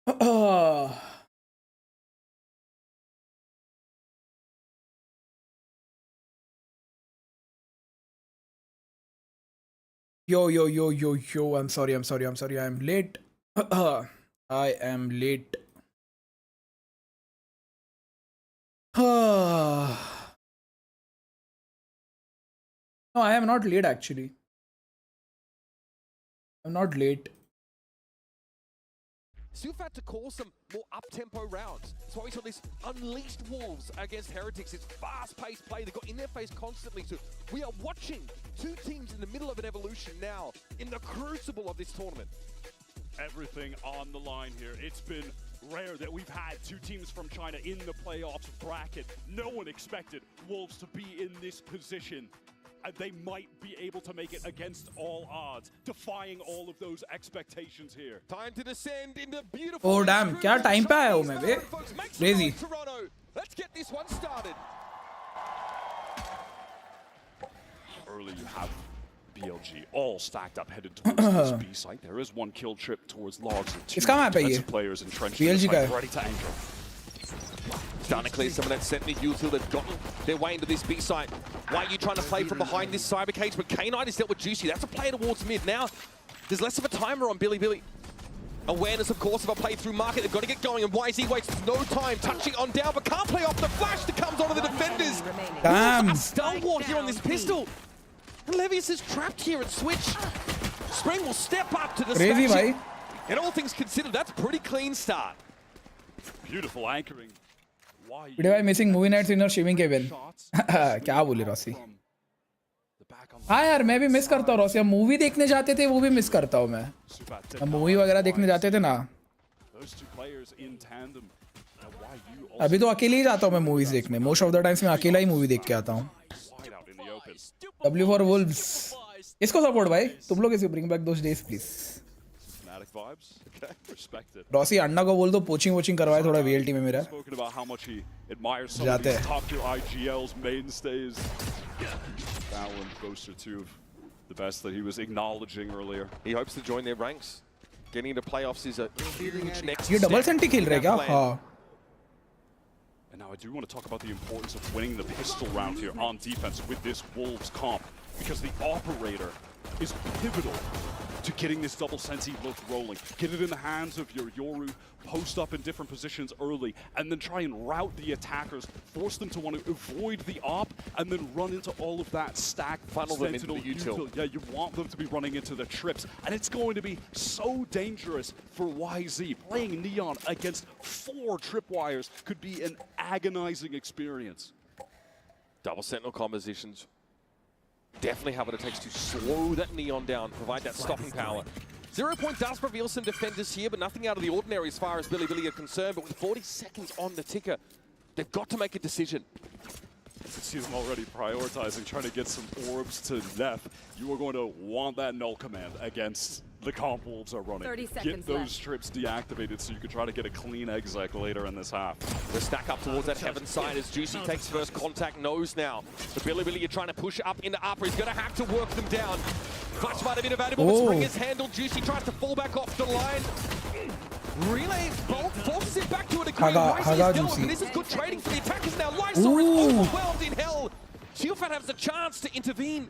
Yo. I'm sorry. I'm late. I am late. No, I am not late actually. I'm not late. Still had to call some more up-tempo rounds. So we saw this unleashed Wolves against Heretics. It's fast-paced play. They've got in their face constantly. So we are watching two teams in the middle of an evolution now in the crucible of this tournament. Everything on the line here. It's been rare that we've had two teams from China in the playoffs bracket. No one expected Wolves to be in this position. They might be able to make it against all odds, defying all of those expectations here. Time to descend into beautiful. Oh damn, क्या time पे आया हूँ मैं बे? Crazy. Let's get this one started. Early you have BLG all stacked up, headed towards this B site. There is one kill trip towards Logs and two defensive players entrenched ready to anchor. Starting to clear some of that Sentinel util. They've gotten their way into this B site. Why are you trying to play from behind this cyber cage? But K9 is dealt with Juicy. That's a play towards mid. Now, there's less of a timer on Billy. Awareness, of course, of a play through market. They've got to get going, and YZ waits no time. Touching on down, but can't play off the flash that comes onto the defenders. Damn. A stalwart here on this pistol. And Levius is trapped here at Switch. Spring will step up to the Crazy, bhai. And all things considered, that's a pretty clean start. Beautiful anchoring. Video by missing movie nights in your streaming cabin. क्या बोले Rossi? हाँ यार मैं भी miss करता हूँ Rossi. हम movie देखने जाते थे वो भी मिस करता हूँ मैं. हम मूवी वगैरह देखने जाते थे ना. अभी तो अकेले ही जाता हूँ मैं मूवीज देखने. मोस्ट ऑफ द टाइम्स मैं अकेला ही मूवी देख के आता हूँ. W for Wolves. इसको सपोर्ट भाई. तुम लोग इसे bring back those days please. रॉसी अन्ना को बोल दो पोचिंग करवाए थोड़ा VLT में मेरा. जाते हैं. The best that he was acknowledging earlier. He hopes to join their ranks. Getting into playoffs is a huge next ये डबल सेंटी खेल रहे क्या? हाँ. And now I do want to talk about the importance of winning the pistol round here on defense with this Wolves comp, because the operator is pivotal to getting this double senti look rolling. Get it in the hands of your Yoru, post up in different positions early, and then try and route the attackers, force them to want to avoid the op, and then run into all of that stack. Funnel them into the util. Yeah, you want them to be running into the trips, and it's going to be so dangerous for YZ. Playing Neon against 4 tripwires could be an agonizing experience. Double sentinel compositions. Definitely have what it takes to slow that Neon down, provide that stopping power. 0 Point does reveal some defenders here, but nothing out of the ordinary as far as Billy are concerned. But with 40 seconds on the ticker, they've got to make a decision. You see them already prioritizing, trying to get some orbs to Neff. You are going to want that null command against the comp Wolves are running. 30 seconds get those left. trips deactivated so you can try to get a clean exec later in this half. The stack up towards that heaven side as Juicy takes first contact, knows now. The Billy are trying to push up into upper. He's going to have to work them down. Clutch might have been available, but Spring is handled. Juicy tries to fall back off the line. Relay Bolt forces it back to a degree. This is good trading for the attackers now. Lysor is overwhelmed in hell. Shieldfat has a chance to intervene,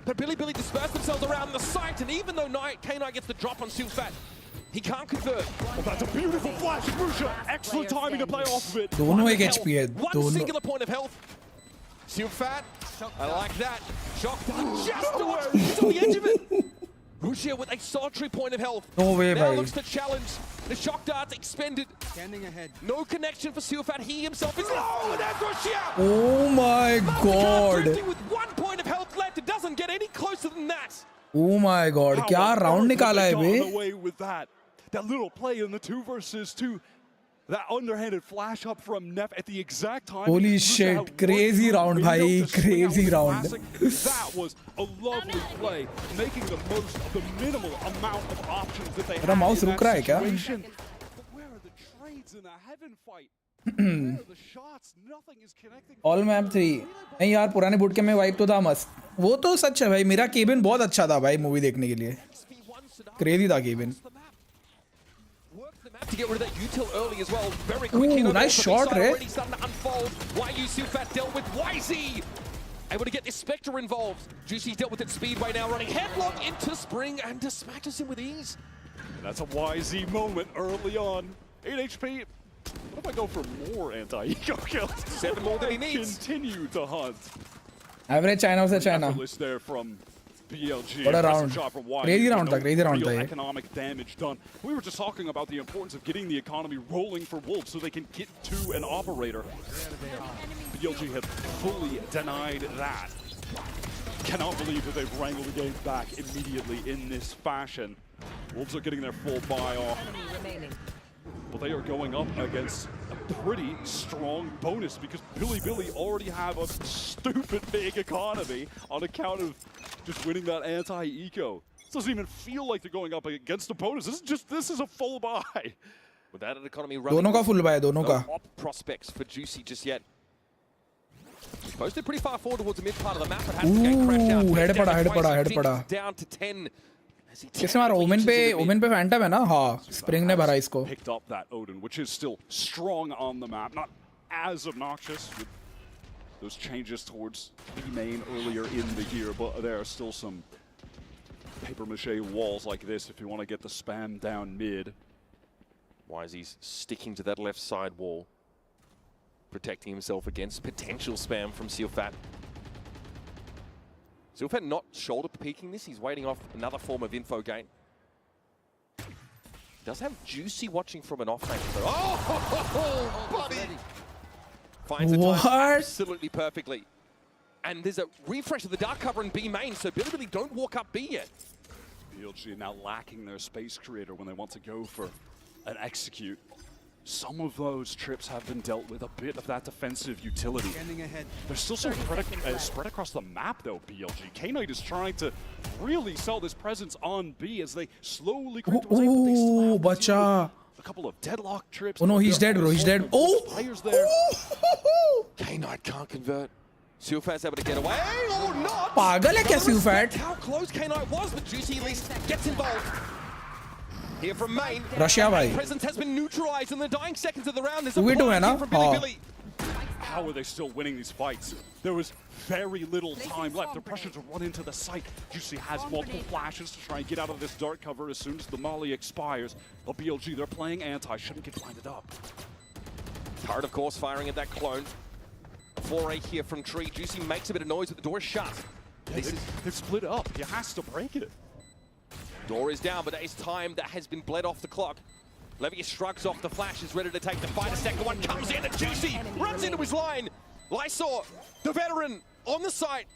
but Billy disperse themselves around the site, and even though K9 gets the drop on Shieldfat, he can't convert. Oh, that's a beautiful flash, Musha. Excellent timing to play off of it. दोनों एक HP है. One singular point of health. Shieldfat, I like that. Shock just to the edge of it. Rushia with a solitary point of health. No way, now bhai. looks to challenge. The shock darts expended. Standing ahead. No connection for Silfat. He himself is low, and that's Rushia. Oh my god. With 1 point of health left, it doesn't get any closer than that. Oh my god. क्या round निकाला है बे? Away with that little play in the 2 versus 2. That underhanded flash up from Neff at the exact time. Holy shit, crazy round, bhai, crazy round. That was a lovely play, making the most of the minimal amount of options that they had. मेरा mouse रुक रहा है क्या? Where are the trades in the heaven fight? Where are the shots? Nothing is connecting. All map 3. नहीं यार पुराने boot के में वाइब तो था मस्त. वो तो सच है भाई. मेरा केबिन बहुत अच्छा था भाई मूवी देखने के लिए. क्रेजी था cabin. To get rid of that util early as well. Very quick. Ooh, nice shot, Ray. Already starting to unfold. YU Sufat dealt with YZ. Able to get this Spectre involved. Juicy's dealt with it Speedway now running headlock into Spring and dispatches him with ease. That's a YZ moment early on. 8 HP. What if I go for more anti-eco kills? 7 more than he needs. Continue to hunt. Average China was a China. There from BLG. What a round. Crazy round tha, crazy round tha ye. Economic damage done. We were just talking about the importance of getting the economy rolling for Wolves so they can get to an operator. BLG had fully denied that. Cannot believe that they've wrangled the game back immediately in this fashion. Wolves are getting their full buy off. But they are going up against a pretty strong bonus because Billy already have a stupid big economy on account of just winning that anti-eco. This doesn't even feel like they're going up against a bonus. This is a full buy. Without an economy running. दोनों का full buy है, दोनों का. No op prospects for Juicy just yet. Posted pretty far forward towards the mid part of the map, but has to get crashed out. Head पड़ा. Down to 10. किसने मारा? Women पे Phantom है ना? हाँ, स्प्रिंग ने भरा इसको. Picked up that Odin, which is still strong on the map, not as obnoxious with those changes towards B main earlier in the year, but there are still some paper mache walls like this if you want to get the spam down mid. YZ's sticking to that left side wall, protecting himself against potential spam from Sealfat. Sealfat not shoulder peeking this, he's waiting off another form of info gain. Does have Juicy watching from an off-lane. Oh, buddy! Finds the time absolutely perfectly. And there's a refresh of the dark cover in B main, so Billy don't walk up B yet. BLG now lacking their space creator when they want to go for an execute. Some of those trips have been dealt with a bit of that defensive utility. There's still some spread across the map though, BLG. K-Knight is trying to really sell this presence on B as they slowly creep towards A, but they still have bacha. a couple of deadlock trips. Oh no, he's dead, bro. He's dead. Oh! Players there. K-Knight can't convert. Sealfat's able to get away or not. पागल है क्या Sealfat? How close K-Knight was, but Juicy at least gets involved. Here from main, Russia भाई. presence has been neutralized in the dying seconds of the round. There's a We do blind है here ना? from Billy. How are they still winning these fights? There was very little time left. The pressure to run into the site. Juicy has multiple flashes to try and get out of this dark cover as soon as the molly expires. But BLG, they're playing anti, shouldn't get blinded up. Turret, of course, firing at that clone. 4-8 here from Tree. Juicy makes a bit of noise, but the door is shut. They've split up. He has to break it. Door is down, but that is time that has been bled off the clock. Levius shrugs off the flash, is ready to take the fight. A second one comes in, and Juicy runs into his line. Lysor, the veteran, on the site,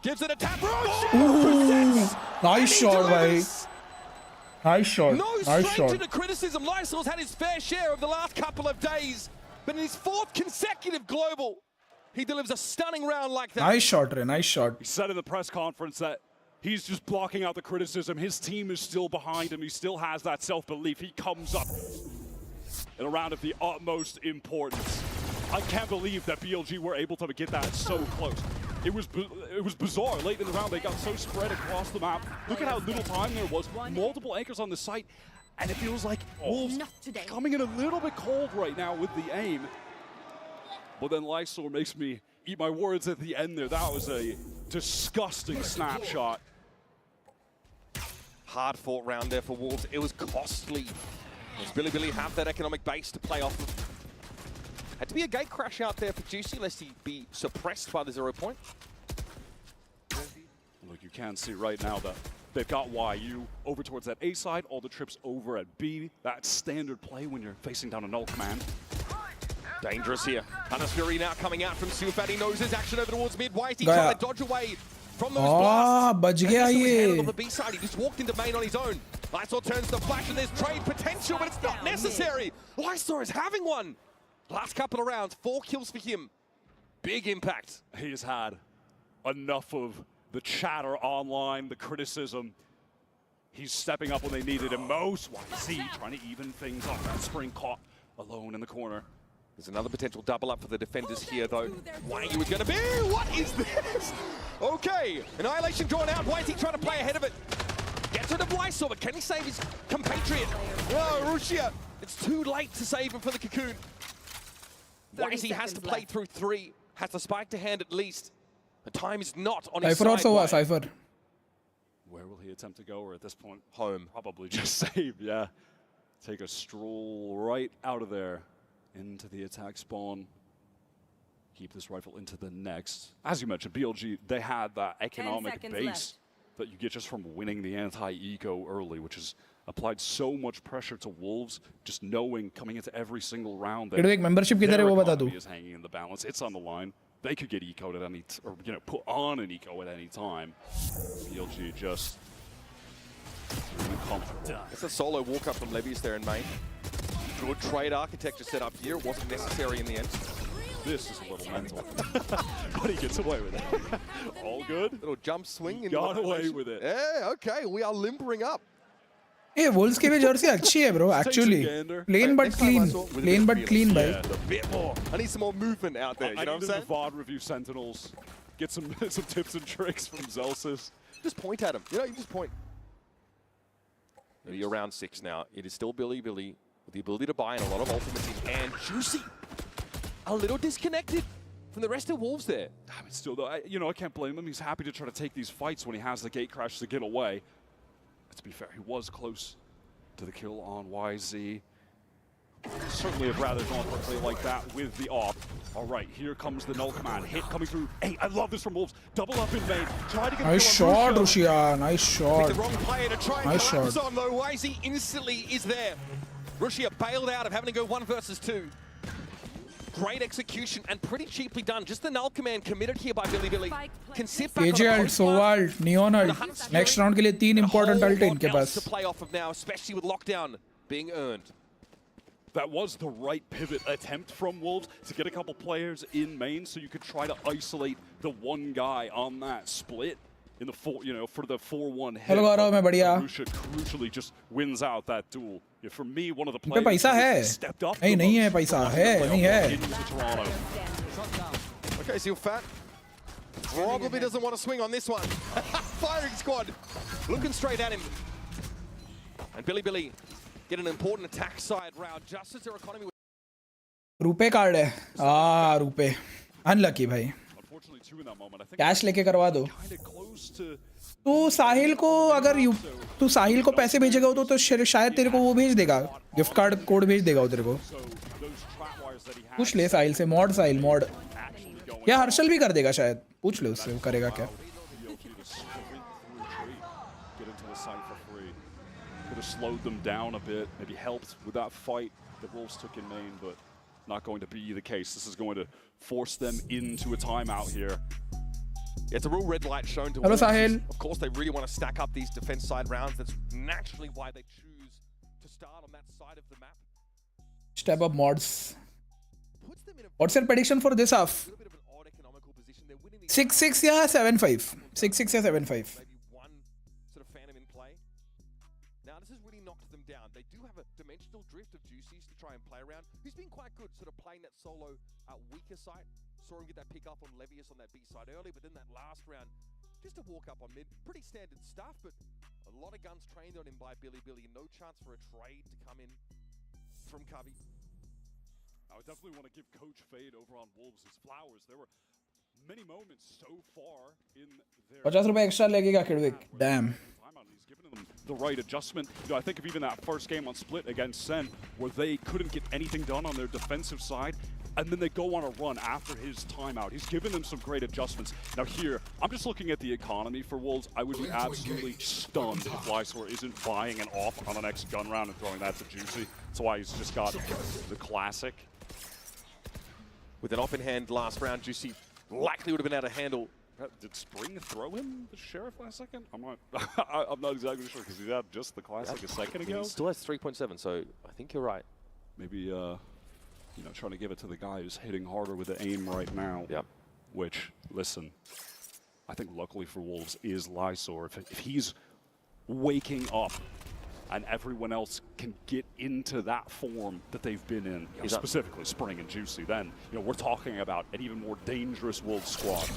gives it a tap. Nice shot, bhai. Nice shot. No Nice stranger shot. to criticism. Lysor's had his fair share of the last couple of days, but in his 4th consecutive global, he delivers a stunning round like that. Nice shot, Ray. Nice shot. He said in the press conference that he's just blocking out the criticism. His team is still behind him. He still has that self-belief. He comes up in a round of the utmost importance. I can't believe that BLG were able to get that so close. It was bizarre. Late in the round, they got so spread across the map. Look at how little time there was. Multiple anchors on the site. And it feels like Wolves coming in a little bit cold right now with the aim. But then Lysor makes me eat my words at the end there. That was a disgusting snapshot. Hard fought round there for Wolves. It was costly. Does Billy have that economic base to play off of? Had to be a gate crash out there for Juicy, lest he be suppressed by the 0 point. Look, you can see right now that they've got YU over towards that A side, all the trips over at B. That's standard play when you're facing down a null command. Dangerous here. Hunter's Fury now coming out from Sealfat. He knows his action over towards mid. Why is he trying to dodge away from those blasts? बच गया ये. On the B side, he just walked into main on his own. Lysor turns the flash and there's trade potential, but it's not necessary. Lysor is having one. Last couple of rounds, 4 kills for him. Big impact. He's had enough of the chatter online, the criticism. He's stepping up when they needed him most. YZ trying to even things up. That Spring caught alone in the corner. There's another potential double up for the defenders here, though. YU is going to be. What is this? Okay, Annihilation drawn out. YZ trying to play ahead of it. Gets rid of Lysor, but can he save his compatriot? Oh, Rusia It's too late to save him for the cocoon. Wisey has to play through 3, has the spike to hand at least. The time is not on his Cypher side. also was Cypher. Where will he attempt to go? Or at this point, Home. Probably just save, yeah. Take a stroll right out of there into the attack spawn. Keep this rifle into the next. As you mentioned, BLG, they had that economic base that you get just from winning the anti-eco early, which has applied so much pressure to Wolves, just knowing coming into every single round that एक membership किधर है वो बता दो. is hanging in the balance. It's on the line. They could get eco'd at any, or put on an eco at any time. BLG just comfortable. It's a solo walk up from Levius there in main. Good trade architecture set up here. It wasn't necessary in the end. This is a little mental. But he gets away with it. All good. Little jump swing. He got away with it. Yeah, okay. We are limpering up. Hey, Wolves की भी jersey अच्छी है bro. Actually, plain but clean. Plain but clean, bhai. Yeah, a bit more. I need some more movement out there. You know what I'm saying? VOD review Sentinels. Get some tips and tricks from Zelsis. Just point at him. You know, you just point. You're around 6 now. It is still Billy with the ability to buy and a lot of ultimates in hand. Juicy. A little disconnected from the rest of Wolves there. I mean, still, though, I can't blame him. He's happy to try to take these fights when he has the gate crash to get away. To be fair, he was close to the kill on YZ. Certainly have rather gone for a play like that with the AWP. All right, here comes the null command. Hit coming through. Hey, I love this from Wolves. Double up in main. Try to get nice shot, Rushia. Nice shot. The wrong player to try and nice collapse on, though. YZ instantly is there. Rushia bailed out of having to go 1 versus 2. Great execution and pretty cheaply done. Just the null command committed here by Billy. Can sit back AJ ult, Sova ult, Neon ult. Next round के लिए 3 important ult है इनके पास. To play off of now, especially with lockdown being earned. That was the right pivot attempt from Wolves to get a couple players in main, so you could try to isolate the one guy on that split in the for the 4-1 hit. Hello Gaurav, मैं बढ़िया. Rusha crucially just wins out that duel. Yeah, for me, one of the players who stepped up. नहीं है पैसा है, नहीं है. Okay, so you're fat. Probably doesn't want to swing on this one. Firing squad, looking straight at him. And Billy get an important attack side round just as their economy. रुपए card है. रुपए. Unlucky भाई. Cash लेके करवा दो. तू साहिल को अगर तू साहिल को पैसे भेजेगा तो शायद तेरे को वो भेज देगा. गिफ्ट कार्ड कोड भेज देगा वो तेरे को. पूछ ले साहिल से. मॉड साहिल मॉड. या हर्षल भी कर देगा शायद. पूछ ले उससे वो करेगा क्या. Could have slowed them down a bit, maybe helped with that fight the Wolves took in main, but not going to be the case. This is going to force them into a timeout here. Yeah, it's a real red light shown to Hello, Wolves. Sahil. Of course, they really want to stack up these defense side rounds. That's naturally why they choose to start on that side of the map. Step up mods. What's your prediction for this half? 6-6 या 7-5. 6-6 या 7-5. Maybe one sort of phantom in play. Now this has really knocked them down. They do have a dimensional drift of Juicies to try and play around. He's been quite good, sort of playing that solo weaker side. Saw him get that pick up on Levius on that B side early, but then that last round, just a walk up on mid. Pretty standard stuff, but a lot of guns trained on him by Billy. No chance for a trade to come in from Covey. I would definitely want to give Coach Fade over on Wolves his flowers. There were many moments so far in their 50 रुपए extra लगेगा किडविक. Damn. He's given them the right adjustment. I think of even that first game on Split against Sen, where they couldn't get anything done on their defensive side, and then they go on a run after his timeout. He's given them some great adjustments. Now here, I'm just looking at the economy for Wolves. I would be absolutely stunned if Lysor isn't buying an off on the next gun round and throwing that to Juicy. That's why he's just got the classic. With an off in hand last round, Juicy likely would have been able to handle. Did Spring throw him the Sheriff last second? I'm not exactly sure because he had just the classic a second ago. He still has 3.7, so I think you're right. Maybe trying to give it to the guy who's hitting harder with the aim right now. Yep. Which, listen, I think luckily for Wolves is Lysor. If he's waking up and everyone else can get into that form that they've been in, specifically Spring and Juicy, then we're talking about an even more dangerous Wolves squad.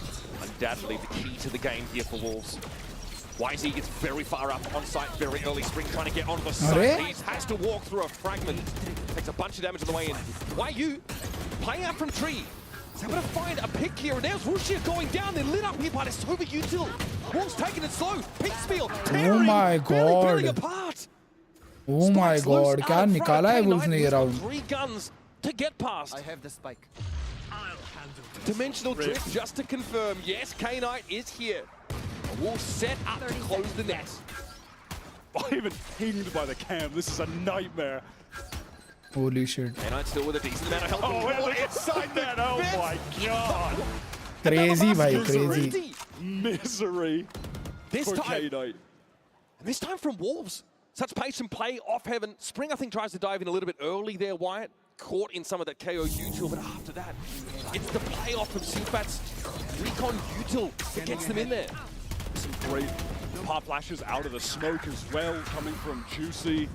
Undoubtedly the key to the game here for Wolves. YZ gets very far up on site very early. Spring trying to get onto the site. He has to walk through a fragment. Takes a bunch of damage on the way in. YU playing out from tree. He's able to find a pick here, and there's Rushia going down. They're lit up here by the Sober Util. Wolves taking it slow. Pinkspiel tearing barely apart. Oh my god, क्या निकाला है Wolves ने ये round? 3 guns to get past. I have the spike. Dimensional drift just to confirm. Yes, K-Knight is here. Wolves set up to close the net. I'm even pinged by the cam. This is a nightmare. Holy shit. K-Knight still with a decent amount of health. Oh, inside that. Oh my god. Crazy bhai, crazy. Misery This for time, K-Knight. and this time from Wolves. Such patient play off heaven. Spring, I think, tries to dive in a little bit early there, Wyatt. Caught in some of that KO util, but after that, it's the play off from Sufat's recon util that gets them in there. Some great pop flashes out of the smoke as well, coming from Juicy.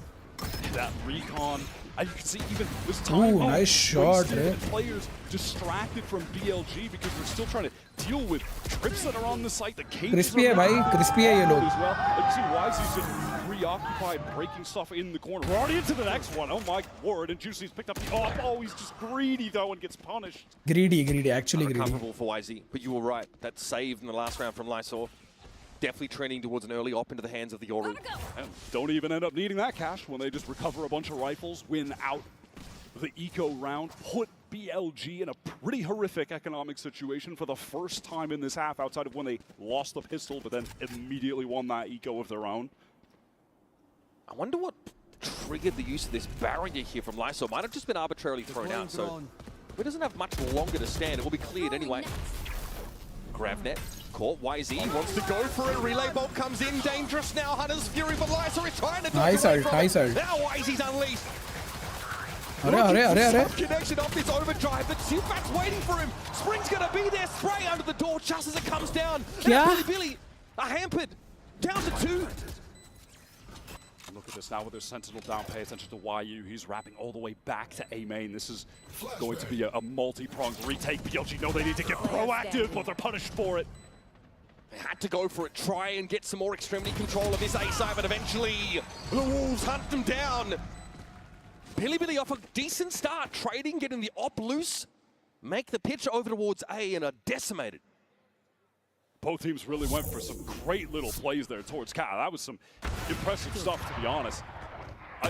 That recon. And you can see even this time. Ooh, nice shot, the players distracted from BLG because we're still trying to deal with trips that are on the site. The cages Crispy hai bhai, crispy hai ye log. as well. And you see YZ's just preoccupied breaking stuff in the corner. We're already into the next one. Oh my word! And Juicy's picked up the off. Oh, he's just greedy though and gets punished. Greedy, actually greedy. Unrecoverable for YZ, but you were right. That save in the last round from Lysor. Definitely trending towards an early op into the hands of the Yoru. And don't even end up needing that cash when they just recover a bunch of rifles, win out the eco round, put BLG in a pretty horrific economic situation for the first time in this half, outside of when they lost the pistol, but then immediately won that eco of their own. I wonder what triggered the use of this barrier here from Lysor. Might have just been arbitrarily thrown out, so it doesn't have much longer to stand. It will be cleared anyway. Gravnet caught. YZ wants to go for it. Relay bolt comes in. Dangerous now. Hunter's Fury, but Lysor is trying to do Nice ult, nice ult. Now YZ's unleashed. Arre. Connection off this overdrive, but Sufat's waiting for him. Spring's gonna be there. Spray under the door just as it comes down. Kya? Billy are hampered. Down to 2. Look at this now with their Sentinel down. Pay attention to YU. He's wrapping all the way back to A main. This is going to be a multi-pronged retake. BLG know they need to get proactive, but they're punished for it. They had to go for it, try and get some more extremity control of this A side, but eventually the Wolves hunt them down. Billy off a decent start, trading, getting the op loose, make the pitch over towards A and are decimated. Both teams really went for some great little plays there towards Cat. That was some impressive stuff, to be honest.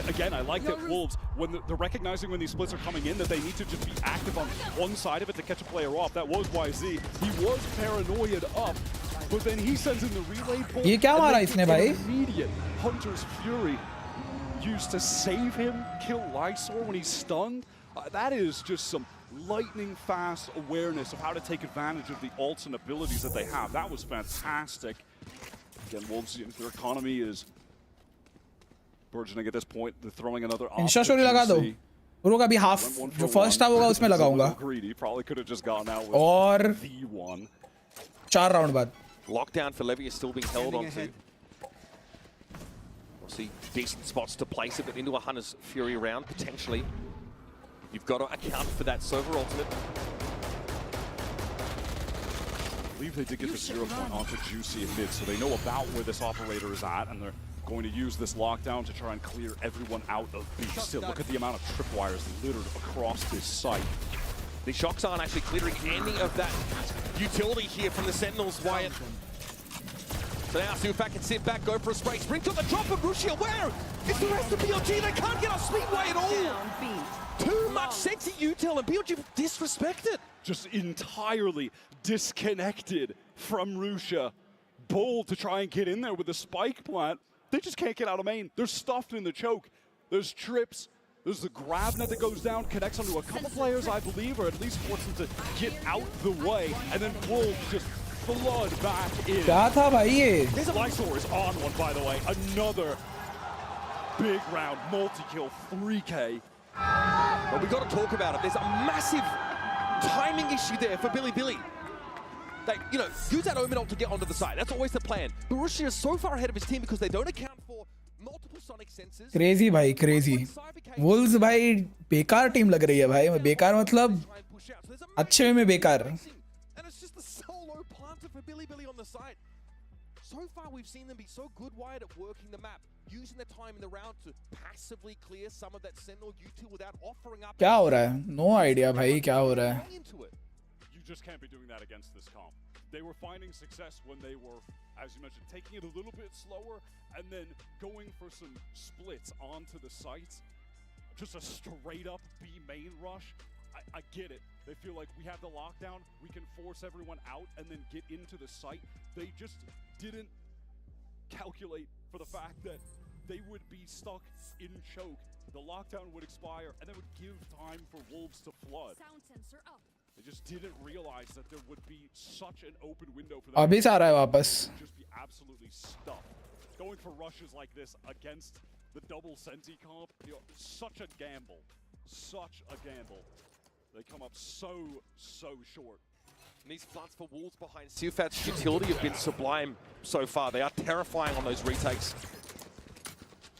Again, I like that Wolves, when they're recognizing when these splits are coming in, that they need to just be active on one side of it to catch a player off. That was YZ. He was paranoid up, but then he sends in the relay pull. ये क्या मारा इसने भाई? Immediate Hunter's Fury used to save him, kill Lysor when he's stunned. That is just some lightning fast awareness of how to take advantage of the ults and abilities that they have. That was fantastic. Again, Wolves, their economy is burgeoning at this point. They're throwing another op. Insta story लगा दो. उनको अभी half जो first half होगा उसमें लगाऊंगा. Greedy probably could have just gone out with और the one. 4 round बाद. Lockdown for Levy is still being held onto. We'll see decent spots to place it, but into a Hunter's Fury round, potentially. You've got to account for that server ultimate. I believe they did get the 0 point onto Juicy in mid, so they know about where this operator is at, and they're going to use this lockdown to try and clear everyone out of B. Still, look at the amount of tripwires littered across this site. The shocks aren't actually clearing any of that utility here from the Sentinels, Wyatt. So now Sufat can sit back, go for a spray. Spring took the drop of Rushia. Where is the rest of BLG? They can't get off Speedway at all. Too much sexy util, and BLG disrespected. Just entirely disconnected from Rushia. Bold to try and get in there with the spike plant. They just can't get out of main. They're stuffed in the choke. There's trips. There's the grab net that goes down, connects onto a couple players, I believe, or at least forces them to get out the way. And then Wolves just flood back in. क्या था भाई ये? Lysor is on one, by the way. Another big round, multi-kill, 3K. But we've got to talk about it. There's a massive timing issue there for Billy. They, use that Omen ult to get onto the side. That's always the plan. But Rushia is so far ahead of his team because they don't account for multiple sonic sensors. Crazy भाई, crazy. Wolves भाई बेकार team लग रही है भाई. बेकार मतलब अच्छे में बेकार. And it's just the solo planter for Billy on the side. so far we've seen them be so good wired at working the map, using the time in the round to passively clear some of that Sentinel U2 without offering up. क्या हो रहा है? No idea भाई क्या हो रहा है? You just can't be doing that against this comp. They were finding success when they were, as you mentioned, taking it a little bit slower and then going for some splits onto the sites. Just a straight up B main rush. I get it. They feel like we have the lockdown, we can force everyone out and then get into the site. They just didn't calculate for the fact that they would be stuck in choke. The lockdown would expire and that would give time for Wolves to flood. Sound sensor up. They just didn't realize that there would be such an open window for them. अभी आ रहा है वापस. Just be absolutely stuffed. Going for rushes like this against the double Senti comp, you know, such a gamble. Such a gamble. They come up so short. And these floods for Wolves behind Sufat's utility have been sublime so far. They are terrifying on those retakes.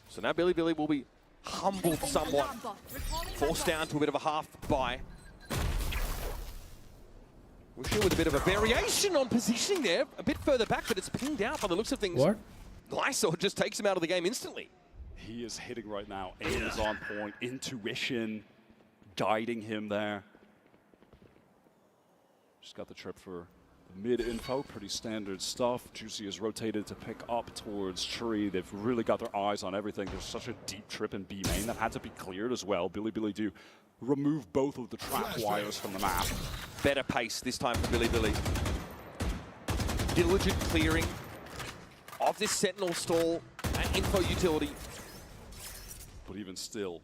So now Billy will be humbled somewhat. Forced down to a bit of a half buy. Wuxia with a bit of a variation on positioning there. A bit further back, but it's pinged out by the looks of things. What? Lysor just takes him out of the game instantly. He is hitting right now. Aim is on point. Intuition guiding him there. Just got the trip for the mid info. Pretty standard stuff. Juicy is rotated to pick up towards Tree. They've really got their eyes on everything. There's such a deep trip in B main that had to be cleared as well. Billy do remove both of the trap wires from the map. Better pace this time for Billy. Diligent clearing of this Sentinel stall and info utility. But even still,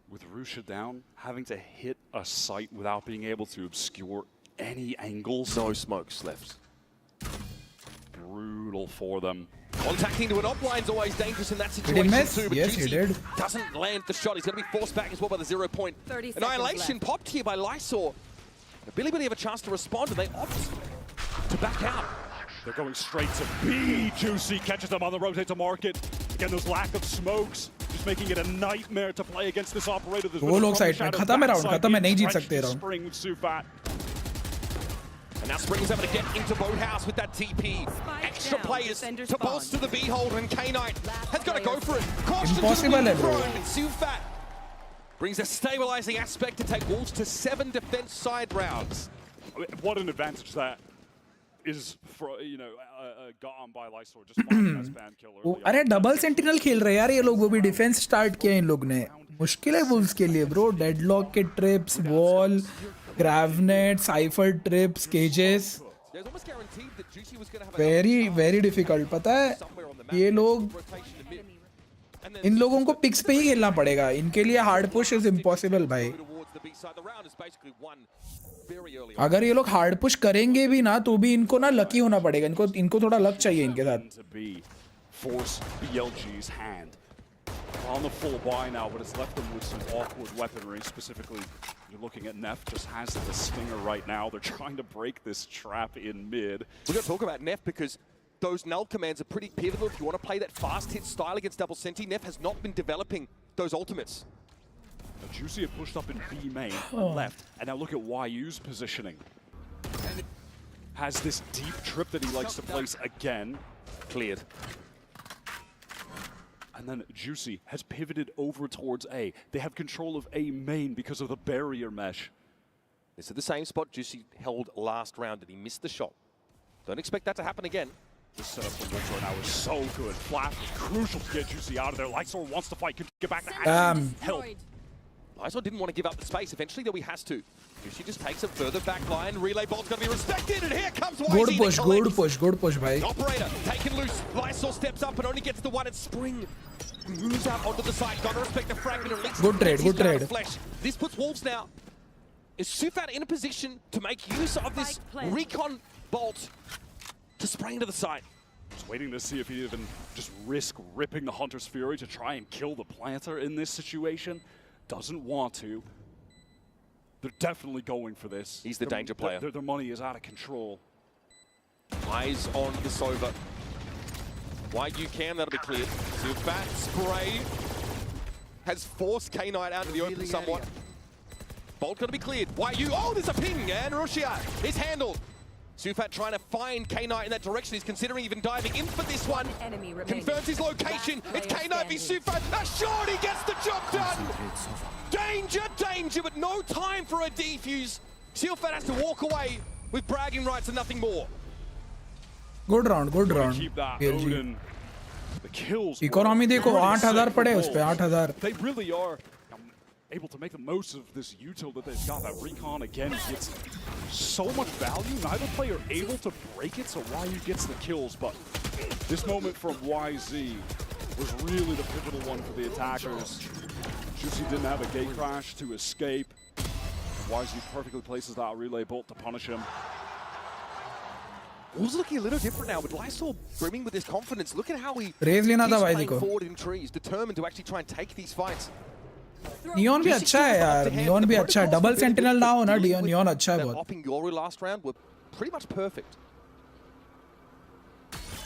with Rusha down, having to hit a site without being able to obscure any angles. No smokes left. Brutal for them. Contacting to an offline is always dangerous in that Did he situation miss? too, but Yes, he Juicy did. doesn't land the shot. He's going to be forced back as well by the 0 point. 30 Annihilation left. popped here by Lysor. Billy have a chance to respond, and they opt to back out. They're going straight to B. Juicy catches them on the rotate to market. Again, those lack of smokes, just making it a nightmare to play against this operator. वो लोग side में खत्म है round खत्म है नहीं जीत सकते round. Spring with Sufat. And now Spring is able to get into Boathouse with that TP. Extra down, players defender to bolster the B-holder, and K-Knight has got to go for it. Impossible है bro. Sufat brings a stabilizing aspect to take Wolves to 7 defense side rounds. What an advantage that is for, you know, got on by Lysor just finding that spam killer. अरे double sentinel खेल रहे यार ये लोग. वो भी defence start किया इन लोग ने. मुश्किल है वुल्व्स के लिए ब्रो. डेडलॉक के trips, wall, GravNet, Cypher trips, cages. Very difficult. पता है ये लोग, इन लोगों को पिक्स पे ही खेलना पड़ेगा. इनके लिए हार्ड पुश इज इम्पॉसिबल भाई. अगर ये लोग हार्ड पुश करेंगे भी ना तो भी इनको ना लकी होना पड़ेगा. इनको थोड़ा लक चाहिए इनके साथ. Force BLG's hand on the full buy now, but it's left them with some awkward weaponry. Specifically, you're looking at Neff just has the stinger right now. They're trying to break this trap in mid. We're going to talk about Neff because those null commands are pretty pivotal if you want to play that fast hit style against double Senti. Neff has not been developing those ultimates. Now, Juicy had pushed up in B main left, and now look at YU's positioning. Has this deep trip that he likes to place again. Cleared. And then Juicy has pivoted over towards A. They have control of A main because of the barrier mesh. This is the same spot Juicy held last round, and he missed the shot. Don't expect that to happen again. The setup for Wolves right now is so good. Flash is crucial to get Juicy out of there. Lysor wants to fight. Can get back to action. Help. Lysor didn't want to give up the space. Eventually, though, he has to. Juicy just takes a further back line. Relay bolt's going to be respected, and here comes YZ. Good push, bhai. Operator taken loose. Lysor steps up and only gets the one at Spring. Moves out onto the side. Got to respect the fragment. At least Good trade. Flesh. This puts Wolves now. Is Sufat in a position to make use of this recon bolt to spray into the side? Just waiting to see if he'd even just risk ripping the Hunter's Fury to try and kill the planter in this situation. Doesn't want to. They're definitely going for this. He's the danger player. Their money is out of control. Eyes on the Sova. YU Cam, that'll be cleared. Sufat spray has forced K-Knight out of the open somewhat. Bolt gonna be cleared. YU, oh, there's a ping, and Rushia is handled. Sufat trying to find K-Knight in that direction. He's considering even diving in for this one. Confirms his location. It's K-Knight v Sufat. Shorty gets the job done. Danger, danger, but no time for a defuse. Sufat has to walk away with bragging rights and nothing more. Good round, good round. Keep that PLG. Odin. The kills. Economy देखो 8,000 पड़े उस पे 8,000. They really are able to make the most of this util that they've got. That recon again gets so much value. Neither player able to break it, so YU gets the kills. But this moment from YZ was really the pivotal one for the attackers. Juicy didn't have a gate crash to escape. YZ perfectly places that relay bolt to punish him. Wolves looking a little different now, with Lysol brimming with this confidence. Look at how he Raise लेना था भाई playing को. forward in trees, determined to actually try and take these fights. Neon भी अच्छा है यार, neon भी अच्छा है. डबल सेंटिनल ना हो ना, नियॉन अच्छा है बहुत. Popping Yoru last round were pretty much perfect.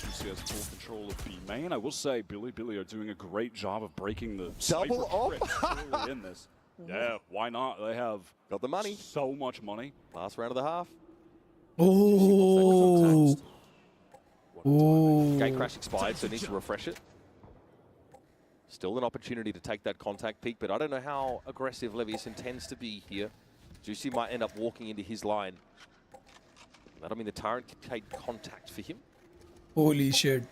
Juicy has full control of B main. I will say Billy are doing a great job of breaking the Double cypher crit early in this. Yeah, why not? They have Got the money. so much money. Last round of the half. Oh. Oh. Gate crash expired, so needs to refresh it. Still an opportunity to take that contact peak, but I don't know how aggressive Levius intends to be here. Juicy might end up walking into his line. That'll mean the Tyrant can take contact for him. Holy shit.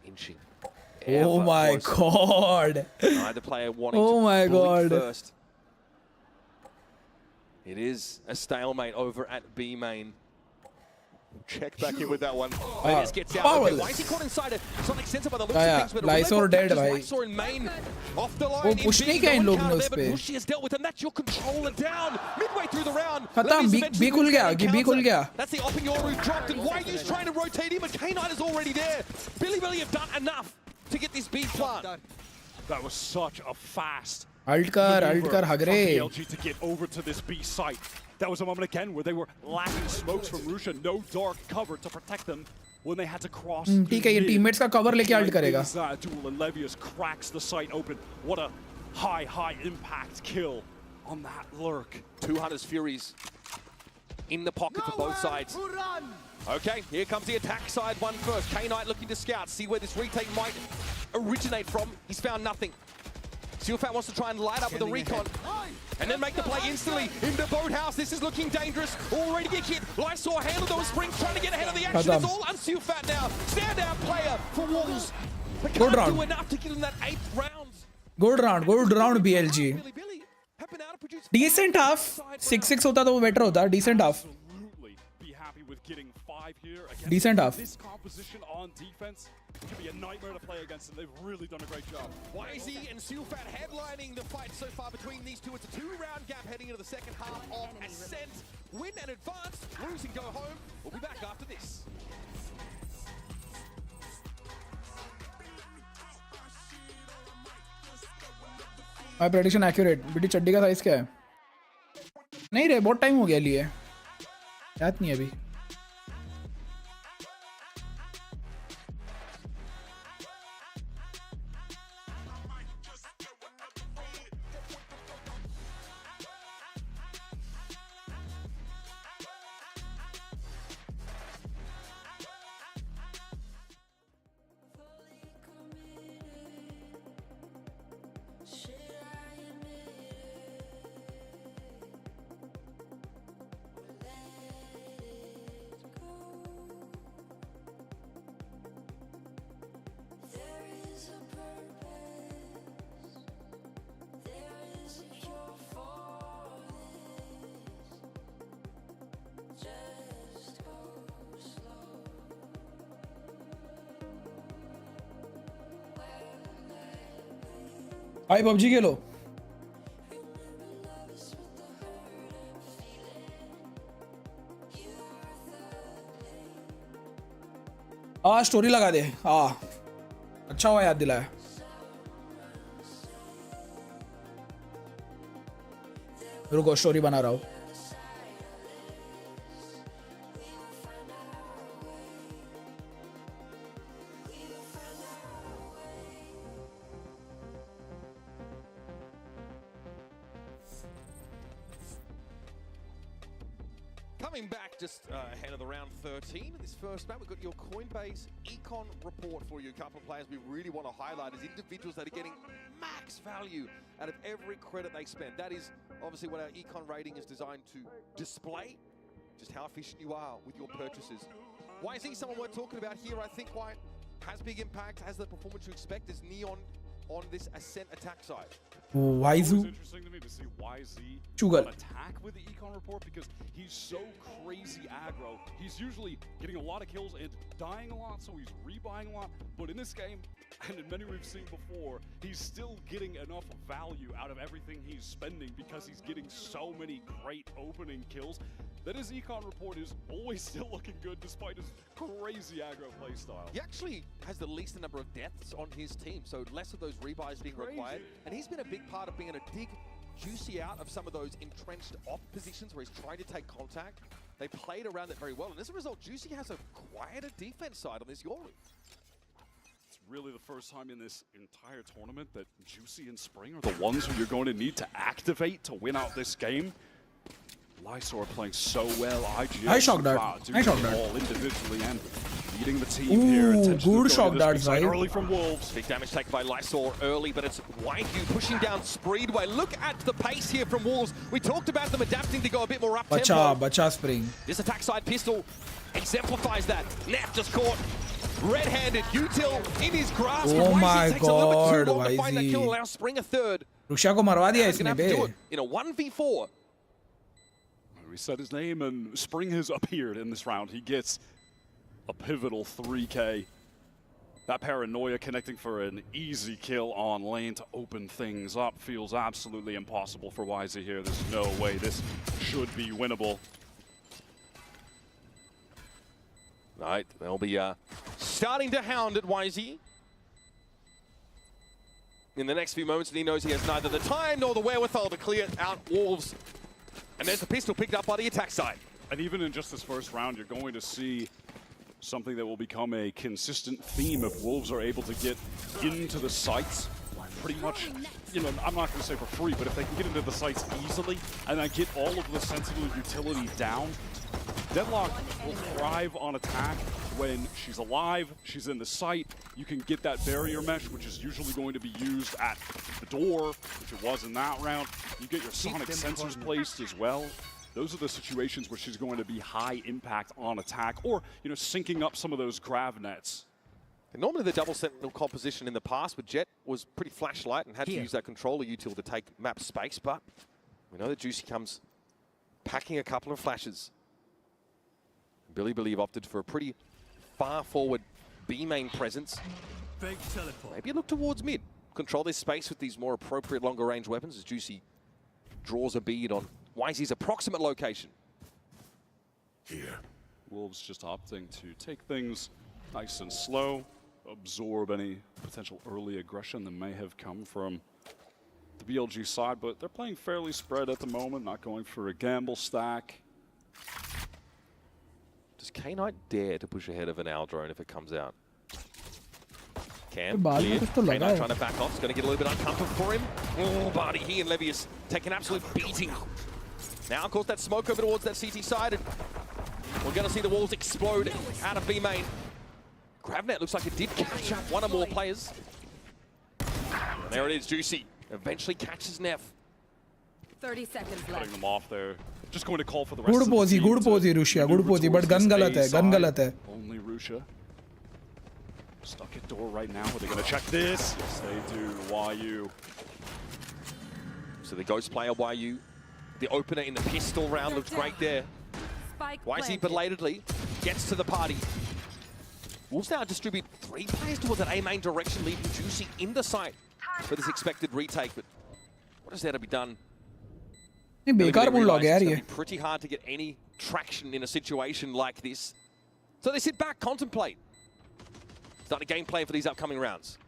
Inching. Oh Ever my closer. god. Neither player wanting Oh to my blink God. first. It is a stalemate over at B main. Check back in with that one. Levius gets out. Okay, why is he caught inside it? Something sensible by the looks of things, but Lysor dead भाई. Lysor in main. Off the line. वो push नहीं किया इन लोग ने उस पे. Bushi has dealt with, and that's your controller down midway through the round. खत्म. B खुल गया. B खुल गया. That's the open Yoru dropped, and YU's trying to rotate him, but K-Knight is already there. Billy have done enough to get this B plant. That was such a fast Alt कर हगरे. LG to get over to this B site. That was a moment again where they were lacking smokes from Rusha, no dark cover to protect them when they had to cross. ठीक है, ये teammates का cover लेके alt करेगा. Duel and Levius cracks the site open. What a high impact kill on that lurk. 200's Furies in the pocket for both sides. Okay, here comes the attack side one first. K-Knight looking to scout, see where this retake might originate from. He's found nothing. Sufat wants to try and light up with a recon and then make the play instantly into Boathouse. This is looking dangerous. Already get hit. Lysor handled those springs, trying to get ahead of the action. It's all on Sufat now. Standout player for Wolves. But can't do enough to get in that 8th round. Good round BLG. Billy, helping out to produce Decent half. 6-6 होता तो वो better होता. Decent half. Absolutely be happy with getting 5 here. Against Decent half. This composition on defense could be a nightmare to play against, and they've really done a great job. YZ and Sufat headlining the fight so far between these two. It's a 2-round gap heading into the second half of Ascent. Win and advance, lose and go home. We'll be back after this. My prediction accurate. बेटी चड्डी का size क्या है? नहीं रे, बहुत time हो गया लिए. याद नहीं अभी. भाई PUBG खेलो. स्टोरी लगा दे. अच्छा हुआ याद दिलाया. रुको, स्टोरी बना रहा हूँ. Coming back just ahead of the round 13 in this first map, we've got your Coinbase Econ report for you. A couple of players we really want to highlight as individuals that are getting max value out of every credit they spend. That is obviously what our Econ rating is designed to display, just how efficient you are with your purchases. Why is he someone worth talking about here? I think why has big impact, has the performance you expect, is Neon on this Ascent attack side. It's YZ. interesting to me to see YZ Sugar. on attack with the Econ report because he's so crazy aggro. He's usually getting a lot of kills and dying a lot, so he's rebuying a lot. But in this game, and in many we've seen before, he's still getting enough value out of everything he's spending because he's getting so many great opening kills that his Econ report is always still looking good despite his crazy aggro playstyle. He actually has the least number of deaths on his team, so less of those rebuys being required. And he's been a big part of being able to dig Juicy out of some of those entrenched off positions where he's trying to take contact. They played around it very well, and as a result, Juicy has a quieter defense side on this Yori. It's really the first time in this entire tournament that Juicy and Spring are the ones who you're going to need to activate to win out this game. Lysor playing so well. IGL I shocked that. I shocked that. all individually and leading the team here. Ooh, good shock that side. Early from Wolves. Big damage taken by Lysor early, but it's YQ pushing down Speedway. Look at the pace here from Wolves. We talked about them adapting to go a bit more up tempo. Bacha Spring. This attack side pistol exemplifies that. Neff just caught red-handed. Util in his grasp. Oh YZ my takes a little bit too God, long to find that YZ. kill, allows Spring a third. रुक्षा को मरवा दिया He's gonna इसने have to do bay. it in a 1v4. We said his name and Spring has appeared in this round. He gets a pivotal 3K. That paranoia connecting for an easy kill on lane to open things up feels absolutely impossible for YZ here. There's no way this should be winnable. Right, they'll be starting to hound at YZ in the next few moments, and he knows he has neither the time nor the wherewithal to clear out Wolves. And there's the pistol picked up by the attack side. And even in just this first round, you're going to see something that will become a consistent theme if Wolves are able to get into the sites pretty much, you know, I'm not going to say for free, but if they can get into the sites easily and then get all of the sensitive utility down, Deadlock will thrive on attack when she's alive, she's in the site. You can get that barrier mesh, which is usually going to be used at the door, which it was in that round. You get your sonic sensors placed as well. Those are the situations where she's going to be high impact on attack, or, you know, syncing up some of those grav nets. And normally the double sentinel composition in the past with Jet was pretty flashlight and had to use that controller util to take map space, but we know that Juicy comes packing a couple of flashes. Billy opted for a pretty far forward B main presence. Maybe look towards mid. Control this space with these more appropriate longer range weapons as Juicy draws a bead on YZ's approximate location. Here. Wolves just opting to take things nice and slow, absorb any potential early aggression that may have come from the BLG side, but they're playing fairly spread at the moment, not going for a gamble stack. Does K-Knight dare to push ahead of an Owl drone if it comes out? Cam, बाल में cleared. कुछ तो लगा K-Knight है. trying to back off. It's going to get a little bit uncomfortable for him. Oh, Barty, he and Levius take an absolute beating. Now, of course, that smoke over towards that CT side. And we're going to see the walls explode out of B main. Gravnet looks like it did catch up one or more players. And there it is, Juicy. Eventually catches Neff. 30 seconds Cutting left. them off there. Just going to call for the rest Good of the posy, team good to posy, Russia, good maneuver posy, but towards gun this galat hai, A gun side. galat hai. Only Russia. Stuck at door right now. Are they going to check this? Yes, they do. YU. So the Ghost player, YU. The opener in the pistol round looks great there. Spike YZ planted. belatedly gets to the party. Wolves now distribute 3 players towards that A main direction, leaving Juicy in the site for this expected retake. But what is there to be done? नहीं बेकार पुल log है यार It's ये. gonna be pretty hard to get any traction in a situation like this. So they sit back, contemplate. Start a game plan for these upcoming rounds.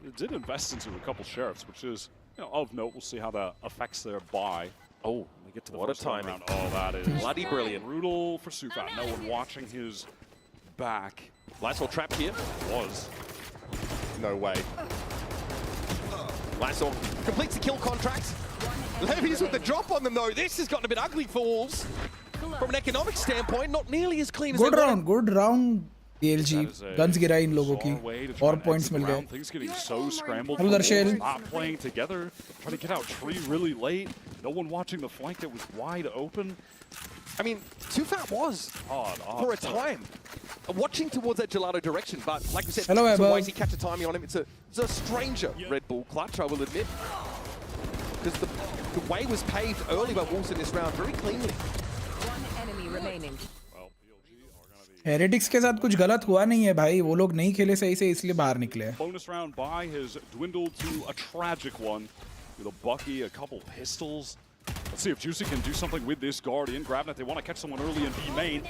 They did invest into a couple sheriffs, which is, you know, of note. We'll see how that affects their buy. Oh, They get to the what a first time timing. round. Oh, that is Bloody brilliant. brutal for Sufat. No one watching his back. Lysol trapped here. Was. No way. Lysol completes the kill contract. Levy's with the drop on them though. This has gotten a bit ugly for Wolves. from an economic standpoint, not nearly as clean as Good they round, good round. DLG guns गिरा इन लोगों की और points मिल गए. Things getting so scrambled. Hello, Darshil. Not playing together, trying to get out tree really late. No one watching the flank that was wide open. I mean, Tufat was Odd, for a time watching towards that gelato direction, but like we said, Hello, it's a Abel. Wazy catch a timing on him. It's a stranger Red Bull clutch, I will admit, because the way was paved early by Wolves in this round very cleanly. One enemy remaining. Well, PLG are gonna be heretics के साथ कुछ गलत हुआ नहीं है भाई, वो लोग नहीं खेले सही से इसलिए बाहर निकले. bonus round buy has dwindled to a tragic one with a Bucky, a couple pistols. Let's see if Juicy can do something with this Guardian. Grabbing it, they want to catch someone early in B main.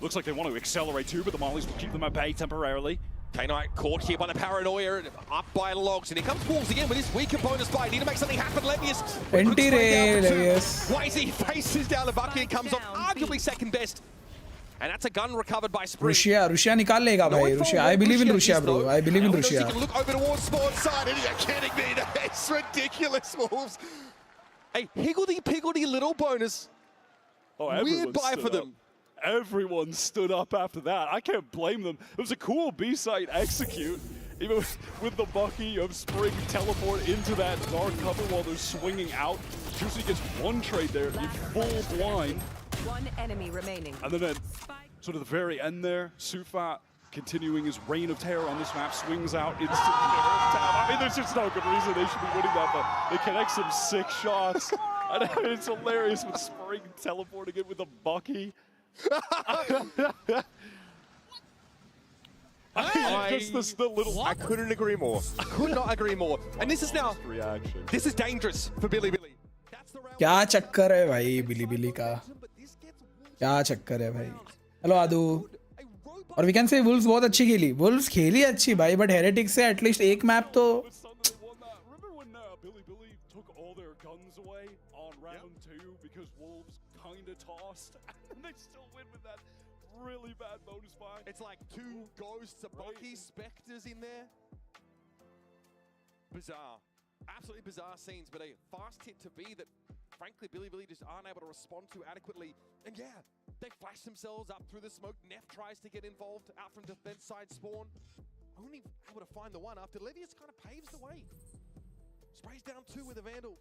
Looks like they want to accelerate too, but the Mollies will keep them at bay temporarily. K-Knight caught here by the paranoia, up by Logs, and here comes Wolves again with his weaker bonus buy. Need to make something happen, Levius. Anti-ray, Levius. Wazy faces down the Bucky and comes off arguably second best. And that's a gun recovered by Spring. Russia निकाल लेगा भाई. Russia, I believe in Russia, bro. I believe in Russia. He can look over towards spawn side, and you're kidding me. It's ridiculous, Wolves. A higgledy-piggledy little bonus. Oh, Weird buy for them. Everyone stood up after that. I can't blame them. It was a cool B-site execute. Even with the Bucky of Spring teleport into that dark cover while they're swinging out. Juicy gets one trade there, in full blind. One enemy remaining. And then at sort of the very end there, Sufa continuing his reign of terror on this map, swings out instantly. I mean, there's just no good reason they should be winning that, but they connect some sick shots. And it's hilarious with Spring teleporting it with a Bucky. Just this the little I couldn't agree more. I could not agree more. And this is now, reaction. this is dangerous for Billy. That's the round. क्या चक्कर है भाई बिली का? क्या चक्कर है भाई? Hello आदू. और we can say Wolves बहुत अच्छी खेली. Wolves खेली अच्छी भाई, but Heretics से at least एक मैप तो. Remember when Billy took all their guns away on round 2 because Wolves kinda tossed, and they still win with that really bad bonus buy. It's like two ghosts, a Bucky, Spectres in there. Bizarre. Absolutely bizarre scenes, but a fast hit to B that, frankly, Billy just aren't able to respond to adequately. And yeah, they flash themselves up through the smoke. Neff tries to get involved out from defense side spawn. Only able to find the one after Levius kind of paves the way. Sprays down 2 with a Vandal.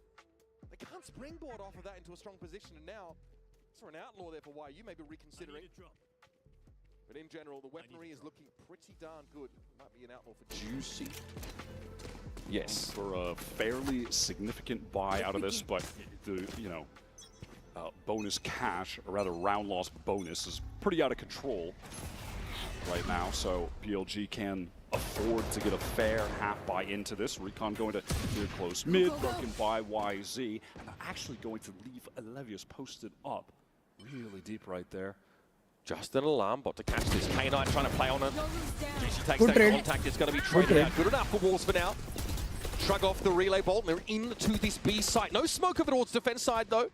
They can't springboard off of that into a strong position, and now it's for an outlaw there for YU, maybe reconsidering. But in general, the weaponry is looking pretty darn good. Might be an outlaw for Juicy. Yes. For a fairly significant buy out of this, but the, bonus cash, or rather round loss bonus, is pretty out of control right now, so PLG can afford to get a fair half buy into this. Recon going to near close mid, broken by YZ, and they're actually going to leave Levius posted up really deep right there. Just an alarm bot to catch this. K-Knight trying to play on it. Juicy takes Good that trade. contact. It's going to be traded out. Good enough for Wolves for now. Shrug off the relay bolt, and they're into this B site. No smoke over towards defense side, though.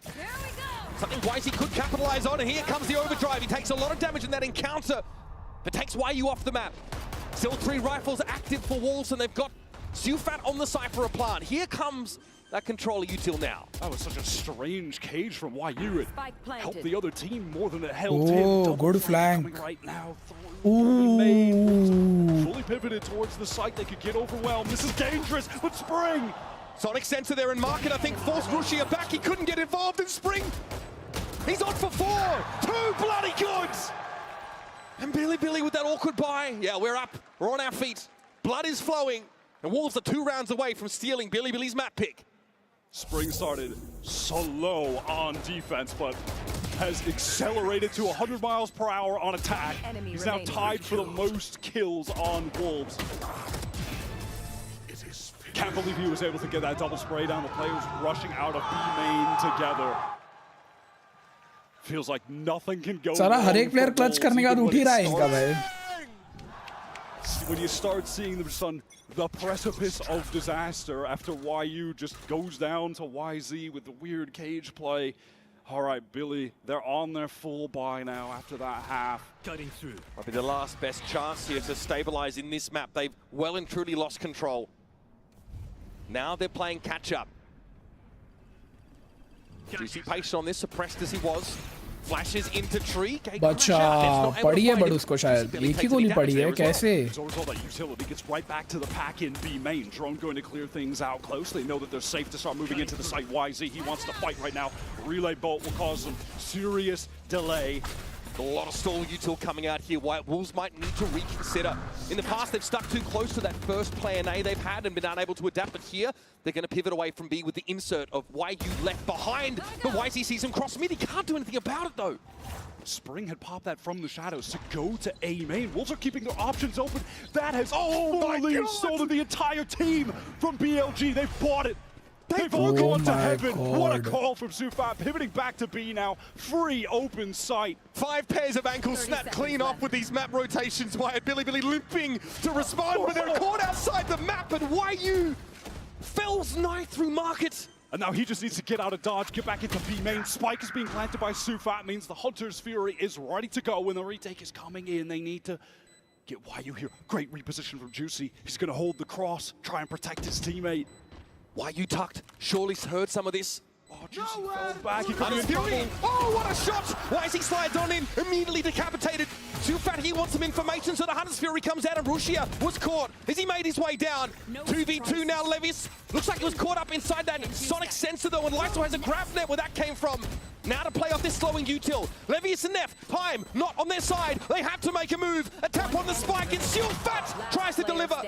There we go. Something Wisey could capitalize on, and here comes the overdrive. He takes a lot of damage in that encounter, but takes YU off the map. Still 3 rifles active for Wolves, and they've got Sufat on the site for a plant. Here comes that controller util now. That was such a strange cage from YU. It Spike planted. helped the other team more than it helped him. Oh, Double good flank. coming right now. Fully pivoted towards the site. They could get overwhelmed. This is dangerous, but Spring! Sonic Sensor there in market, I think, forced Rushia back. He couldn't get involved in Spring. He's on for 4. 2 bloody goods! And Billy with that awkward buy. Yeah, we're up. We're on our feet. Blood is flowing. And Wolves are 2 rounds away from stealing Billy's map pick. Spring started so low on defense, but has accelerated to 100 miles per hour on attack. Enemy He's now remaining. tied for the most kills on Wolves. Can't believe he was able to get that double spray down. The players rushing out of B main together. Feels like nothing can go सारा wrong हर एक for player clutch Wolves, करने का even उठ when he it रहा है इनका starts- भाई. When you start seeing them on the precipice of disaster after YU just goes down to YZ with the weird cage play. All right, Billy, they're on their full buy now after that half. Cutting through. Might be the last best chance here to stabilize in this map. They've well and truly lost control. Now they're playing catch up. Juicy patient on this, suppressed as he was. Flashes into tree. बच्चा पड़ी है but उसको शायद एक ही गोली पड़ी है कैसे? As a result, that utility gets right back to the pack in B main. Drone going to clear things out close. They know that they're safe to start moving into the site. YZ, he wants to fight right now. Relay bolt will cause some serious delay. A lot of stall util coming out here. White Wolves might need to reconsider. In the past, they've stuck too close to that first plan A they've had and been unable to adapt. But here, they're going to pivot away from B with the insert of YU left behind. But YZ sees him cross mid. He can't do anything about it, though. Spring had popped that from the shadows to go to A main. Wolves are keeping their options open. That has fully insulted the entire team from BLG. They've bought it. They've all gone to heaven. God. What a call from Sufat. Pivoting back to B now. Free open sight. 5 pairs of ankles snapped clean off with these map rotations. Wyatt Billy limping to respond, but they're caught outside the map, and YU fells Knight through market. And now he just needs to get out of dodge, get back into B main. Spike is being planted by Sufat. Means the Hunter's Fury is ready to go when the retake is coming in. They need to get YU here. Great reposition from Juicy. He's going to hold the cross, try and protect his teammate. YU tucked. Surely's heard some of this. Oh, Juicy falls back. He could be in Fury. trouble. Oh, what a shot! YZ slides on in, immediately decapitated. Sufat here wants some information, so the Hunter's Fury comes out, and Rushia was caught as he made his way down. 2v2 now, Levis. Looks like he was caught up inside that sonic sensor, though, and Lyso has a grab net where that came from. Now to play off this slowing util. Levius and Neff, time not on their side. They have to make a move. A tap on the spike, and Sufat tries to deliver.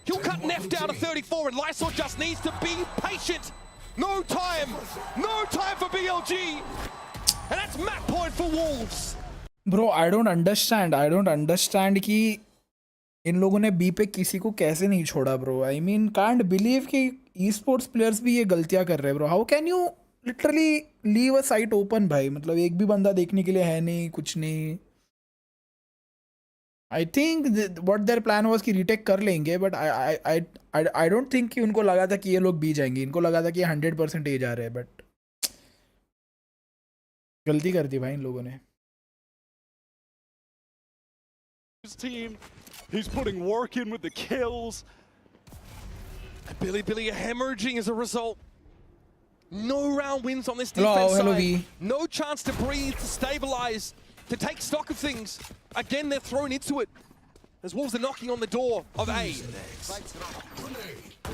He'll cut Neff down to 34, and Lyso just needs to be patient. No time for BLG. And that's map point for Wolves. Bro, I don't understand कि इन लोगों ने B पे किसी को कैसे नहीं छोड़ा bro. I mean, can't believe कि e-sports players भी ये गलतियां कर रहे हैं bro. How can you literally leave a site open भाई? मतलब एक भी बंदा देखने के लिए है नहीं, कुछ नहीं. I think what their plan was कि retake कर लेंगे, but I don't think कि उनको लगा था कि ये लोग बी जाएंगे. इनको लगा था कि 100% ए जा रहे हैं, but गलती कर दी भाई इन लोगों ने. His team, he's putting work in with the kills. Billy hemorrhaging as a result. No round wins on this defense side. Hello, V. No chance to breathe, to stabilize, to take stock of things. Again, they're thrown into it. As Wolves are knocking on the door of A. Here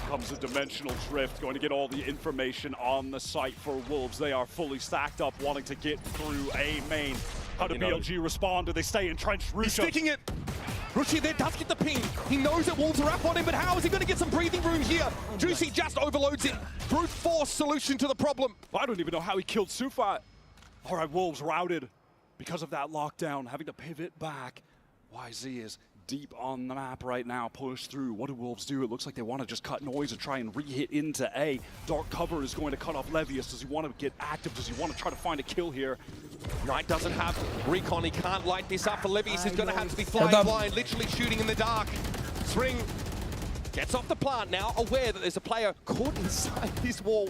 comes the dimensional drift, going to get all the information on the site for Wolves. They are fully stacked up, wanting to get through A main. How do BLG respond? Do they stay entrenched? He's sticking it. Rushi there does get the ping. He knows that Wolves are up on him, but how is he going to get some breathing room here? Juicy just overloads it. Brute force solution to the problem. I don't even know how he killed Sufat. All right, Wolves routed because of that lockdown, having to pivot back. YZ is deep on the map right now, push through. What do Wolves do? It looks like they want to just cut noise and try and re-hit into A. Dark cover is going to cut off Levius. Does he want to get active? Does he want to try to find a kill here? Knight doesn't have recon. He can't light this up for Levius. He's going to have to be flying blind, literally shooting in the dark. Spring gets off the plant now, aware that there's a player caught inside this wall.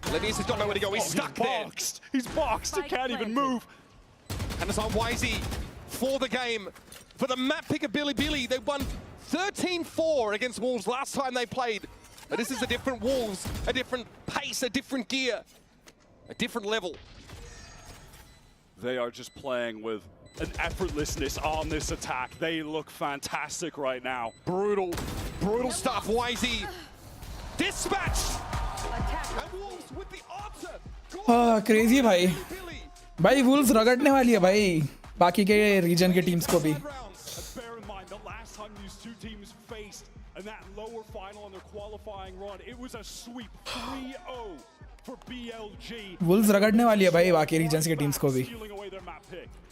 Levius has got nowhere to go. He's stuck there. He's boxed. He can't even move. And it's on YZ for the game. For the map pick of Billy, they won 13-4 against Wolves last time they played. But this is a different Wolves, a different pace, a different gear, a different level. They are just playing with an effortlessness on this attack. They look fantastic right now. Brutal stuff, YZ. Dispatched! And Wolves with the answer. Crazy भाई. भाई Wolves रगड़ने वाली है भाई. बाकी के reason के teams को भी. Bear in mind, the last time these two teams faced in that lower final on their qualifying run, it was a sweep 3-0 for BLG. Wolves रगड़ने वाली है भाई बाकी रीजन्स के टीम्स को भी.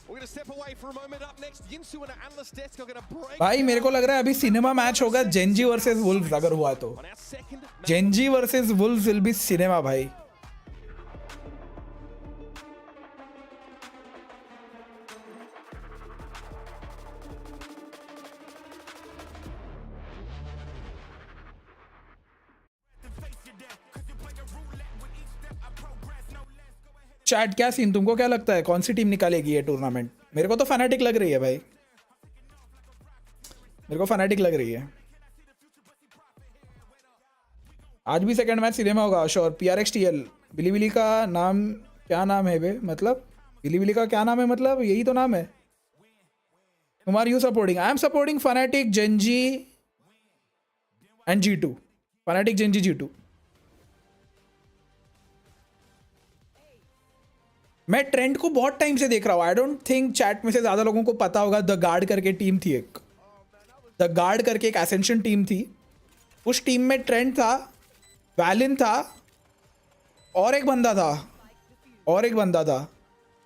We're going to step away for a moment. Up next, Yinsu and analyst desk are going to break. भाई मेरे को लग रहा है अभी सिनेमा मैच होगा जेनजी वर्सेस वुल्व्स अगर हुआ तो. Gen Z versus Wolves will be cinema भाई. चैट क्या सीन, तुमको क्या लगता है कौन सी टीम निकालेगी ये टूर्नामेंट? मेरे को तो फैनाटिक लग रही है भाई. मेरे को फैनाटिक लग रही है. आज भी सेकंड मैच सिनेमा होगा श्योर. PRX TL बिली का नाम क्या नाम है बे? मतलब बिली बिली का क्या नाम है, मतलब यही तो नाम है। Whom are you supporting? I am supporting Fnatic, Genji and G2. Fnatic, Genji, G2. मैं ट्रेंड को बहुत टाइम से देख रहा हूँ। आई डोंट थिंक चैट में से ज़्यादा लोगों को पता होगा, द गार्ड करके टीम थी एक, द गार्ड करके एक एसेंशन टीम थी। उस टीम में ट्रेंड था, वैलिन था, और एक बंदा था।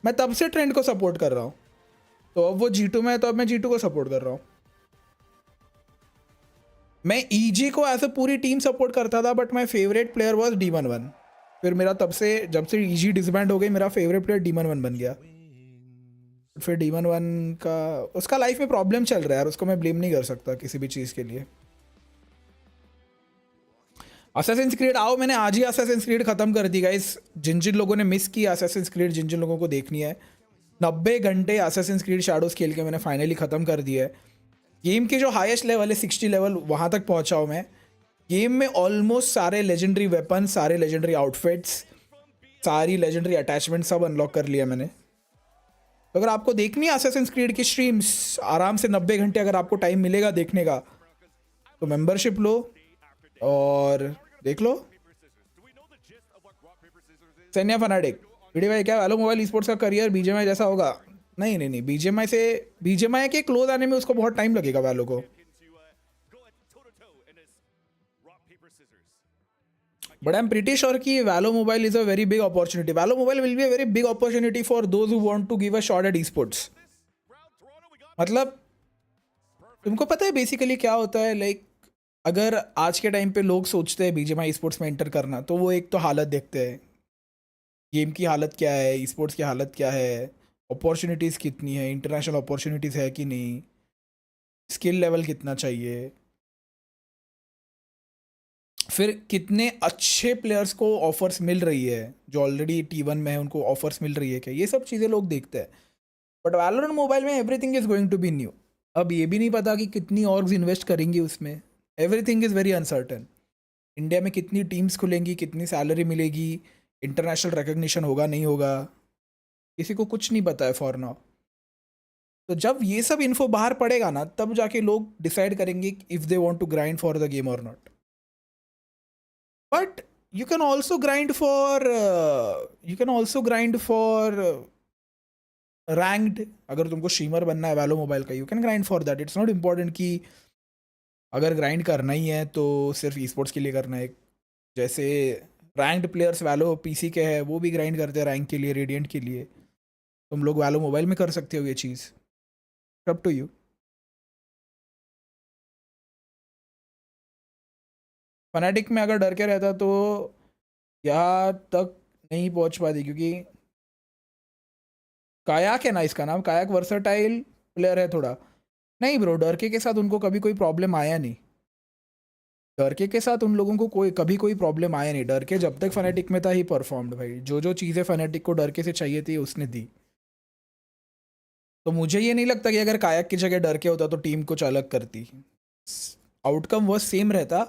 मैं तब से ट्रेंड को सपोर्ट कर रहा हूँ। तो अब वो G2 में है, तो अब मैं G2 को सपोर्ट कर रहा हूँ। मैं EG को एज अ पूरी टीम सपोर्ट करता था, but my favourite player was D11। फिर मेरा तब से, जब से EG डिसबैंड हो गई, मेरा फेवरेट प्लेयर D11 बन गया। फिर D11 का, उसका लाइफ में प्रॉब्लम चल रहा है यार, उसको मैं ब्लेम नहीं कर सकता किसी भी चीज़ के लिए। Assassin's Creed आओ, मैंने आज ही Assassin's Creed ख़त्म कर दी गाइस। जिन जिन लोगों ने मिस की Assassin's Creed, जिन जिन लोगों को देखनी है, 90 घंटे Assassin's Creed Shadows खेल के मैंने फाइनली ख़त्म कर दिया है। गेम की जो हाईएस्ट लेवल है 60 लेवल, वहाँ तक पहुँचा हूँ मैं। गेम में ऑलमोस्ट सारे लेजेंडरी वेपन, सारे लेजेंडरी आउटफिट्स, सारी लेजेंडरी अटैचमेंट सब अनलॉक कर लिया मैंने। तो अगर आपको देखनी है Assassin's Creed की स्ट्रीम्स आराम से 90 घंटे, अगर आपको टाइम मिलेगा देखने का, तो मेंबरशिप लो और देख लो। सैन्या फनाटिक वीडियो भाई, क्या वैलो मोबाइल स्पोर्ट्स का करियर बीजेएमआई जैसा होगा? नहीं, बीजेएमआई के क्लोज आने में उसको बहुत टाइम लगेगा वैलो को। But I am pretty sure कि Valo mobile is a very big opportunity. Valo mobile will be a very big opportunity for those who want to give a shot at sports. मतलब तुमको पता है basically क्या होता है, like अगर आज के टाइम पे लोग सोचते हैं बीजेएमआई स्पोर्ट्स में एंटर करना, तो वो एक तो हालत देखते हैं, गेम की हालत क्या है, स्पोर्ट्स की हालत क्या है, अपॉर्चुनिटीज़ कितनी है, इंटरनेशनल अपॉर्चुनिटीज़ है कि नहीं, स्किल लेवल कितना चाहिए, फिर कितने अच्छे प्लेयर्स को ऑफर्स मिल रही है, जो ऑलरेडी T1 में है उनको ऑफर्स मिल रही है क्या, ये सब चीज़ें लोग देखते हैं। बट वैलोरेंट मोबाइल में everything is going to be new. अब ये भी नहीं पता कि कितनी ऑर्ग्स इन्वेस्ट करेंगी उसमें, everything is very uncertain. India में कितनी टीम्स खुलेंगी, कितनी सैलरी मिलेगी, इंटरनेशनल रिकग्निशन होगा नहीं होगा, किसी को कुछ नहीं पता है फॉर नाउ। तो जब ये सब इन्फो बाहर पड़ेगा ना, तब जाके लोग डिसाइड करेंगे if they want to grind for the game और not. But you can also grind for ranked. अगर तुमको स्ट्रीमर बनना है वैलो मोबाइल का, you can grind for that. It's not important कि अगर ग्राइंड करना ही है तो सिर्फ ई स्पोर्ट्स के लिए करना है। जैसे रैंक्ड प्लेयर्स वैलो पीसी के हैं, वो भी ग्राइंड करते हैं रैंक के लिए, रेडिएंट के लिए। तुम लोग वैलो मोबाइल में कर सकते हो ये चीज़, अप टू यू। फनाटिक में अगर डर के रहता तो यहाँ तक नहीं पहुँच पाती, क्योंकि कायाक है ना इसका नाम, कायाक वर्सटाइल प्लेयर है थोड़ा। नहीं ब्रो, डरके के साथ उनको कभी कोई प्रॉब्लम आया नहीं। डरके के साथ उन लोगों को कभी कोई प्रॉब्लम आया नहीं। डरके जब तक फनाटिक में था ही परफॉर्म्ड भाई। जो चीज़ें फनाटिक को डरके से चाहिए थी उसने दी। तो मुझे ये नहीं लगता कि अगर कायाक की जगह डरके होता तो टीम कुछ अलग करती, आउटकम वो सेम रहता।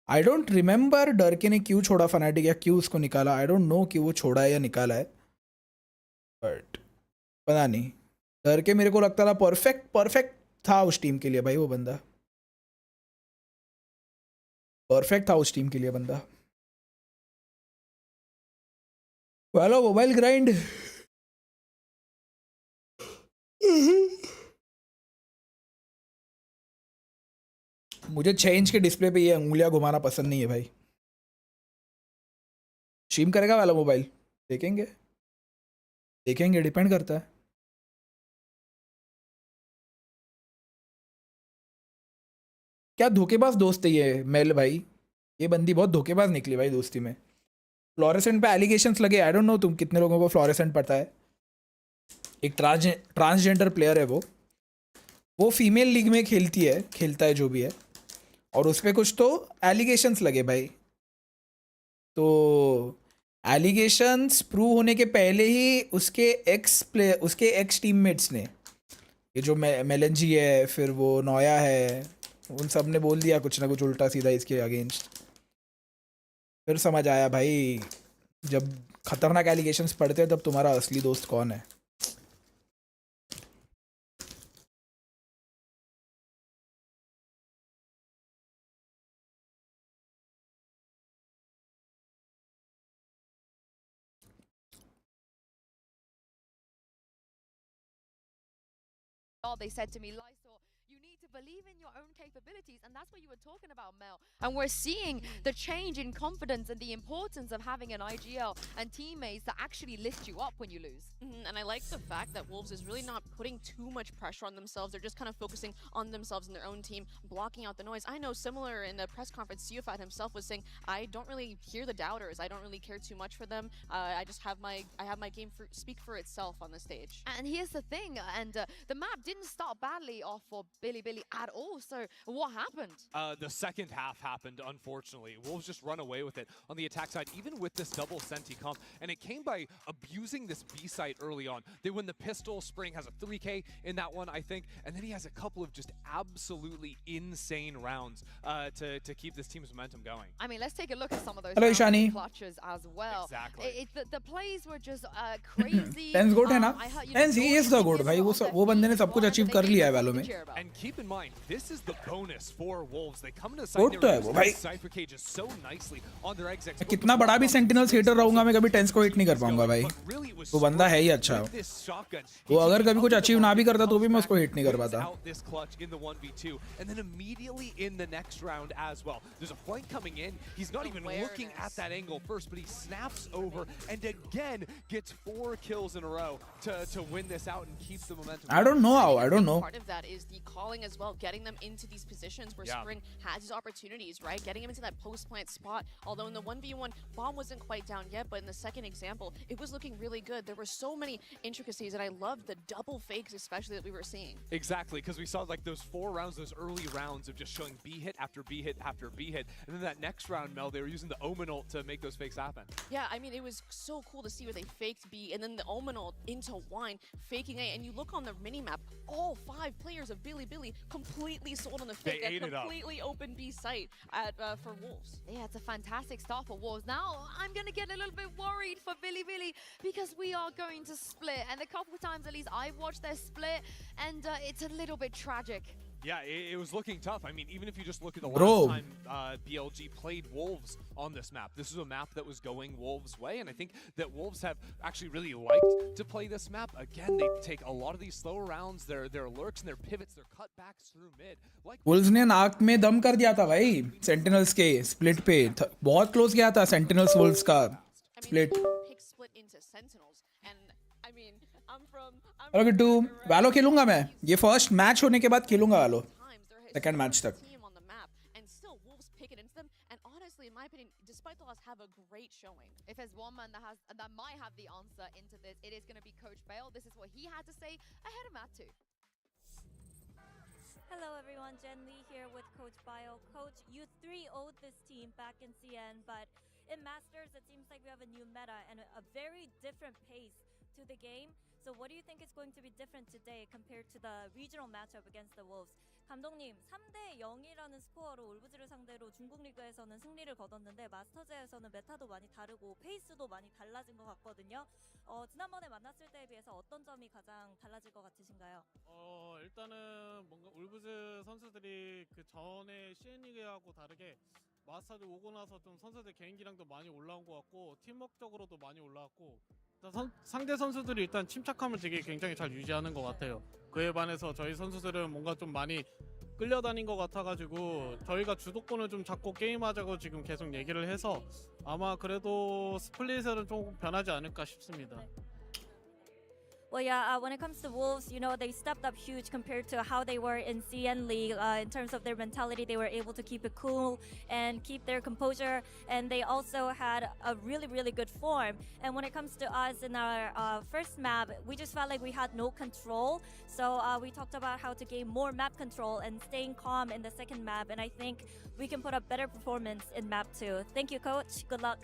आई डोंट रिमेंबर डरके ने क्यों छोड़ा फनाटिक या क्यों उसको निकाला। आई डोंट नो कि वो छोड़ा है या निकाला है, बट पता नहीं। डरके मेरे को लगता था परफेक्ट था उस टीम के लिए भाई। वो बंदा परफेक्ट था उस टीम के लिए बंदा। वाला मोबाइल ग्राइंड मुझे 6 इंच के डिस्प्ले पे ये उंगलियां घुमाना पसंद नहीं है भाई। स्ट्रीम करेगा वाला मोबाइल, देखेंगे डिपेंड करता है। क्या धोखेबाज दोस्त है ये मेल भाई। ये बंदी बहुत धोखेबाज निकली भाई दोस्ती में। फ्लोरेसेंट पे एलिगेशंस लगे। आई डोंट नो तुम कितने लोगों को फ्लोरेसेंट पता है। एक ट्रांसजेंडर प्लेयर है वो फीमेल लीग में खेलता है जो भी है, और उस पर कुछ तो एलिगेशंस लगे भाई। तो एलिगेशंस प्रूव होने के पहले ही उसके एक्स टीममेट्स ने, ये जो मेलेंजी है, फिर वो नोया है, उन सब ने बोल दिया कुछ ना कुछ उल्टा सीधा इसके अगेंस्ट। फिर समझ आया भाई, जब खतरनाक एलिगेशंस पढ़ते हैं तब तुम्हारा असली दोस्त कौन है। They said to me, Lysor, you need to believe in your own capabilities, and that's what you were talking about, Mel. And we're seeing the change in confidence and the importance of having an IGL and teammates that actually lift you up when you lose. And I like the fact that Wolves is really not putting too much pressure on themselves. They're just kind of focusing on themselves and their own team, blocking out the noise. I know similar in the press conference, Siofat himself was saying, I don't really hear the doubters. I don't really care too much for them. I just have my game speak for itself on the stage. And here's the thing, and the map didn't start badly off for Billy at all. So what happened? The second half happened, unfortunately. Wolves just run away with it on the attack side, even with this double Senti comp. And it came by abusing this B site early on. They win the pistol. Spring has a 3K in that one, I think. And then he has a couple of just absolutely insane rounds to keep this team's momentum going. I mean, let's take a look at some of those Hello, Ishani. clutches as well. Exactly. The plays were just crazy. TridentZ good है ना? TridentZ he is the good भाई. वो बंदे ने सब कुछ achieve कर लिया है वैलो में. And keep in mind, this is the bonus for Wolves. They come into the Good site, तो है वो भाई. Cypher cages so nicely on their exits. कितना बड़ा भी Sentinels hater रहूंगा मैं कभी TridentZ को hit नहीं कर पाऊंगा भाई. वो बंदा है ही अच्छा. वो अगर कभी कुछ अचीव ना भी करता तो भी मैं उसको hit नहीं कर पाता. This clutch in the 1v2, and then immediately in the next round as well. There's a flank coming in. He's not even looking at that angle first, but he snaps over and again gets 4 kills in a row to win this out and keep the momentum. I don't know how. I don't know. Part of that is the calling as well, getting them into these positions where Spring has these opportunities, right? Getting him into that post-plant spot. Although in the 1v1, bomb wasn't quite down yet, but in the second example, it was looking really good. There were so many intricacies, and I loved the double fakes, especially that we were seeing. Exactly, because we saw like those 4 rounds, those early rounds of just showing B hit after B hit after B hit, and then that next round, Mel, they were using the Omen ult to make those fakes happen. Yeah, I mean, it was so cool to see where they faked B, and then the Omen ult into Wine, faking A, and you look on the mini-map, all 5 players of Billy completely sold on the fake, They ate it up. completely open B site at, for Wolves. Yeah, it's a fantastic start for Wolves. Now, I'm going to get a little bit worried for Billy because we are going to split. And a couple of times, at least, I've watched their split, and it's a little bit tragic. Yeah, it was looking tough. I mean, even if you just look at the Bro. last time BLG played Wolves on this map, this is a map that was going Wolves' way, and I think that Wolves have actually really liked to play this map. Again, they take a lot of these slower rounds, their lurks and their pivots, their cutbacks through mid. Like Wolves ने नाक में दम कर दिया था भाई Sentinels के split पे. बहुत close गया था Sentinels Wolves का split. Pick split into Sentinels, and I mean, I'm hello Kittu. Valo खेलूंगा मैं. ये फर्स्ट मैच होने के बाद खेलूंगा वैलो. Second match तक. team on the map, and still Wolves pick it into them. And honestly, in my opinion, despite the loss, have a great showing. If there's one man that might have the answer into this, it is going to be Coach Bale. This is what he had to say ahead of Map 2. Hello everyone, Jen Lee here with Coach Bio. Coach, you 3-0'd this team back in CN, but in Masters it seems like we have a new meta and a very different pace to the game. So what do you think is going to be different today compared to the regional matchup against the Wolves? 감독님, 3대 0이라는 스코어로 울부즈를 상대로 중국 리그에서는 승리를 거뒀는데 마스터즈에서는 메타도 많이 다르고 페이스도 많이 달라진 것 같거든요. 지난번에 만났을 때에 비해서 어떤 점이 가장 달라질 것 같으신가요? 일단은 뭔가 울부즈 선수들이 그 전에 CN 리그하고 다르게 마스터즈 오고 나서 좀 선수들 개인기량도 많이 올라온 것 같고 팀워크적으로도 많이 올라왔고 상대 선수들이 일단 침착함을 되게 굉장히 잘 유지하는 것 같아요. 그에 반해서 저희 선수들은 뭔가 좀 많이 끌려다닌 것 같아가지고 저희가 주도권을 좀 잡고 게임하자고 지금 계속 얘기를 해서 아마 그래도 스플릿은 좀 변하지 않을까 싶습니다. Well, yeah, when it comes to Wolves, you know, they stepped up huge compared to how they were in CN League. In terms of their mentality, they were able to keep it cool and keep their composure. And they also had a really, really good form. And when it comes to us in our first map, we just felt like we had no control. So we talked about how to gain more map control and staying calm in the second map. And I think we can put up better performance in map 2. Thank you, Coach. Good luck.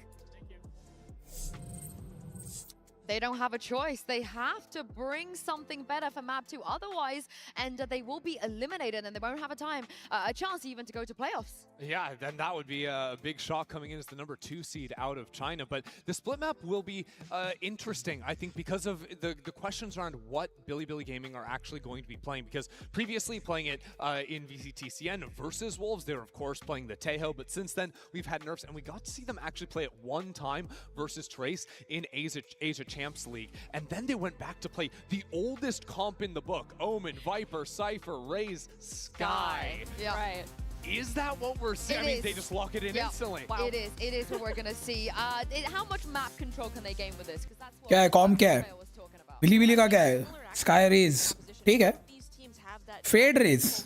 They don't have a choice. They have to bring something better for Map 2. Otherwise, and they will be eliminated and they won't have a chance even to go to playoffs. Yeah, then that would be a big shock coming in as the number 2 seed out of China. But the split map will be interesting, I think, because of the questions around what Billy Gaming are actually going to be playing. Because previously playing it in VCT CN versus Wolves, they were of course playing the Tejo. But since then, we've had nerfs, and we got to see them actually play it one time versus Trace in Asia Champs League, and then they went back to play the oldest comp in the book: Omen, Viper, Cypher, Raze, Sky. Yeah. Right. Is that what we're seeing? I mean, they just lock it in instantly. Wow. It is what we're gonna see. How much map control can they gain with this? Because that's what क्या है com क्या है बिली का क्या है sky Raze ठीक है Fade Raze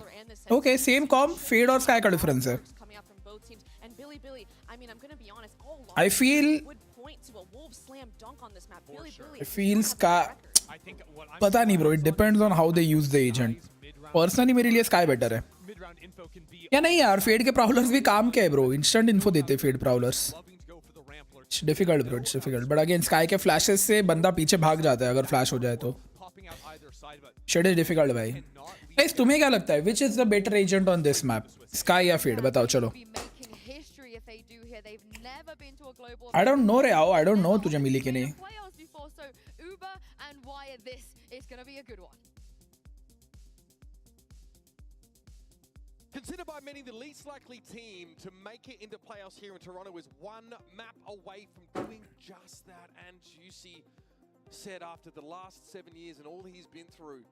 okay same comp Fade और स्काई का डिफरेंस है I feel Sky पता नहीं bro, it depends on how they use the agent. Personally मेरे लिए Sky better है या नहीं यार. फेड के प्राउलर्स भी काम क्या है ब्रो, इंस्टेंट इन्फो देते Fade prowlers. Difficult bro, it's difficult. But again Skye के फ्लैशेस से बंदा पीछे भाग जाता है अगर फ्लैश हो जाए तो. शेड इज डिफिकल्ट भाई. गाइस तुम्हें क्या लगता है which is the better agent on this map, sky या फेड? बताओ चलो. आई डोंट नो रे आओ, आई डोंट नो तुझे मिली कि नहीं. Considered by many the least likely team to make it into playoffs here in Toronto, is one map away from doing just that. And Juicy said after the last 7 years and all he's been through,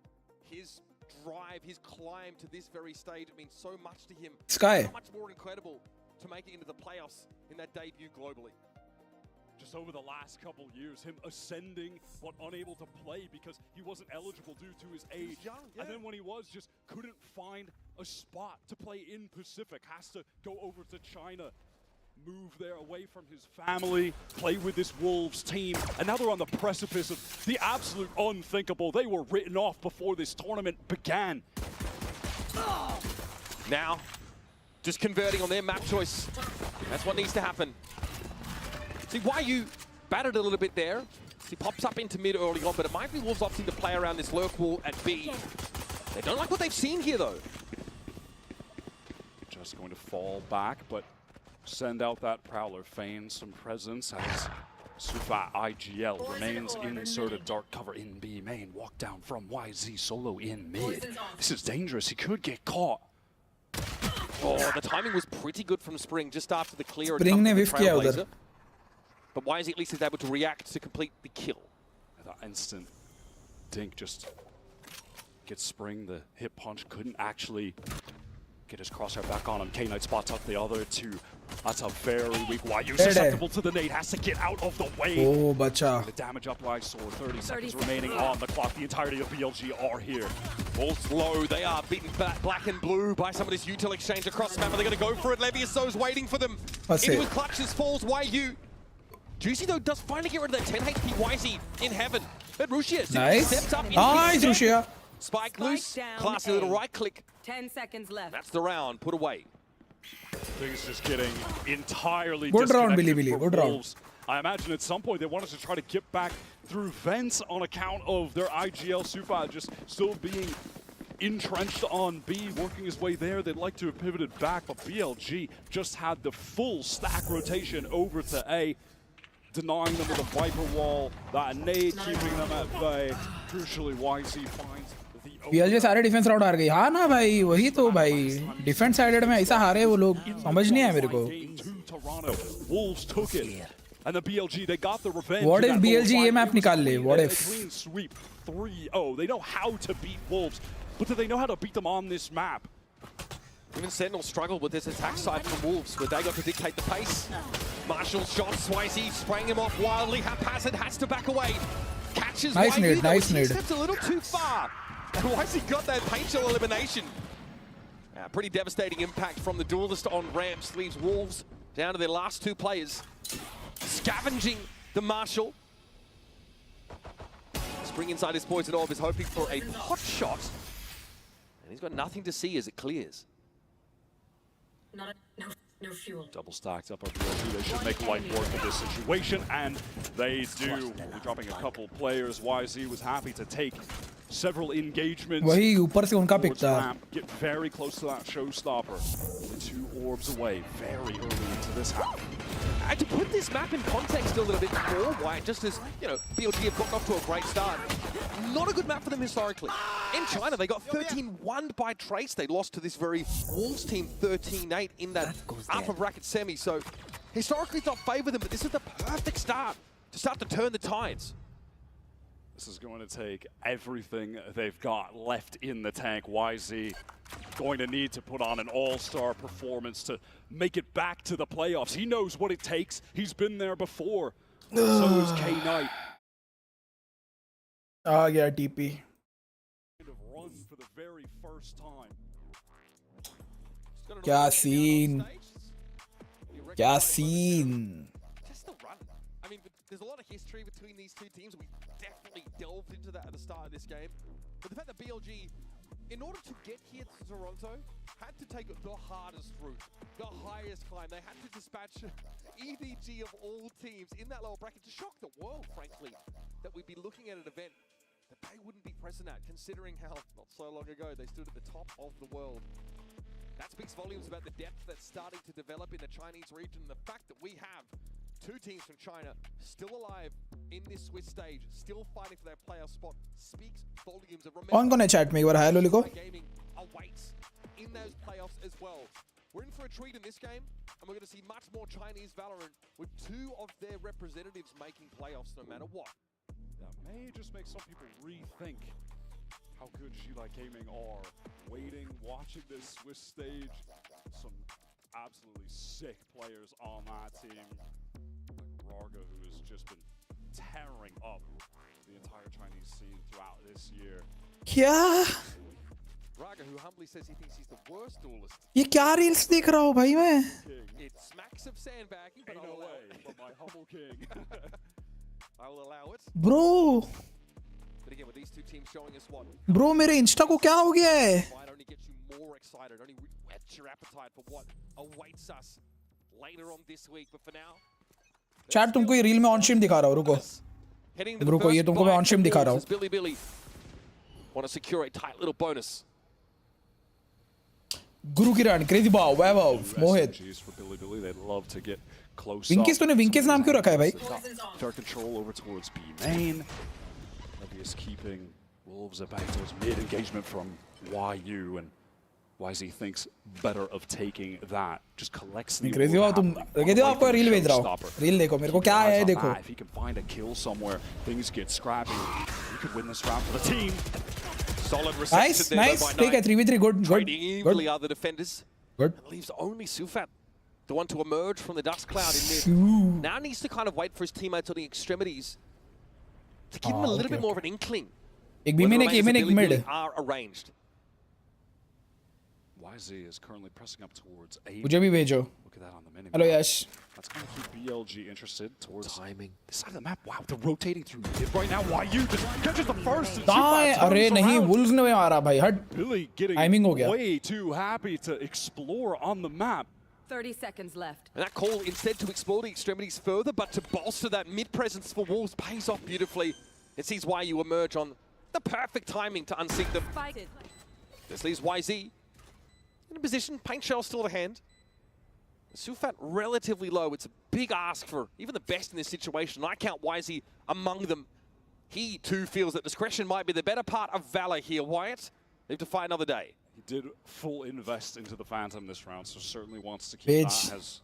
his drive, his climb to this very stage, it means so much to him. Sky. So much more incredible to make it into the playoffs in that debut globally. Just over the last couple years, him ascending but unable to play because he wasn't eligible due to his age. Young, yeah. And then when he was, just couldn't find a spot to play in Pacific. Has to go over to China, move there away from his family, play with this Wolves team, and now they're on the precipice of the absolute unthinkable. They were written off before this tournament began. Now, just converting on their map choice. That's what needs to happen. See, why you battered a little bit there. He pops up into mid early on, but it might be Wolves opting to play around this lurk wall at B. They don't like what they've seen here, though. Just going to fall back, but send out that Prowler, feign some presence as Superlight IGL remains inserted. Dark cover in B main. Walk down from YZ solo in mid. This is dangerous. He could get caught. Oh, the timing was pretty good from Spring just after the clear. Spring ने whiff किया उधर. But why is he at least able to react to complete the kill? That instant dink just gets Spring. The hit punch couldn't actually get his crosshair back on him. K-Knight spots out the other two. That's a very weak YU. Susceptible to the nade. Has to get out of the way. Oh, bacha. The damage up by Sword. 30 seconds remaining on the clock. The entirety of BLG are here. Wolves low. They are beaten back black and blue by some of this util exchange across the map. Are they going to go for it? Leviuso's waiting for them. Into his clutches falls YU. Juicy, though, does finally get rid of that 10 HP YZ in heaven. But Rushia steps up. Nice, Rushia. Spike loose. Classy little right click. 10 seconds left. That's the round. Put away. Things just getting entirely good round, Billy. Good round. I imagine at some point they wanted to try to get back through vents on account of their IGL Super just still being entrenched on B, working his way there. They'd like to have pivoted back, but BLG just had the full stack rotation over to A, denying them with a Viper wall, that nade keeping them at bay. Crucially, YZ finds the BLG सारे defence round हार गई. हाँ ना भाई, वही तो भाई. Defence sided में ऐसा हारे वो लोग, समझ नहीं आया मेरे को. Wolves took it. And the BLG, they got the revenge. What if BLG ये मैप निकाल ले? What if? Clean sweep 3-0. They know how to beat Wolves, but do they know how to beat them on this map? Even Sentinel struggled with this attack side from Wolves, where they got to dictate the pace. Marshall's shot, Swayze spraying him off wildly. Haphazard has to back away. Catches nice YZ, nade, nice nade. Steps a little too far. And YZ got that paint shell elimination. Pretty devastating impact from the duelist on ramps. Leaves Wolves down to their last two players. Scavenging the Marshall. Spring inside his poison orb is hoping for a pot shot. And he's got nothing to see as it clears. No fuel. Double stacked up our BLG. They should make light work of this situation, and they do. We're dropping a couple players. YZ was happy to take several engagements. वही ऊपर से उनका pick था. Get very close to that showstopper. The two orbs away very early into this half. And to put this map in context a little bit more, White, just as, you know, BLG have gotten off to a great start. Not a good map for them historically. In China, they got 13-1 by Trace. They lost to this very Wolves team 13-8 in that upper bracket semi. So historically, it's not favored them, but this is the perfect start to turn the tides. This is going to take everything they've got left in the tank. YZ going to need to put on an all-star performance to make it back to the playoffs. He knows what it takes. He's been there before. So is K-Knight. Yeah, TP. Run for the very first time. Kya scene. Kya scene. Just the run. I mean, there's a lot of history between these two teams. We definitely delved into that at the start of this game. But the fact that BLG, in order to get here to Toronto, had to take the hardest route, the highest climb. They had to dispatch EDG of all teams in that lower bracket to shock the world, frankly, that we'd be looking at an event that they wouldn't be present at, considering how not so long ago they stood at the top of the world. That speaks volumes about the depth that's starting to develop in the Chinese region. The fact that we have two teams from China still alive in this Swiss stage, still fighting for their playoff spot, speaks volumes of कौन कौन है chat में एक बार हाय lolly को? gaming awaits in those playoffs as well. We're in for a treat in this game, and we're going to see much more Chinese Valorant with two of their representatives making playoffs no matter what. That may just make some people rethink how good G-Light Gaming are. Waiting, watching this Swiss stage. Some absolutely sick players on that team. Like Raga, who has just been tearing up the entire Chinese scene throughout this year. क्या? Raga, who humbly says he thinks he's the worst duelist. ये क्या reels देख रहा हूँ भाई मैं? It smacks of sandbagging, but Ain't no way, but my humble king. I will allow it. Bro, But again, with these two teams showing us what bro मेरे Insta को क्या हो गया है? might only get you more excited, only whet your appetite for what awaits us later on this week. But for now, Chat तुमको ये reel में on stream दिखा रहा हूँ रुको. heading to the रुको ये first तुमको मैं buy on stream for दिखा रहा Wolves हूँ. as Billy want to secure a tight little bonus. Guru Kiran, crazy bow, Vaibhav, Mohit. SMGs for Billy, they'd love to get close Winkies up. तूने Winkies नाम क्यों रखा है भाई? Fair control over towards B main. Levius keeping Wolves back towards mid engagement from YU, and YZ thinks better of taking that. Just collects the Crazy bow तुम कहते हो आपको reel भेज रहा हूँ. Reel देखो मेरे को क्या है देखो. If he can find a kill somewhere, things get scrappy. He could win this round for the team. Solid reception Nice, there by take a 3v3, good. Trading evenly are the defenders. Good. It leaves only Sufat, the one to emerge from the dust cloud in mid. Now needs to kind of wait for his teammates on the extremities to give him a little bit more of an inkling. एक B main एक mid. Are arranged. YZ is currently pressing up towards A. मुझे भी भेजो. Look at that on the mini. Hello Yash. That's going to keep BLG interested towards timing. This side of the map, wow, they're rotating through mid right now. YU just catches the first. दाएं अरे नहीं Wolves ने आ रहा भाई हट. Billy getting Timing हो गया. way too happy to explore on the map. 30 seconds left. And that call instead to explore the extremities further, but to bolster that mid presence for Wolves pays off beautifully. It sees YU emerge on the perfect timing to unseat them. This leaves YZ in a position, paint shell still at hand. Sufat relatively low. It's a big ask for even the best in this situation. I count YZ among them. He too feels that discretion might be the better part of valor here. Wyatt, they have to fight another day. He did full invest into the Phantom this round, so certainly wants to keep that as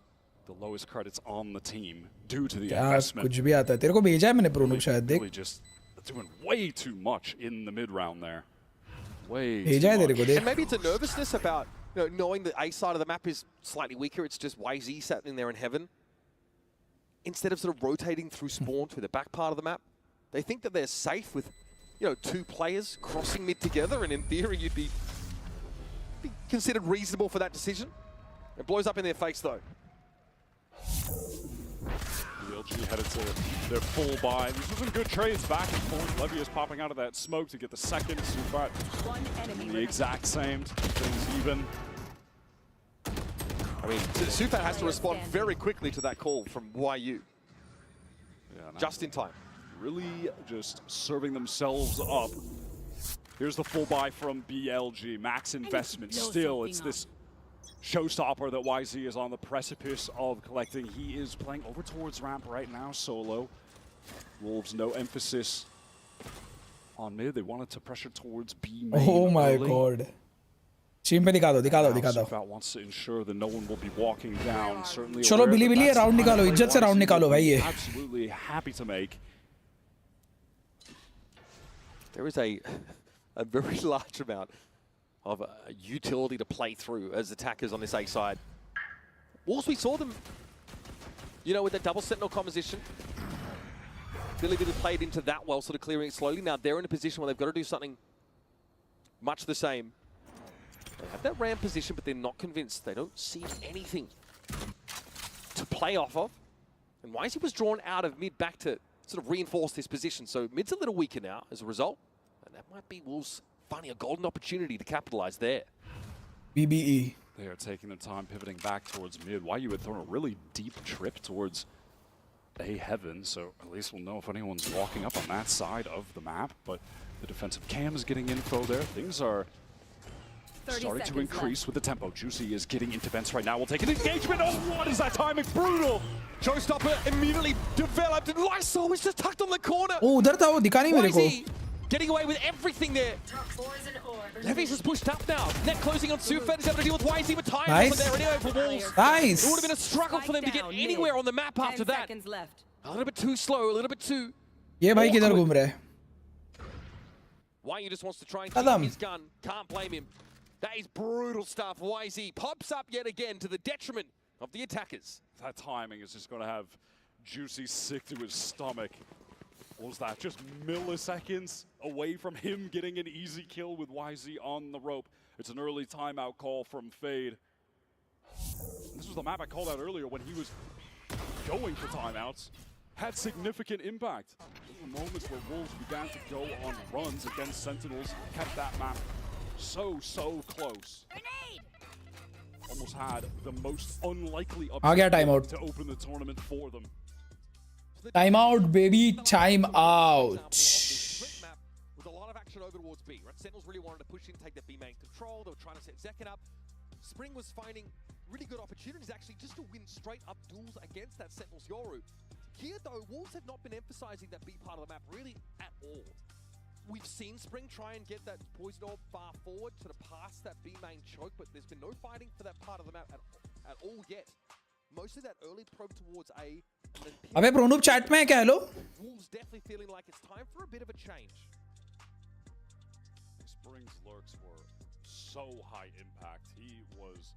the lowest credits on the team due to the investment. कुछ भी आता है. तेरे को भेजा है मैंने प्रोनूप शायद देख. Really just doing way too much in the mid round there. Way भेजा है तेरे को देख. And maybe it's a nervousness about knowing the A side of the map is slightly weaker. It's just YZ sat in there in heaven. Instead of sort of rotating through spawn to the back part of the map, they think that they're safe with two players crossing mid together, and in theory you'd be considered reasonable for that decision. It blows up in their face though. BLG headed to their full buy. These were some good trades back and forth. Levius popping out of that smoke to get the second. Sufat the exact same. Things even. I mean, Sufat has to respond very quickly to that call from YU. Yeah, just in time. Really just serving themselves up. Here's the full buy from BLG. Max investment still. It's this showstopper that YZ is on the precipice of collecting. He is playing over towards ramp right now, solo. Wolves, no emphasis on mid. They wanted to pressure towards B main. Oh my early. God. Stream पे दिखा दो. Sufat wants to ensure that no one will be walking down. Certainly. चलो बिली round निकालो, इज्जत से round निकालो भाई ये. Absolutely happy to make. There is a very large amount of utility to play through as attackers on this A side. Wolves, we saw them, you know, with that double sentinel composition. Billy played into that well, sort of clearing it slowly. Now they're in a position where they've got to do something much the same. They have that ram position, but they're not convinced. They don't see anything to play off of. And YZ was drawn out of mid back to sort of reinforce this position. So mid's a little weaker now as a result. And that might be Wolves finding a golden opportunity to capitalize there. BBE. They are taking their time pivoting back towards mid. YU had thrown a really deep trip towards A heaven, so at least we'll know if anyone's walking up on that side of the map. But the defensive cam is getting info there. Things are starting to increase with the tempo. Juicy is getting into vents right now. We'll take an engagement. Oh, what is that timing? Brutal! Showstopper immediately developed, and Lysol was just tucked on the corner. Oh, उधर था वो दिखा नहीं मेरे को. Getting away with everything there. Levis is pushed up now. Net closing on Sufed. He's able to deal with YZ with time over there anyway for Wolves. Nice. It would have been a struggle for them to get anywhere on the map after that. A little bit too slow, a little bit too. ये भाई किधर घूम रहा है? YU just wants to try and keep his gun. Can't blame him. That is brutal stuff. YZ pops up yet again to the detriment of the attackers. That timing is just going to have Juicy sick to his stomach. What was that? Just milliseconds away from him getting an easy kill with YZ on the rope. It's an early timeout call from Fade. This was the map I called out earlier when he was going for timeouts. Had significant impact. Those were moments where Wolves began to go on runs against Sentinels. Kept that map so close. Almost had the most unlikely timeout to open the tournament for them. Time out, baby. Time out. With a lot of action over towards B. Right? Sentinels really wanted to push in, take the B main control. They were trying to set Zekin up. Spring was finding really good opportunities actually just to win straight up duels against that Sentinels Yoru. Here though, Wolves have not been emphasizing that B part of the map really at all. We've seen Spring try and get that poison orb far forward, sort of past that B main choke, but there's been no fighting for that part of the map at all yet. Mostly that early probe towards A. अबे प्रोनूप chat में है क्या? Hello. Wolves definitely feeling like it's time for a bit of a change. Spring's lurks were so high impact. He was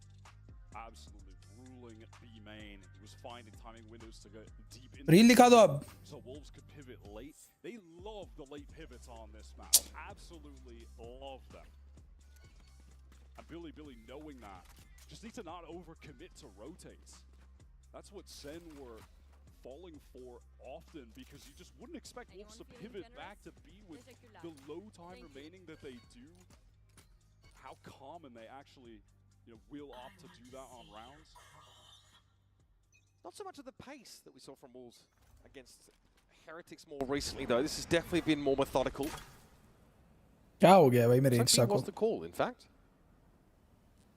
absolutely ruling B main. He was finding timing windows to go deep into. Reel दिखा दो अब. So Wolves could pivot late. They love the late pivots on this map. Absolutely love them. And Billy knowing that just need to not overcommit to rotates. That's what Sen were falling for often because you just wouldn't expect Wolves to pivot back to B with the low time remaining that they do. How common they actually, will opt to do that on rounds. Not so much of the pace that we saw from Wolves against Heretics more recently though. This has definitely been more methodical. क्या हो गया भाई मेरे Insta को? What's the call in fact?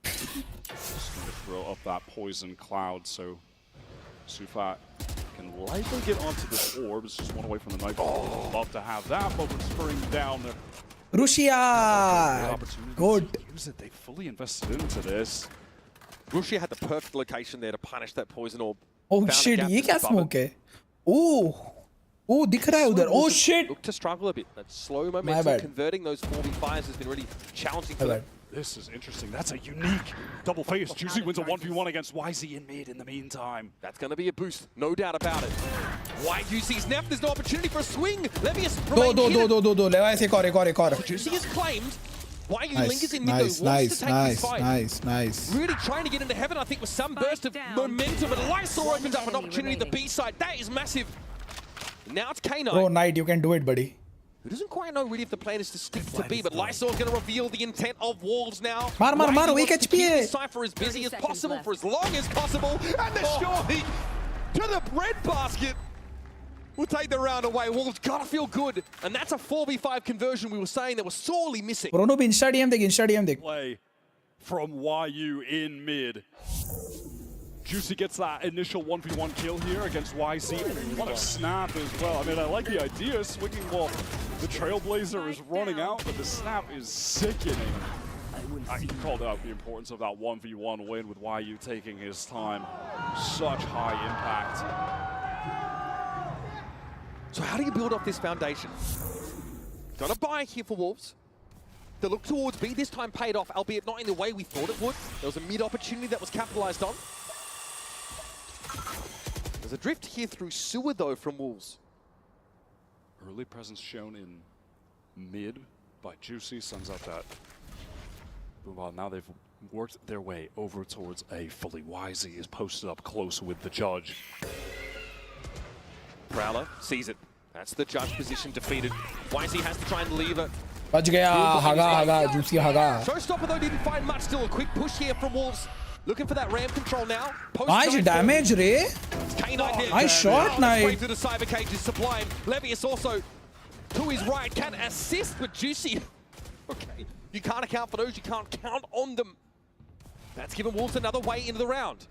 Just going to throw up that poison cloud so Sufat can likely get onto this orb. It's just one away from the knife. Oh, love to have that, but we're spurring down there. Russia! Good. Use it. They fully invested into this. Russia had the perfect location there to punish that poison orb. Oh shit, ये क्या smoke है? Oh, दिख रहा है उधर. Oh shit! Look to struggle a bit. That slow momentum converting those 4v5s has been really challenging for them. This is interesting. That's a unique double face. Juicy wins a 1v1 against YZ in mid in the meantime. That's going to be a boost, no doubt about it. YUC's Neff, there's no opportunity for a swing. Levius दो Levius एक और. Juicy is claimed. YU lingers in mid, nice, wants to take this fight. Nice. Really trying to get into heaven, I think, with some burst of momentum. And Lysol opens up an opportunity at the B side. That is massive. Now it's K9. Bro, Knight, you can do it, buddy. Who doesn't quite know really if the plan is to stick to B, but Lysol's going to reveal the intent of Wolves now. Mar, weak HP hai. Cypher as busy as possible for as long as possible, and the shorty to the breadbasket will take the round away. Wolves gotta feel good, and that's a 4v5 conversion we were saying that was sorely missing. Bruno भी Insta DM देख. Play from YU in mid. Juicy gets that initial 1v1 kill here against YZ. What a snap as well. I mean, I like the idea, swinging while the Trailblazer is running out, but the snap is sickening. He called out the importance of that 1v1 win with YU taking his time. Such high impact. So how do you build up this foundation? Gonna buy here for Wolves. The look towards B this time paid off, albeit not in the way we thought it would. There was a mid opportunity that was capitalized on. There's a drift here through sewer though from Wolves. Early presence shown in mid by Juicy sends out that boom bot. Now they've worked their way over towards A fully. YZ is posted up close with the judge. Prowler sees it. That's the judge position defeated. YZ has to try and leave it. बच गया हगा juicy हगा. Showstopper though didn't find much. Still a quick push here from Wolves. Looking for that ramp control now. Nice damage, Ray. Nice shot, Way nice. through the cyber cage is sublime. Levius also to his right can assist, but Juicy. Okay, you can't account for those. You can't count on them. That's given Wolves another way into the round.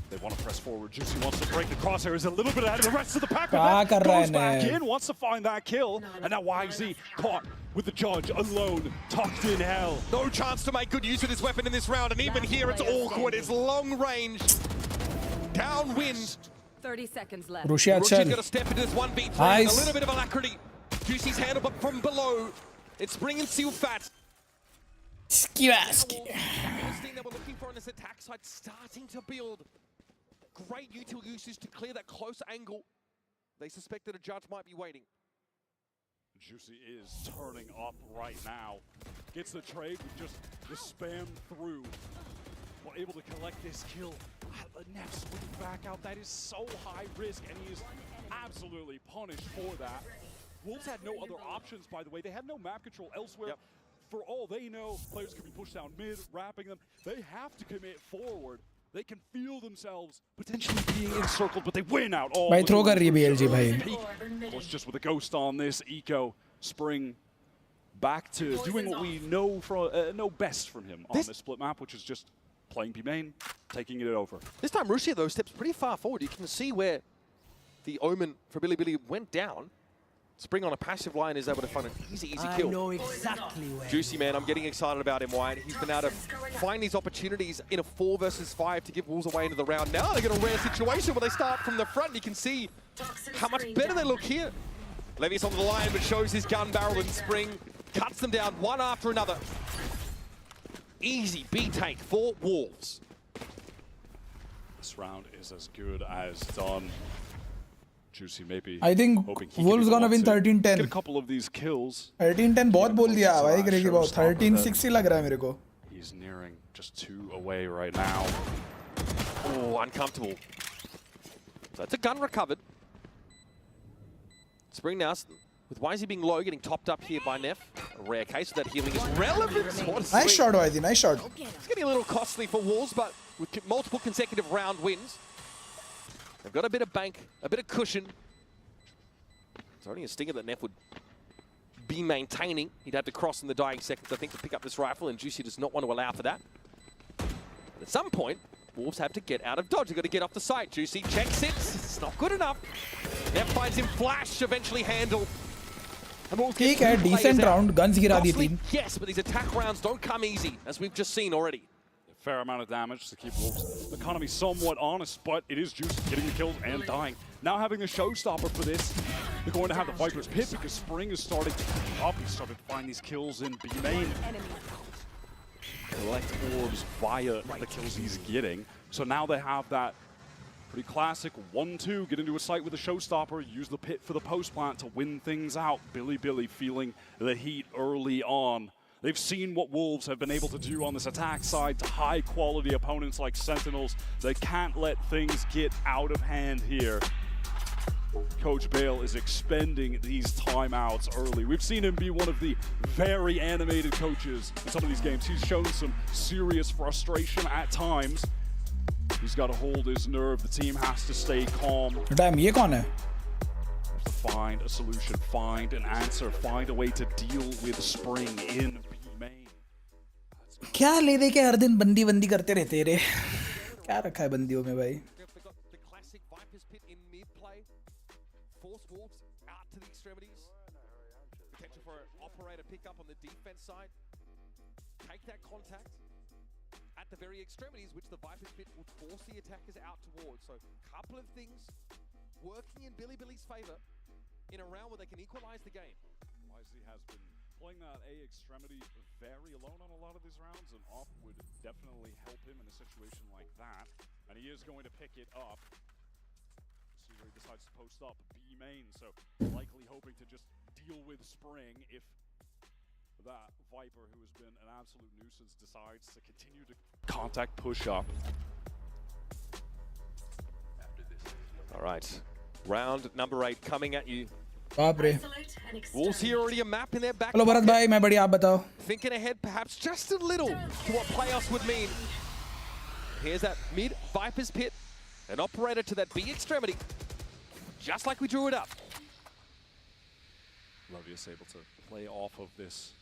They want to press forward. Juicy wants to break the crosshairs a little bit ahead of the rest of the pack. क्या कर रहा है Goes back ने? in, wants to find that kill, and now YZ caught with the judge alone, tucked in hell. No chance to make good use of this weapon in this round, and even here it's awkward. It's long range. Downwind. 30 seconds left. Russia Rushia's अच्छा. got to step into this 1v3. Nice. A little bit of alacrity. Juicy's handle, but from below, it's bringing Silfat. Skiwaski. First thing that we're looking for on this attack side starting to build. Great util usage to clear that close angle. They suspect that a judge might be waiting. Juicy is turning up right now. Gets the trade with just the spam through. Well, able to collect this kill. The Neff swinging back out. That is so high risk, and he is absolutely punished for that. Wolves had no other options, by the way. They had no map control elsewhere. Yep. For all they know, players could be pushed down mid, wrapping them. They have to commit forward. They can feel themselves potentially being encircled, but they win out all. भाई throw कर रही है BLG भाई. Of course, just with a ghost on this, Eco Spring back to doing what we know best from him on this split map, which is just playing B main, taking it over. This time Russia, though, steps pretty far forward. You can see where the Omen for Billy went down. Spring on a passive line is able to find an easy kill. I know exactly where. Juicy, man, I'm getting excited about him, Wyatt. He's been able to find these opportunities in a 4 versus 5 to give Wolves away into the round. Now they get a rare situation where they start from the front. You can see how much better they look here. Levius on the line, but shows his gun barrel, and Spring cuts them down one after another. Easy B take for Wolves. This round is as good as done. Juicy maybe. I think Wolves gonna win 13-10. Get a couple of these kills. 13-10 बहुत बोल दिया भाई करेगी बहुत. 13-6 ही लग रहा है मेरे को. He's nearing just 2 away right now. Oh, uncomfortable. So that's a gun recovered. Spring now, with YZ being low, getting topped up here by Neff. A rare case of that healing is relevant. Nice shot YZ, nice shot. It's getting a little costly for Wolves, but with multiple consecutive round wins, they've got a bit of bank, a bit of cushion. It's only a stinger that Neff would be maintaining. He'd have to cross in the dying seconds, I think, to pick up this rifle, and Juicy does not want to allow for that. At some point, Wolves have to get out of dodge. They've got to get off the site. Juicy checks it. It's not good enough. Neff finds him flash, eventually handle. ठीक है, decent round. Guns गिरा दी 3. Yes, but these attack rounds don't come easy, as we've just seen already. A fair amount of damage to keep Wolves' economy somewhat honest, but it is Juicy getting the kills and dying. Now having the showstopper for this, they're going to have the Viper's Pit because Spring is starting to keep up. He's started to find these kills in B main. Collect orbs via the kills he's getting. So now they have that pretty classic 1-2, get into a site with a showstopper, use the pit for the post plant to win things out. Billy feeling the heat early on. They've seen what Wolves have been able to do on this attack side to high quality opponents like Sentinels. They can't let things get out of hand here. Coach Bale is expending these timeouts early. We've seen him be one of the very animated coaches in some of these games. He's shown some serious frustration at times. He's got to hold his nerve. The team has to stay calm. Damn, ये कौन है? To find a solution, find an answer, find a way to deal with Spring in B main. क्या ले दे के हर दिन बंदी करते रहते रे? क्या रखा है बंदियों में भाई? The classic Viper's Pit in mid-play. Force Wolves out to the extremities. Potential for an operator pickup on the defense side. Take that contact at the very extremities, which the Viper's Pit would force the attackers out towards. So a couple of things working in Billy's favor in a round where they can equalize the game. YZ has been playing that A extremity very alone on a lot of these rounds, and Op would definitely help him in a situation like that. And he is going to pick it up. See where he decides to post up B main, so likely hoping to just deal with Spring if that Viper, who has been an absolute nuisance, decides to continue to contact push up. All right, round number 8 coming at you. बाप रे. Wolves here already a map in their back. Hello Bharat भाई, मैं बढ़िया, आप बताओ. Thinking ahead perhaps just a little to what playoffs would mean. Here's that mid Viper's pit, an operator to that B extremity, just like we drew it up. Lovius able to play off of this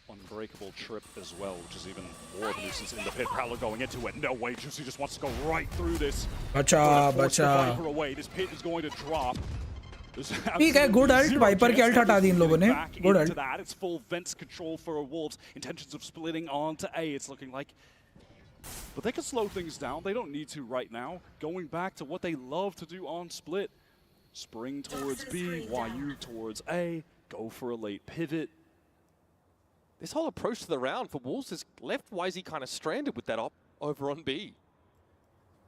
unbreakable trip as well, which is even more of a nuisance in the pit. Prowler going into it. No way, Juicy just wants to go right through this. Bacha, bacha. Viper away. This pit is going to drop. ठीक है, good ult. Viper की ult हटा दी इन लोगों ने. Good ult. It's full vents control for Wolves. Intentions of splitting onto A, it's looking like. But they can slow things down. They don't need to right now. Going back to what they love to do on split. Spring towards B, YU towards A. Go for a late pivot. This whole approach to the round for Wolves has left YZ kind of stranded with that op over on B.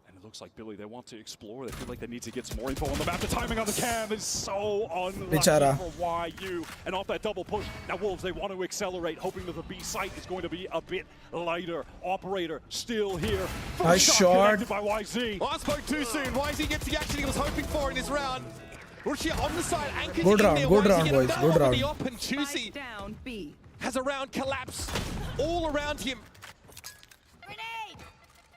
And it looks like Billy, they want to explore. They feel like they need to get some more info on the map. The timing on the cam is so unlucky for YU. And off that double push, now Wolves, they want to accelerate, hoping that the B site is going to be a bit lighter. Operator still here. Nice shot. Connected by YZ. Oh, I spoke too soon. YZ gets the action he was hoping for in this round. Rushia on the side, anchors good in round, there. good YZ round, get boys. another Good one round. with the op, and Juicy Down B. has a round collapse all around him.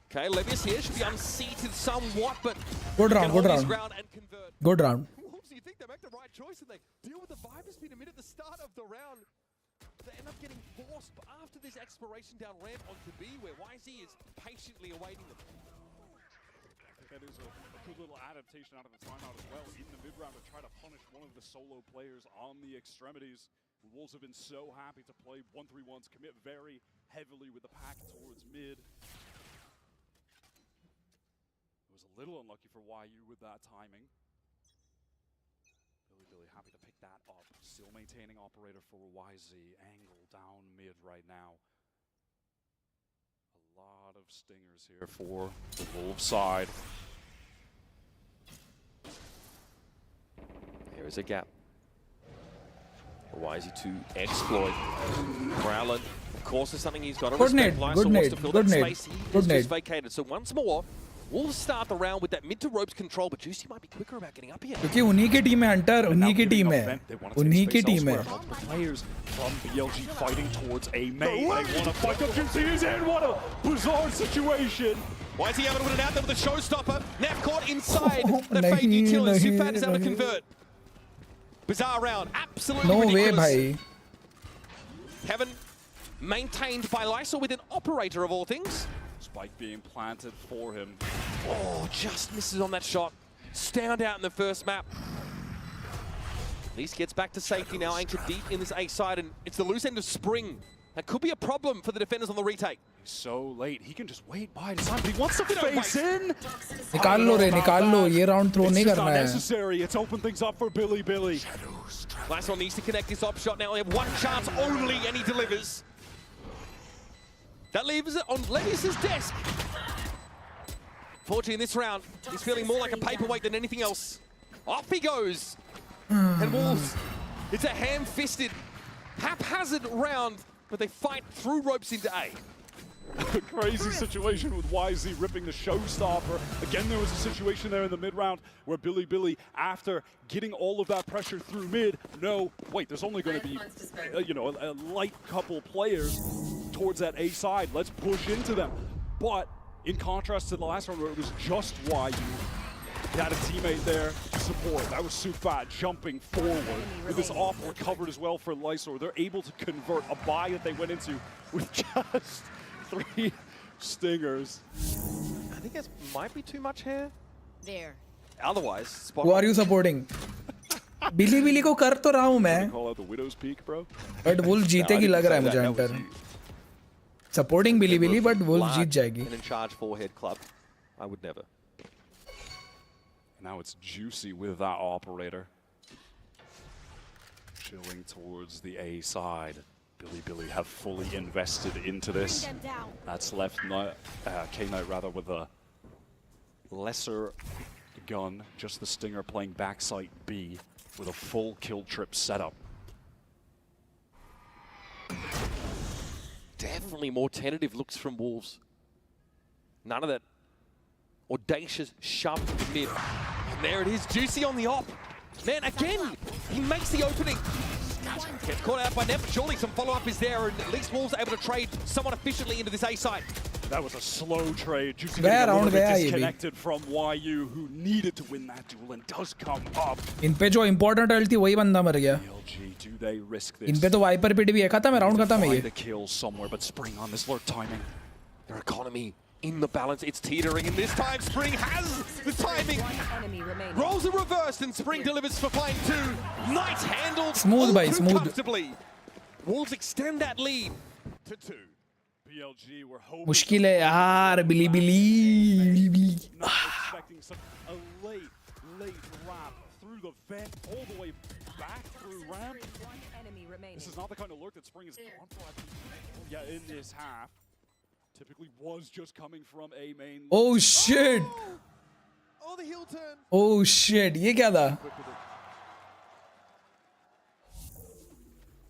Okay, Levius here should be unseated somewhat, but Good can round, hold good his round. ground and convert. Good round. Wolves, you think they make the right choice and they deal with the Viper speed a minute at the start of the round. They end up getting forced after this exploration down ramp onto B, where YZ is patiently awaiting them. I think that is a good little adaptation out of the timeout as well in the mid-round to try to punish one of the solo players on the extremities. The Wolves have been so happy to play 1-3-1s, commit very heavily with the pack towards mid. It was a little unlucky for YU with that timing. Billy happy to pick that up. Still maintaining operator for YZ. Angle down mid right now. A lot of stingers here for the Wolves side. Here is a gap. YZ to exploit. Prowler, of course, is something he's got to respect. Lysol wants to fill that space. He is just vacated. So once more, Wolves start the round with that mid to ropes control, but Juicy might be quicker about getting up here. क्योंकि उन्हीं की team है Hunter, उन्हीं की team है, उन्हीं की team है. Players from BLG fighting towards A main. They want to fight. Juicy is in. What a bizarre situation. Why is he able to win it out there with a showstopper? Nav caught inside the fade utility. Sufat is able to convert. Bizarre round. Absolutely No way, ridiculous. भाई. Heaven maintained by Lysol with an operator of all things. Spike being planted for him. Oh, just misses on that shot. Stound out in the first map. At least gets back to safety now, anchored deep in this A side, and it's the loose end of Spring. That could be a problem for the defenders on the retake. He's so late. He can just wait by his time, but he wants to face in. निकाल लो रे, निकाल लो. ये round throw नहीं करना है. Necessary. It's opened things up for Billy. Lysol needs to connect this op shot now. They have one chance only, and he delivers. That leaves it on Levius's desk. Fortunately, in this round, he's feeling more like a paperweight than anything else. Off he goes. And Wolves, it's a ham-fisted, haphazard round, but they fight through ropes into A. A crazy situation with YZ ripping the showstopper. Again, there was a situation there in the mid-round where Billy, after getting all of that pressure through mid, wait, there's only going to be, a light couple players towards that A side. Let's push into them. But in contrast to the last round where it was just YU, he had a teammate there to support. That was Sufat jumping forward with this off recovered as well for Lysol. They're able to convert a buy that they went into with just 3 stingers. I think that might be too much here. There. Otherwise, spot Who are you supporting? बिली को कर तो रहा हूँ मैं. Call out the Widow's Peak, bro. But Wolves जीतेगी लग रहा है मुझे Hunter. Supporting Billy, but Wolves जीत जाएगी. An in charge forehead club. I would never. Now it's Juicy with that operator. Chilling towards the A side. Billy have fully invested into this. That's left K-Knight rather with a lesser gun, just the Stinger playing backside B with a full kill trip setup. Definitely more tentative looks from Wolves. None of that audacious shove to the mid. And there it is, Juicy on the op. Man, again, he makes the opening. Gets caught out by Neff. Surely some follow-up is there, and at least Wolves are able to trade somewhat efficiently into this A site. That was a slow trade. Juicy Where getting a around little bit where disconnected from YU, who needed to win that duel and does come up. इन पे जो important ult थी वही बंदा मर गया. BLG, do they risk this? इन पे तो wiper पिट भी है. खत्म है, राउंड खत्म है Find ये. a kill somewhere, but Spring on this lurk timing. Their economy in the balance, it's teetering, and this time Spring has the timing. Enemy remaining. Rolls are reversed, and Spring delivers for flying 2. Nice handled. Smooth by smooth. Comfortably. Wolves extend that lead to 2. BLG were hoping. मुश्किल है यार. बिली. Not expecting such a late wrap through the vent all the way back through ramp. One enemy remaining. This is not the kind of lurk that Spring has gone for. Yeah, in this half. Typically was just coming from A main. Oh shit. Oh, the heel turn. Oh shit. ये क्या था?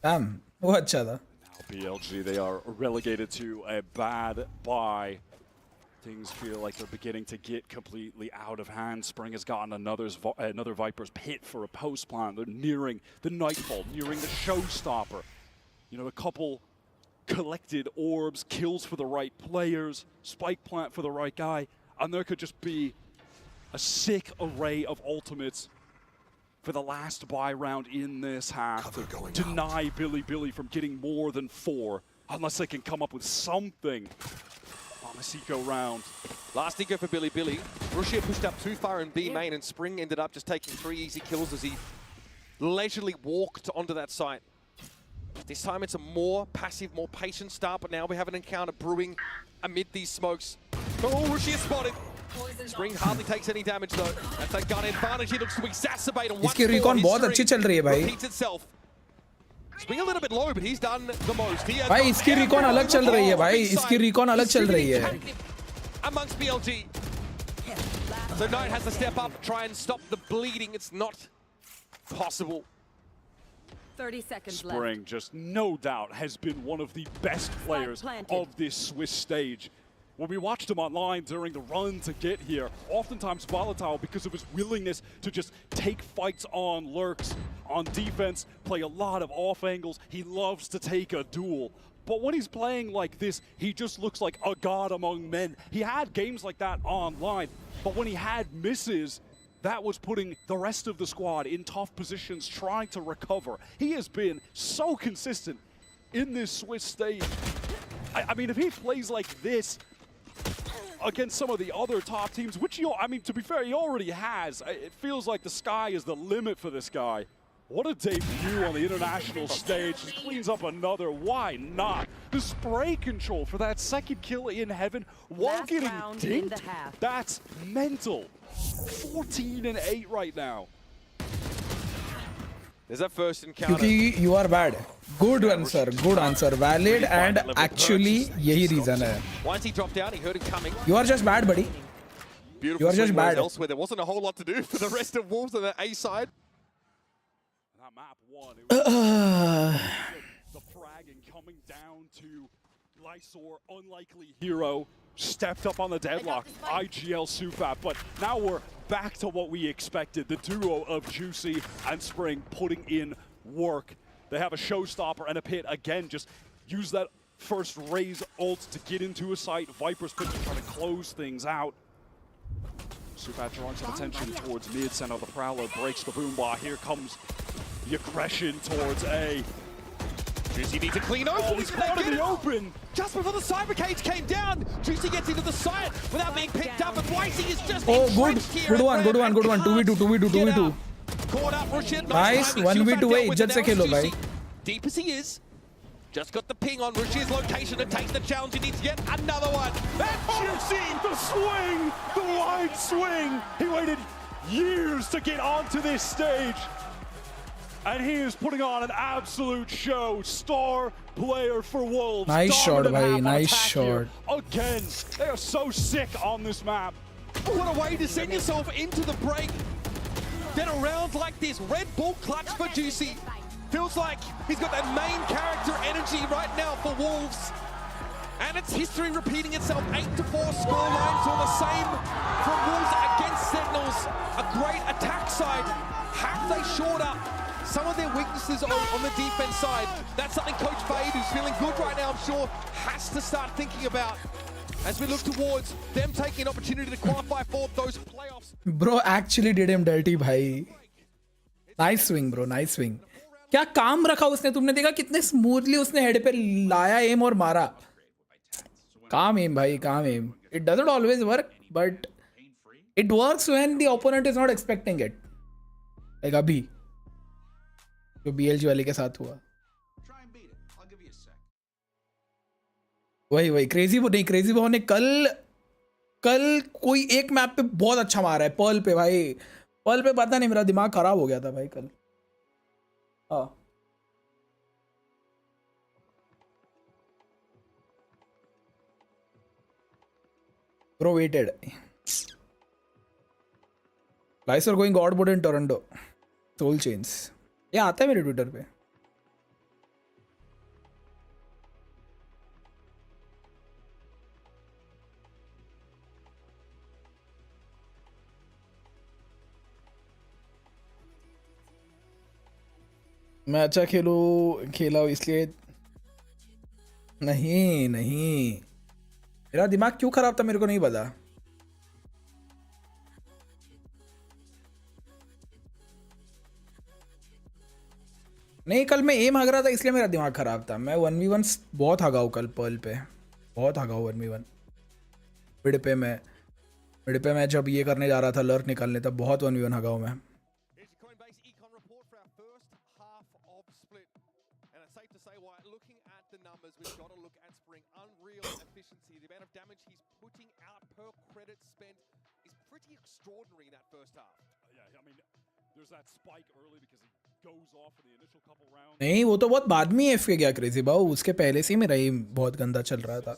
Damn. वो अच्छा था. Now BLG, they are relegated to a bad bye. Things feel like they're beginning to get completely out of hand. Spring has gotten another Viper's pit for a post plan. They're nearing the nightfall, nearing the showstopper. You know, a couple collected orbs, kills for the right players, spike plant for the right guy, and there could just be a sick array of ultimates for the last buy round in this half to deny Billy from getting more than 4, unless they can come up with something on this eco round. Last eco for Billy. Russia pushed up too far in B main, and Spring ended up just taking 3 easy kills as he leisurely walked onto that site. This time it's a more passive, more patient start, but now we have an encounter brewing amid these smokes. Oh, Russia spotted. Spring hardly takes any damage though. That's a gun advantage. He looks to exacerbate on इसकी recon बहुत अच्छी चल रही है भाई. Repeats itself. Spring a little bit low, but he's done the most. भाई इसकी recon अलग चल रही है भाई. इसकी recon अलग चल रही है. Amongst BLG. So Knight has to step up, try and stop the bleeding. It's not possible. 30 seconds left. Spring, just no doubt, has been one of the best players of this Swiss stage. When we watched him online during the run to get here, oftentimes volatile because of his willingness to just take fights on lurks, on defense, play a lot of off angles. He loves to take a duel. But when he's playing like this, he just looks like a god among men. He had games like that online, but when he had misses, that was putting the rest of the squad in tough positions trying to recover. He has been so consistent in this Swiss stage. I mean, if he plays like this against some of the other top teams, which, I mean, to be fair, he already has, it feels like the sky is the limit for this guy. What a debut on the international stage. He cleans up another. Why not? The spray control for that second kill in heaven while Last getting round in the dinked. half. That's mental. 14-8 right now. There's that first encounter. क्योंकि you are bad. Good answer. Good answer. Valid and actually यही reason है. Once he dropped out, he heard it coming. You are just bad, buddy. Beautiful. You are just swing, whereas bad. Elsewhere, there wasn't a whole lot to do for the rest of Wolves on the A side. That map one. It was the fragging coming down to Lysor, unlikely hero, stepped up on the deadlock, IGL Sufat, but now we're back to what we expected, the duo of Juicy and Spring putting in work. They have a showstopper and a pit again, just use that first raise ult to get into a site. Viper's pit to try to close things out. Sufat drawing some attention towards mid, send out the Prowler, breaks the boomba. Here comes the aggression towards A. Juicy needs a clean open. Oh, he's caught in the open. Just before the cyber cage came down, Juicy gets into the site without being picked up, and YC is just Oh, good. entrenched here. Good one. Good one. Good one. 2v2. Caught up, Rushid. Nice. timing. 1v2 Sufat है. dealt with इज्जत it. से Now Khelo it's भाई. Juicy. Deep as he is, just got the ping on Rushid's location and takes the challenge. He needs to get another one. And Juicy! The swing, the wide swing. He waited years to get onto this stage. And he is putting on an absolute show. Star player for Wolves. Nice shot, Dominant bhai. half on Nice attack shot. here. Again, they are so sick on this map. What a way to send yourself into the break. Then a round like this, Red Bull clutch for Juicy. Feels like he's got that main character energy right now for Wolves. And it's history repeating itself. 8-4 scorelines all the same from Wolves against Sentinels. A great attack side. Have they shored up some of their weaknesses on the defense side? That's something Coach Fade, who's feeling good right now, I'm sure, has to start thinking about as we look towards them taking an opportunity to qualify for those playoffs. Bro actually did him dirty, bhai. Nice swing, bro. Nice swing. क्या काम रखा उसने? तुमने देखा कितने smoothly उसने head पे लाया एम और मारा. Calm aim, bhai. Calm aim. It doesn't always work, but it works when the opponent is not expecting it. Like अभी जो BLG वाले के साथ हुआ. वही क्रेजी वो नहीं, क्रेजी वो ने कल कोई एक मैप पे बहुत अच्छा मारा है, पर्ल पे भाई. पर्ल पे पता नहीं, मेरा दिमाग खराब हो गया था भाई कल. हाँ Bro waited. Guys are going Godboard in Toronto. Soul Chains. ये आता है मेरे ट्विटर पे. मैं अच्छा खेला इसलिए नहीं. मेरा दिमाग क्यों खराब था मेरे को नहीं पता. नहीं, कल मैं एम हग रहा था इसलिए मेरा दिमाग खराब था. मैं 1v1 बहुत हगाऊँ कल पर्ल पे, बहुत हगाऊँ 1v1. मिड पे मैं जब ये करने जा रहा था, लर्क निकालने, तब बहुत 1v1 हगाऊँ मैं. Extraordinary that first half. Yeah, I mean, there's that spike early because he goes off in the initial couple rounds. नहीं, वो तो बहुत बाद में एफ के गया क्रेजी बाबू. उसके पहले से ही मेरा एम बहुत गंदा चल रहा था.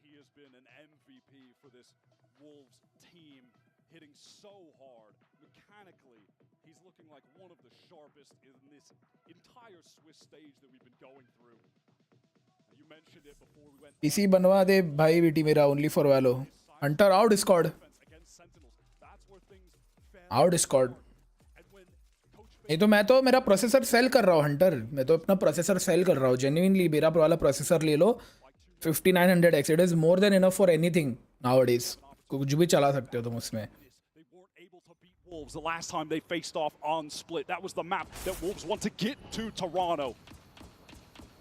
He has been an MVP for this Wolves team, hitting so hard. Mechanically, he's looking like one of the sharpest in this entire Swiss stage that we've been going through. You mentioned it before we went. PC बनवा दे भाई बेटी मेरा, only for वालो. Hunter out Discord. Out Discord. नहीं तो मैं तो मेरा प्रोसेसर सेल कर रहा हूँ हंटर. मैं तो अपना प्रोसेसर सेल कर रहा हूँ जेन्युइनली. मेरा वाला प्रोसेसर ले लो 5900X. It is more than enough for anything nowadays. कुछ भी चला सकते हो तुम उसमें. Wolves the last time they faced off on Split. That was the map that Wolves want to get to Toronto.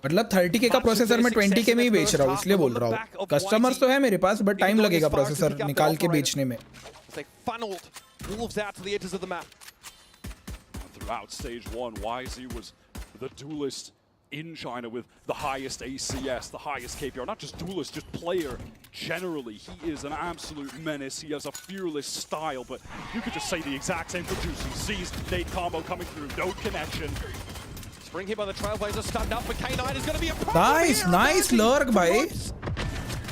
मतलब 30K का प्रोसेसर मैं 20K में ही बेच रहा हूँ, इसलिए बोल रहा हूँ. कस्टमर्स तो है मेरे पास, बट टाइम लगेगा प्रोसेसर निकाल के बेचने में. Wolves out to the edges of the map. Throughout stage 1, YZ was the duelist in China with the highest ACS, the highest KPR. Not just duelist, just player generally. He is an absolute menace. He has a fearless style, but you could just say the exact same for Juicy. Sees nade combo coming through, no connection. Spring hit by the Trailblazer, stunned up, but K9 is going to be a problem. Nice lurk, bhai.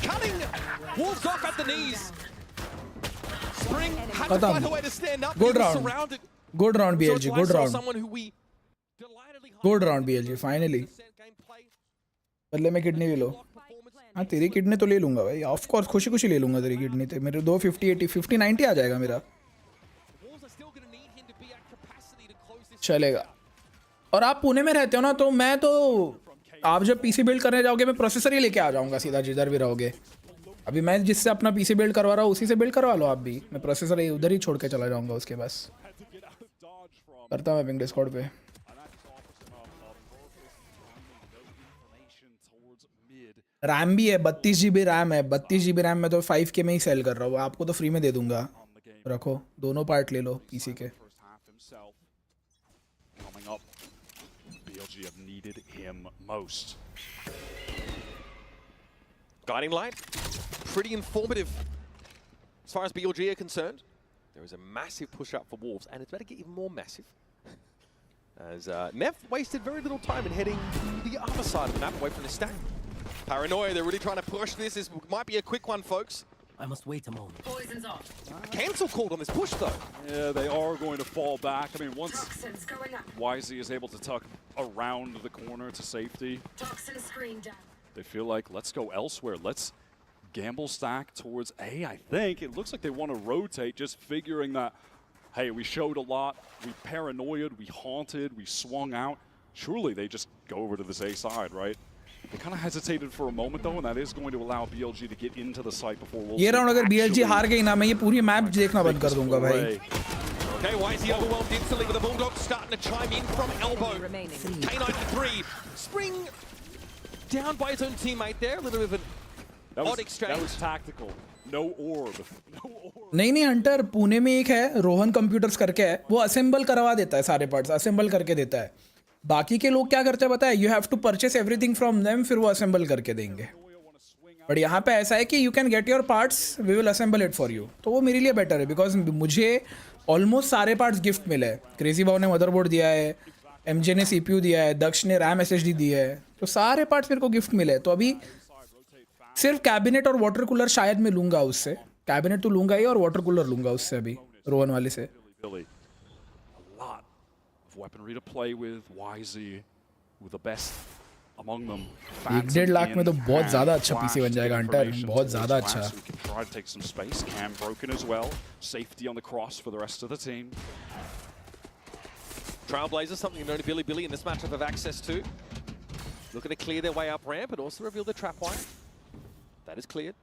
Cutting Wolves off at the knees. Spring had to find a way to stand up. Good round. Good round, BLG. Good round. Good round, BLG. Finally. बदले में kidney ले लो. हाँ, तेरी kidney तो ले लूँगा भाई. Of course खुशी ले लूँगा तेरी किडनी. मेरे 250 80 50 90 आ जाएगा मेरा. चलेगा. और आप पुणे में रहते हो ना, तो मैं तो आप जब पीसी बिल्ड करने जाओगे मैं प्रोसेसर ही लेके आ जाऊँगा सीधा जिधर भी रहोगे. अभी मैं जिससे अपना पीसी बिल्ड करवा रहा हूँ उसी से बिल्ड करवा लो आप भी. मैं प्रोसेसर उधर ही छोड़ के चला जाऊँगा उसके पास. करता हूँ मैं पिंग डिस्कॉर्ड पे. रैम भी है, 32 GB रैम है. 32 GB रैम में तो 5K में ही सेल कर रहा हूँ. आपको तो फ्री में दे दूंगा. रखो, दोनों पार्ट ले लो पीसी के. Guiding light, pretty informative as far as BLG are concerned. There is a massive push up for Wolves, and it's about to get even more massive. As Neff wasted very little time in heading to the other side of the map, away from the stack. Paranoia, they're really trying to push this. This might be a quick one, folks. I must wait a moment. Poison's off. A cancel called on this push, though. Yeah, they are going to fall back. I mean, once Toxins going up. YZ is able to tuck around the corner to safety, Toxin screen down. they feel like, let's go elsewhere. Let's gamble stack towards A, I think. It looks like they want to rotate, just figuring that, hey, we showed a lot, we paranoiaed, we haunted, we swung out. Surely they just go over to this A side, right? They kind of hesitated for a moment, though, and that is going to allow BLG to get into the site before Wolves. ये round अगर BLG हार गई ना, मैं ये पूरी map देखना बंद कर दूंगा भाई. Okay, YZ overwhelmed instantly with the Bulldogs starting to chime in from elbow. K93, Spring down by his own teammate there. A little bit of an odd exchange. That was tactical. No orb. No orb. नहीं Hunter Pune में एक है Rohan computers करके है, वो assemble करवा देता है, सारे पार्ट्स असेंबल करके देता है. बाकी के लोग क्या करते हैं पता है, you have to purchase everything from them, फिर वो असेंबल करके देंगे. बट यहाँ पे ऐसा है कि you can get your parts, we will assemble it for you. तो वो मेरे लिए बेटर है, बिकॉज मुझे ऑलमोस्ट सारे पार्ट्स गिफ्ट मिले हैं. क्रेजी बाव ने मदरबोर्ड दिया है, एमजे ने CPU दिया है, दक्ष ने रैम SSD दी है, तो सारे पार्ट्स मेरे को गिफ्ट मिले. तो अभी सिर्फ कैबिनेट और वाटर कूलर शायद मैं लूँगा उससे. कैबिनेट तो लूँगा ही और वाटर कूलर लूँगा उससे अभी रोहन वाले से. Weaponry to play with, YZ with the best among them. 1.5 lakh में तो बहुत ज़्यादा अच्छा PC बन जाएगा हंटर, बहुत ज़्यादा अच्छा. Try to take some space. Cam broken as well. Safety on the cross for the rest of the team. Trailblazers, something you know Billy in this matchup have access to. Looking to clear their way up ramp and also reveal the trap wire. That is cleared.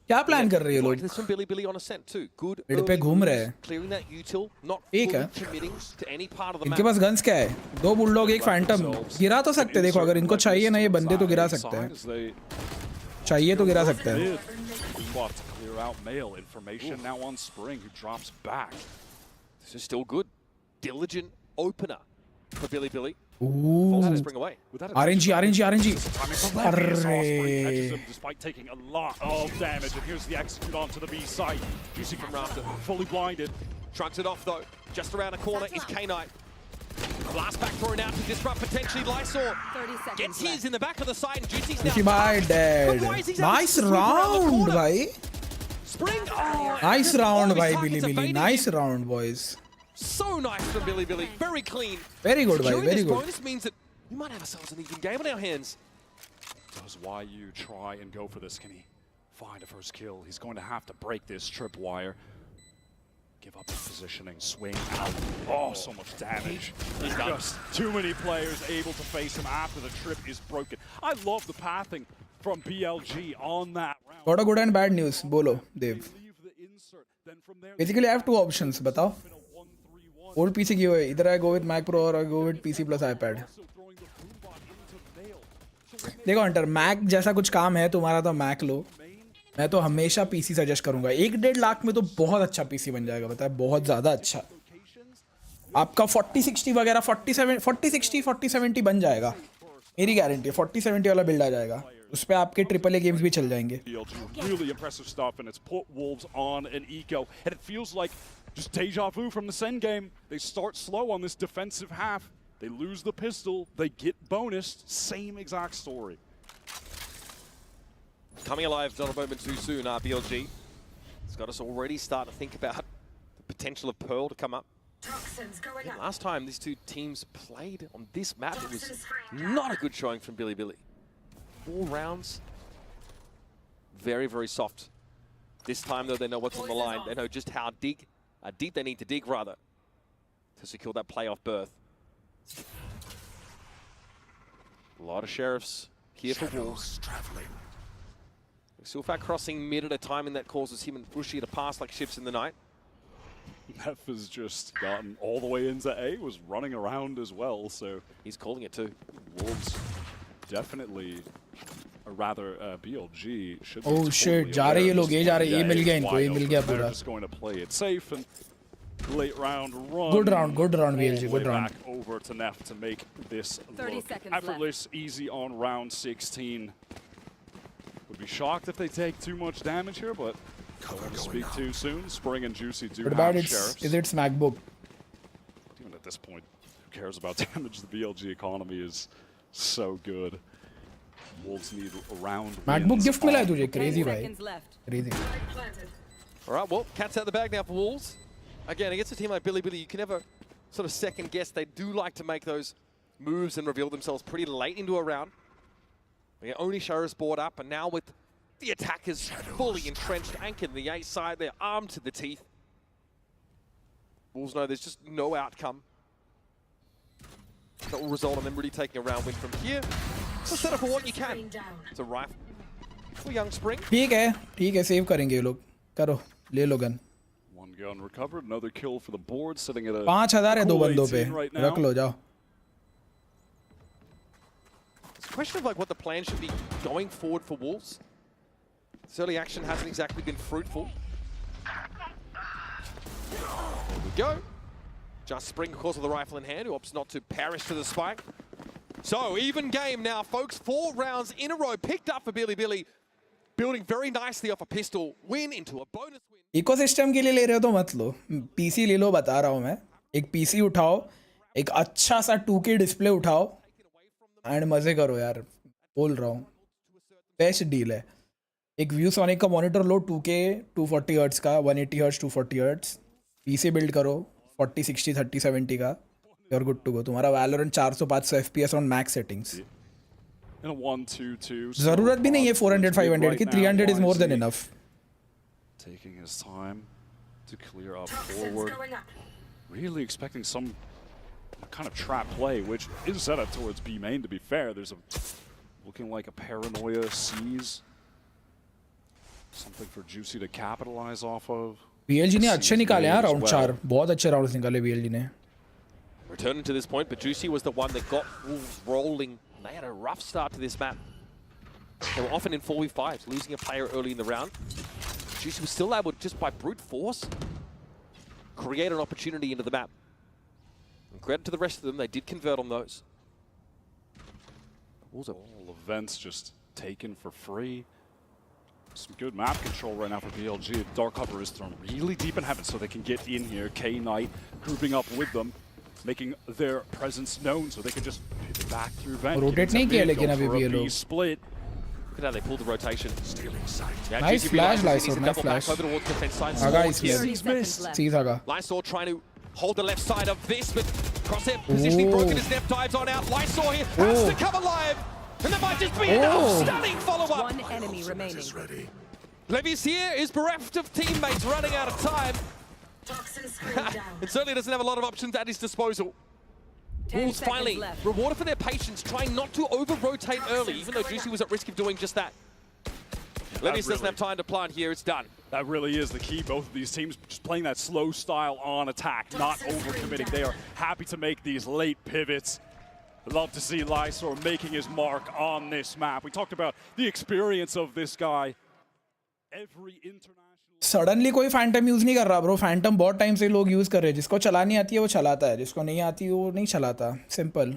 क्या plan कर रहे हैं लोग? There's some Billy on ascent too. Good. Mid पे घूम रहे हैं. Clearing that util, not ठीक है. committing to any part of the इनके map. पास गन्स क्या है? 2 बुलडॉग, 1 फैंटम. गिरा तो सकते, देखो अगर इनको चाहिए ना ये बंदे तो गिरा सकते हैं. चाहिए तो गिरा सकते हैं. Clear out mail information now on Spring, who drops back. This is still good. Diligent opener for Billy. Ooh. Spring away. RNG. Despite taking a lot of damage, and here's the execute onto the B site. Juicy from Rafter. Fully blinded. Shrugs it off though. Just around the corner is K9. Blast back thrown out to disrupt potentially Lysor. 30 seconds Gets his left. in the back of the side and Juicy's now. Juicy by dead. Nice round, bhai. Spring. Oh, Nice round, bhai. Billy. Nice round, boys. So nice from Billy. Very clean. Very good, bhai. Securing Very this good. bonus means that we might have ourselves an even game on our hands. Does YU try and go for this? Can he find a first kill? He's going to have to break this tripwire. Give up his positioning, swing out. Oh, so much damage. Just too many players able to face him after the trip is broken. I love the pathing from BLG on that round. Got a good and bad news. Bolo, Dev. Basically, I have 2 options. बताओ. Old PC की हुए. Either I go with Mac Pro or I go with PC plus iPad. देखो Hunter, Mac जैसा कुछ काम है तुम्हारा तो मैक लो. मैं तो हमेशा PC सजेस्ट करूंगा. 1.5 लाख में तो बहुत अच्छा PC बन जाएगा, पता है, बहुत ज़्यादा अच्छा. आपका 4060 वगैरह 4070 बन जाएगा, मेरी गारंटी है. 4070 वाला बिल्ड आ जाएगा, उस पे आपके AAA गेम्स भी चल जाएंगे. Really impressive stuff, and it's put Wolves on an eco, and it feels like just deja vu from the Sen game. They start slow on this defensive half. They lose the pistol, they get bonused. Same exact story. Coming alive not a moment too soon, BLG. It's got us already starting to think about the potential of Pearl to come up. Last time these two teams played on this map, it was not a good showing from Billy. 4 rounds, very, very soft. This time, though, they know what's on the line. They know just how deep they need to dig, rather, to secure that playoff berth. A lot of sheriffs here for Wolves. Silfat crossing mid at a time, and that causes him and Bushi to pass like ships in the night. Neff has just gotten all the way into A, was running around as well, so he's calling it too. Wolves definitely, or rather BLG should be Oh shit, जा रहे ये लोग, ये जा रहे, ये मिल गया इनको, ये मिल गया पूरा. They're just going to play it safe and late round run. Good round BLG, good round. Back over to Neff to make this 30 look seconds effortless, easy on round 16. Would be shocked if they take too much damage here, but don't speak too soon. Spring and Juicy do What about have sheriffs. it's MacBook? Even at this point, who cares about damage? The BLG economy is so good. Wolves need around. MacBook gift मिला है तुझे, 10 crazy भाई, seconds left. crazy. Planted. All right, well, cat's out the bag now for Wolves. Again, against a team like Billy, you can never sort of second guess. They do like to make those moves and reveal themselves pretty late into a round. They only show us board up, and now with the attackers fully entrenched, anchored in the A side, they're armed to the teeth. Wolves know there's just no outcome that will result in them really taking a round win from here. So set up for what you can. It's a rifle for Young Spring. ठीक है, save करेंगे ये लोग. करो, ले लो gun. One gun recovered, another kill for the board, sitting at a 5000 है दो cool बंदों पे. 18 right now. रख लो जाओ. It's a question of like what the plan should be going forward for Wolves. This early action hasn't exactly been fruitful. There we go. Just Spring, of course, with the rifle in hand, who opts not to perish to the spike. So, even game now, folks. 4 rounds in a row picked up for Billy. Building very nicely off a pistol win into a bonus win. Ecosystem के लिए ले रहे हो तो मत लो. PC ले लो, बता रहा हूँ मैं. एक पीसी उठाओ, एक अच्छा सा 2K डिस्प्ले उठाओ, एंड मजे करो यार. बोल रहा हूँ, बेस्ट डील है. एक ViewSonic का मॉनिटर लो, 2K 240 हर्ट्ज का, 180 हर्ट्ज 240 हर्ट्ज. पीसी बिल्ड करो 40 60 30 70 का. You're good to go. तुम्हारा Valorant 400-500 FPS on max settings. In a 1-2-2. ज़रूरत भी नहीं है 400-500 की. 300 is more than enough. Taking his time to clear up forward. Really expecting some kind of trap play, which is set up towards B main, to be fair. There's looking like a paranoia seize. Something for Juicy to capitalize off of. BLG ने अच्छे निकाले हैं round 4. बहुत अच्छे rounds निकाले BLG ने. Returning to this point, but Juicy was the one that got Wolves rolling. They had a rough start to this map. They were often in 4v5s, losing a player early in the round. Juicy was still able to, just by brute force, create an opportunity into the map. And credit to the rest of them, they did convert on those. Also, all events just taken for free. Some good map control right now for BLG. Dark Cover is thrown really deep in heaven so they can get in here. K-Knight grouping up with them, making their presence known so they can just pivot back through vent. Rotate नहीं किया लेकिन अभी भी ये लोग. Split. Look at how they pulled the rotation. Yeah, Nice GCP flash, Lysor needs to Lysor, nice double back flash. over towards the defense side. Aga Small इसमें. here. He's missed. सीधा का. Lysor trying to hold the left side of this, but crosshair positioning broken as Neff dives on out. Lysor here has to come alive, and that might just be enough. Stunning follow-up. One enemy remaining. Levy's here is bereft of teammates, running out of time. Toxin screen down. And certainly doesn't have a lot of options at his disposal. 10 Wolves seconds finally left. rewarded for their patience, trying not to over-rotate early, even though Juicy was at risk of doing just that. Levy's doesn't have time to plant here, it's done. That really is the key. Both of these teams just playing that slow style on attack, not over-committing. They are happy to make these late pivots. Love to see Lysor making his mark on this map. We talked about the experience of this guy. Every international... suddenly कोई Phantom use नहीं कर रहा bro. Phantom बहुत time से लोग use कर रहे हैं. जिसको चलानी आती है वो चलाता है, जिसको नहीं आती है वो नहीं चलाता. सिंपल.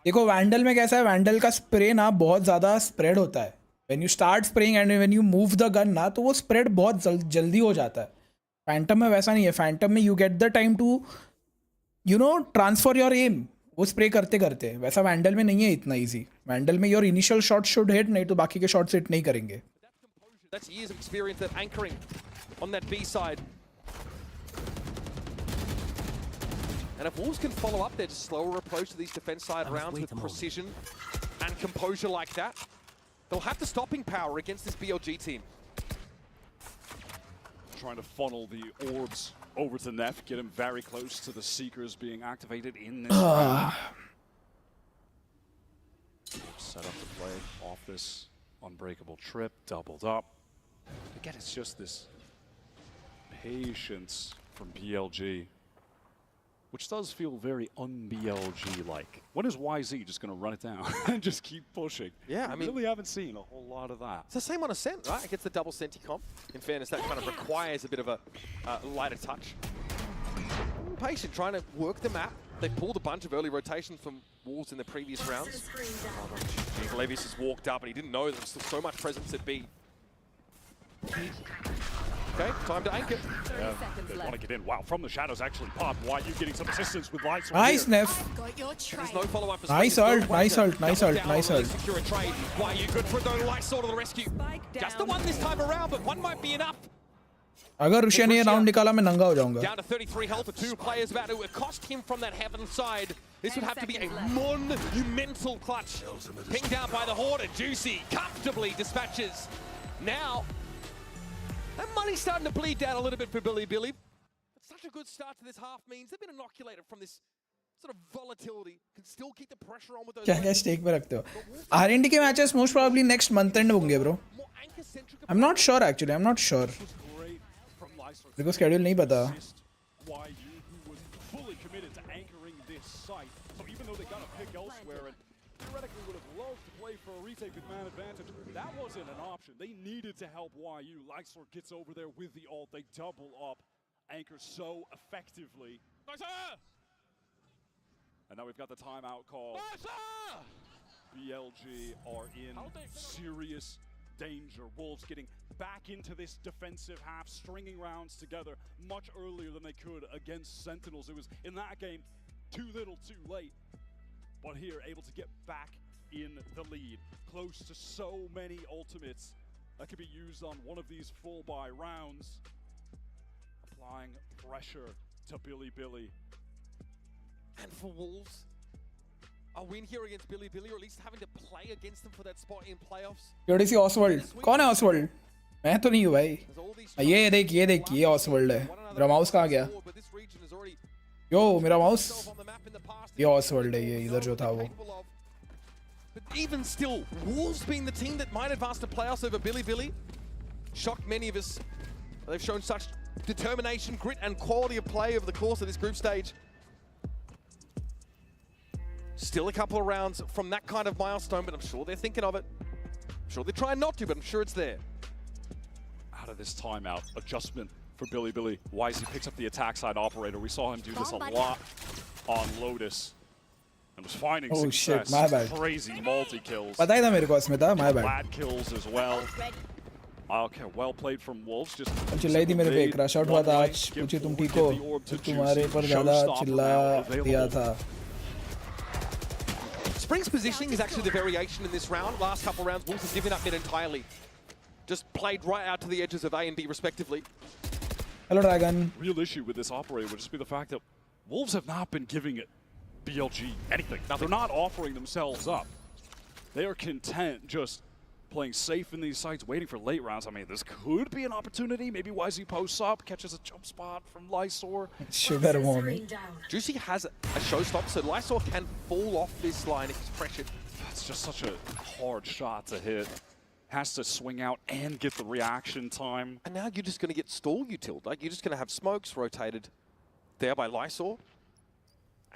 देखो वैंडल में कैसा है, वैंडल का स्प्रे ना बहुत ज़्यादा स्प्रेड होता है. When you start spraying and when you move the gun ना, तो वो स्प्रेड बहुत जल्दी हो जाता है. फैंटम में वैसा नहीं है. फैंटम में you get the time to transfer your aim. वो स्प्रे करते करते. वैसा वैंडल में नहीं है इतना ईजी. वैंडल में your initial shot should hit, नहीं तो बाकी के शॉट्स हिट नहीं करेंगे. That's years of experience that anchoring on that B side. And if Wolves can follow up their slower approach to these defense side rounds with precision and composure like that, they'll have the stopping power against this BLG team. Trying to funnel the orbs over to Neff, get him very close to the Seekers being activated in this round. Set up to play off this unbreakable trip, doubled up. Again, it's just this patience from BLG, which does feel very un-BLG-like. When is YZ just going to run it down and just keep pushing? Yeah, I mean... really haven't seen a whole lot of that. It's the same on Ascent, right? It gets the double Senti comp. In fairness, that kind of requires a bit of a lighter touch. Patient, trying to work the map. They pulled a bunch of early rotation from Wolves in the previous rounds. Levius has walked up and he didn't know there was still so much presence at B. Okay, time to anchor. They want to get in. Wow, from the shadows actually pop. Why are you getting some assistance with lights? Nice, Neff. There's no follow-up. for Nice Springs. ult, nice ult, nice Double ult, down nice on ult. the secure a trade. Why are you good for it though? Light sword to the rescue. Just the one this time around, but one might be enough. अगर रुशिया ने ये round निकाला मैं नंगा हो जाऊंगा. Down to 33 health for two players about to accost him from that heaven side. This would have to be a monumental clutch. Pinged down by the Horde. Juicy comfortably dispatches. Now, that money's starting to bleed down a little bit for Billy. It's such a good start to this half means they've been inoculated from this sort of volatility. Can still keep the pressure on with those. क्या stake पे रखते हो? R&D के matches most probably next month end होंगे bro. I'm not sure actually. I'm not sure. Because schedule नहीं पता. YU, who was fully committed to anchoring this site. So even though they got a pick elsewhere and theoretically would have loved to play for a retake with man advantage, that wasn't an option. They needed to help YU. Lightsword gets over there with the ult. They double up, anchor so effectively. And now we've got the timeout call. BLG are in serious danger. Wolves getting back into this defensive half, stringing rounds together much earlier than they could against Sentinels. It was, in that game, too little, too late. But here, able to get back in the lead. Close to so many ultimates that could be used on one of these full buy rounds. Applying pressure to Billy. And for Wolves, a win here against Billy, or at least having to play against them for that spot in playoffs. योड़ी C Oswald. कौन है Oswald? मैं तो नहीं हूँ भाई. ये देख ये Oswald है. मेरा माउस कहाँ गया? यो मेरा माउस. ये Oswald है ये इधर जो था वो. But even still, Wolves being the team that might advance to playoffs over Billy, shocked many of us. They've shown such determination, grit, and quality of play over the course of this group stage. Still a couple of rounds from that kind of milestone, but I'm sure they're thinking of it. I'm sure they're trying not to, but I'm sure it's there. Out of this timeout, adjustment for Billy. Wisely picks up the attack side operator. We saw him do this a lot on Lotus. And was finding success. Shit, my bad. Crazy multi-kills. पता ही था मेरे को इसमें था, my bad. Lad kills as well. Okay, well played from Wolves. Just चिल्लाई थी मेरे पे, क्रश आउट हुआ था आज. पूछी तुम ठीक हो? तुम्हारे पर ज़्यादा चिल्ला दिया था. Spring's positioning is actually the variation in this round. Last couple rounds, Wolves have given up mid entirely. Just played right out to the edges of A and B respectively. Hello, Dragon. Real issue with this operator would just be the fact that Wolves have not been giving it BLG anything. Now, they're not offering themselves up. They are content just playing safe in these sites, waiting for late rounds. I mean, this could be an opportunity. Maybe YZ posts up, catches a jump spot from Lysor. Sugar mommy. Juicy has a showstopper, so Lysor can fall off this line if he's pressured. That's just such a hard shot to hit. Has to swing out and get the reaction time. And now you're just going to get stall utiled. Like, you're just going to have smokes rotated there by Lysor.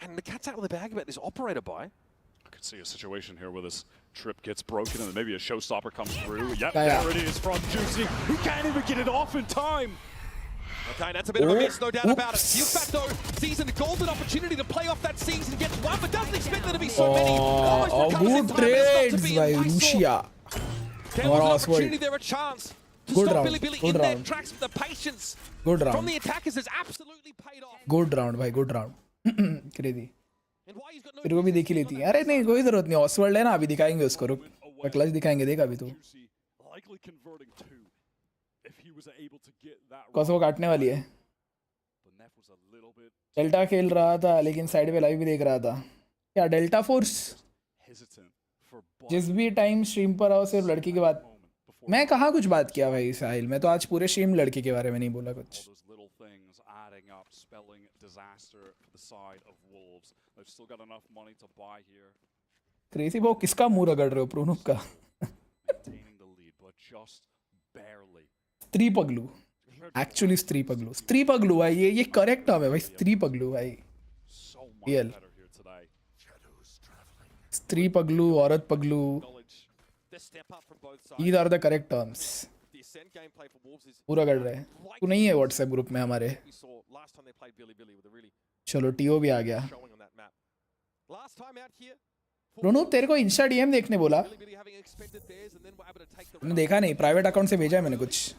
And the cat's out of the bag about this operator buy. I could see a situation here where this trip gets broken and then maybe a showstopper comes through. Yep, there it is from Juicy, who can't even get it off in time. Okay, that's a bit of a miss, no doubt about it. Yufat, though, sees a golden opportunity to play off that season, gets one, but doesn't expect there to be so many. Good trades by Lucia. There was an opportunity, there a chance to stop Billy in their tracks. The patience from the attackers has absolutely paid off. Good round, भाई, good round. Crazy. तेरे को भी देख ही लेती है. अरे नहीं, कोई जरूरत नहीं. Oswald है ना, अभी दिखाएंगे उसको. रुक, क्लच दिखाएंगे, देख अभी तो. कौन वो काटने वाली है. डेल्टा खेल रहा था, लेकिन साइड पे लाइव भी देख रहा था. क्या डेल्टा फोर्स? जिस भी टाइम स्ट्रीम पर आओ सिर्फ लड़की की बात. मैं कहाँ कुछ बात किया भाई साहिल. मैं तो आज पूरे स्ट्रीम लड़की के बारे में नहीं बोला कुछ. क्रेजी वो किसका मुंह रगड़ रहे हो? प्रोनुप का. स्त्री पगलू. एक्चुअली स्त्री पगलू. स्त्री पगलू भाई, ये करेक्ट टर्म है भाई. स्त्री पगलू भाई. रियल. स्त्री पगलू, औरत पगलू. These are the correct terms. पूरा कर रहे हैं. तू नहीं है व्हाट्सएप ग्रुप में हमारे. चलो टीओ भी आ गया. रोनू तेरे को इंस्टा डीएम देखने बोला. मैंने देखा नहीं, प्राइवेट अकाउंट से भेजा है मैंने कुछ.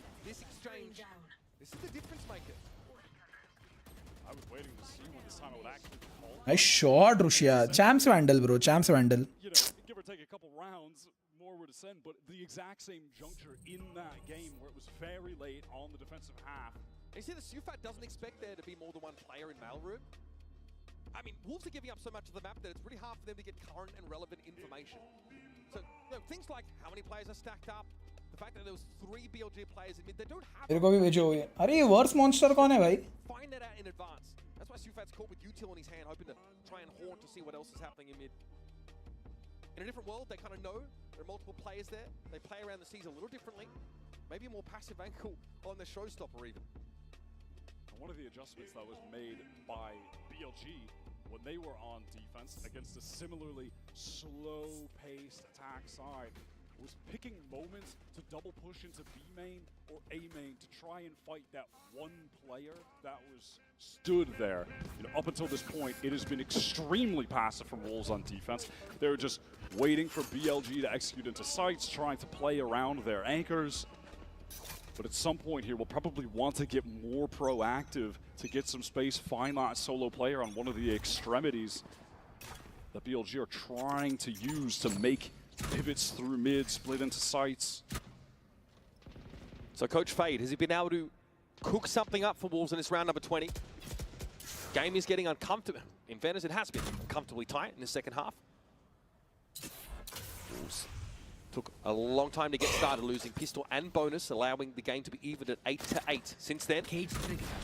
Nice shot, Russia. Champs Vandal, bro. Champs Vandal. You know, give or take a couple rounds, more would ascend, but the exact same juncture in that game where it was very late on the defensive half. You see, the Sufat doesn't expect there to be more than one player in Mailroom. I mean, Wolves are giving up so much of the map that it's pretty hard for them to get current and relevant information. So, you know, things like how many players are stacked up, the fact that there was 3 BLG players in mid, they don't have... मेरे को भी भेजो ये. अरे ये verse monster कौन है भाई? Find that out in advance. That's why Sufat's caught with util in his hand, hoping to try and haunt to see what else is happening in mid. In a different world, they kind of know there are multiple players there. They play around the seas a little differently. Maybe a more passive angle on the showstopper even. One of the adjustments that was made by BLG when they were on defense against a similarly slow-paced attack side was picking moments to double push into B main or A main to try and fight that one player that was stood there. You know, up until this point, it has been extremely passive from Wolves on defense. They're just waiting for BLG to execute into sites, trying to play around their anchors. But at some point here, we'll probably want to get more proactive to get some space, find that solo player on one of the extremities that BLG are trying to use to make pivots through mid, split into sites. So Coach Fade, has he been able to cook something up for Wolves in this round number 20? Game is getting uncomfortable. In fairness, it has been uncomfortably tight in the second half. Wolves took a long time to get started, losing pistol and bonus, allowing the game to be evened at 8-8. Since then, it's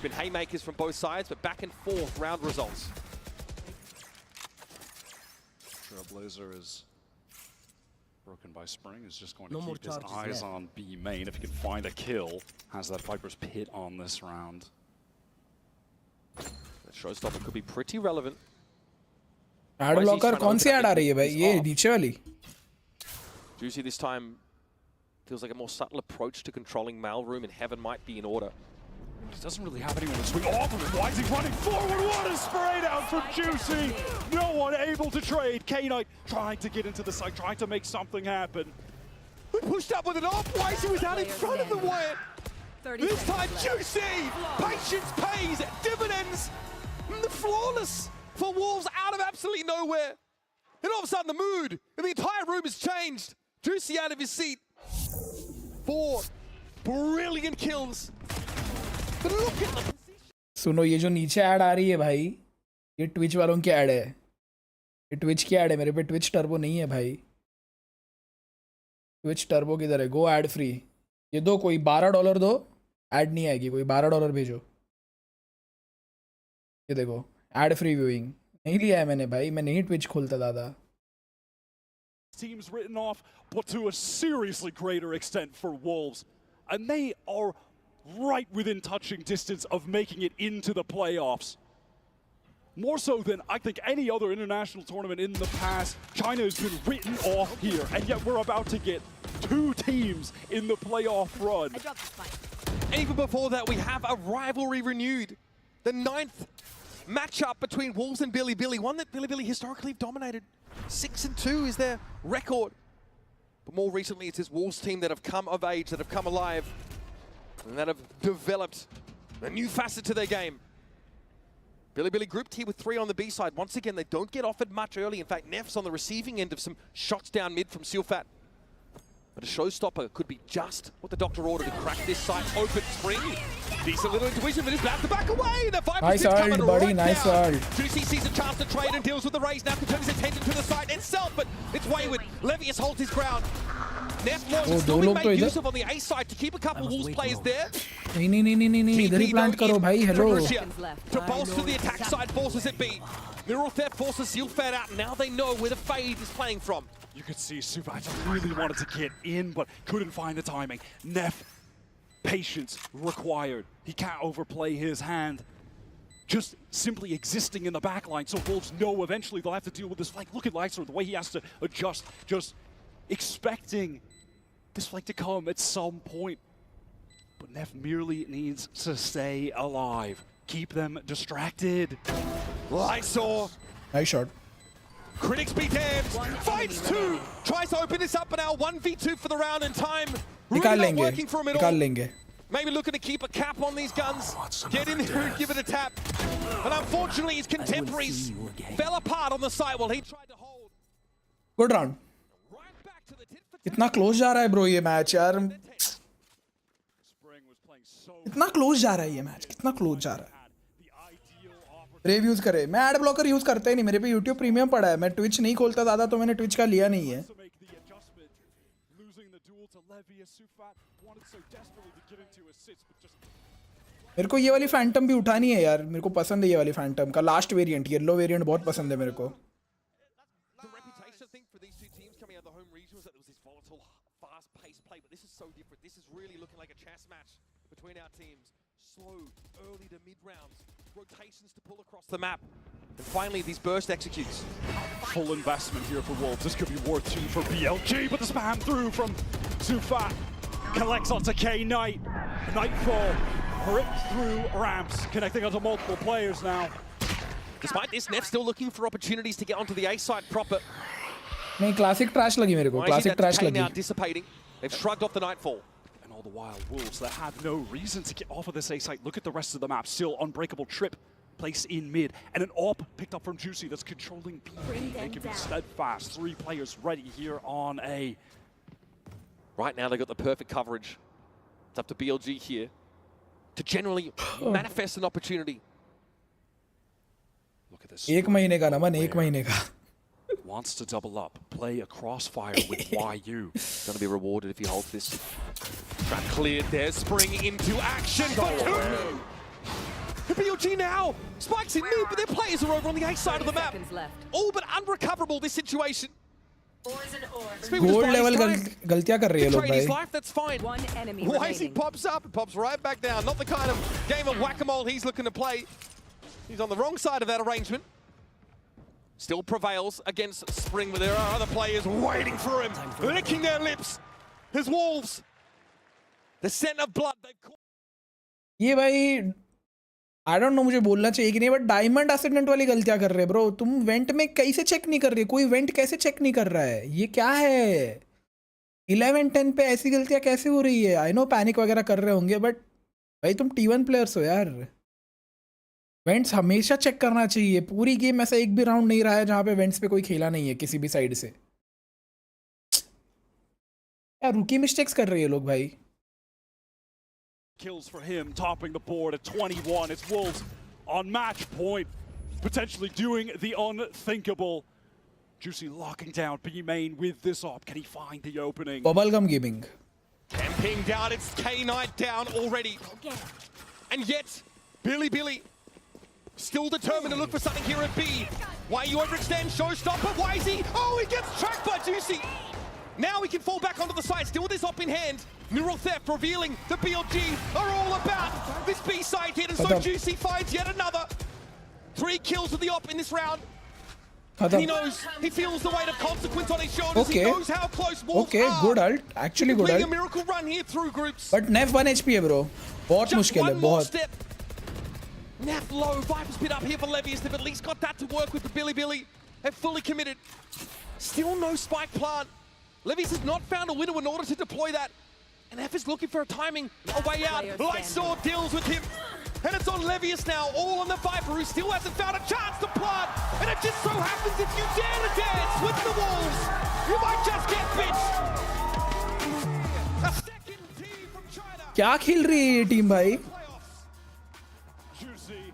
been haymakers from both sides, but back and forth round results. Trailblazer is broken by Spring, is just going to keep his eyes on B main. If he can find a kill, has that Viper's Pit on this round. That showstopper could be pretty relevant. Ad blocker कौन सी ad आ रही है भाई? ये नीचे वाली. Juicy this time feels like a more subtle approach to controlling Mailroom, and Heaven might be in order. He doesn't really have anyone to swing off of it. Why is he running forward? What a spray down from Juicy! No one able to trade. K-Knight trying to get into the site, trying to make something happen. We pushed up with it off. Wisey was out in front of the wire. This time, Juicy! Patience pays dividends. The flawless for Wolves out of absolutely nowhere. And all of a sudden, the mood in the entire room has changed. Juicy out of his seat. 4 brilliant kills. But look at them. सुनो ये जो नीचे add आ रही है भाई, ये Twitch वालों की ऐड है. ये ट्विच की ऐड है. मेरे पे ट्विच टर्बो नहीं है भाई. ट्विच टर्बो किधर है? गो ऐड फ्री. ये दो, कोई $12 दो, ऐड नहीं आएगी. कोई $12 भेजो. ये देखो, ऐड फ्री व्यूइंग नहीं लिया है मैंने भाई. मैं नहीं ट्विच खोलता दादा. Teams written off, but to a seriously greater extent for Wolves. And they are right within touching distance of making it into the playoffs. More so than I think any other international tournament in the past. China has been written off here, and yet we're about to get 2 teams in the playoff run. I dropped the spike. Even before that, we have a rivalry renewed. The 9th matchup between Wolves and Bilibili, one that Bilibili historically have dominated. 6-2 is their record. But more recently, it's this Wolves team that have come of age, that have come alive, and that have developed a new facet to their game. Bilibili grouped here with 3 on the B side. Once again, they don't get offered much early. In fact, Nef's on the receiving end of some shots down mid from Silfat. But a showstopper could be just what the Doctor ordered to crack this site open. Spring, decent little intuition, but he's about to back away. The Viper Nice coming ult, buddy, right nice down. ult. Juicy sees a chance to trade and deals with the raise. Now can turn his attention to the site itself, but it's wayward. Levius holds his ground. Nef wants still be made use of on the A side to keep a couple Wolves players there. नहीं इधर ही plant करो भाई. Hello. To bolster the attack side forces it be. Neural Theft forces Silfat out, and now they know where the Fade is playing from. You could see Suvat really wanted to get in, but couldn't find the timing. Nef, patience required. He can't overplay his hand. Just simply existing in the backline, so Wolves know eventually they'll have to deal with this flank. Look at Lyser, the way he has to adjust, just expecting this flank to come at some point. But Nef merely needs to stay alive. Keep them distracted. Lysaw. Nice shot. Critics be damned. Finds 2. Tries to open this up, but now 1v2 for the round in time. निकाल Really not लेंगे. working for him at निकाल all. लेंगे. Maybe looking to keep a cap on these guns. Get in there and give it a tap. But unfortunately, his contemporaries fell apart on the side while he tried to hold. Good round. Right back to the tit for tat. कितना close जा रहा है bro ये match यार. कितना close जा रहा है ये मैच. कितना क्लोज जा रहा है. रेव यूज करे. मैं एड ब्लॉकर यूज करता ही नहीं. मेरे पे YouTube प्रीमियम पड़ा है. मैं ट्विच नहीं खोलता ज़्यादा तो मैंने ट्विच का लिया नहीं है. मेरे को ये वाली फैंटम भी उठानी है यार. मेरे को पसंद है ये वाली फैंटम का लास्ट वेरिएंट. येलो वेरिएंट बहुत पसंद है मेरे को. The reputation, I think, for these two teams coming out of the home region was that it was this volatile, fast-paced play, but this is so different. This is really looking like a chess match between our teams. Slow, early to mid rounds, rotations to pull across the map, and finally these burst executes. Full investment here for Wolves. This could be worth 2 for BLG, but the spam through from Sufat collects onto K Knight. Nightfall ripped through ramps, connecting onto multiple players now. Despite this, Nef still looking for opportunities to get onto the A side proper. नहीं classic trash लगी मेरे को. Classic trash लगी. Now dissipating. They've shrugged off the Nightfall. And all the while, Wolves that had no reason to get off of this A site. Look at the rest of the map. Still unbreakable trip. Place in mid. And an AWP picked up from Juicy that's controlling B. Making it steadfast. 3 players ready here on A. Right now, they've got the perfect coverage. It's up to BLG here to generally manifest an opportunity. Look at this. 1 महीने का नमन. 1 महीने का. Wants to double up, play a crossfire with YU. Going to be rewarded if he holds this. Trap cleared there, spring into action. The BLG now spikes in mid, but their players are over on the A side of the map. All but unrecoverable this situation. Gold level गलतियां कर रही है लोग Betrayed his भाई. life, that's fine. One enemy Why is he remaining. pops up and pops right back down? Not the kind of game of whack-a-mole he's looking to play. He's on the wrong side of that arrangement. Still prevails against Spring, but there are other players waiting for him, licking their lips. His Wolves, the scent of blood they've caught. ये भाई I don't know मुझे बोलना चाहिए कि नहीं, but diamond ascendant वाली गलतियां कर रहे हैं ब्रो. तुम वेंट में कैसे चेक नहीं कर रहे? कोई वेंट कैसे चेक नहीं कर रहा है? ये क्या है? 11-10 पे ऐसी गलतियां कैसे हो रही है? आई नो पैनिक वगैरह कर रहे होंगे, बट भाई तुम T1 प्लेयर्स हो यार. वेंट्स हमेशा चेक करना चाहिए. पूरी गेम ऐसा एक भी राउंड नहीं रहा है जहाँ पे वेंट्स पे कोई खेला नहीं है किसी भी साइड से. यार रुकी मिस्टेक्स कर रहे हैं लोग भाई. Kills for him, topping the board at 21. It's Wolves on match point, potentially doing the unthinkable. Juicy locking down B main with this op. Can he find the opening? Bubblegum gaming. Camping down, it's K Knight down already. And yet, Billy still determined to look for something here at B. Why you overextend, showstopper, why is he? Oh, he gets tracked by Juicy. Now he can fall back onto the side, still with his op in hand. Neural theft revealing the BLG are all about this B side hit, and so Juicy finds yet another. 3 kills with the op in this round. And he knows, he feels the weight of consequence on his shoulders. Okay. He knows how close Wolves Okay, are. good ult. Actually good Completing ult. a miracle run here through groups. But Nef 1 HP है bro. बहुत Just मुश्किल है, one more बहुत. step. Nef low, Viper's bit up here for Levius. They've at least got that to work with the Billy. They're fully committed. Still no spike plant. Levius has not found a window in order to deploy that. And Nef is looking for a timing, a way out. Lightsaw deals with him. And it's on Levius now, all on the Viper, who still hasn't found a chance to plant. And it just so happens if you dare to dance with the Wolves, you might just get bit. A second team from China. क्या खेल रही है ये team भाई? Juicy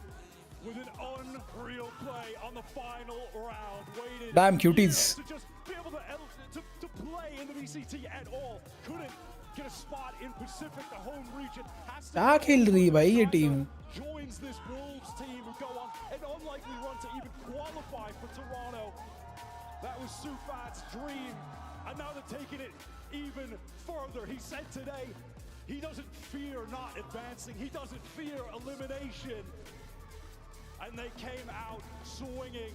with an unreal play on the final round. Waited Damn cuties. to just be able to play in the VCT at all. Couldn't get a spot in Pacific. The home region has to क्या खेल रही है भाई ये team? joins this Wolves team who go on an unlikely run to even qualify for Toronto. That was Sufat's dream, and now they're taking it even further. He said today he doesn't fear not advancing, he doesn't fear elimination, and they came out swinging.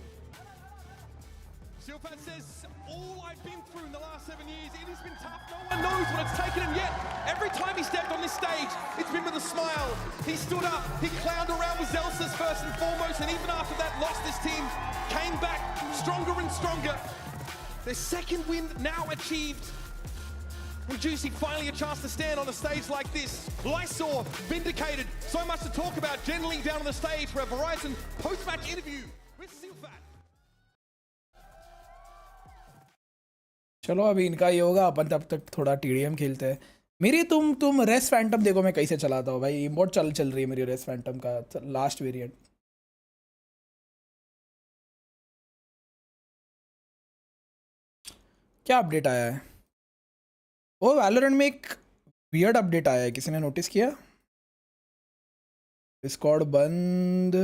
Silfat says, all I've been through in the last 7 years, it has been tough. No one knows what it's taken him yet. Every time he stepped on this stage, it's been with a smile. He stood up, he clowned around with Zelsis first and foremost, and even after that loss, this team came back stronger and stronger. Their second win now achieved. from Juicy, finally a chance to stand on a stage like this. Lysor vindicated, so much to talk about, gentling down on the stage for a Verizon post-match interview with Silfat. चलो अभी इनका ये होगा, अपन तब तक थोड़ा TDM खेलते हैं। मेरी तुम रेस फैंटम देखो मैं कैसे चलाता हूँ भाई, इमोट चल रही है मेरी रेस फैंटम का लास्ट वेरिएंट। क्या अपडेट आया है? वो वैलोरेंट में एक वियर्ड अपडेट आया है, किसी ने नोटिस किया? डिस्कॉर्ड बंद,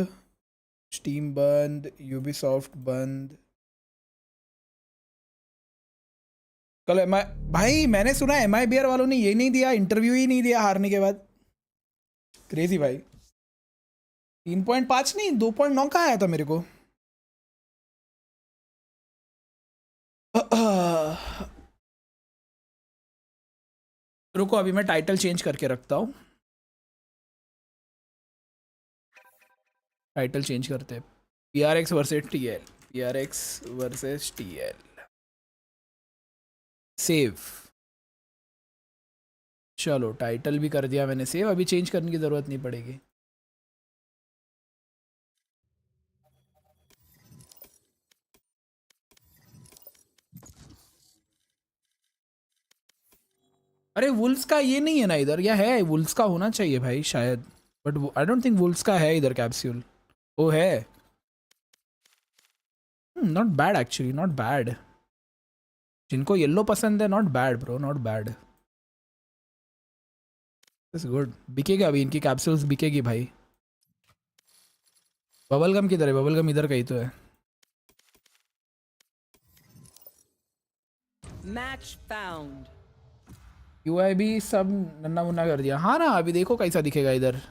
स्टीम बंद, यूबीसॉफ्ट बंद। कल भाई मैंने सुना MIBR वालों ने ये नहीं दिया, इंटरव्यू ही नहीं दिया हारने के बाद। क्रेजी भाई। 3.5 नहीं 2.9 का आया था मेरे को। रुको अभी मैं टाइटल चेंज करके रखता हूँ। टाइटल चेंज करते हैं, PRX versus TL, PRX versus TL। Save. चलो टाइटल भी कर दिया मैंने सेव, अभी चेंज करने की ज़रूरत नहीं पड़ेगी। अरे वुल्स का ये नहीं है ना इधर, या है? वुल्स का होना चाहिए भाई शायद, but I don't think Wolves का है इधर कैप्सूल। वो है, not bad actually, not bad. जिनको येलो पसंद है, not bad bro, not bad, it's good. बिकेगा अभी इनकी कैप्सूल्स बिकेगी भाई। बबलगम किधर है? बबलगम इधर कहीं तो है। Match found. UI भी सब नन्ना मुन्ना कर दिया। हाँ ना, अभी देखो कैसा दिखेगा इधर।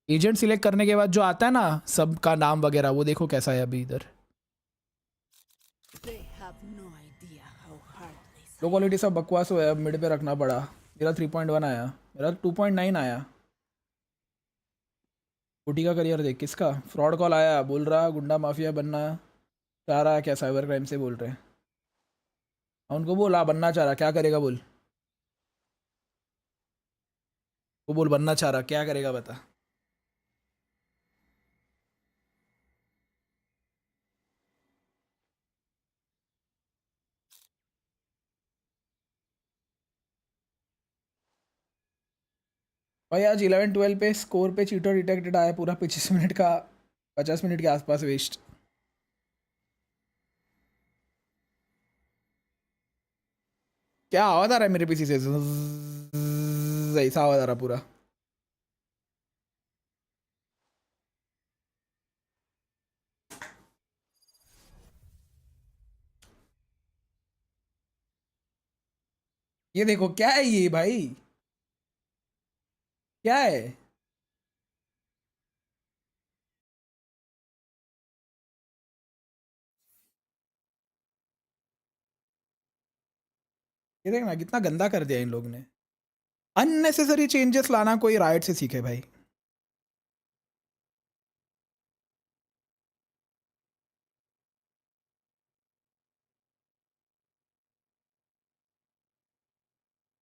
एजेंट सिलेक्ट करने के बाद जो आता है ना सबका नाम वगैरह, वो देखो कैसा है अभी इधर। लो क्वालिटी सब बकवास हुआ है, अब मिड पे रखना पड़ा। मेरा 3.1 आया, मेरा 2.9 आया। कोटी का करियर देख, किसका फ्रॉड कॉल आया, बोल रहा गुंडा माफिया बनना चाह रहा है क्या, साइबर क्राइम से बोल रहे हैं। उनको बोला बनना चाह रहा, क्या करेगा बोल। वो बोल बनना चाह रहा, क्या करेगा बता। भाई आज 11-12 पे स्कोर पे चीटर डिटेक्टेड आया, पूरा 25 मिनट का 50 मिनट के आसपास वेस्ट। क्या आवाज आ रहा है मेरे पीछे से? ऐसा आवाज आ रहा पूरा। ये देखो क्या है ये भाई, क्या है? ये देखना कितना गंदा कर दिया इन लोग ने। अननेसेसरी चेंजेस लाना कोई राइट से सीखे भाई।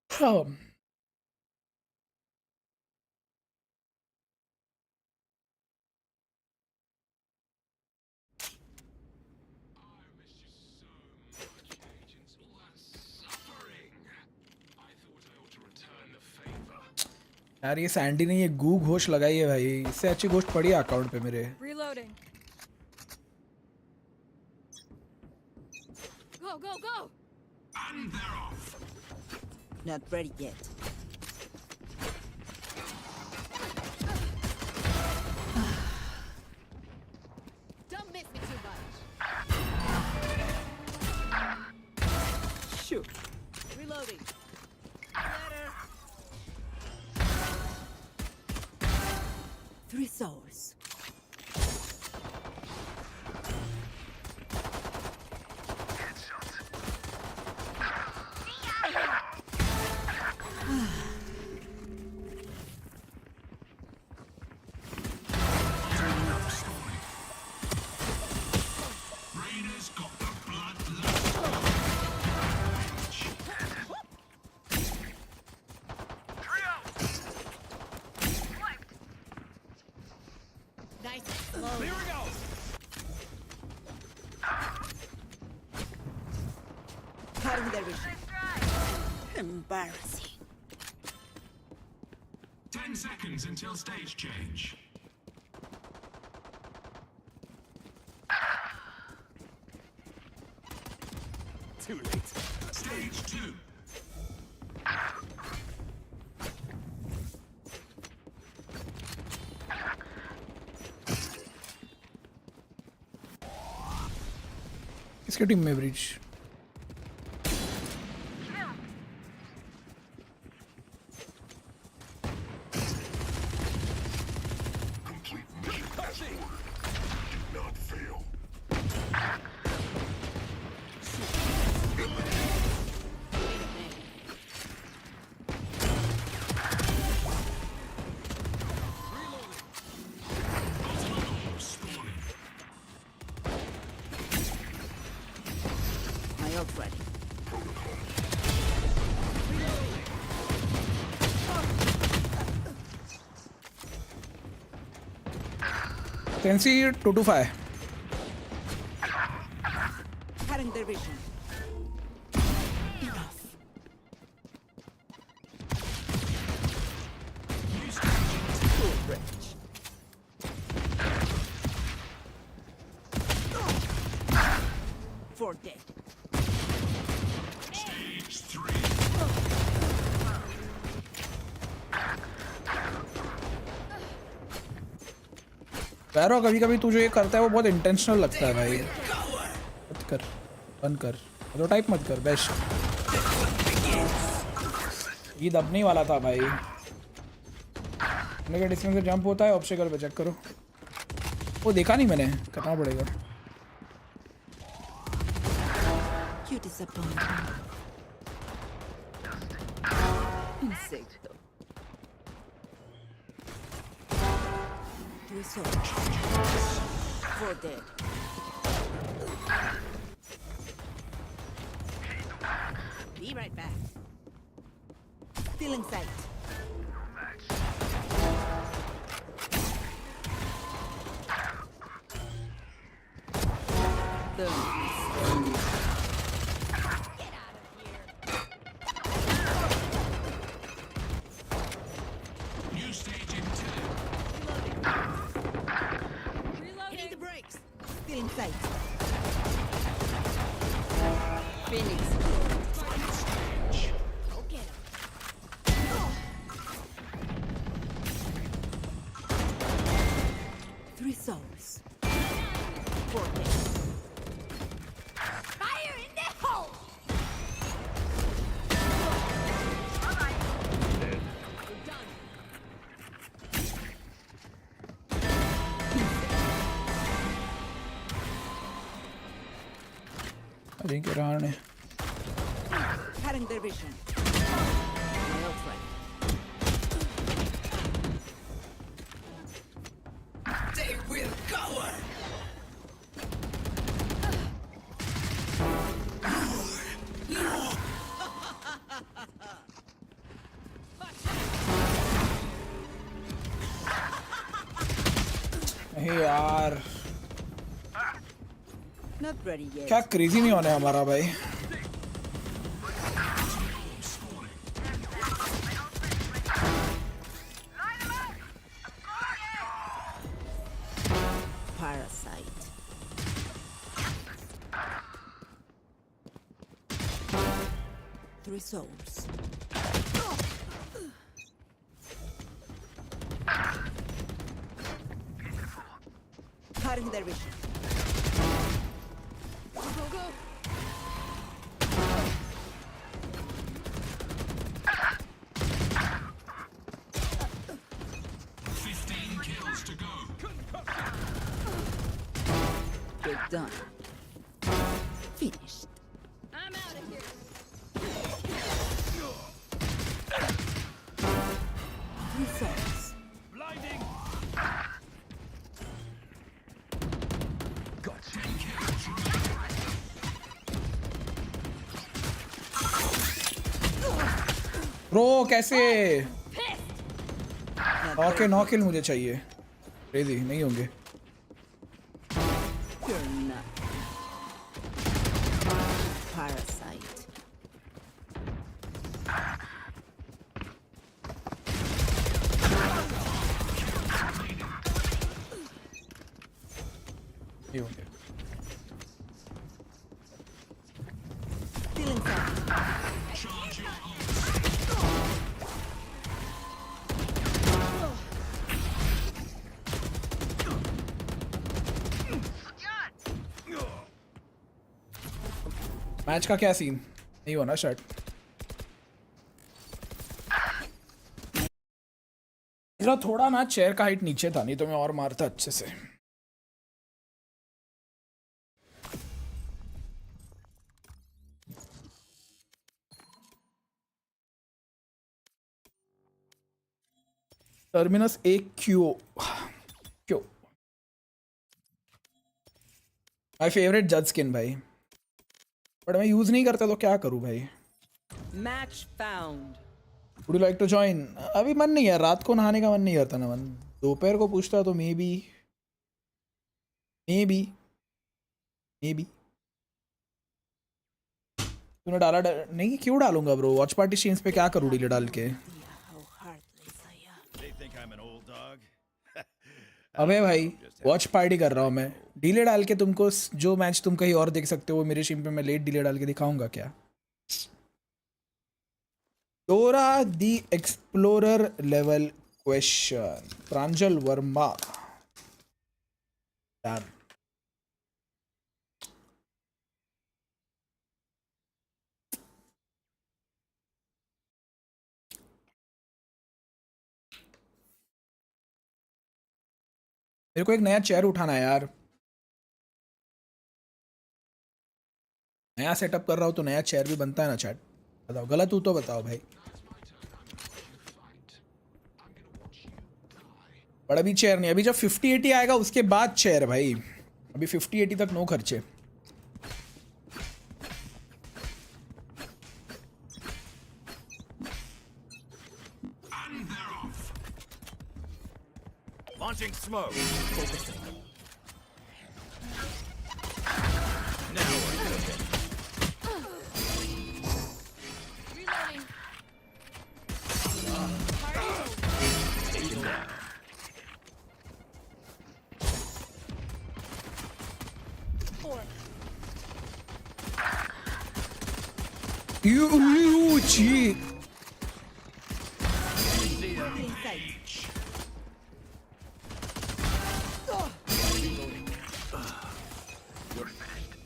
हाँ। यार ये सैंडी ने ये गू घोष लगाई है भाई, इससे अच्छी घोष पड़ी है अकाउंट पे मेरे। Reloading. Go, go, go! And they're off. Not ready yet. Don't miss me too much. Shoot. Reloading. Three souls. Cutting their vision. Embarrassing. 10 seconds until stage change. Too late. Stage 2. किसके team में bridge? My ult ready. Tensi 225. Cutting their vision. Enough. Full range. Four dead. Stage 3. पैरो कभी कभी तू जो ये करता है वो बहुत इंटेंशनल लगता है भाई। मत कर, बंद कर, तो टाइप मत कर। बेस्ट ये दबने वाला था भाई। मैंने कहा डिस्टेंस से जंप होता है ऑब्स्टेकल पे, चेक करो। वो देखा नहीं मैंने, करना पड़ेगा। You disappoint me. Insecto. Three souls. Four dead. Be right back. Still in sight. New stage in 10. Hitting the brakes. Still in sight. Phoenix. Go get him. Three souls. Four dead. Fire in the hole! अरे क्या रहा है? Cutting their vision. My ult ready. They will cover. नहीं यार, Not ready yet. क्या crazy नहीं होने हमारा भाई। Parasite. Three souls. Cutting their vision. Go, go! 15 kills to go. We're done. Finished. I'm out of here! Three souls. Blinding. Bro कैसे? 9 किल मुझे चाहिए। क्रेजी नहीं होंगे। You're not. Parasite. Stealing some. Charge your ults. Match का क्या scene नहीं होना shirt थोड़ा ना चेयर का हाइट नीचे था नहीं तो मैं और मारता अच्छे से टर्मिनस एक क्यू माय फेवरेट जज स्किन भाई बट मैं यूज नहीं करता तो क्या करूं भाई Match found. Would you like to join अभी मन नहीं है रात को नहाने का मन नहीं करता ना मन दोपहर को पूछता तो मे बी तूने डाला नहीं क्यों डालूंगा ब्रो वॉच पार्टी स्ट्रीम्स पे क्या करूँ डीले डाल के अबे भाई वॉच पार्टी कर रहा हूँ मैं डीले डाल के तुमको जो मैच तुम कहीं और देख सकते हो मेरे स्ट्रीम पे मैं लेट डीले डाल के दिखाऊंगा क्या डोरा दी एक्सप्लोरर लेवल क्वेश्चन प्रांजल वर्मा डन मेरे को एक नया चेयर उठाना है यार नया सेटअप कर रहा हूँ तो नया चेयर भी बनता है ना चैट बताओ गलत हूँ तो बताओ भाई पर अभी चेयर नहीं अभी जब 5080 आएगा उसके बाद चेयर भाई अभी 5080 तक नो खर्चे Launching smoke. Focusing. Now we're cooking. Reloading. Taken down. You cheat.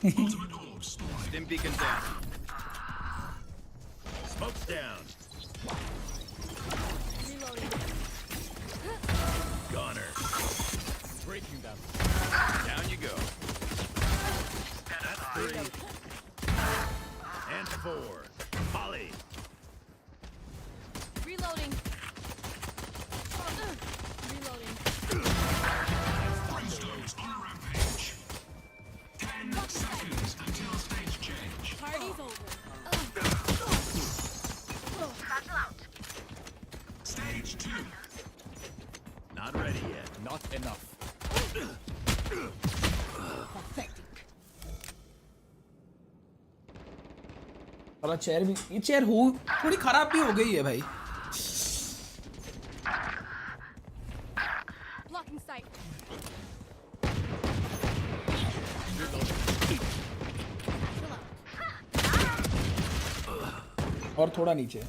Stim beacon down. Smoke's down. Reloading. Goner. Breaking them. Down you go. That's 3. And 4. Molly. Reloading. Reloading. Brimstone's on a rampage. 10 seconds until stage change. Party's over. Stage 2. Not ready yet. Not enough. वाला chair भी ये chair हो थोड़ी खराब भी हो गई है भाई Blocking sight. और थोड़ा नीचे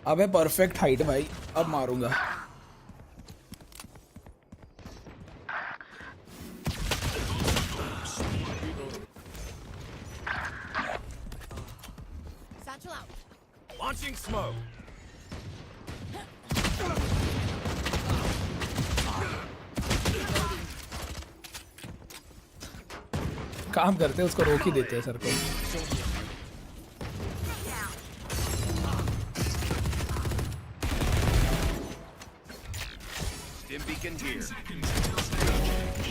अब है परफेक्ट हाइट भाई अब मारूंगा Satchel out. Launching smoke. काम करते हैं उसको रोक ही देते हैं सर को Stim beacon here. Seconds until stage change.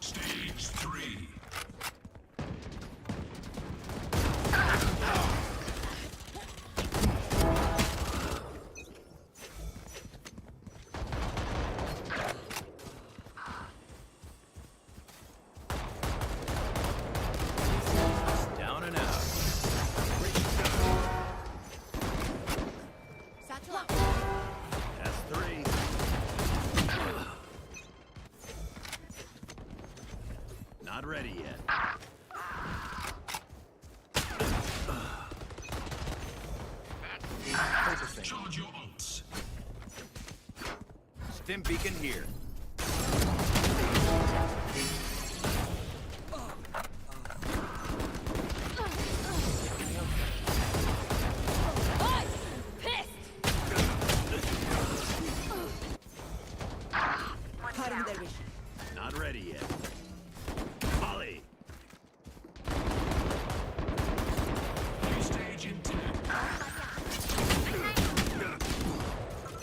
Stage 3. Down and out. Satchel out. That's 3. ready yet. Charge your ults. Stim beacon here. Not ready yet. Molly. Stage in 10.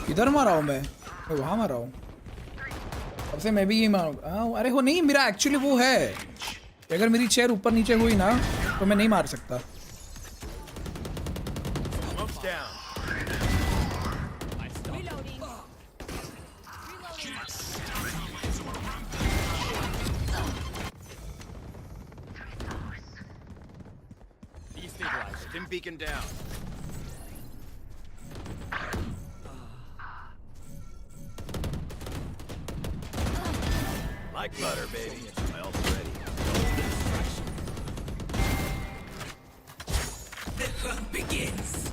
किधर मारा हूँ मैं वहाँ मारा हूँ अब से मैं भी यही मारूंगा अरे वो नहीं मेरा एक्चुअली वो है अगर मेरी चेयर ऊपर नीचे हुई ना तो मैं नहीं मार सकता Smoke's down. Destabilize. Stim beacon down. Like butter, baby. My ult's ready. The hunt begins.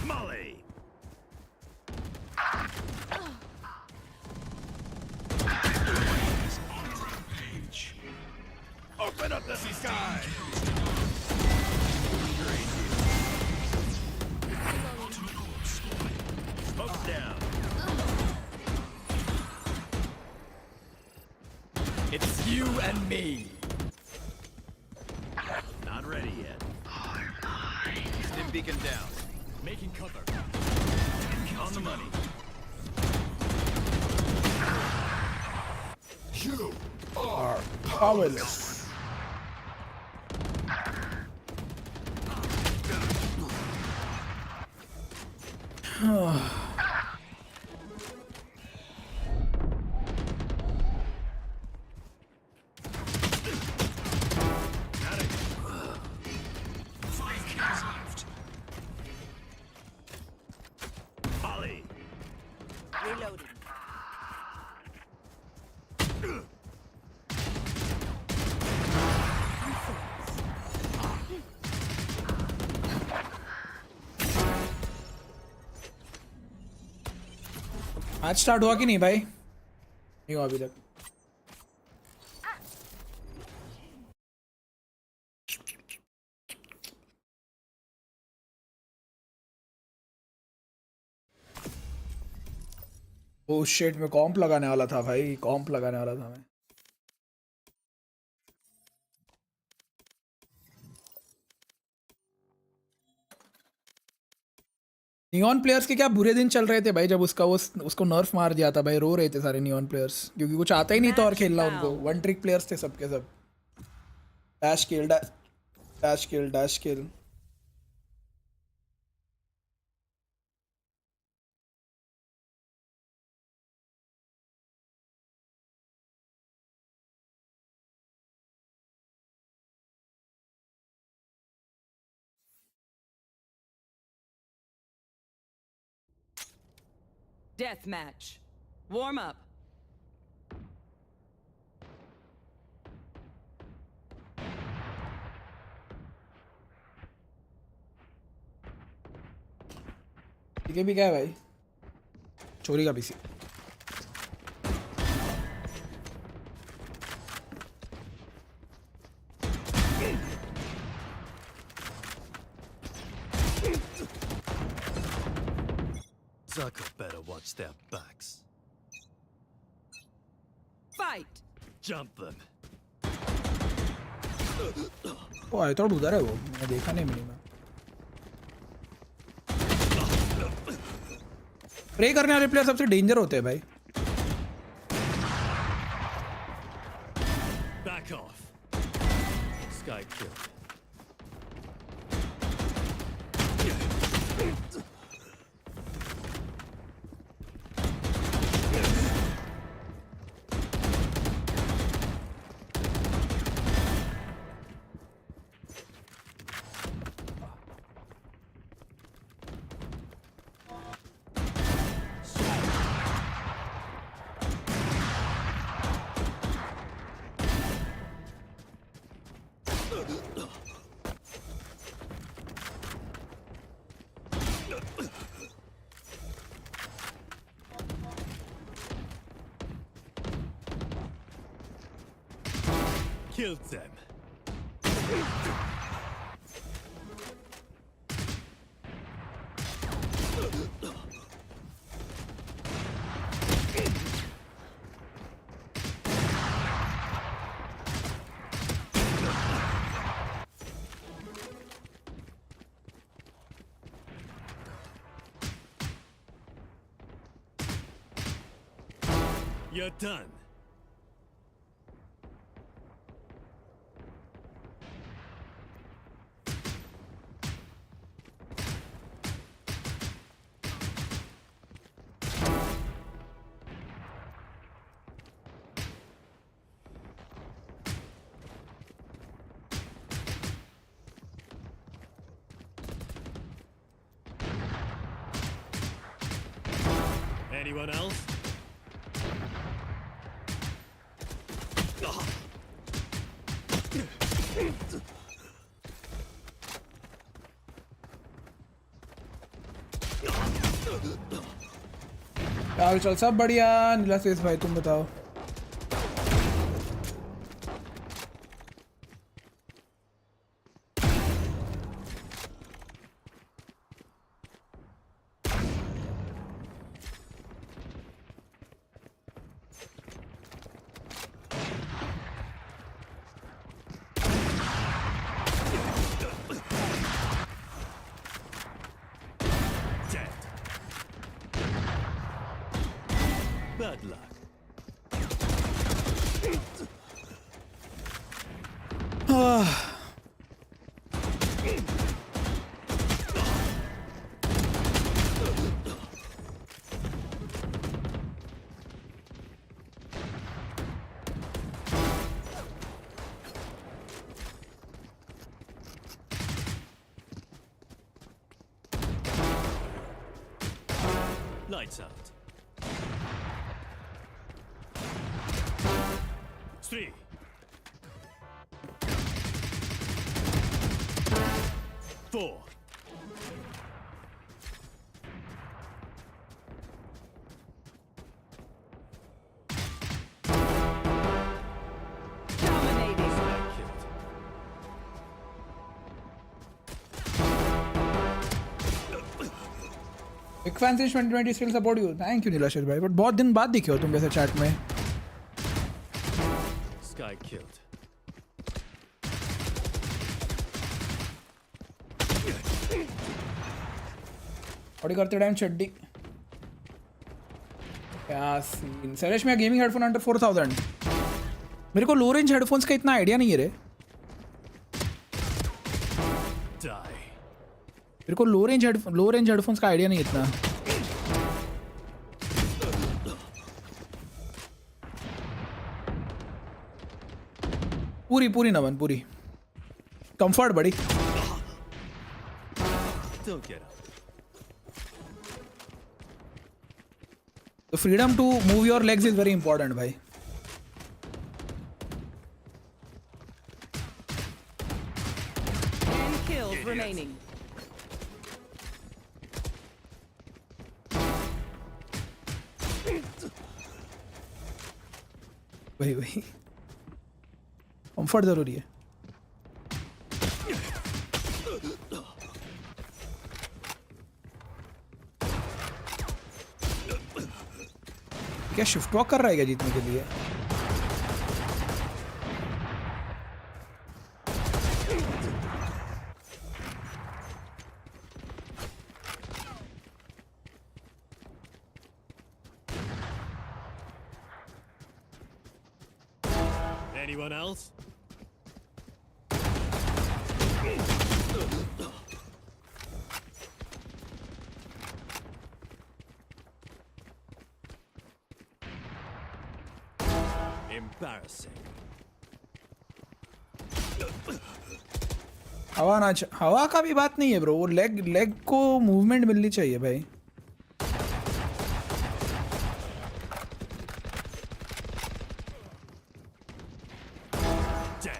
Molly. Open up the sky. Smoke's down. It's you and me. Not ready yet. Stim beacon down. Making cover. On the money. You are powerless Molly. Reloading. Match start हुआ कि नहीं भाई नहीं हुआ अभी तक oh shit मैं कॉम्प लगाने वाला था भाई कॉम्प लगाने वाला था मैं नियॉन प्लेयर्स के क्या बुरे दिन चल रहे थे भाई जब उसको नर्फ मार दिया था भाई रो रहे थे सारे नियॉन प्लेयर्स क्योंकि कुछ आता ही नहीं था और खेलना उनको वन ट्रिक प्लेयर्स थे सबके सब डैश किल डैश किल डैश किल Death match. Warm up. ठीक है भी क्या है भाई चोरी का PC Zucker better watch their backs. Fight. Jump them. Oh I thought उधर है वो मैं देखा नहीं मिली मैं प्रे करने वाले प्लेयर सबसे डेंजर होते हैं भाई Back off. Sky kill. Killed them. You're done. Anyone else? यार चल सब बढ़िया नीला सेस भाई तुम बताओ Bad luck. Lights out. 3. 4. Dominating. Big fan since 2020 still support you thank you Neelashesh भाई बट बहुत दिन बाद दिखे हो तुम वैसे चैट में Sky killed. और करते टाइम चड्डी क्या सीन सरेश में गेमिंग हेडफोन अंडर 4000 मेरे को लो रेंज हेडफोन्स का इतना आइडिया नहीं है रे Die. मेरे को लो रेंज हेडफोन्स का आइडिया नहीं इतना पूरी नवन पूरी कंफर्ट बड़ी Don't get up. The freedom to move your legs is very important भाई 10 kills remaining. वही कंफर्ट जरूरी है क्या शिफ्ट वॉक कर रहा है क्या जीतने के लिए Anyone else? Embarrassing. हवा का भी बात नहीं है ब्रो वो लेग को मूवमेंट मिलनी चाहिए भाई Dead.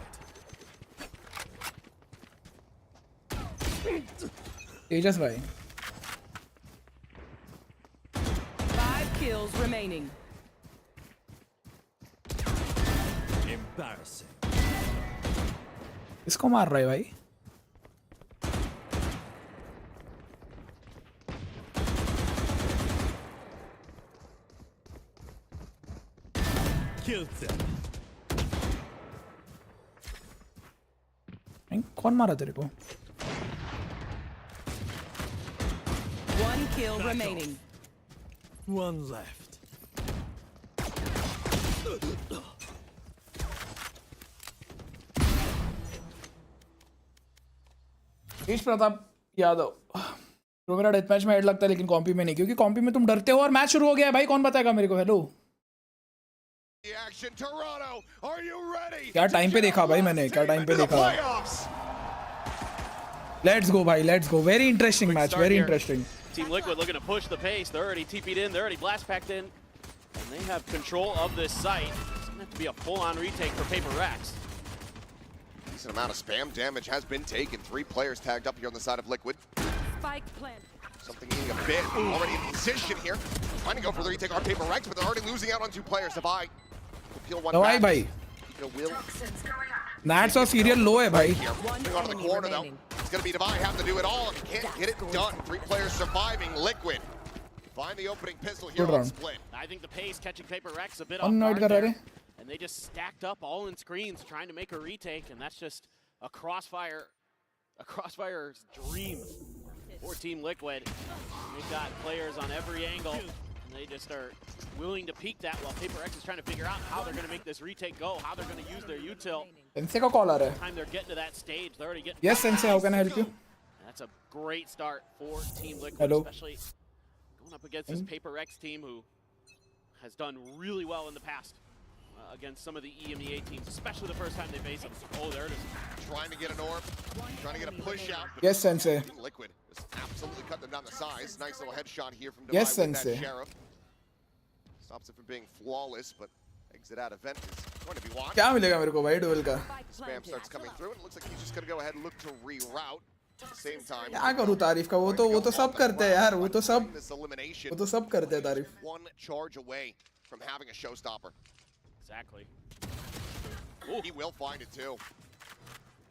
तेजस भाई 5 kills remaining. Embarrassing. इसको मार रहे भाई Killed them. कौन मारा तेरे को 1 kill remaining. One left. तेज प्रताप यादव तो मेरा डेथ मैच में हेड लगता है लेकिन कॉम्पी में नहीं क्योंकि कॉम्पी में तुम डरते हो और मैच शुरू हो गया है भाई कौन बताएगा मेरे को हेलो क्या टाइम पे देखा भाई मैंने क्या टाइम पे देखा लेट्स गो भाई let's go very interesting match very interesting Team Liquid looking to push the pace. They're already TP'd in. They're already blast packed in. And they have control of this site. It's going to have to be a full-on retake for PRX. Decent amount of spam damage has been taken. 3 players tagged up here on the side of Liquid. Spike plant. Something eating a bit. Already in position here. Trying to go for the retake on PRX, but they're already losing out on 2 players. Divide. Will peel one back. भाई Will. Nats और serial लो है भाई Moving on to the corner though. It's going to be Divide having to do it all. If he can't get it done. 3 players surviving. Liquid. Find the opening pistol here on Split. I think the pace catching PRX a bit off guard there. And they just stacked up all in screens trying to make a retake. And that's just a crossfire's dream for Team Liquid. They've got players on every angle. And they just are willing to peek that while PRX is trying to figure out how they're going to make this retake go, how they're going to use their util. Sensei का call आ रहा है Time they're getting to that stage, they're already getting. Yes Sensei, how can I help you? That's a great start for Team Liquid, Hello. especially going up against this PRX team who has done really well in the past against some of the EMEA teams, especially the first time they face them. Oh, there it is. Trying to get an orb, trying to get a push out. Yes, Sensei. Liquid just absolutely cut them down the size. Nice little headshot here from Yes, Divide with Sensei. that Sheriff. Stops it from being flawless, but exit out event is going to be watched. क्या मिलेगा मेरे को भाई dual का Spam starts coming through, and it looks like he's just going to go ahead and look to reroute. At the same time, क्या करूँ तारीफ का वो तो सब करते हैं यार वो तो सब करते हैं तारीफ 1 charge away from having a showstopper. Exactly. He will find it too.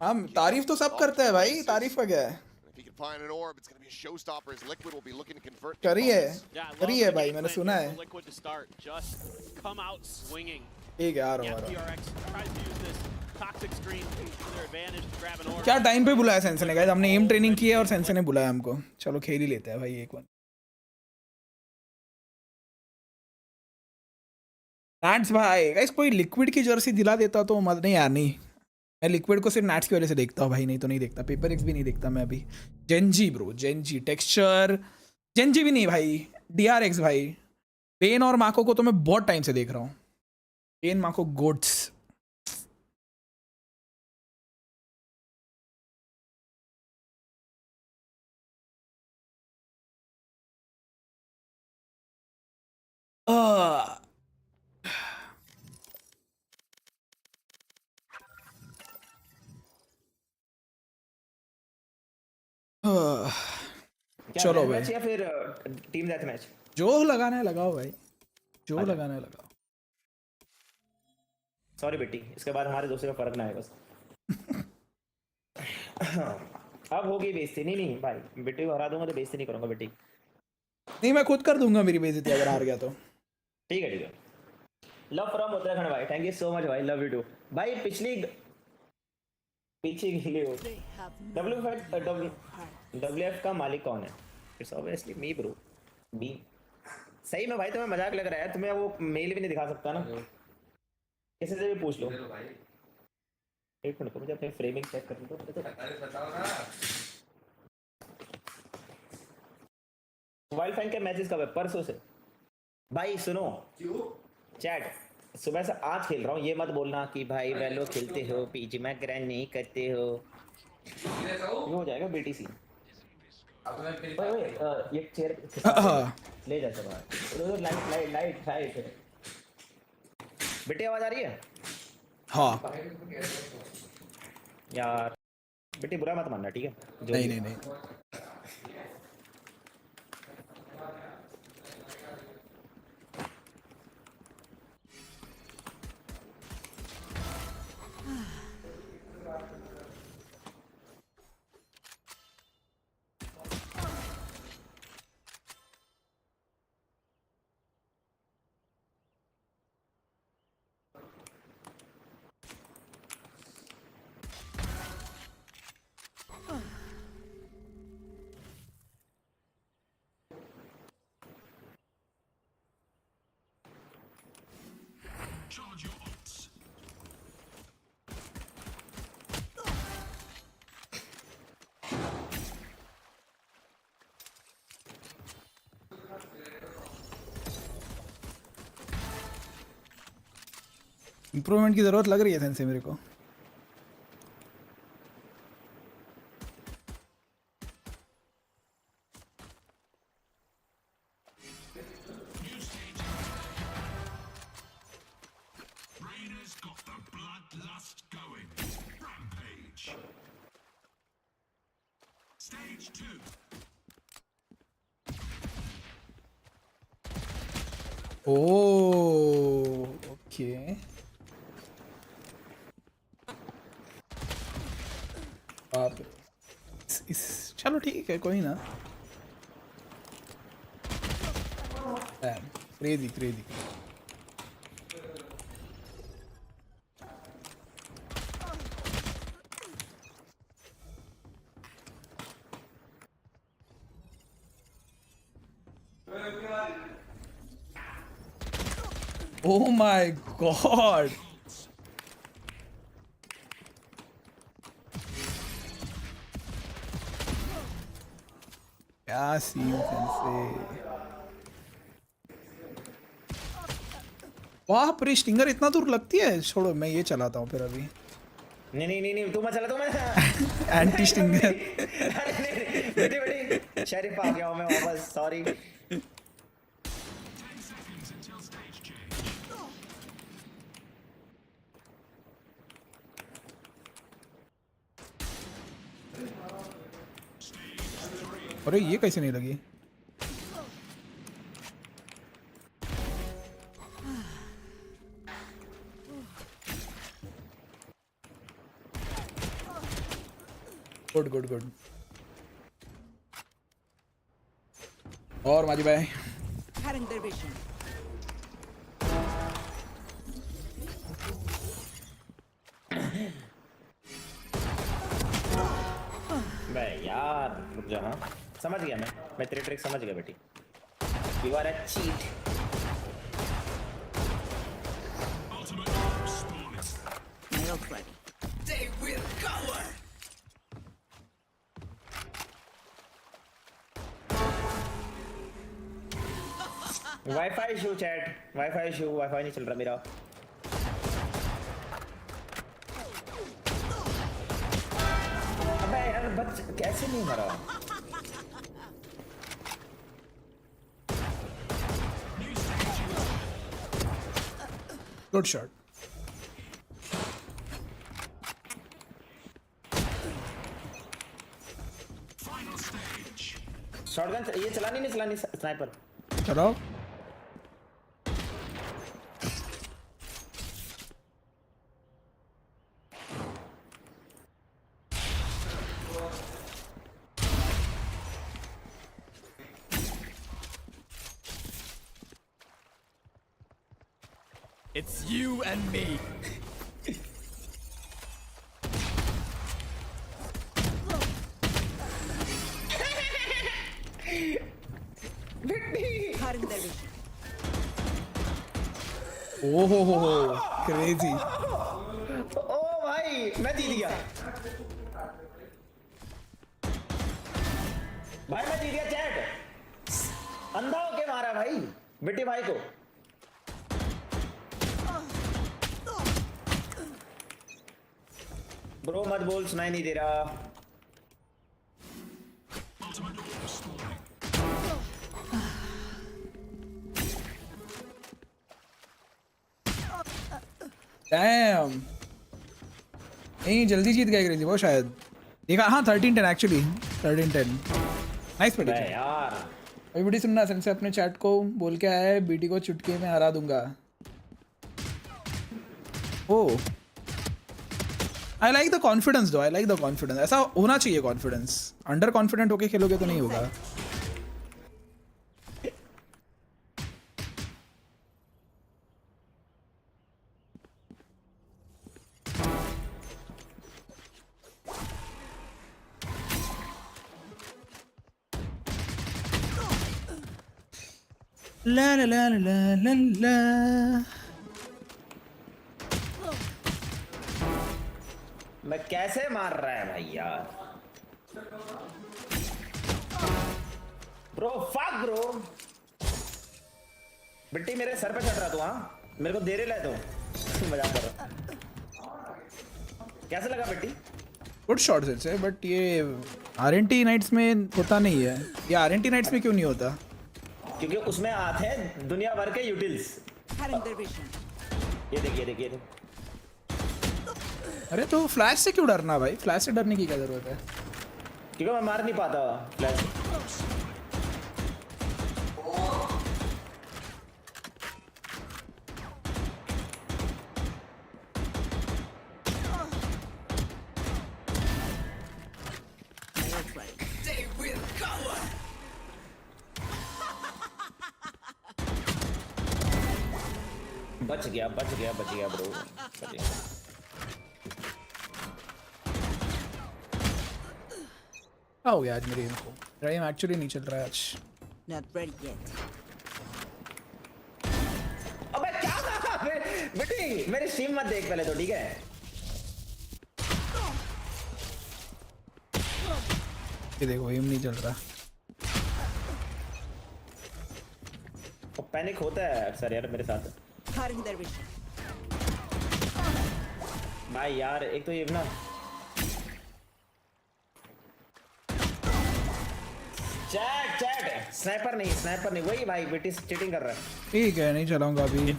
हम तारीफ तो सब करते हैं भाई तारीफ का क्या है If he can find an orb, it's going to be a showstopper as Liquid will be looking to convert. करी है भाई मैंने सुना है Liquid to start, just come out swinging. ठीक है आ रहा हूँ PRX tries to use this toxic screen to their advantage to grab an orb. क्या टाइम पे बुलाया सेंसे ने गाइस हमने एम ट्रेनिंग की है और सेंसे ने बुलाया हमको चलो खेल ही लेते हैं भाई एक बार नैट्स भाई गाइस कोई लिक्विड की जर्सी दिला देता तो मत नहीं यार नहीं मैं लिक्विड को सिर्फ नैट्स की वजह से देखता हूँ भाई नहीं तो नहीं देखता PRX भी नहीं देखता मैं अभी Gen Z bro Gen Z texture Gen Z भी नहीं भाई DRX भाई पेन और माको को तो मैं बहुत टाइम से देख रहा हूँ पेन माको गोड्स चलो भाई या फिर टीम डेथ मैच जो लगाना है लगाओ भाई जो लगाना है लगाओ सॉरी बेटी इसके बाद हमारे दोस्तों का फर्क ना है बस अब होगी बेइज्जती नहीं भाई बेटी को हरा दूंगा तो बेइज्जती नहीं करूंगा बेटी नहीं मैं खुद कर दूंगा मेरी बेइज्जती अगर हार गया तो ठीक है लव फ्रॉम उत्तराखंड भाई थैंक यू सो मच भाई लव यू टू भाई पीछे गिले हो WF का मालिक कौन है इट्स ऑब्वियसली मी ब्रो मी सही में भाई तुम्हें मजाक लग रहा है तुम्हें वो मेल भी नहीं दिखा सकता ना किसी से भी पूछ लो एक मिनट मुझे अपनी फ्रेमिंग चेक करने दो बताओ ना मोबाइल फैन के मैचेस कब है परसों से भाई सुनो चैट सुबह से आज खेल रहा हूँ ये मत बोलना कि भाई वैलो खेलते हो पीजी में ग्रैंड नहीं करते हो ये हो जाएगा BTC ये चेयर ले जाते बाहर लाइट बेटे आवाज आ रही है हाँ यार बेटी बुरा मत मानना, ठीक है? जो नहीं भी- नहीं नहीं Charge your ults. इम्प्रूवमेंट की ज़रूरत लग रही है सेंसे मेरे को. Rainer's got the bloodlust going. Rampage. Stage 2. Oh okay. आप चलो ठीक है कोई ना. Crazy crazy. Oh my god. क्या सीन से. वाह पर स्टिंगर इतना दूर लगती है. छोड़ो मैं ये चलाता हूँ फिर अभी. नहीं तू मत चला, तू मत. Anti stinger. बेटी बेटी शरीफ आ गया हूँ मैं वापस. Sorry. 10 seconds until stage change. अरे ये कैसे नहीं लगी. Good good good. और माजी भाई बे यार रुक जा. हाँ समझ गया मैं तेरी ट्रिक समझ गया बेटी. You are a cheat. Ultimate spawn. They will cower. Wifi issue chat. Wifi issue. Wifi नहीं चल रहा मेरा. अबे यार बच कैसे नहीं मरा. Good shot. Final stage. Shotgun ये चलानी नहीं चलानी. स्नाइपर चलाओ. It's you and me. ओहो क्रेजी. ओ भाई मैं जीत गया. भाई मैं जीत गया चैट. अंधा होके मारा भाई बेटी भाई को. ब्रो मत बोल, सुनाई नहीं दे रहा. Ultimate orb spawning. डैम. नहीं जल्दी जीत गए क्रेजी वो शायद. देखा हाँ 13-10 एक्चुअली 13-10 नाइस प्रेडिक्शन यार अभी बीटी सुनना सेंसे अपने चैट को बोल के आया है बीटी को चुटकी में हरा दूंगा ओ आई लाइक द कॉन्फिडेंस दो आई लाइक द कॉन्फिडेंस ऐसा होना चाहिए कॉन्फिडेंस अंडर कॉन्फिडेंट होके खेलोगे तो नहीं होगा ला ला ला ला ला ला मैं कैसे मार रहा है भाई यार ब्रो फक ब्रो बिट्टी मेरे सर पे चढ़ रहा तू हाँ मेरे को दे रहे तो मजाक कर रहा कैसे लगा बिट्टी गुड शॉट से बट ये आरएनटी नाइट्स में होता नहीं है ये आरएनटी नाइट्स में क्यों नहीं होता क्योंकि उसमें आते हैं दुनिया भर के यूटिल्स ये देखिए अरे तो फ्लैश से क्यों डरना भाई फ्लैश से डरने की क्या जरूरत है क्योंकि मैं मार नहीं पाता फ्लैश बच गया ब्रो बच गया हो गया आज मेरी इनको ड्राइव एक्चुअली नहीं चल रहा है आज Not ready yet. अबे क्या बेटी मेरी स्ट्रीम मत देख पहले तो ठीक है ये देखो एम नहीं चल रहा पैनिक होता है अक्सर यार मेरे साथ भाई यार एक तो ये ना चैट स्नाइपर नहीं वही भाई बेटी चीटिंग कर रहा है ठीक है नहीं चलाऊंगा अभी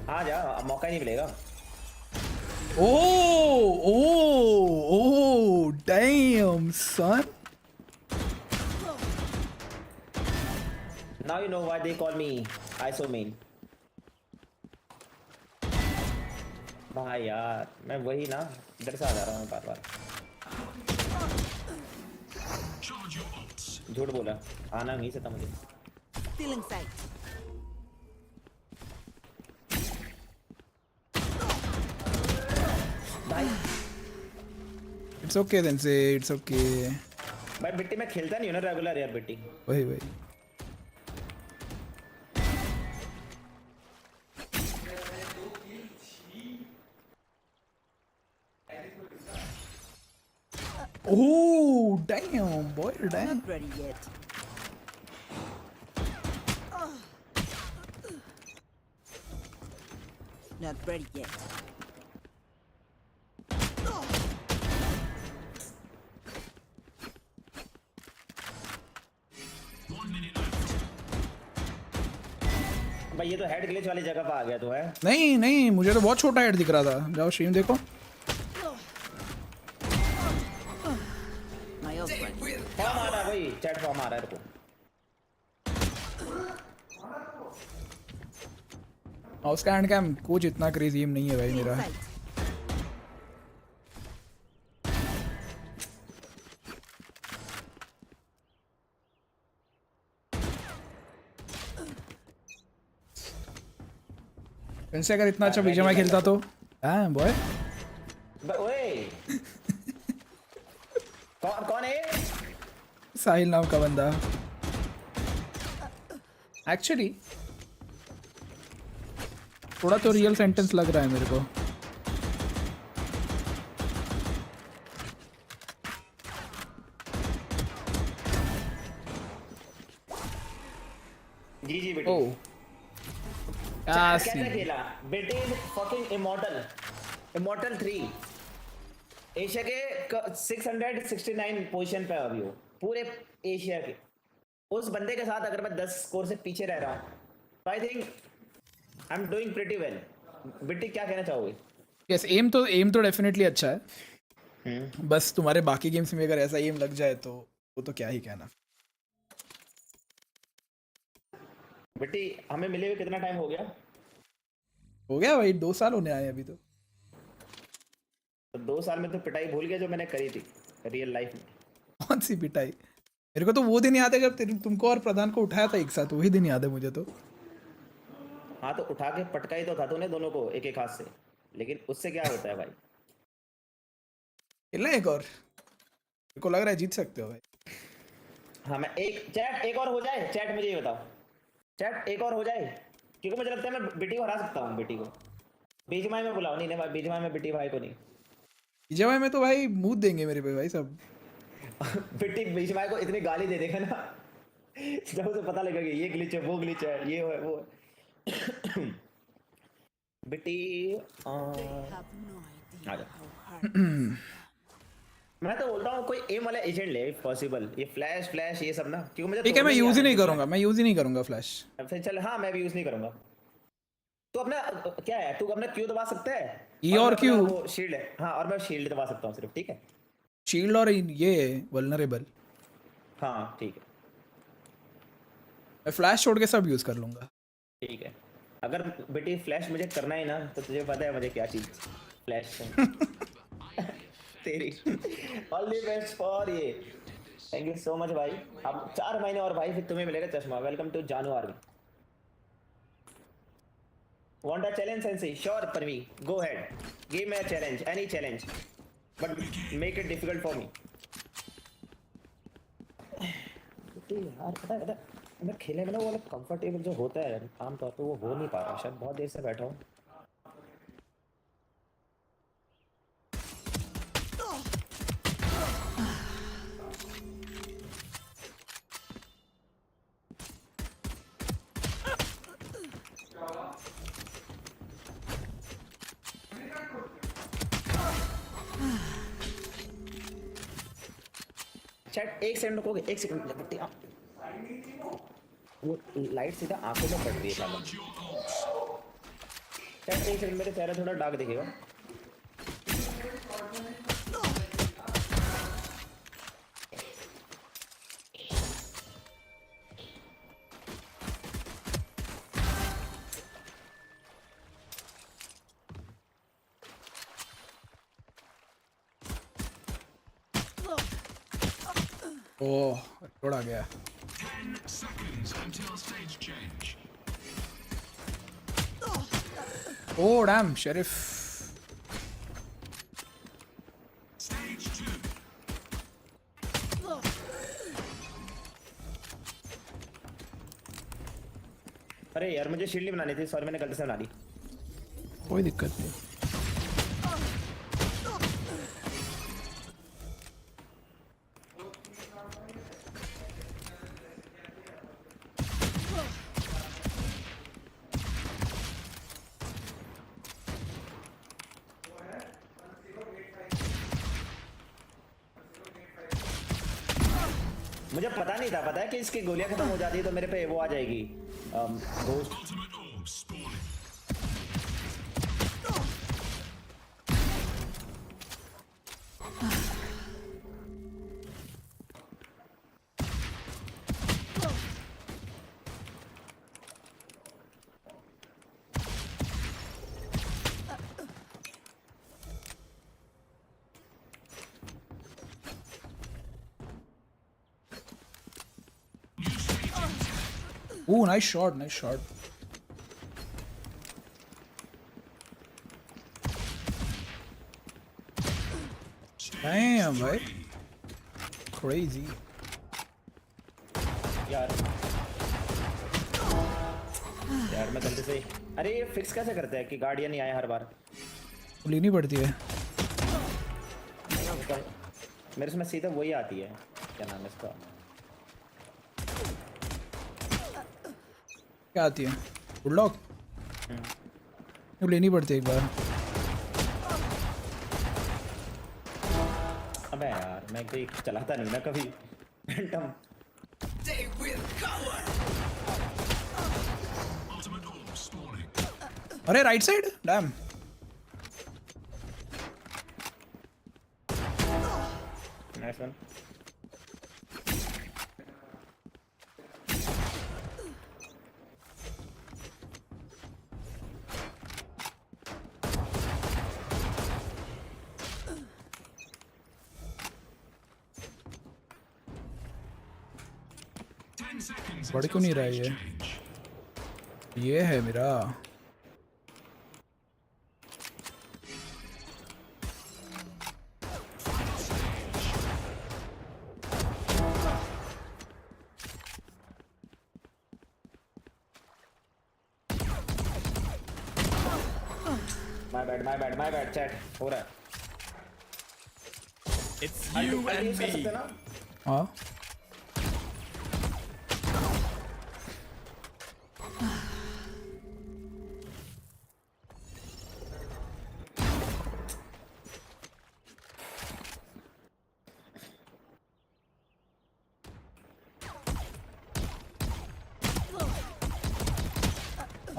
आ जा अब मौका ही नहीं मिलेगा Oh, damn, son. Now you know why they call me ISO main. भाई यार मैं वही ना इधर से आ जा रहा हूँ बार झूठ बोला आना नहीं सकता मुझे Stealing sight. It's okay then say it's okay. भाई बिट्टी मैं खेलता नहीं हूँ ना रेगुलर यार बिट्टी वही Oh damn boy damn. Not ready yet. Not ready yet. भाई ये तो हेड ग्लिच वाली जगह पे आ गया तो है नहीं मुझे तो बहुत छोटा हेड दिख रहा था जाओ स्ट्रीम देखो फॉर्म आ रहा है भाई चैट फॉर्म आ रहा है तेरे को माउस का हैंड कैम कुछ इतना क्रेजी एम नहीं है भाई मेरा वैसे अगर इतना अच्छा बीजेएमआई खेलता तो हां बॉय ओए कौन है साहिल नाम का बंदा एक्चुअली थोड़ा तो रियल सेंटेंस लग रहा है मेरे को जी बेटे ओह कैसे खेला बेटे फकिंग इमॉर्टल 3 एशिया के 669 पोजीशन पे अभी हो पूरे एशिया के उस बंदे के साथ अगर मैं 10 स्कोर से पीछे रह रहा हूं I think I am doing pretty well Bitti क्या कहना चाहोगे यस एम तो डेफिनेटली अच्छा है बस तुम्हारे बाकी गेम्स में अगर ऐसा एम लग जाए तो वो तो क्या ही कहना। बेटी हमें मिले हुए कितना टाइम हो गया? हो गया भाई, 2 साल होने आए अभी तो। 2 साल में तो पिटाई भूल गया जो मैंने करी थी रियल लाइफ में। कौन सी पिटाई? मेरे को तो वो दिन याद है जब तुमको और प्रधान को उठाया था एक साथ, वही दिन याद है मुझे तो। हाँ तो उठा के पटकाई तो था तूने दोनों को एक एक हाथ से, लेकिन उससे क्या होता है भाई? खेलना एक और, मेरे को लग रहा है जीत सकते हो भाई। हाँ मैं एक और हो जाए, चैट मुझे ये बताओ, चैट एक और हो जाए, क्योंकि मुझे लगता है मैं बेटी को हरा सकता हूँ। बेटी को बीजमाई में बुलाओ, नहीं भाई बीजमाई में बेटी भाई को नहीं। बीजमाई में तो भाई मुंह देंगे मेरे पे भाई सब। बेटी बीजमाई को इतनी गाली दे देगा ना जब उसे पता लगेगा ये ग्लिच है वो ग्लिच है ये है वो है। बेटी मैं तो बोलता हूँ कोई एम वाला एजेंट ले पॉसिबल, ये फ्लैश ये सब ना, क्योंकि मुझे ठीक है मैं यूज ही नहीं करूंगा, मैं यूज ही नहीं करूंगा फ्लैश। फिर चल हाँ मैं भी यूज नहीं करूंगा। तो अपना क्या है, तू अपना क्यू दबा सकता है, ई और क्यू शील्ड है। हाँ और मैं शील्ड दबा सकता हूँ सिर्फ, ठीक है शील्ड और ये वल्नरेबल। हाँ ठीक है मैं फ्लैश छोड़ के सब यूज कर लूंगा। ठीक है अगर बेटी फ्लैश मुझे करना ही ना तो तुझे पता है मुझे क्या चीज फ्लैश तेरी ऑल द बेस्ट फॉर ये, थैंक यू सो मच भाई। अब 4 महीने और भाई फिर तुम्हें मिलेगा चश्मा। Welcome to Jaanu army. Want a challenge sensei? Sure Parvi, go ahead, give me a challenge, any challenge, but make it difficult for me. यार पता है मैं खेलने में ना वो कंफर्टेबल जो होता है आमतौर पे वो हो नहीं पा रहा, शायद बहुत देर से बैठा हूँ। चैट 1 सेकंड रुकोगे, 1 सेकंड। वो लाइट सीधा आंखों में पड़ रही है साला। चैट 1 सेकंड, मेरे चेहरा थोड़ा डार्क दिखेगा। ओह थोड़ा गया। 10 seconds until stage change. Oh damn, Sheriff. Stage 2. अरे यार मुझे शील्ड बनानी थी, सॉरी मैंने गलती से बना दी। कोई दिक्कत नहीं। मुझे पता नहीं था, पता है कि इसकी गोलियां खत्म हो जाती है तो मेरे पे वो आ जाएगी ghost. Oh, nice shot, nice shot. Damn, right? Crazy. यार मैं गलती से, अरे ये फिक्स कैसे करते हैं कि गार्डियन नहीं आए हर बार? लेनी पड़ती है। मेरे से सीधा वही आती है, क्या नाम है इसका? क्या आती है? बुलडॉग? वो लेनी पड़ती है एक बार। अबे यार मैं कोई चलाता नहीं ना कभी फैंटम। अरे right side, dam. Nice one. बढ़ क्यों नहीं रहा ये है मेरा my bad chat हो रहा है It's you and me. हाँ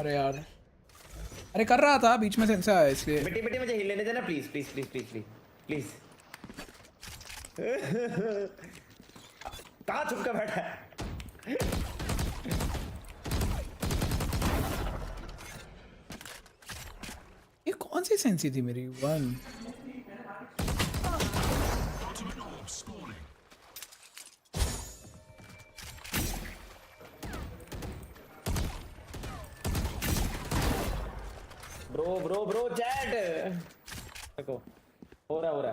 अरे यार अरे कर रहा था बीच में सेंसर आया इसलिए बेटी बेटी मुझे हिल लेने देना please please please please please please कहाँ छुप कर बैठा है ये कौन सी सेंसी थी मेरी वन ब्रो चैट देखो हो रहा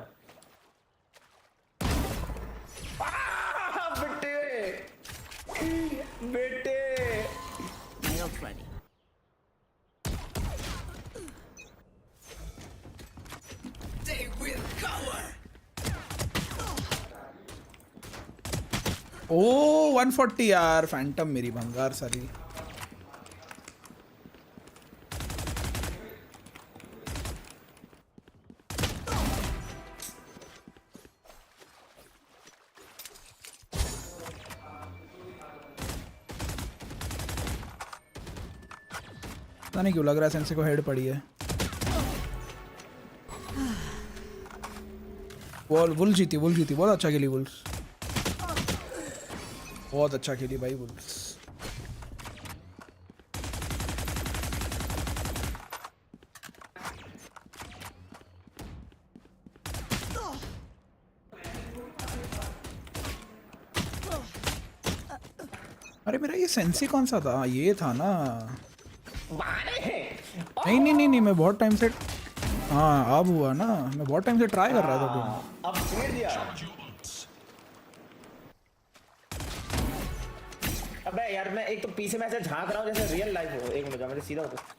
बेटे Nails ready. They will cover. ओ 140 यार फैंटम मेरी भंगार सारी पता नहीं क्यों लग रहा है सेंसी को हेड पड़ी है वुल जीती बहुत अच्छा खेली वुल्स बहुत अच्छा खेली भाई वुल्स अरे मेरा ये सेंसी कौन सा था ये था ना नहीं मैं बहुत टाइम से हाँ अब हुआ ना मैं बहुत टाइम से ट्राई कर रहा था अब फेर दिया अबे यार मैं एक तो पीछे में ऐसे झांक रहा हूँ जैसे रियल लाइफ हो एक मिनट जा मुझे सीधा होगा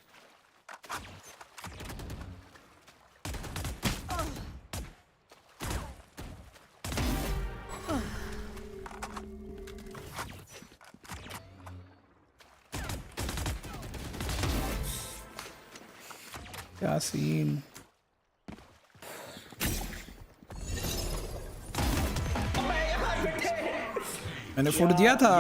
क्या सीन मैंने फुट दिया था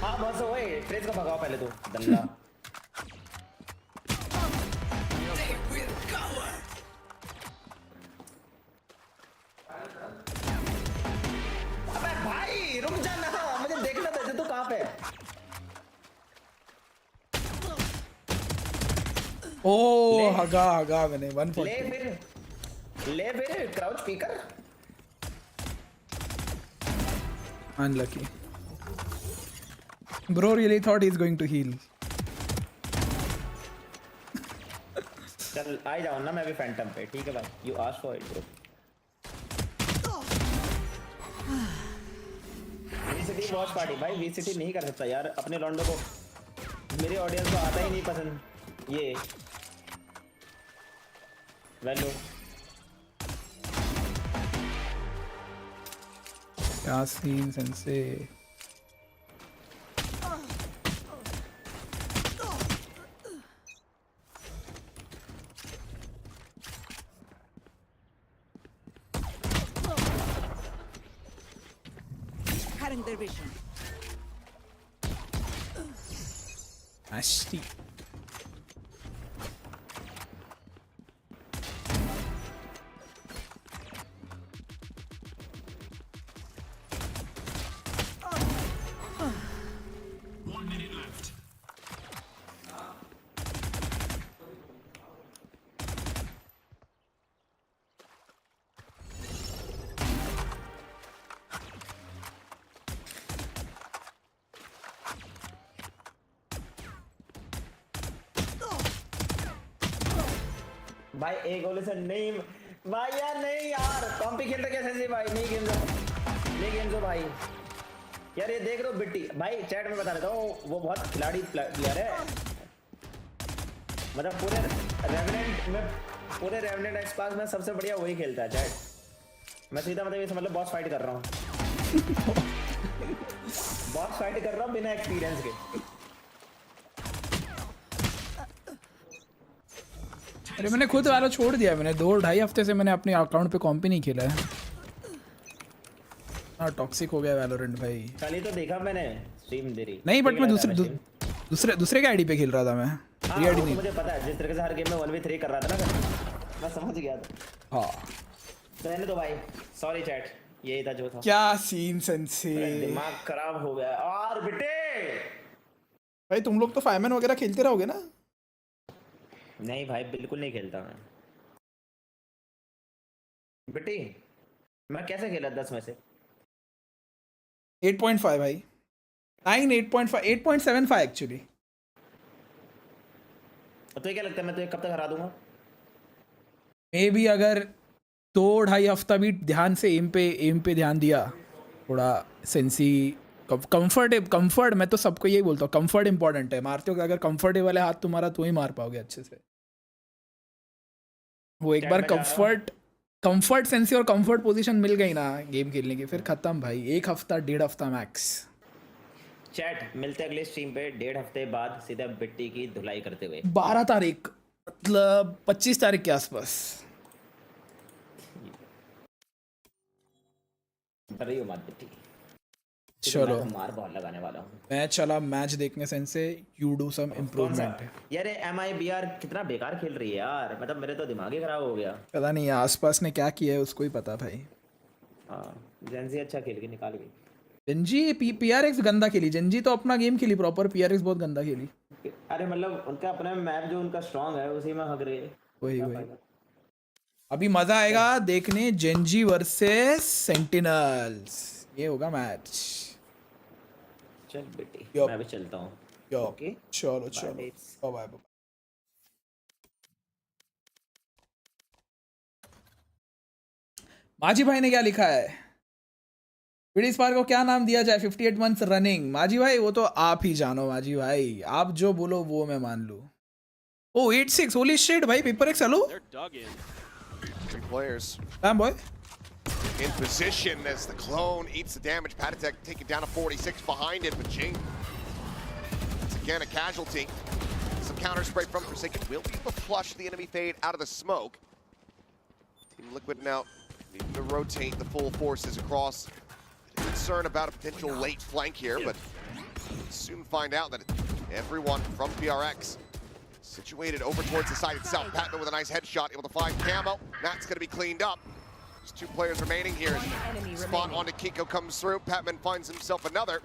हाँ बस ओए ट्रेस को भगाओ पहले तो दल्ला ओ हगा मैंने 140 ले फिर crouch speaker unlucky bro really thought he's going to heal चल आ जाओ ना मैं भी फैंटम पे ठीक है भाई you ask for it bro VCT watch party भाई वीसीटी नहीं कर सकता यार अपने लॉन्डो को मेरे ऑडियंस को आता ही नहीं पसंद ये वैल्यू क्या scene sensei Cutting their vision. Nasty. भाई एक गोले से नहीं भाई यार, नहीं यार कॉम्पी खेलते कैसे जी भाई, नहीं गेम जो भाई यार। ये देख रहे हो बिट्टी भाई, चैट में बता देता हूँ वो बहुत खिलाड़ी प्लेयर है, मतलब पूरे रेवेनेंट एक्सपास में सबसे बढ़िया वही खेलता है चैट। मैं सीधा मतलब ये समझ लो बॉस फाइट कर रहा हूँ बॉस फाइट कर रहा हूँ बिना एक्सपीरियंस के। अरे मैंने खुद वाला छोड़ दिया, मैंने 2-2.5 हफ्ते से मैंने अपने अकाउंट पे कॉम्प ही नहीं खेला है। हाँ टॉक्सिक हो गया वैलोरेंट भाई। कल ही तो देखा मैंने स्ट्रीम तेरी। नहीं बट मैं दूसरे के आईडी पे खेल रहा था मैं। हाँ, आईडी नहीं, मुझे पता है जिस तरह से हर गेम में 1v3 कर रहा था ना, मैं समझ गया था। हाँ तो रहने दो भाई, सॉरी चैट, यही था जो था। क्या सीन सेंसे, दिमाग खराब हो गया और बेटे। भाई तुम लोग तो फायरमैन वगैरह खेलते रहोगे ना? नहीं भाई बिल्कुल नहीं खेलता मैं बेटी। मैं कैसे खेला 10 में से 8.5 भाई, 9 8.5 8.75 एक्चुअली। तो क्या लगता है मैं तो कब तक हरा दूंगा? मे बी अगर 2-2.5 हफ्ता भी ध्यान से एम पे ध्यान दिया, थोड़ा सेंसी कंफर्ट। मैं तो सबको यही बोलता हूँ, कंफर्ट इंपॉर्टेंट है। मारते हो अगर कंफर्टेबल है हाथ तुम्हारा तो ही मार पाओगे अच्छे से। वो एक बार कंफर्ट सेंसी और कंफर्ट पोजीशन मिल गई ना गेम खेलने की, फिर खत्म भाई। 1 हफ्ता 1.5 हफ्ता मैक्स। चैट मिलते अगले स्ट्रीम पे 1.5 हफ्ते बाद सीधा बिट्टी की धुलाई करते हुए 12 तारीख मतलब 25 तारीख के आसपास। डरियो मत बिट्टी, चलो मार बहुत लगाने वाला हूँ मैं। चला मैच देखने से यू डू सम इम्प्रूवमेंट। यार MIBR कितना बेकार खेल रही है यार, मतलब मेरे तो दिमाग ही खराब हो गया। पता नहीं आसपास ने क्या किया है उसको ही पता भाई। हाँ जेंजी अच्छा खेल के निकाल गई। जेंजी PRX गंदा खेली, जेंजी तो अपना गेम खेली प्रॉपर, PRX बहुत गंदा खेली। अरे मतलब उनका अपना मैप जो उनका स्ट्रांग है उसी में हग रहे हैं। वही अभी मजा आएगा देखने, जेंजी वर्सेस सेंटिनल्स, ये होगा मैच। चल बेटी मैं भी चलता हूँ। ओके चलो बाय। माजी भाई ने क्या लिखा है? विडी स्पार को क्या नाम दिया जाए 58 मंथ्स रनिंग? माजी भाई वो तो आप ही जानो माजी भाई, आप जो बोलो वो मैं मान लूं। ओ 86 होली शिट भाई, paper x hello. 3 players. Damn boy. In position as the clone eats the damage. Patatek taken down to 46 behind it, but Jing, once again a casualty. Some counter spray from Forsaken will be able to flush the enemy fade out of the smoke. Team Liquid now needing to rotate the full forces across. Concern about a potential late flank here, but soon find out that everyone from PRX situated over towards the side itself. Patman with a nice headshot, able to find camo. That's going to be cleaned up. There's 2 players remaining here. Spot onto Kiko comes through. Patman finds himself another.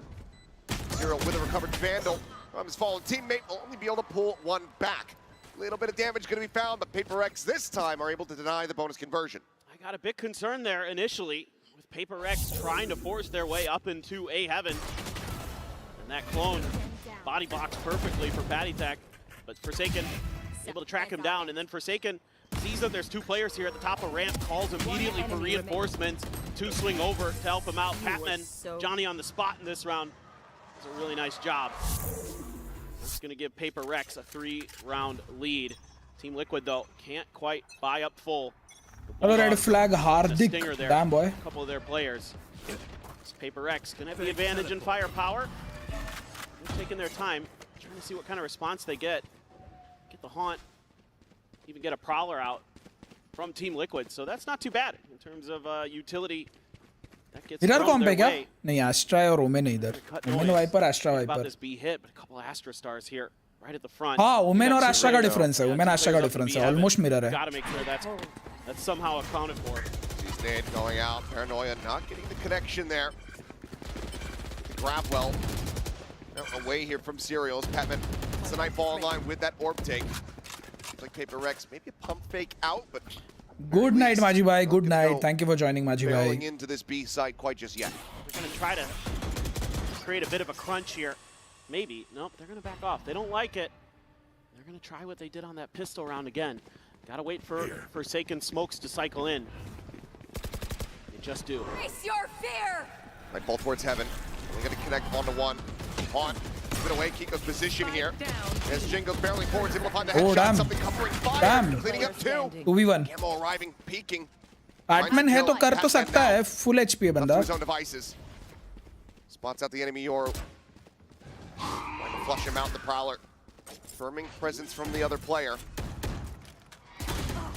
Zero with a recovered Vandal. His fallen teammate will only be able to pull one back. A little bit of damage going to be found, but PRX this time are able to deny the bonus conversion. I got a bit concerned there initially with PRX trying to force their way up into A heaven. And that clone body boxed perfectly for Patatek, but Forsaken able to track him down, and then Forsaken sees that there's 2 players here at the top of ramp, calls immediately for reinforcements to swing over to help him out. Patman, Johnny on the spot in this round. Does a really nice job. It's going to give PRX a 3-round lead. Team Liquid, though, can't quite buy up full. Hello, red flag, Hardik. Damn boy. A couple of their players. This PRX can have the advantage in firepower. They're taking their time, trying to see what kind of response they get. Get the haunt. Even get a prowler out from Team Liquid, so that's not too bad in terms of utility. That gets इधर कौन पे क्या? नहीं Astra और Omen है इधर. Omen Viper, Astra Viper. About this B hit, but a couple of Astra stars here right at the front. हाँ, women You और got Astra two का players, difference है. though. Women Two Astra का players up to difference be है. Heaven. Almost mirror है. Gotta make sure that's somehow accounted for. He's dead going out. Paranoia not getting the connection there. The grab well. Now away here from Serials. Patman, it's the Nightfall online with that orb take. Seems like Paper X, maybe a pump fake out, but Good night, Maji bhai. Good night. Thank you for joining, Maji barreling bhai. into this B site quite just yet. They're gonna try to create a bit of a crunch here. Maybe. Nope, they're gonna back off. They don't like it. They're gonna try what they did on that pistol round again. Gotta wait for Forsaken smokes to cycle in. They just do. Face your fear! Nightfall towards Heaven. We're gonna connect 1-to-1. On. Bit away, Kiko's position here. As Jing goes barreling forwards, able to find the headshot. damn. Something covering fire. Damn. Cleaning up 2. 2v1. Ammo arriving, peeking. Batman है तो कर तो सकता है. Full HP है बंदा. His own devices. Spots out the enemy Yoru. Trying to flush him out, the Prowler. Firming presence from the other player.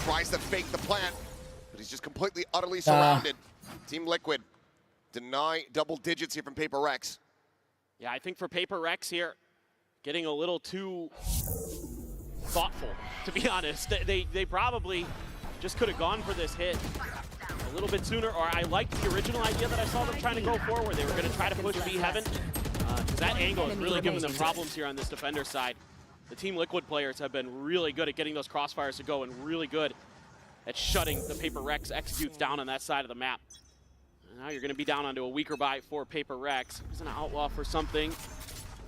Tries to fake the plant, but he's just completely, utterly surrounded. Team Liquid deny double digits here from Paper X. Yeah, I think for Paper X here, getting a little too thoughtful, to be honest. They probably just could have gone for this hit a little bit sooner, or I liked the original idea that I saw them trying to go for, where they were going to try to push B Heaven, because that angle is really giving them problems here on this defender side. The Team Liquid players have been really good at getting those crossfires to go and really good at shutting the Paper X executes down on that side of the map. And now you're going to be down onto a weaker buy for Paper X. He's an outlaw for something.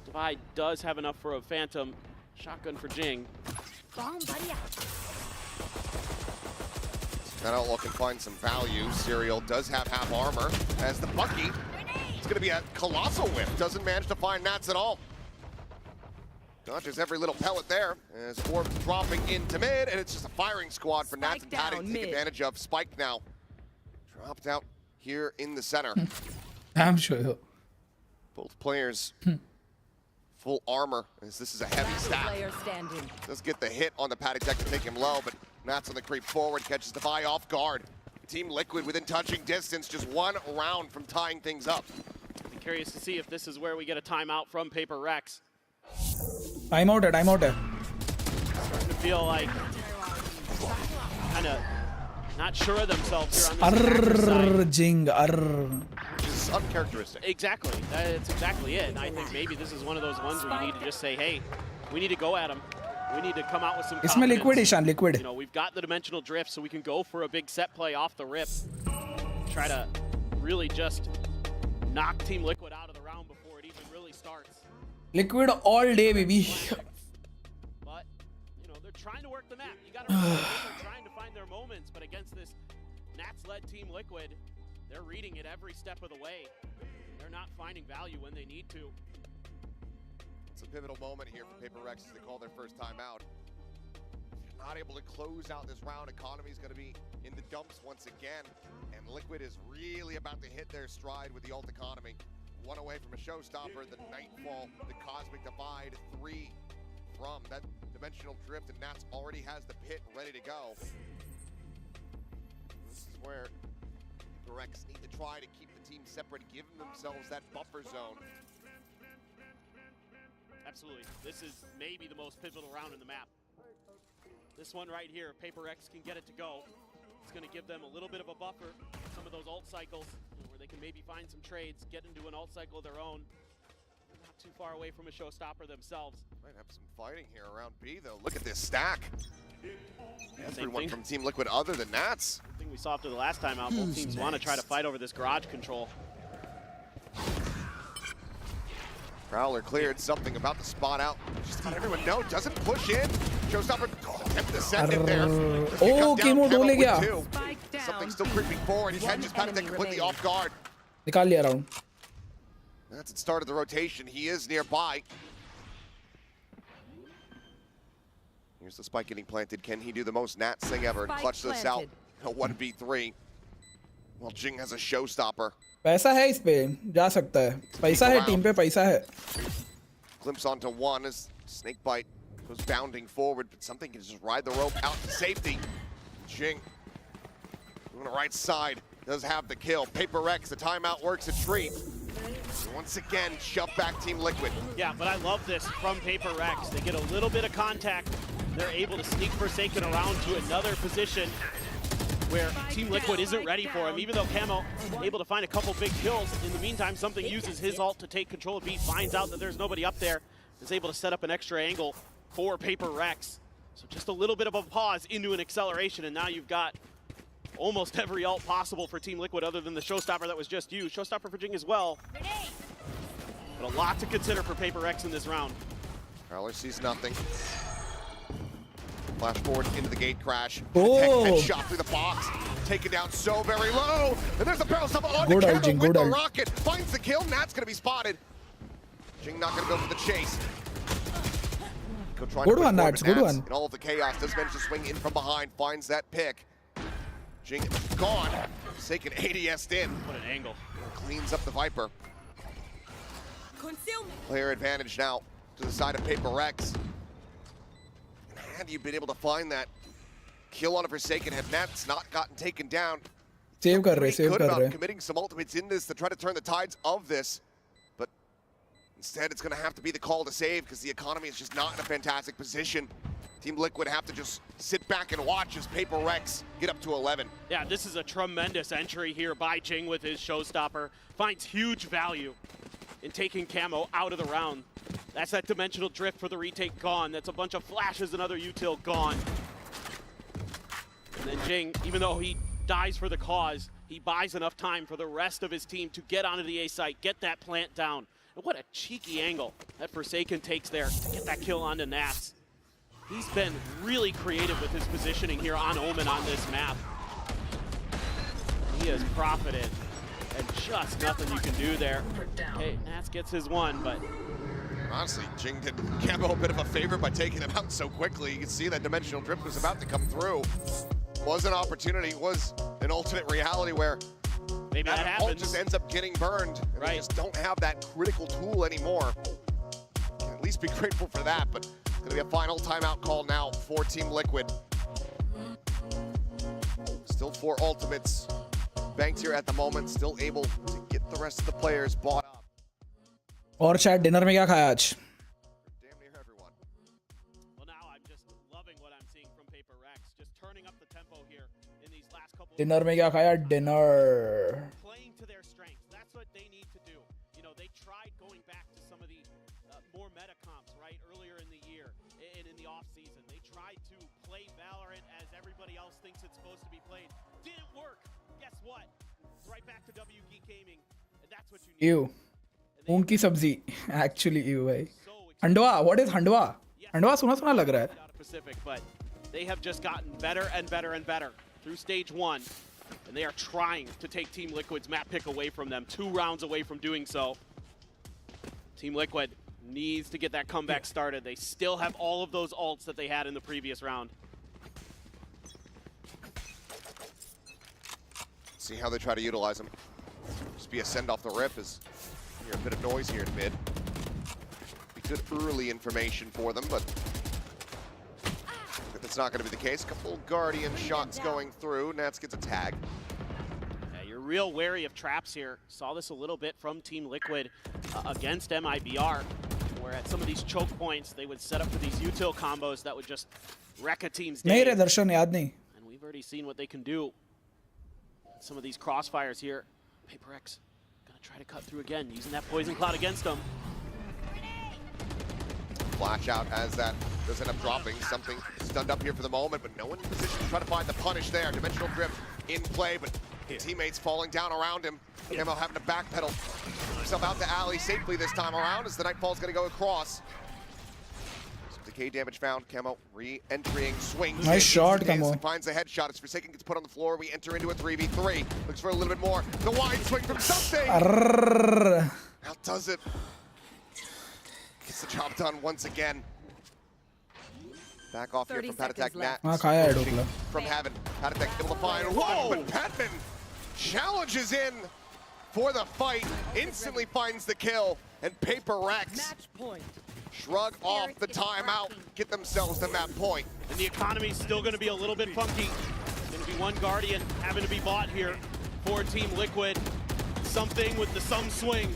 Divide does have enough for a Phantom. Shotgun for Jing. That outlaw can find some value. Serial does have half armor. As the Bucky, it's going to be a colossal whiff. Doesn't manage to find Nats at all. Dodges every little pellet there. As Orb dropping into mid, and it's just a firing squad for Nats and Patty to take advantage of. Spike now dropped out here in the center. I'm sure. Both players full armor, as this is a heavy stack. Does get the hit on the Patty Tech to take him low, but Nats on the creep forward, catches the buy off guard. Team Liquid within touching distance, just one round from tying things up. I'm curious to see if this is where we get a timeout from Paper X. Time out है. Starting to feel like kind of not sure of themselves here on this side. Jing, Which is uncharacteristic. Exactly. That's exactly it. And I think maybe this is one of those ones where you need to just say, hey, we need to go at them. We need to come out with some confidence. इसमें liquid Ishan, liquid. You know, we've got the dimensional drift, so we can go for a big set play off the rip. Try to really just knock Team Liquid out of the round before it even really starts. Liquid all day, baby. But, you know, they're trying to work the map. You got to remember, they're trying to find their moments, but against this Nats-led Team Liquid, they're reading it every step of the way. They're not finding value when they need to. It's a pivotal moment here for Paper Rex as they call their first time out. If you're not able to close out this round, economy's going to be in the dumps once again. And Liquid is really about to hit their stride with the ult economy. One away from a showstopper, the Nightfall, the Cosmic Divide, 3 from that Dimensional Drift, and Nats already has the pit ready to go. This is where Paper Rex need to try to keep the team separate, giving themselves that buffer zone. Absolutely. This is maybe the most pivotal round in the map. This one right here, Paper X can get it to go. It's going to give them a little bit of a buffer. Some of those ult cycles, where they can maybe find some trades, get into an ult cycle of their own. They're not too far away from a showstopper themselves. Might have some fighting here around B, though. Look at this stack. Everyone from Team Liquid other than Nats. I think we saw after the last time out, both teams want to try to fight over this garage control. Prowler cleared something about the spot out. Just let everyone know, doesn't push in. Showstopper attempt to send it there. Oh, Kimo dole gaya. Something still creeping forward. His head just kind of completely off guard. निकाल लिया round. That's it, started the rotation. He is nearby. Here's the spike getting planted. Can he do the most Nats thing ever and clutch this out? A 1v3. Well, Jing has a showstopper. पैसा है इस पे, जा सकता है. पैसा है team पे, पैसा है. Glimpse onto one as Snakebite goes bounding forward, but something can just ride the rope out to safety. Jing on the right side does have the kill. Paper X, the timeout works a treat. Once again, shove back Team Liquid. Yeah, but I love this from PRX. They get a little bit of contact. They're able to sneak Forsaken around to another position where Team Liquid isn't ready for him, even though Camo able to find a couple big kills. In the meantime, Something uses his ult to take control of B, finds out that there's nobody up there, is able to set up an extra angle for PRX. So just a little bit of a pause into an acceleration, and now you've got almost every ult possible for Team Liquid other than the showstopper that was just used. Showstopper for Jing as well. But a lot to consider for PRX in this round. Prowler sees nothing. Flash forward into the gate crash. Oh. Headshot through the box. Taken down so very low. And there's a barrel stop on Good the ult, Jing, with good the ult. rocket. Finds the kill. Nat's going to be spotted. Jing not going to go for the chase. Go try Good to one, push Nats. forward, Good Nats one. in all of the chaos. Does manage to swing in from behind. Finds that pick. Jing gone. Forsaken ADS'd in. What an angle. Cleans up the Viper. Player advantage now to the side of PRX. Had you been able to find that kill on a Forsaken, had Nats not gotten taken down, Save कर रहे, save good कर about रहे. committing some ultimates in this to try to turn the tides of this. But instead, it's going to have to be the call to save because the economy is just not in a fantastic position. Team Liquid have to just sit back and watch as PRX get up to 11. Yeah, this is a tremendous entry here by Jing with his showstopper. Finds huge value in taking Camo out of the round. That's that dimensional drift for the retake gone. That's a bunch of flashes and other util gone. And then Jing, even though he dies for the cause, he buys enough time for the rest of his team to get onto the A site, get that plant down. And what a cheeky angle that Forsaken takes there to get that kill onto Nats. He's been really creative with his positioning here on Omen on this map. He has profited, and just nothing you can do there. Okay, Nats gets his one, but Honestly, Jing did Camo a bit of a favor by taking him out so quickly. You can see that dimensional drift was about to come through. Was an opportunity, was an alternate reality where maybe that ult happens. just ends up getting burned. And they just don't have that critical tool anymore. Can at least be grateful for that, but it's gonna be a final timeout call now for Team Liquid. Still 4 ultimates banked here at the moment, still able to get the rest of the players bought up. और शायद dinner में क्या खाया आज? Damn near everyone. Well, now I'm just loving what I'm seeing from PRX, just turning up the tempo here in these last couple of dinner में क्या खाया? Dinner. playing to their strengths. That's what they need to do. You know, they tried going back to some of the more meta comps, right, earlier in the year and in the off season. They tried to play Valorant as everybody else thinks it's supposed to be played. Didn't work. Guess what? Right back to WG Gaming, and that's what you need. Ew. मूंग की सब्जी. Actually, ew भाई. हंडवा. What is हंडवा? हंडवा सुना लग रहा है. Pacific, but they have just gotten better and better and better through stage 1, and they are trying to take Team Liquid's map pick away from them. 2 rounds away from doing so. Team Liquid needs to get that comeback started. They still have all of those ults that they had in the previous round. See how they try to utilize them. Just be a send off the rip as hear a bit of noise here in mid. Be good early information for them, but that's not going to be the case. Couple Guardian shots going through. Nats gets a tag. Yeah, you're real wary of traps here. Saw this a little bit from Team Liquid against MIBR, where at some of these choke points, they would set up for these util combos that would just wreck a team's day. नहीं रे दर्शन याद नहीं. And we've already seen what they can do. Some of these crossfires here. PRX gonna try to cut through again, using that poison cloud against them. Flash out as that does end up dropping. Something stunned up here for the moment, but no one in position to try to find the punish there. Dimensional drift in play, but teammates falling down around him. Camo having to backpedal himself out the alley safely this time around as the Nightfall's gonna go across. Some decay damage found. Camo re-entering, swings. Nice shot, Camo. Finds the headshot. As Forsaken gets put on the floor, we enter into a 3v3. Looks for a little bit more. The wide swing from Something. Outdoes it. Gets the job done once again. Back off here from Patatek Nat. From Heaven. Patatek able to find one, but Patman challenges in for the fight. Instantly finds the kill. And PRX shrug off the timeout, get themselves the map point. And the economy's still going to be a little bit funky. Going to be one Guardian having to be bought here for Team Liquid. Something with the swing.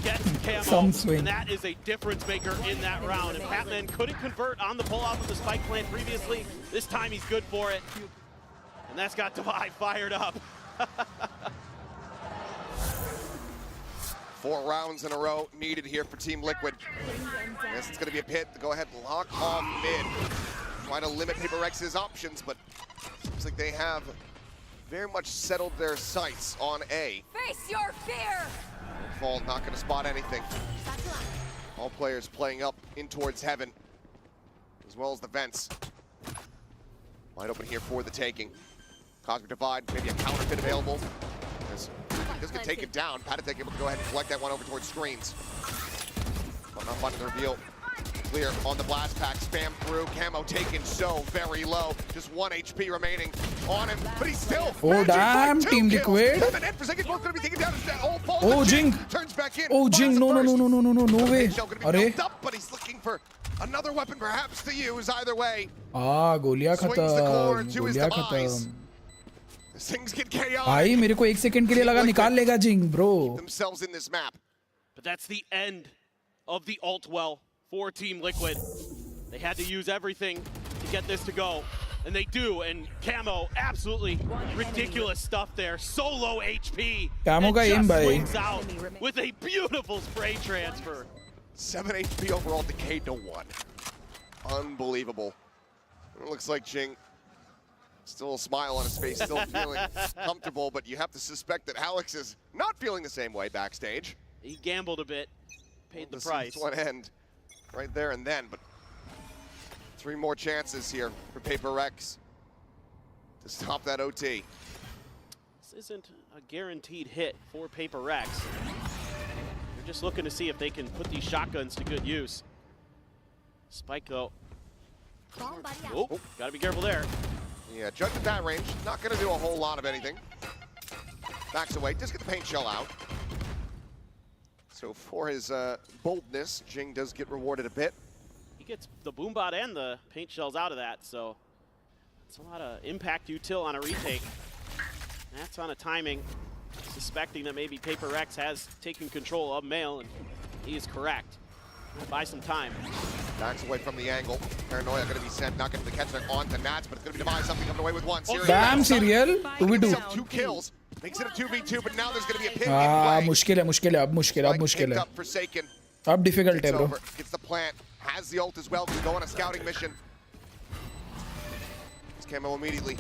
gets Some camo, swing. and that is a difference maker in that round. And Patman couldn't convert on the pull-off of the spike plant previously. This time he's good for it. And that's got Divide fired up. 4 rounds in a row needed here for Team Liquid. Yes, it's going to be a pit. Go ahead, lock on mid. Trying to limit PRX's options, but seems like they have very much settled their sights on A. Face your fear! Fall not going to spot anything. All players playing up in towards heaven, as well as the vents. Wide open here for the taking. Cosmic Divide, maybe a counter pit available. Just gonna take it down. PRX able to go ahead and collect that one over towards screens. But not finding the reveal. Clear on the blast pack, spam through. Camo taken so very low. Just 1 HP remaining on him, but he's still. Oh damn, Team Liquid. Oh Jing. Turns back in. Oh Jing, no way. अरे. But he's looking for another weapon perhaps to use either way. गोलियां खत्म. गोलियां खत्म. Things get chaotic. भाई मेरे को 1 second के लिए लगा निकाल लेगा जिंग bro. Themselves in this map. But that's the end of the ult well for Team Liquid. They had to use everything to get this to go, and they do. And Camo, absolutely ridiculous stuff there. So low HP. Camo का aim भाई. Swings out with a beautiful spray transfer. 7 HP overall, decayed to 1. Unbelievable. It looks like Jing. Still a smile on his face, still feeling comfortable, but you have to suspect that Alex is not feeling the same way backstage. He gambled a bit, paid the price. This one end right there and then, but 3 more chances here for PRX to stop that OT. This isn't a guaranteed hit for PRX. They're just looking to see if they can put these shotguns to good use. Spike though. Oh, gotta be careful there. Yeah, Judge at that range, not going to do a whole lot of anything. Backs away, just get the paint shell out. So for his boldness, Jing does get rewarded a bit. He gets the boombot and the paint shells out of that, so it's a lot of impact util on a retake. That's on a timing, suspecting that maybe PRX has taken control of Mail, and he is correct. Buy some time. Backs away from the angle. Paranoia going to be sent, not going to catch that on to Nats, but it's going to be Demise, something coming away with 1. Serial. Damn, Serial. 2v2. 2 kills. Makes it a 2v2, but now there's going to be a pin in play. मुश्किल है, अब मुश्किल है. Forsaken. अब difficult है, bro. Gets the plant, has the ult as well, can go on a scouting mission. It's Camo immediately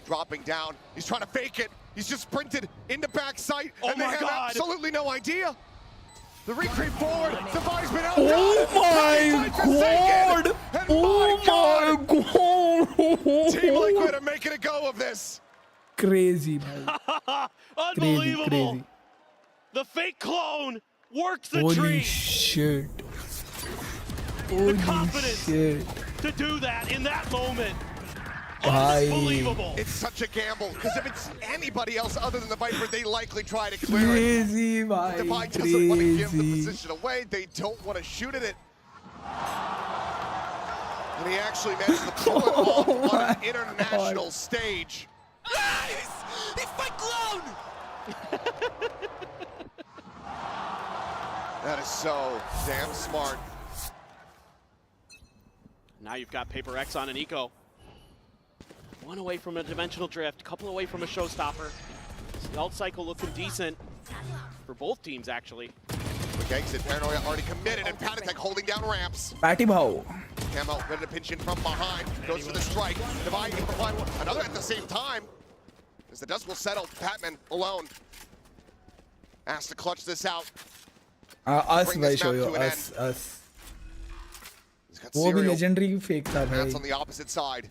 dropping down. He's trying to fake it. He's just sprinted into back sight, and they have absolutely no idea. The retreat forward, Divide's been out. Oh my god! Oh my god! Team Liquid are making a go of this. Crazy, man. Unbelievable. Crazy. The fake clone works the Holy tree. shit. The confidence to do that in that moment. Unbelievable. It's such a gamble, because if it's anybody else other than the Viper, they likely try to clear Crazy, it. bhai. Divide doesn't want to give the position away. They don't want to shoot at it. And he actually managed to pull it off on an international stage. He's my clone! That is so damn smart. Now you've got PRX on an eco. 1 away from a dimensional drift, couple away from a showstopper. The ult cycle looking decent for both teams, actually. The exit, Paranoia already committed, and PRX holding down ramps. Patty Bhau. Camo ready to pinch in from behind, goes for the strike. Divide able to find one, another at the same time. As the dust will settle, Patman alone. Asked to clutch this out. Us भाई show you, us. वो भी legendary fake था भाई. That's on the opposite side.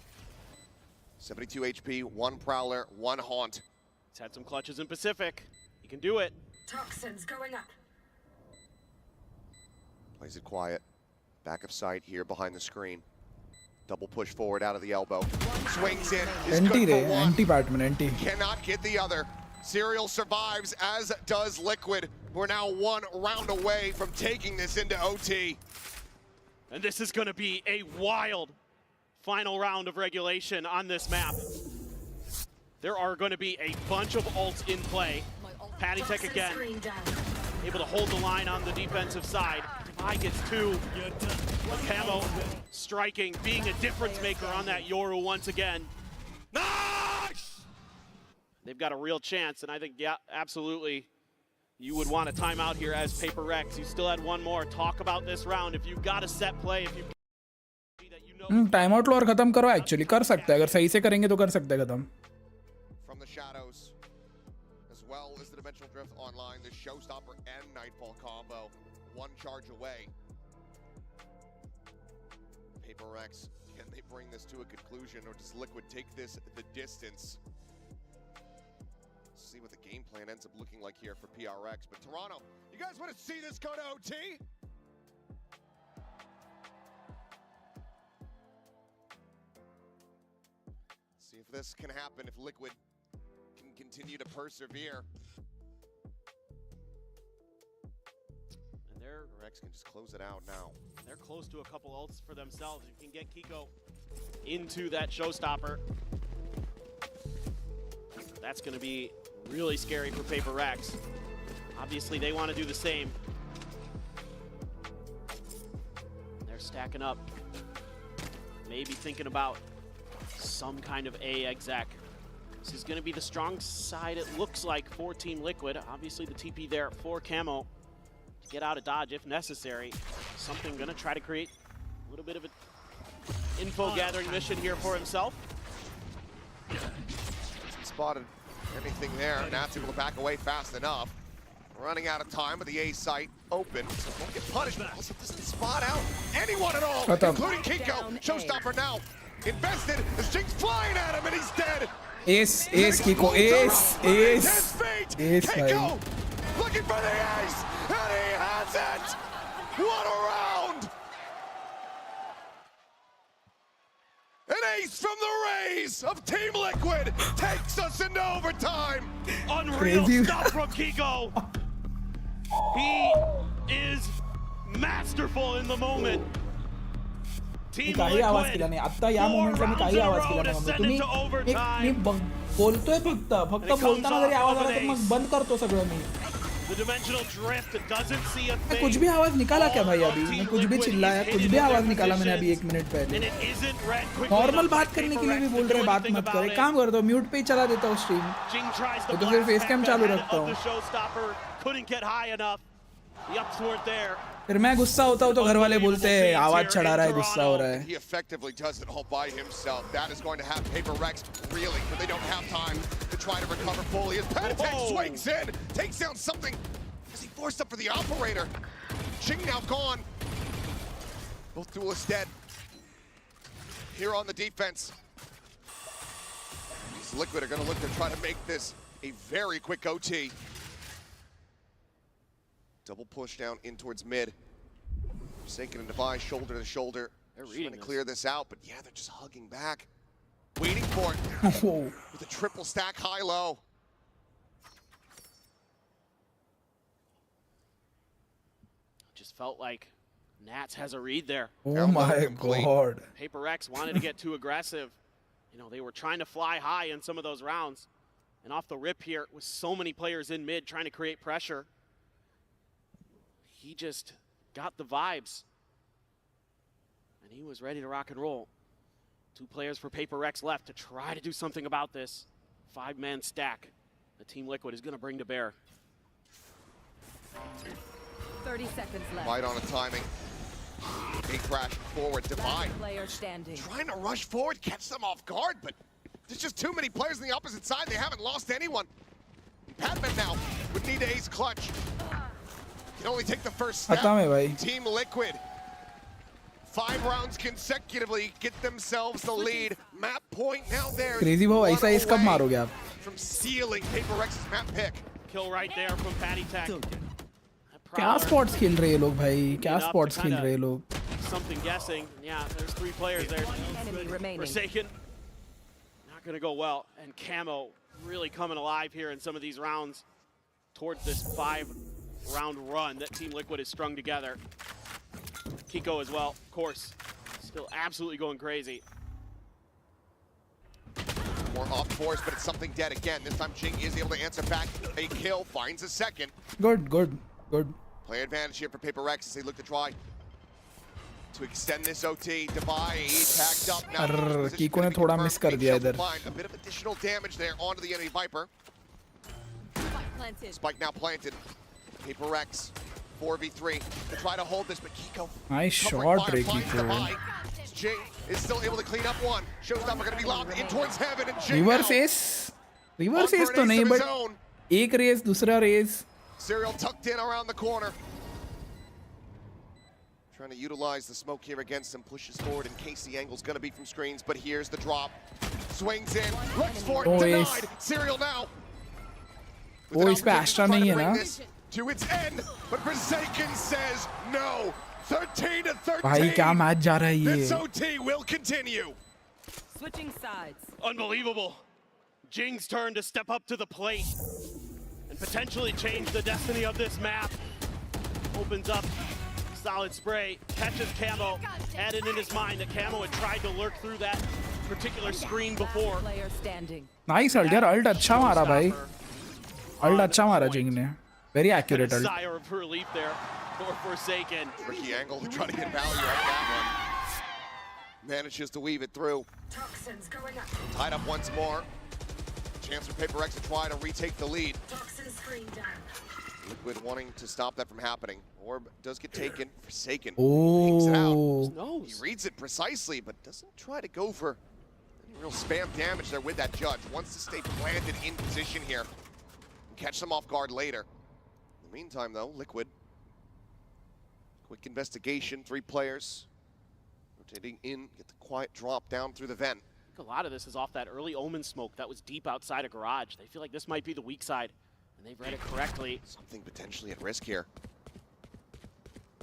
72 HP, 1 Prowler, 1 Haunt. He's had some clutches in Pacific. He can do it. Toxins going up. Plays it quiet. Back of sight here behind the screen. Double push forward out of the elbow. Swings in. Is good for 1. Anti-Batman, anti. Cannot get the other. Serial survives, as does Liquid. We're now 1 round away from taking this into OT. And this is going to be a wild final round of regulation on this map. There are going to be a bunch of ults in play. PattyTech again. able to hold the line on the defensive side. Divide gets two. But Camo striking, being a difference maker on that Yoru once again. Nice! They've got a real chance, and I think, yeah, absolutely, you would want a timeout here as PRX. You still had one more. Talk about this round. If you've got a set play, if you time out लो और खत्म करो actually कर सकते हैं अगर सही से करेंगे तो कर सकते हैं खत्म From the shadows, as well as the dimensional drift online, the showstopper and nightfall combo, one charge away. PRX, can they bring this to a conclusion, or does Liquid take this the distance? See what the game plan ends up looking like here for PRX. But Toronto, you guys want to see this go to OT? See if this can happen, if Liquid can continue to persevere. And PRX can just close it out now. They're close to a couple ults for themselves. You can get Kiko into that showstopper. That's going to be really scary for PRX. Obviously, they want to do the same. They're stacking up. Maybe thinking about some kind of A exec. This is going to be the strong side, it looks like, for Team Liquid. Obviously, the TP there for Camo to get out of dodge if necessary. Something going to try to create a little bit of an info gathering mission here for himself. Spotted anything there. Nats able to back away fast enough. Running out of time with the A site open, so won't get punished, but also doesn't spot out anyone at all, including Kiko. Showstopper now invested as Jinx flying at him and he's dead. Ace, Kiko, ace. Kiko looking for the ace, and he has it. What a round! An ace from the Rays of Team Liquid takes us into overtime. Unreal stuff from Kiko. He is masterful in the moment. Team आवाज केला नाही आता या मोमेंटला मी काही आवाज केला नाही तुम्ही मी बोलतोय फक्त बोलताना जरी आवाज आला तर मग बंद करतो सगळं मी The dimensional drift doesn't see a thing. कुछ भी आवाज निकाला क्या भाई अभी मैं कुछ भी चिल्लाया कुछ भी आवाज निकाला मैंने अभी 1 मिनट पहले नॉर्मल बात करने के लिए भी बोल रहे बात मत करो एक काम करता हूँ म्यूट पे ही चला देता हूँ स्ट्रीम तो फिर फेस कैम चालू रखता हूँ फिर मैं गुस्सा होता हूँ तो घर वाले बोलते हैं आवाज चढ़ा रहा है गुस्सा हो रहा है He effectively does it all by himself. That is going to have PRX reeling, but they don't have time to try to recover fully. As Panatek swings in, takes down something as he forced up for the operator. Jing now gone. Both duelists dead. Here on the defense. These Liquid are going to look to try to make this a very quick OT. Double push down in towards mid. Forsaken and Device, shoulder to shoulder. They're trying to clear this out, but yeah, they're just hugging back. Waiting for it. With a triple stack high-low. Just felt like Nats has a read there. Oh my god. PRX wanted to get too aggressive. You know, they were trying to fly high in some of those rounds. And off the rip here, with so many players in mid trying to create pressure, he just got the vibes. And he was ready to rock and roll. 2 players for PRX left to try to do something about this 5-man stack that Team Liquid is going to bring to bear. 30 seconds left. Right on the timing. A crash forward, Divine. Player standing. Trying to rush forward, catch them off guard, but there's just too many players on the opposite side. They haven't lost anyone. Padman now would need to ace clutch. Can only take the first step. Team Liquid. 5 rounds consecutively get themselves the lead. Map point now there. Crazy bro, ऐसा इस कब मारोगे आप? From sealing PRX's map pick. Kill right there from Patty Tech. क्या spots खेल रहे हैं लोग भाई? क्या spots खेल रहे हैं लोग? Something guessing. Yeah, there's 3 players there. Enemy remaining. Forsaken. Not going to go well. And Camo really coming alive here in some of these rounds towards this 5-round run that Team Liquid has strung together. Kiko as well, of course, still absolutely going crazy. More off force, but it's something dead again. This time Jing is able to answer back. A kill, finds a second. Good. Good. Play advantage here for PRX as they look to try to extend this OT. Divide, he's tagged up now. Kiko ने थोड़ा miss कर दिया इधर. A bit of additional damage there onto the enemy Viper. Spike now planted. PRX 4v3 to try to hold this, but Kiko. Nice shot, Kiko. Jing is still able to clean up one. Shows up, are going to be lobbed in towards heaven, and Jing Reverse ace तो नहीं, but एक raise दूसरा raise. Serial tucked in around the corner. Trying to utilize the smoke here against him, pushes forward in case the angle's going to be from screens, but here's the drop. Swings in, looks for it, denied. Serial now. Oh, इस पे Astra नहीं है ना? To its end, but Forsaken says no. 13 to 13. भाई क्या match जा रहा है ये? This OT will continue. Switching sides. Unbelievable. Jing's turn to step up to the plate and potentially change the destiny of this map. Opens up solid spray, catches Camo, had it in his mind that Camo had tried to lurk through that particular screen before. Player standing. Nice ult यार, ult अच्छा मारा भाई. Ult अच्छा मारा Jing ने. Very accurate ult. Sigh of relief there for Forsaken. Tricky angle to try to get value out of that one. Manages to weave it through. Toxins going up. Tied up once more. Chance for PRX to try to retake the lead. Toxin screen down. Liquid wanting to stop that from happening. Orb does get taken. Forsaken. Oh. It out. He reads it precisely, but doesn't try to go for any real spam damage there with that judge. Wants to stay planted in position here and catch them off guard later. In the meantime, though, Liquid. Quick investigation. 3 players rotating in. Get the quiet drop down through the vent. A lot of this is off that early Omen smoke that was deep outside of Garage. They feel like this might be the weak side, and they've read it correctly. Something potentially at risk here.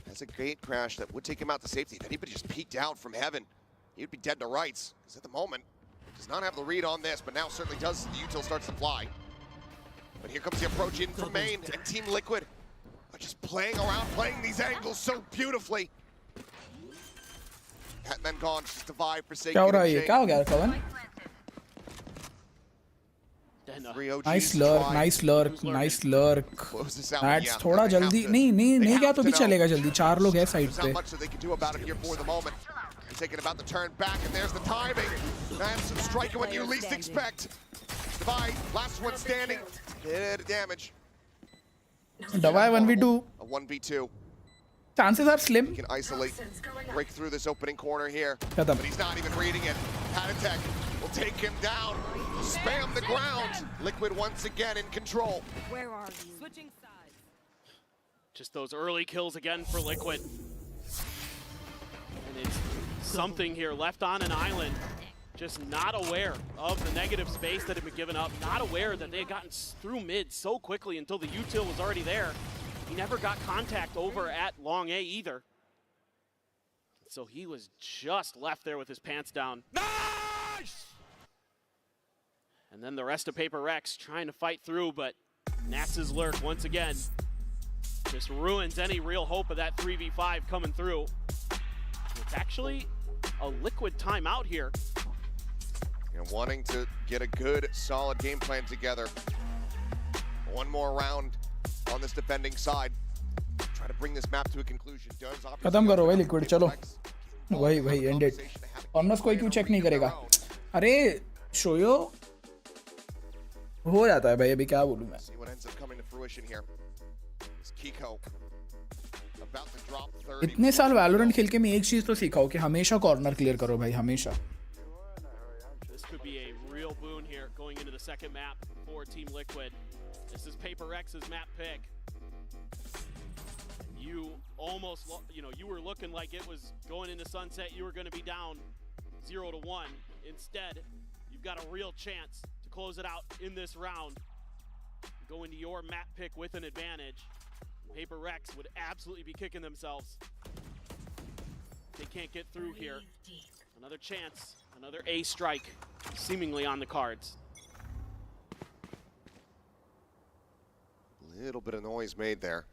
Has a gate crash that would take him out to safety. If anybody just peeked out from heaven, he would be dead to rights. Because at the moment, he does not have the read on this, but now certainly does. The util starts to fly. But here comes the approach in from main, and Team Liquid are just playing around, playing these angles so beautifully. And then gone, just Divide, Forsaken. क्या हो रहा है ये? क्या हो गया कवन? Nice lurk, nice lurk, nice lurk. That's थोड़ा जल्दी नहीं क्या तो भी चलेगा जल्दी. 4 लोग हैं साइड पे. Much that they can do about it here for the moment. He's thinking about the turn back, and there's the timing. That's striking what you least expect. Divide, last one standing. Bit of damage. Divide 1v2. A 1v2. Chances are slim. He can isolate, break through this opening corner here. But he's not even reading it. Patatech will take him down. Spam the ground. Liquid once again in control. Where are you? Switching sides. Just those early kills again for Liquid. And it's something here left on an island. Just not aware of the negative space that had been given up. Not aware that they had gotten through mid so quickly until the util was already there. He never got contact over at long A either. So he was just left there with his pants down. Nice! And then the rest of PRX trying to fight through, but Nax's lurk once again just ruins any real hope of that 3v5 coming through. It's actually a Liquid timeout here. And wanting to get a good, solid game plan together. One more round on this defending side. Try to bring this map to a conclusion. खत्म करो भाई Liquid, चलो. वही end it. Omnus कोई क्यों check नहीं करेगा? अरे शोयो हो जाता है भाई, अभी क्या बोलूं मैं. See what ends up coming to fruition here. It's Kiko about to drop 30. इतने साल Valorant खेल के मैं एक चीज तो सीखा हूं कि हमेशा कॉर्नर क्लियर करो भाई, हमेशा. This could be a real boon here going into the second map for Team Liquid. This is PRX's map pick. You almost, you were looking like it was going into sunset. You were going to be down 0-1. Instead, you've got a real chance to close it out in this round. Go into your map pick with an advantage. PRX would absolutely be kicking themselves. They can't get through here. Another chance, another A strike, seemingly on the cards. Little bit of noise made there.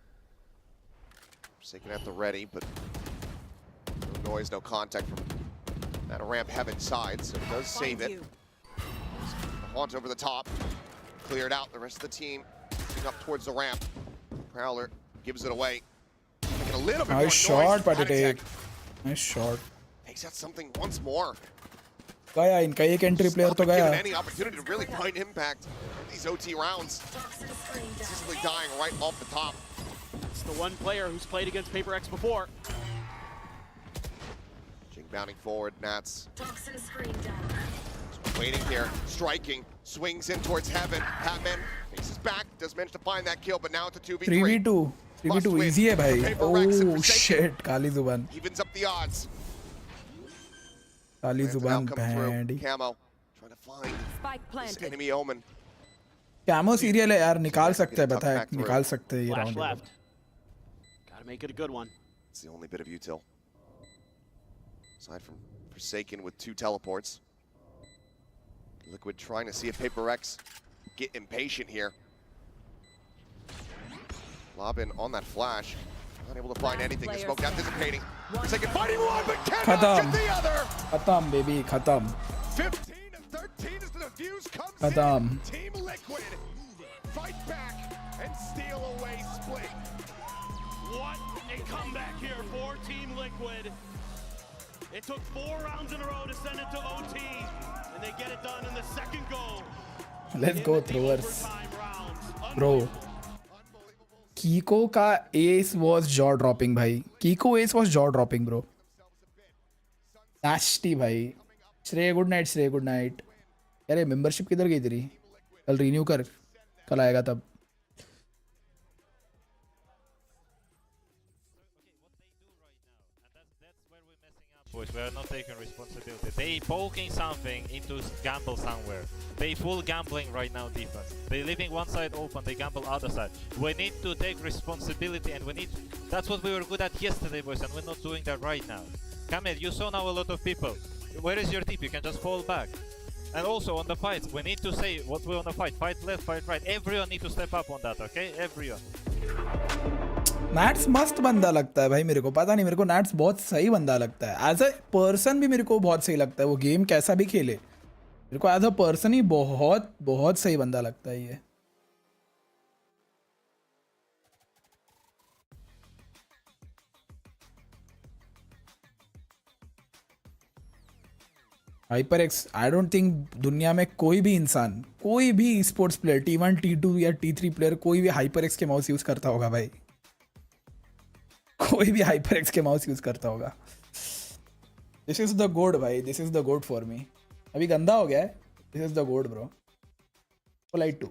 Forsaken at the ready, but no noise, no contact from that ramp heaven side, so it does save it. Haunt over the top, cleared out. The rest of the team moving up towards the ramp. Prowler gives it away. Making a little bit Nice more shot, noise for Patty. Patek. Nice shot. Takes out something once more. गया इनका एक entry player तो Not गया. given any opportunity to really find impact in these OT rounds. Consistently dying right off the top. It's the one player who's played against PRX before. Jing bounding forward, Nats. Waiting here, striking, swings in towards heaven. Hatman faces back, does manage to find that kill, but now it's a 2v3. 3v2. 3v2 easy है भाई. Oh shit, काली जुबान. Evens up the odds. काली जुबान bandy. Camo trying to find this enemy omen. Camo serial है यार, निकाल सकते हैं, पता है, निकाल सकते हैं ये Flash round. left. Gotta make it a good one. It's the only bit of util. Aside from Forsaken with 2 teleports. Liquid trying to see if PRX get impatient here. Lob in on that flash. Not able to find anything. The smoke out dissipating. Forsaken fighting one, but cannot get the other. खत्म baby, खत्म. 15 and 13 as the defuse comes खत्म. in. Team Liquid fight back and steal away Split. What a comeback here for Team Liquid. It took 4 rounds in a row to send it to OT, and they get it done in the second goal. Let's go throwers. Bro. Kiko का ace was jaw dropping भाई. Kiko ace was jaw dropping bro. Nasty भाई. श्रेय good night, श्रेय good night. यार ये membership किधर गई तेरी? कल renew कर. कल आएगा तब. Boys, we are not taking responsibility. They poking something into gamble somewhere. They full gambling right now defense. They leaving one side open, they gamble other side. We need to take responsibility and we need... That's what we were good at yesterday, boys, and we're not doing that right now. Come here, you saw now a lot of people. Where is your tip? You can just fall back. And also on the fights, we need to say what we want to fight. Fight left, fight right. Everyone need to step up on that, okay? Everyone. Nits मस्त बंदा लगता है भाई मेरे को. पता नहीं, मेरे को नैट्स बहुत सही बंदा लगता है. एज अ पर्सन भी मेरे को बहुत सही लगता है. वो गेम कैसा भी खेले, मेरे को एज अ पर्सन ही बहुत बहुत सही बंदा लगता है ये. HyperX, आई डोंट थिंक दुनिया में कोई भी इंसान, कोई भी स्पोर्ट्स प्लेयर, T1, T2 या T3 प्लेयर, कोई भी HyperX के माउस यूज करता होगा भाई. कोई भी HyperX के माउस यूज करता होगा. दिस इज द गोड भाई, दिस इज द गोड फॉर मी. अभी गंदा हो गया है. दिस इज द गोड ब्रो. लाइट 2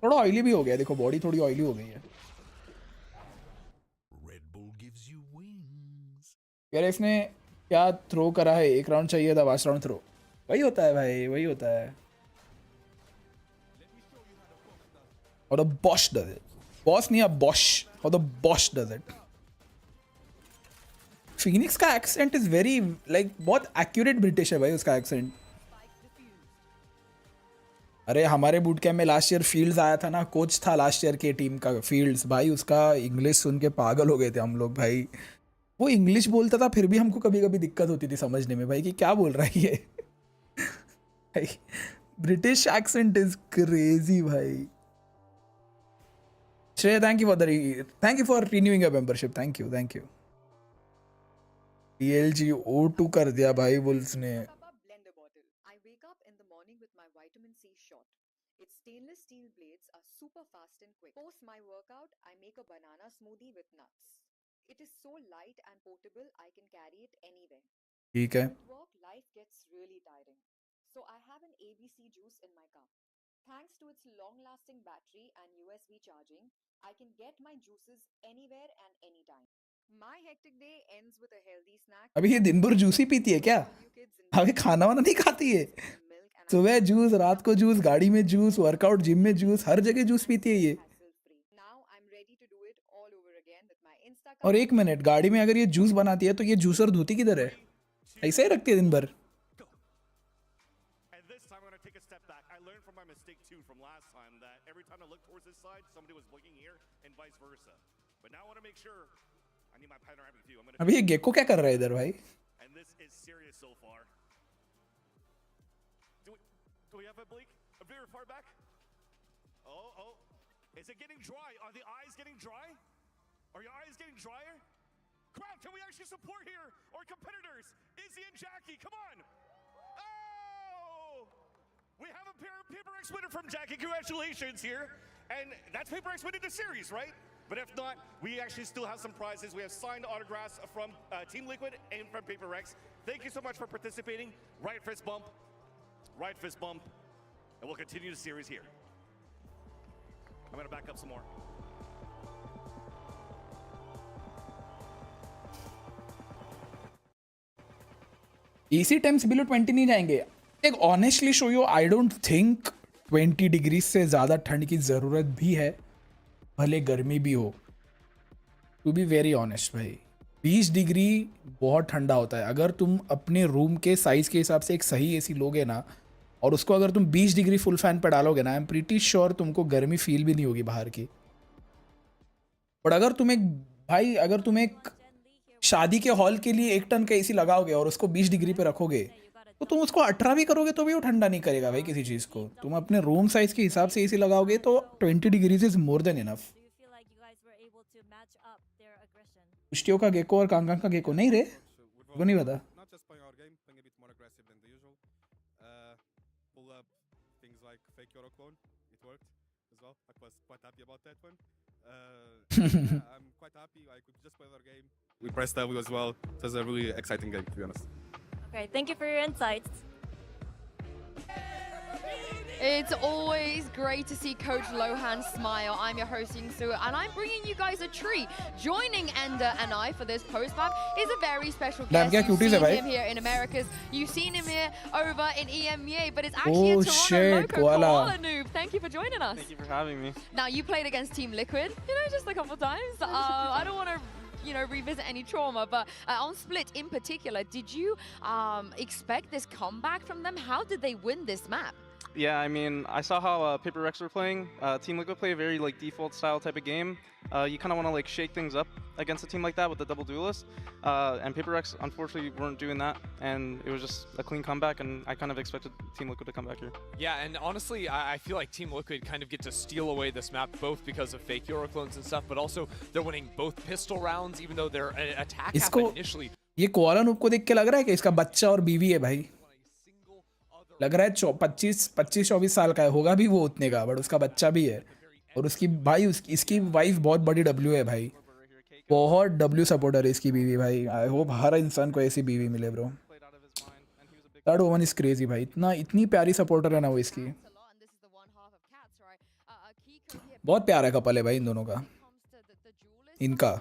थोड़ा ऑयली भी हो गया. देखो बॉडी थोड़ी ऑयली हो गई है. यार इसने क्या थ्रो करा है. 1 राउंड चाहिए था, लास्ट राउंड थ्रो. वही होता है भाई, वही होता है. और the Bosch does it. Boss नहीं, अब बॉश. और the Bosch does it. Phoenix का एक्सेंट इज वेरी लाइक बहुत एक्यूरेट ब्रिटिश है भाई उसका एक्सेंट. अरे हमारे बूट कैम्प में लास्ट ईयर फील्ड्स आया था ना, कोच था लास्ट ईयर के टीम का फील्ड्स. भाई उसका इंग्लिश सुन के पागल हो गए थे हम लोग भाई. वो इंग्लिश बोलता था फिर भी हमको कभी कभी दिक्कत होती थी समझने में भाई कि क्या बोल रहा है ये. ब्रिटिश एक्सेंट इज क्रेजी भाई. श्रेय thank you for renewing your membership. Thank you. DLG O2 कर दिया भाई वुल्फ्स ने. Blender bottle. I wake up in the morning with my vitamin C shot. Its stainless steel blades are super fast and quick. Post my workout, I make a banana smoothie with nuts. It is so light and portable, I can carry it anywhere. ठीक है. At work, life gets really tiring. So I have an ABC juice in my cup. Thanks to its long-lasting battery and USB charging, I can get my juices anywhere and anytime. My hectic day ends with a healthy snack. अभी ये दिन भर juice ही पीती है क्या? अभी खाना वाना नहीं खाती है. सुबह जूस, रात को जूस, गाड़ी में जूस, वर्कआउट जिम में जूस, हर जगह जूस पीती है ये. और 1 मिनट, गाड़ी में अगर ये जूस बनाती है तो ये जूसर धोती किधर है? ऐसे ही रखती है दिन भर. अभी ये गेको क्या कर रहा है इधर भाई? Do we have a bleak? A very far back? Oh. Is it getting dry? Are the eyes getting dry? Are your eyes getting drier? Crowd, can we actually support here? Or competitors? Izzy and Jackie, come on! Oh! We have a PRX winner from Jackie. Congratulations here. And that's PRX winning the series, right? But if not, we actually still have some prizes. We have signed autographs from Team Liquid and from PRX. Thank you so much for participating. Right fist bump. Right fist bump. And we'll continue the series here. I'm gonna back up some more. AC temps below 20 नहीं जाएंगे. एक honestly show you I don't think 20 degree से ज़्यादा ठंड की ज़रूरत भी है, भले गर्मी भी हो. टू बी वेरी ऑनेस्ट भाई, 20 डिग्री बहुत ठंडा होता है. अगर तुम अपने रूम के साइज़ के हिसाब से एक सही एसी लोगे ना, और उसको अगर तुम 20 डिग्री फुल फैन पे डालोगे ना, आई एम प्रीटी श्योर तुमको गर्मी फील भी नहीं होगी बाहर की. बट अगर तुम एक शादी के हॉल के लिए 1 टन का एसी लगाओगे और उसको 20 डिग्री पे रखोगे, तो तुम उसको 18 भी करोगे तो भी वो ठंडा नहीं करेगा भाई किसी चीज़ को. तुम अपने रूम साइज के हिसाब से एसी लगाओगे तो 20 degrees is more than enough. पुष्टियों का गेको और कांगांग का गेको नहीं रे, वो नहीं पता. I'm quite happy. I could just play our game. We pressed W as well. It was a really exciting game, to be honest. Okay, thank you for your insights. It's always great to see Coach Lohan smile. I'm your host, Yingsu, and I'm bringing you guys a treat. Joining Ender and I for this post-map is a very special guest. You've seen him here in Americas. You've seen him here over in EMEA, but it's actually a Toronto local koala noob. Thank you for joining us. Thank you for having me. Now, you played against Team Liquid, just a couple times. I don't want to revisit any trauma, but on Split in particular, did you expect this comeback from them? How did they win this map? Yeah, I mean, I saw how PRX were playing. Team Liquid play a very default style type of game. You kind of want to shake things up against a team like that with the double duelist. And PRX unfortunately weren't doing that, and it was just a clean comeback. And I kind of expected Team Liquid to come back here. Yeah, and honestly, I feel like Team Liquid kind of get to steal away this map, both because of fake Euro clones and stuff, but also they're winning both pistol rounds, even though their attack happened initially. ये koala noob को देख के लग रहा है कि इसका बच्चा और बीवी है भाई. लग रहा है 25-24 साल का है, होगा भी वो उतने का, बट उसका बच्चा भी है. और उसकी भाई इसकी वाइफ बहुत बड़ी डब्ल्यू है भाई, बहुत डब्ल्यू सपोर्टर है इसकी बीवी भाई. आई होप हर इंसान को ऐसी बीवी मिले bro. That woman is crazy भाई, इतनी प्यारी सपोर्टर है ना वो इसकी. बहुत प्यारा कपल है भाई इन दोनों का, इनका.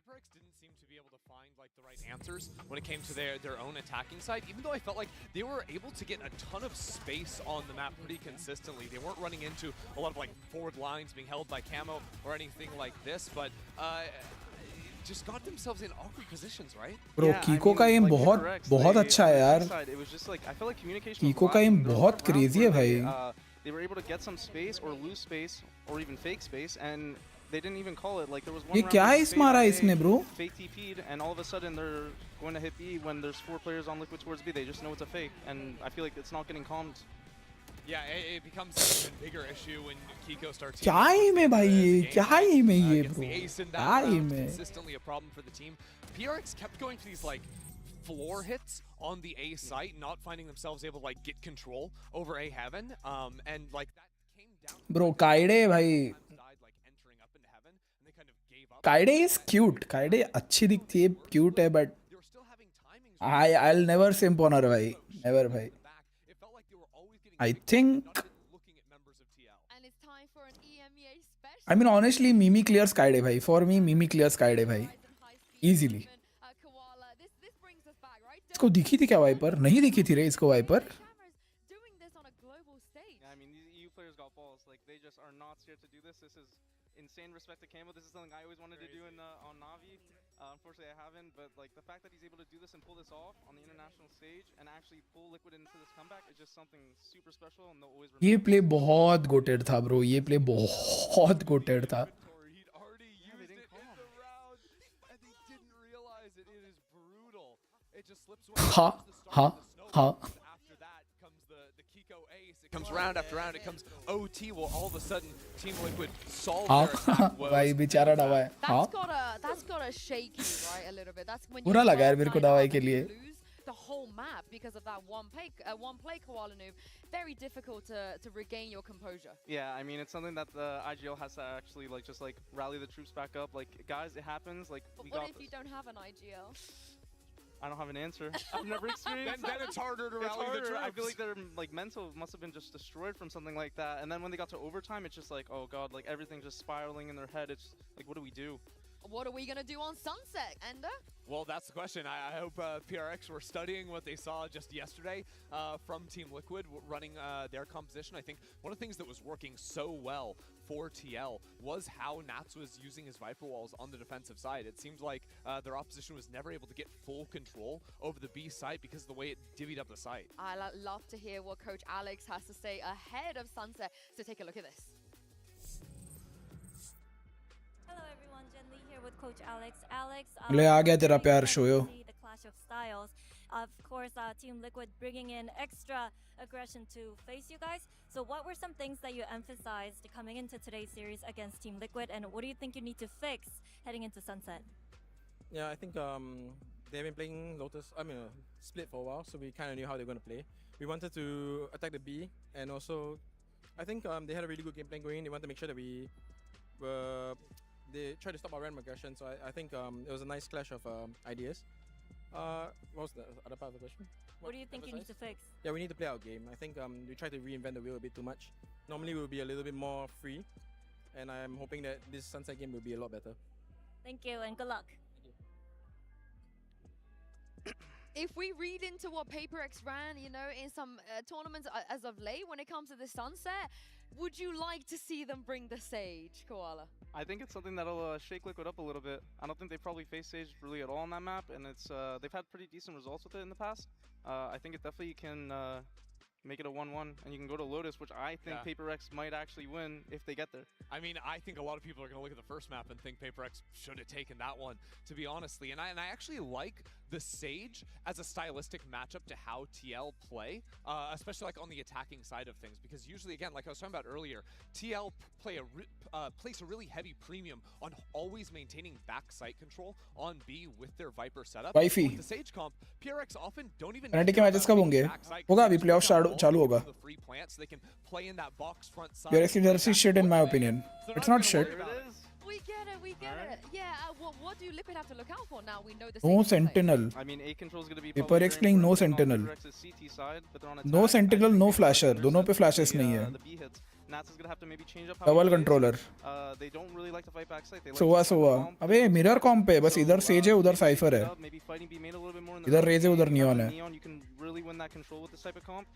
PRX didn't seem to be able to find the right answers when it came to their own attacking side, even though I felt like they were able to get a ton of space on the map pretty consistently. They weren't running into a lot of forward lines being held by camo or anything like this, but just got themselves in awkward positions, right? Bro, Kiko का aim बहुत अच्छा है यार. It was just I felt like communication. Kiko का aim बहुत crazy है भाई. They were able to get some space or lose space or even fake space, and they didn't even call it. There was one ये क्या है इस मारा इसने bro? Fake TP'd, and all of a sudden they're going to hit B when there's 4 players on Liquid towards B. They just know it's a fake, and I feel like it's not getting calmed. Yeah, it becomes an even bigger issue when Kiko starts. क्या aim है भाई ये? क्या aim है ये bro? क्या aim है? Consistently a problem for the team. PRX kept going for these floor hits on the A site, not finding themselves able to get control over A heaven, and that came down. Bro, Kaide भाई. Kaide is cute. Kaide अच्छी दिखती है, cute है, but I'll never simp on her भाई, never भाई. I think. I mean honestly, Mimi clears Kaide भाई. For me, Mimi clears Kaide भाई, easily. इसको दिखी थी क्या वाइपर? नहीं दिखी थी रे इसको wiper. Insane respect to Camo. This is something I always wanted to do on Navi. Unfortunately, I haven't. But the fact that he's able to do this and pull this off on the international stage and actually pull Liquid into this comeback is just something super special. And they'll always. ये play बहुत goated था bro. ये play बहुत goated था. comes round after round, it comes OT. Well, all of a sudden, Team Liquid solve हाँ their attack woes. भाई बेचारा दवा है हाँ That's gotta shake you, right, a little bit. That's when बुरा लगा यार मेरे को दवाई के लिए lose the whole map because of that one play Koala noob. Very difficult to regain your composure. Yeah, I mean, it's something that the IGL has to actually just rally the troops back up. Like, guys, it happens. Like, But we what got if this. you don't have an IGL? I don't have an answer. I've never experienced then it's harder to It's rally the harder. troops. I feel like their mental must have been just destroyed from something like that. And then when they got to overtime, it's just like, oh god, like everything's just spiraling in their head. It's like, what do we do? What are we gonna do on Sunset, Ender? Well, that's the question. I hope PRX were studying what they saw just yesterday from Team Liquid running their composition. I think one of the things that was working so well for TL was how Nats was using his Viper walls on the defensive side. It seemed like their opposition was never able to get full control over the B site because of the way it divvied up the site. I love to hear what Coach Alex has to say ahead of Sunset. So take a look at this. Hello everyone, Jen Lee here with Coach Alex. Alex, ले आ गया तेरा प्यार शोयो the clash of styles. Of course, Team Liquid bringing in extra aggression to face you guys. So what were some things that you emphasized coming into today's series against Team Liquid, and what do you think you need to fix heading into Sunset? Yeah, I think they've been playing Split for a while, so we kind of knew how they're going to play. We wanted to attack the B, and also I think they had a really good game plan going. They wanted to make sure that they tried to stop our random aggression, so I think it was a nice clash of ideas. What was the other part of the question? What do you think you need to fix? Yeah, we need to play our game. I think we try to reinvent the wheel a bit too much. Normally we'll be a little bit more free, and I'm hoping that this Sunset game will be a lot better. Thank you, and good luck. If we read into what PaperX ran, you know, in some tournaments as of late, when it comes to the Sunset, would you like to see them bring the Sage, Koala? I think it's something that'll shake Liquid up a little bit. I don't think they probably faced Sage really at all on that map, and it's they've had pretty decent results with it in the past. I think it definitely can make it a 1-1, and you can go to Lotus, which I think PaperX might actually win if they get there. I mean, I think a lot of people are going to look at the first map and think PaperX should have taken that one, to be honestly. And I actually like the Sage as a stylistic matchup to how TL play, especially like on the attacking side of things, because usually, again, like I was talking about earlier, TL place a really heavy premium on always maintaining back site control on B with their Viper setup. Wifey. With the Sage comp, PRX often don't even Profanity के matches कब होंगे होगा अभी playoff चालू होगा PRX की Jersey shit in my opinion. It's not shit. We get it. Yeah, what do Liquid have to look out for now? We know the No Sage Sentinel. I mean, A control is going to be PaperX playing no Sentinel. CT side, but they're on No attack. Sentinel, no Flasher. दोनों पे flashes नहीं है. The B hits. Nats is going to have to maybe change up how Double he plays. controller. They don't really like to fight backside. They like Sowa to सोवा. अबे mirror कॉम्प पे बस इधर says है उधर cipher है. maybe fighting B main a little bit more in the इधर raise है उधर नियॉन है. Neon, you can really win that control with this type of comp.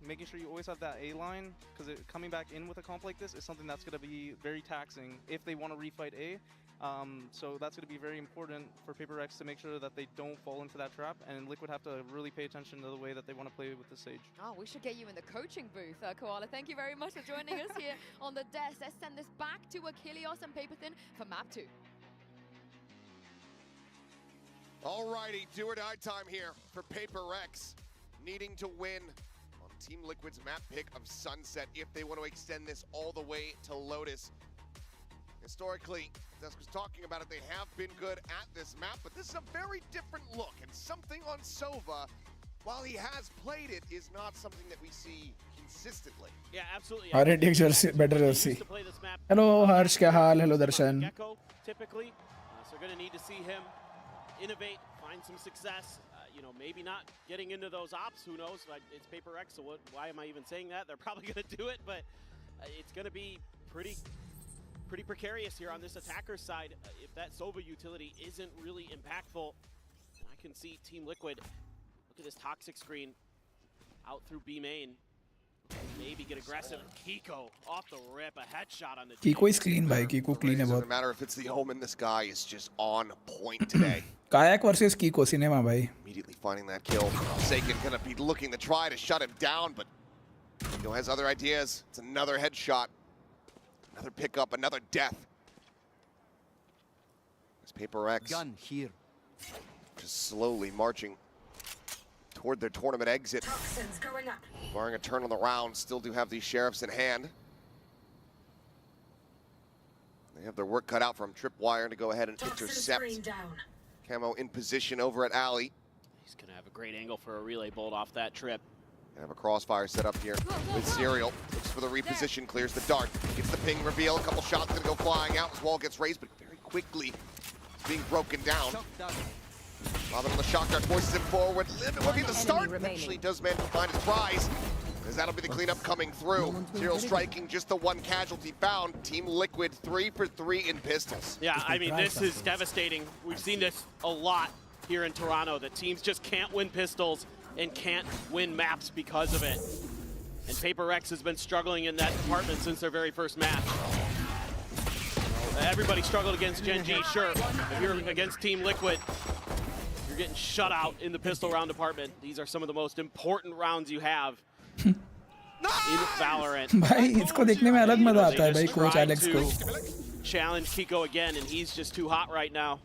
Making sure you always have that A line, because coming back in with a comp like this is something that's going to be very taxing if they want to refight A. So that's going to be very important for PaperX to make sure that they don't fall into that trap, and Liquid have to really pay attention to the way that they want to play with the Sage. Oh, we should get you in the coaching booth, Koala. Thank you very much for joining us here on the desk. Let's send this back to Achilles and Paperthin for map 2. Alrighty, do or die time here for PaperX, needing to win on Team Liquid's map pick of Sunset if they want to extend this all the way to Lotus. Historically, Dusk was talking about it, they have been good at this map, but this is a very different look, and something on Sova, while he has played it, is not something that we see consistently. Yeah, absolutely. RTX jersey, better jersey. Hello Harsh, क्या हाल? Hello Darshan. Gecko, typically, so we're going to need to see him innovate, find some success. You know, maybe not getting into those ops, who knows? It's PaperX, so why am I even saying that? They're probably going to do it, but it's going to be pretty precarious here on this attacker side. If that Sova utility isn't really impactful, I can see Team Liquid, look at this toxic screen, out through B main. Maybe get aggressive. Kiko off the rip, a headshot on the Kiko is clean भाई, Kiko clean है बहुत. Doesn't matter if it's the Omen, this guy is just on point today. Kayak versus Kiko cinema भाई. Immediately finding that kill. Sagan gonna be looking to try to shut him down, but Kiko has other ideas. It's another headshot. Another pickup, another death. It's PaperX. Gun here. Just slowly marching toward their tournament exit. Barring a turn on the round, still do have these sheriffs in hand. They have their work cut out from Tripwire to go ahead and intercept. Camo in position over at Alley. He's going to have a great angle for a relay bolt off that trip. Have a crossfire set up here with Serial. Looks for the reposition, clears the dart. Gets the ping reveal, a couple shots gonna go flying out as wall gets raised, but very quickly it's being broken down. Robin on the shock dart, forces him forward. Limit will be the start. Eventually does manage to find his prize, as that'll be the cleanup coming through. Serial striking, just the one casualty found. Team Liquid 3 for 3 in pistols. Yeah, I mean, this is devastating. We've seen this a lot here in Toronto, that teams just can't win pistols and can't win maps because of it. And PRX has been struggling in that department since their very first match. Everybody struggled against Gen G, sure. If you're against Team Liquid, you're getting shut out in the pistol round department. These are some of the most important rounds you have in Valorant. भाई इसको देखने में अलग मजा आता है भाई coach Alex को. Challenge Kiko again, and he's just too hot right now.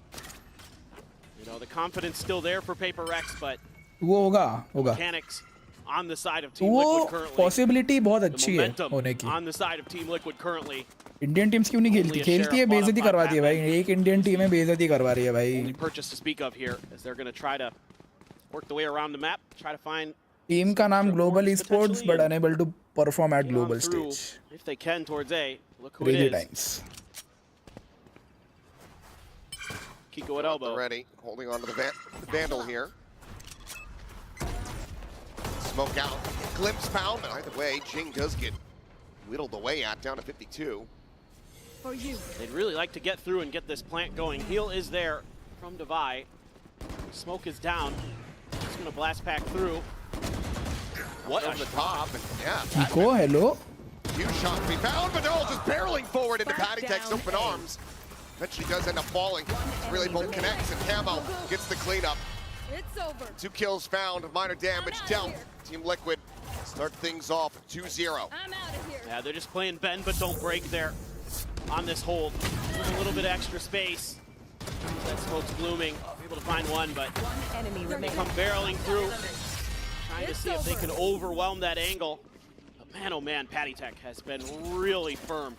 You know, the confidence still there for PRX, but वो होगा. Mechanics on the side of Team Liquid currently. Possibility बहुत अच्छी है होने की. On the side of Team Liquid currently. Indian teams क्यों नहीं खेलती? खेलती है, बेइज्जती करवाती है भाई. एक इंडियन टीम है बेइज्जती करवा रही है भाई. Only purchase to speak of here, as they're going to try to work the way around the map, try to find. Team का नाम Global Esports, but unable to perform at global stage. If they can towards A, look who Really it is. times. Kiko at elbow. Ready, holding on to the Vandal here. Smoke out, glimpse found, but either way, Jing does get whittled away at, down to 52. For you. They'd really like to get through and get this plant going. Heal is there from Devi. Smoke is down. He's going to blast pack through. What over the top, and yeah. Kiko, hello. Huge shot to be found, but no, just barreling forward into Patty Tech's open arms. Eventually does end up falling. Really bolt connects, and Camo gets the cleanup. It's over. 2 kills found, minor damage dealt. Team Liquid start things off 2-0. I'm out of here. Yeah, they're just playing bend but don't break there on this hold. There's a little bit of extra space. That smoke's blooming. Able to find one, but they come barreling through. Trying to see if they can overwhelm that angle. But man, oh man, Patty Tech has been really firm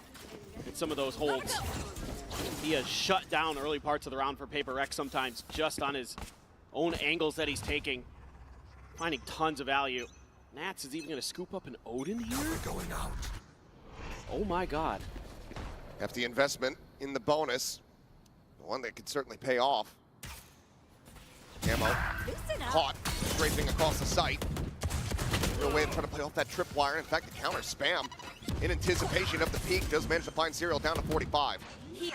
in some of those holds. He has shut down early parts of the round for PRX sometimes just on his own angles that he's taking. Finding tons of value. Nats is even going to scoop up an Odin here? Going out. Oh my god. Hefty investment in the bonus. One that could certainly pay off. Camo caught, scraping across the site. Real way of trying to play off that tripwire. In fact, the counter spam in anticipation of the peak does manage to find Serial down to 45. Here.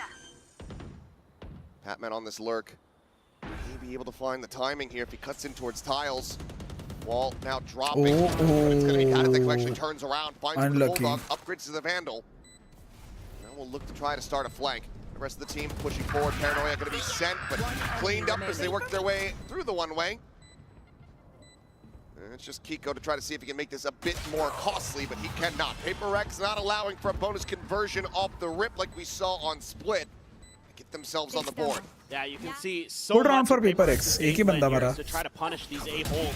Patman on this lurk. May be able to find the timing here if he cuts in towards tiles. Wall now dropping. It's going to be Patty who actually turns around, finds the Bulldog, upgrades to the Vandal. Now we'll look to try to start a flank. The rest of the team pushing forward. Paranoia going to be sent, but cleaned up as they work their way through the one-way. And it's just Kiko to try to see if he can make this a bit more costly, but he cannot. PRX not allowing for a bonus conversion off the rip like we saw on Split. Get themselves on the board. Yeah, you can see so Good round much for PRX. एक ही बंदा मरा. to try to punish these A holds.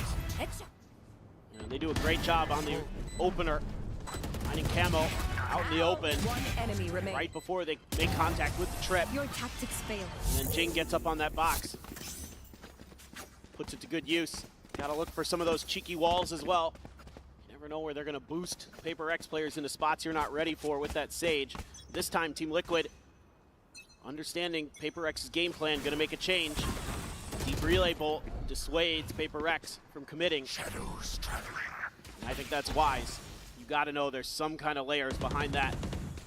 And they do a great job on the opener. Finding Camo out in the open. One enemy remains. Right before they make contact with the trip. Your tactics fail. And then Jing gets up on that box. Puts it to good use. Gotta look for some of those cheeky walls as well. You never know where they're gonna boost PRX players into spots you're not ready for with that Sage. This time, Team Liquid, understanding PRX's game plan, gonna make a change. Deep relay bolt dissuades PRX from committing. Shadows traveling. And I think that's wise. You gotta know there's some kind of layers behind that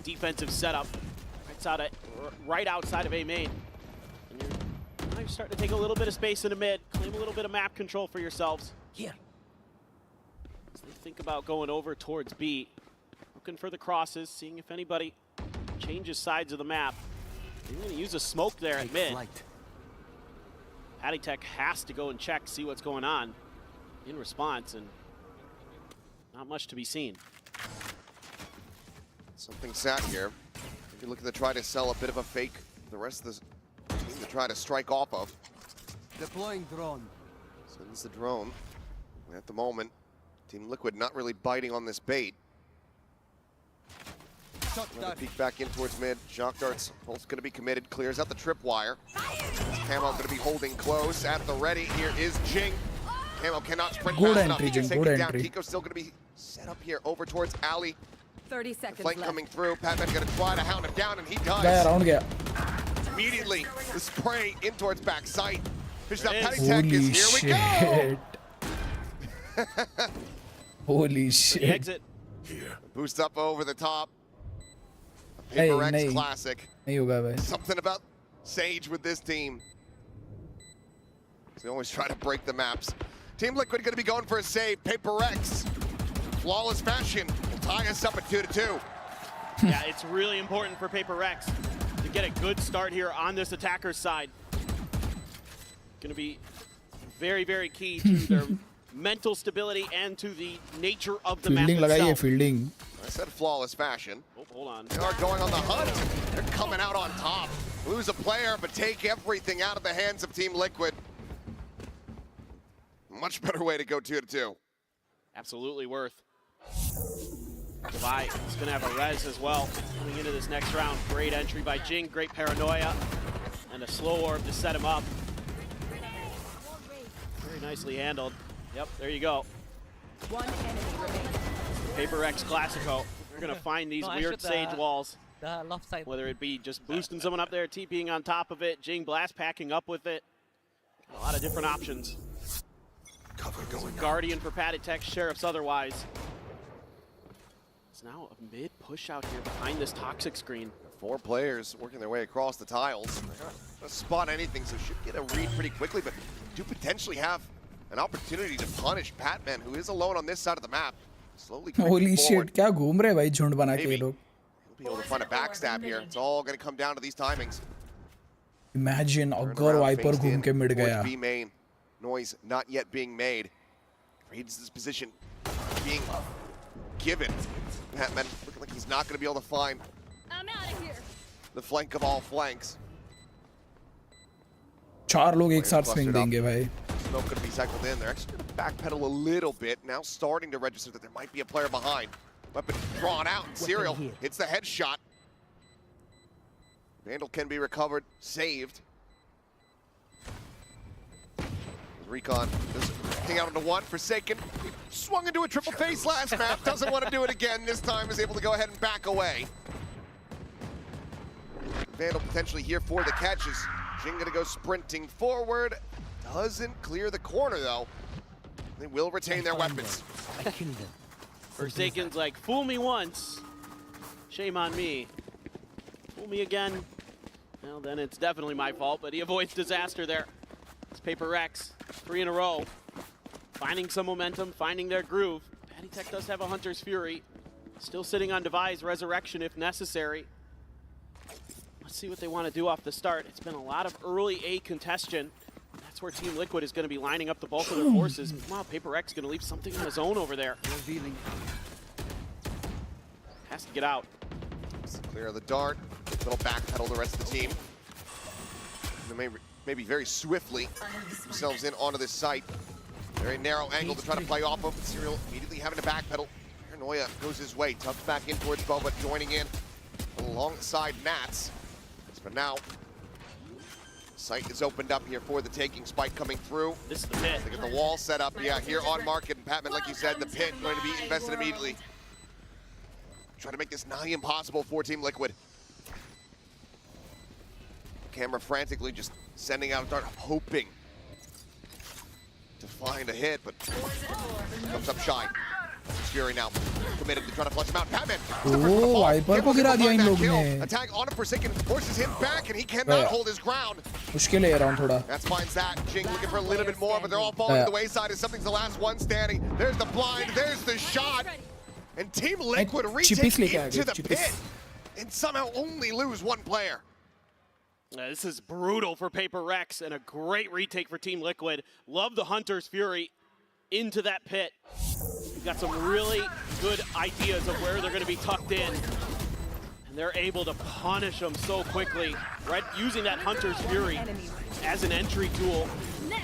defensive setup. Right outside of A main. And you're starting to take a little bit of space in the mid, claim a little bit of map control for yourselves. Here. As they think about going over towards B, looking for the crosses, seeing if anybody changes sides of the map. They're going to use a smoke there at mid. Patty Tech has to go and check, see what's going on in response, and not much to be seen. Something sat here. Maybe looking to try to sell a bit of a fake. The rest of the team to try to strike off of. Deploying drone. Sends the drone. At the moment, Team Liquid not really biting on this bait. Another peek back in towards mid. Shock darts, Pulse going to be committed, clears out the tripwire. Camo going to be holding close at the ready. Here is Jing. Camo cannot sprint Good fast enough. entry, He can Jing, take good it down. entry. Kiko's still going to be set up here over towards Ali. 30 seconds Flank left. coming through. Patman going to try to hound him down, and he does. Gaya round gaya. Immediately, the spray in towards back sight. Fish up Patty Holy Tech is here shit. we go. Holy shit. Exit. Boost up over the top. A Hey, PRX nahi. classic. नहीं होगा भाई. Something about Sage with this team. They always try to break the maps. Team Liquid going to be going for a save. PRX, flawless fashion, will tie us up at 2-2. Yeah, it's really important for PRX to get a good start here on this attacker's side. Going to be very, very key to their mental stability and to the nature of the map Fielding itself. लगाइए fielding. I said flawless fashion. Oh, hold on. They are going on the hunt. They're coming out on top. Lose a player, but take everything out of the hands of Team Liquid. Much better way to go 2-2. Absolutely worth. Levi is going to have a res as well coming into this next round. Great entry by Jing, great paranoia, and a slow orb to set him up. Very nicely handled. Yep, there you go. One enemy remaining. PRX Classico. We're going to find these weird Sage walls. The left side. Whether it be just boosting someone up there, TPing on top of it, Jing blast packing up with it. A lot of different options. Cover going Guardian for padded tech, Sheriffs otherwise. It's now a mid push out here behind this toxic screen. 4 players working their way across the tiles. They're not gonna spot anything, so should get a read pretty quickly, but do potentially have an opportunity to punish Patman, who is alone on this side of the map. Slowly Holy forward. shit, क्या घूम रहे भाई झुंड बना के ये Maybe. लोग. He'll be able to find a backstab here. It's all going to come down to these timings. Imagine Turn अगर around, वाइपर faced घूम in के मिड towards गया. B main. Noise not yet being made. Reads this position being given. Patman looking like he's not going to be able to find I'm out of here. the flank of all flanks. 4 लोग एक साथ Clustered swing up. देंगे भाई. Smoke going to be cycled in. They're actually going to backpedal a little bit. Now starting to register that there might be a player behind. Weapon drawn out. Serial hits the headshot. Vandal can be recovered, saved. Recon just hang out into one. Forsaken. He swung into a triple face last map. Doesn't want to do it again. This time is able to go ahead and back away. Vandal potentially here for the catches. Jing going to go sprinting forward. Doesn't clear the corner though. They will retain their weapons. Forsaken's like, fool me once, shame on me. Fool me again, well then it's definitely my fault, but he avoids disaster there. It's PRX, 3 in a row. Finding some momentum, finding their groove. Patty Tech does have a Hunter's Fury. Still sitting on Device, Resurrection if necessary. Let's see what they want to do off the start. It's been a lot of early A congestion. That's where Team Liquid is going to be lining up the bulk of their forces. Meanwhile, PRX going to leave something on his own over there. Revealing. Has to get out. Clear the dart. Little backpedal the rest of the team. Maybe very swiftly themselves in onto this site. Very narrow angle to try to play off of. Serial immediately having to backpedal. Paranoia goes his way. Tucked back in towards Boba, joining in alongside Nats. But now, site is opened up here for the taking. Spike coming through. This is the pit. They get the wall set up, yeah, here on market. And Patman, like you said, the pit going to be invested immediately. Try to make this nigh impossible for Team Liquid. Camera frantically just sending out a dart, hoping to find a hit, but comes up shy. Fury now committed to try to flush him out. Patman. Oh, Viper को गिरा दिया इन लोग ने. Attack on a Forsaken forces him back, and he cannot hold his ground. मुश्किल है ये round थोड़ा. That's finds that. Jing looking for a little bit more, but they're all falling to the wayside as something's the last one standing. There's the blind, there's the shot. And Team Liquid retake into the pit and somehow only lose 1 player. This is brutal for PRX and a great retake for Team Liquid. Love the Hunter's Fury into that pit. We've got some really good ideas of where they're going to be tucked in. And they're able to punish them so quickly, right? Using that Hunter's Fury as an entry tool.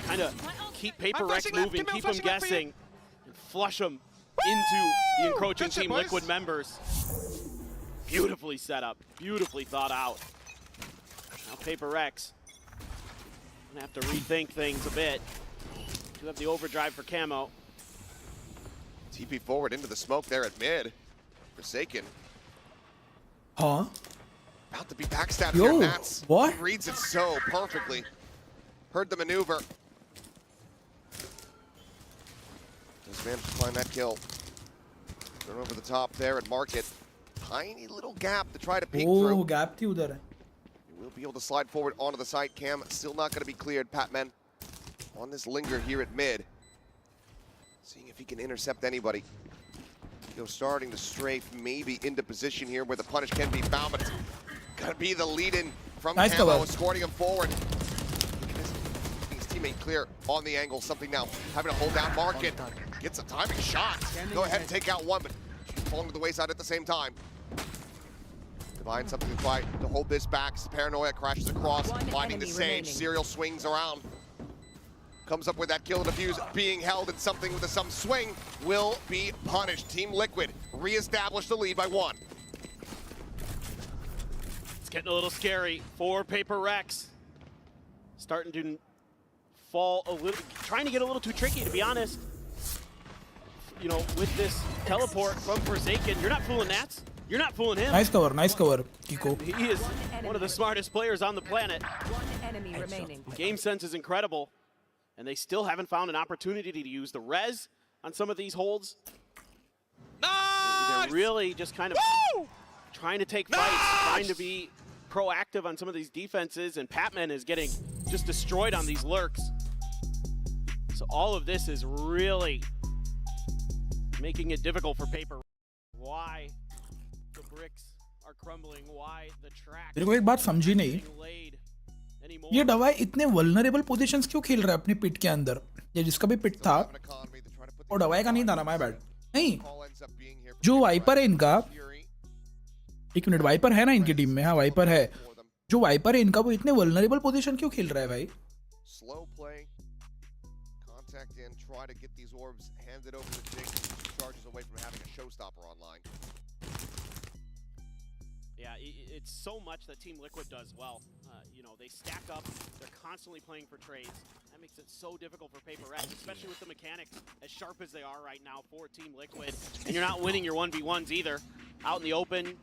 Kind of keep PRX moving, keep them guessing. flush them into the encroaching Team Liquid members. Beautifully set up, beautifully thought out. Now PRX gonna have to rethink things a bit. Do have the overdrive for Camo. TP forward into the smoke there at mid. Forsaken. Huh? About to be backstabbed Yo, here. Nats what? reads it so perfectly. Heard the maneuver. Just managed to find that kill. Turn over the top there at Market. Tiny little gap to try to peek Oh, through. gap थी उधर. He will be able to slide forward onto the side. Cam still not going to be cleared. Patman on this linger here at mid. Seeing if he can intercept anybody. Go starting to strafe maybe into position here where the punish can be found, but it's going to be the lead-in from Nice Camo, cover. escorting him forward. His teammate clear on the angle. Something now having to hold down Market. Gets a timing shot. Go ahead and take out one, but falling to the wayside at the same time. Divine something to try to hold this back. Paranoia crashes across, finding the sage. Serial swings around. Comes up with that kill and abuse, being held, and something with some swing will be punished. Team Liquid reestablish the lead by 1. It's getting a little scary for PRX. Starting to fall a little, trying to get a little too tricky, to be honest. You know, with this teleport from Forsaken, you're not fooling Nats. You're not fooling him. Nice cover, Kiko. He is one of the smartest players on the planet. One enemy remaining. Game sense is incredible, and they still haven't found an opportunity to use the res on some of these holds. They're really just kind of trying to take fights, trying to be proactive on some of these defenses, and Patman is getting just destroyed on these lurks. So all of this is really making it difficult for Paper. Why the bricks are crumbling, why the track मेरे को एक बात समझी नहीं, ये दवाई इतने vulnerable positions क्यों खेल रहा है अपने पिट के अंदर? ये जिसका भी पिट था वो दवाई का नहीं था ना, माय बैड। नहीं, जो वाइपर है इनका, एक मिनट, वाइपर है ना इनकी टीम में? हाँ वाइपर है। जो वाइपर है इनका वो इतने वल्नरेबल पोजीशन क्यों खेल रहा है भाई? Slow play. Contact in, try to get these orbs handed over to Jing. Charges away from having a showstopper online. Yeah, it's so much that Team Liquid does well. You know, they stack up, they're constantly playing for trades. That makes it so difficult for PRX, especially with the mechanics as sharp as they are right now for Team Liquid. And you're not winning your 1v1s either. Out in the open,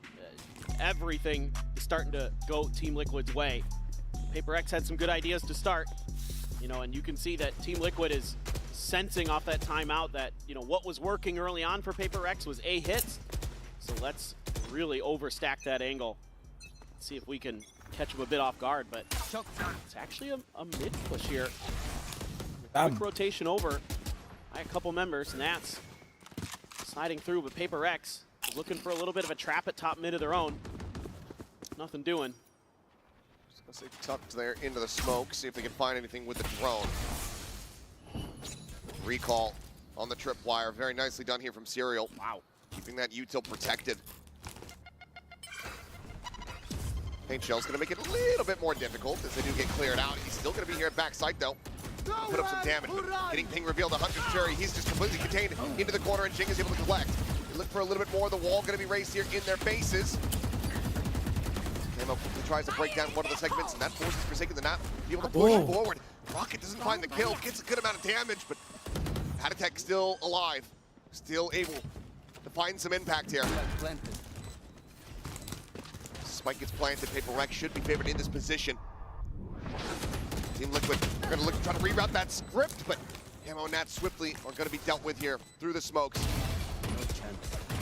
everything is starting to go Team Liquid's way. PRX had some good ideas to start, you know, and you can see that Team Liquid is sensing off that timeout that, you know, what was working early on for PRX was A hits. So let's really overstack that angle. See if we can catch him a bit off guard, but it's actually a mid push here. Quick rotation over by a couple members. Nats sliding through, but PRX is looking for a little bit of a trap at top mid of their own. Nothing doing. Just gonna say tucked there into the smoke, see if they can find anything with the drone. Recall on the tripwire, very nicely done here from Serial. Wow. Keeping that util protected. Paint Shell's gonna make it a little bit more difficult as they do get cleared out. He's still gonna be here at backside though. Put up some damage, but getting ping revealed to Hunter's Fury. He's just completely contained into the corner, and Jing is able to collect. They look for a little bit more. The wall gonna be raised here in their faces. Camo quickly tries to break down one of the segments, and that forces Forsaken to not be able to push forward. Rocket doesn't find the kill, gets a good amount of damage, but Zotac still alive, still able to find some impact here. Spike gets planted. PRX should be favored in this position. Team Liquid are going to look to try to reroute that script, but Camo and Nat swiftly are going to be dealt with here through the smokes.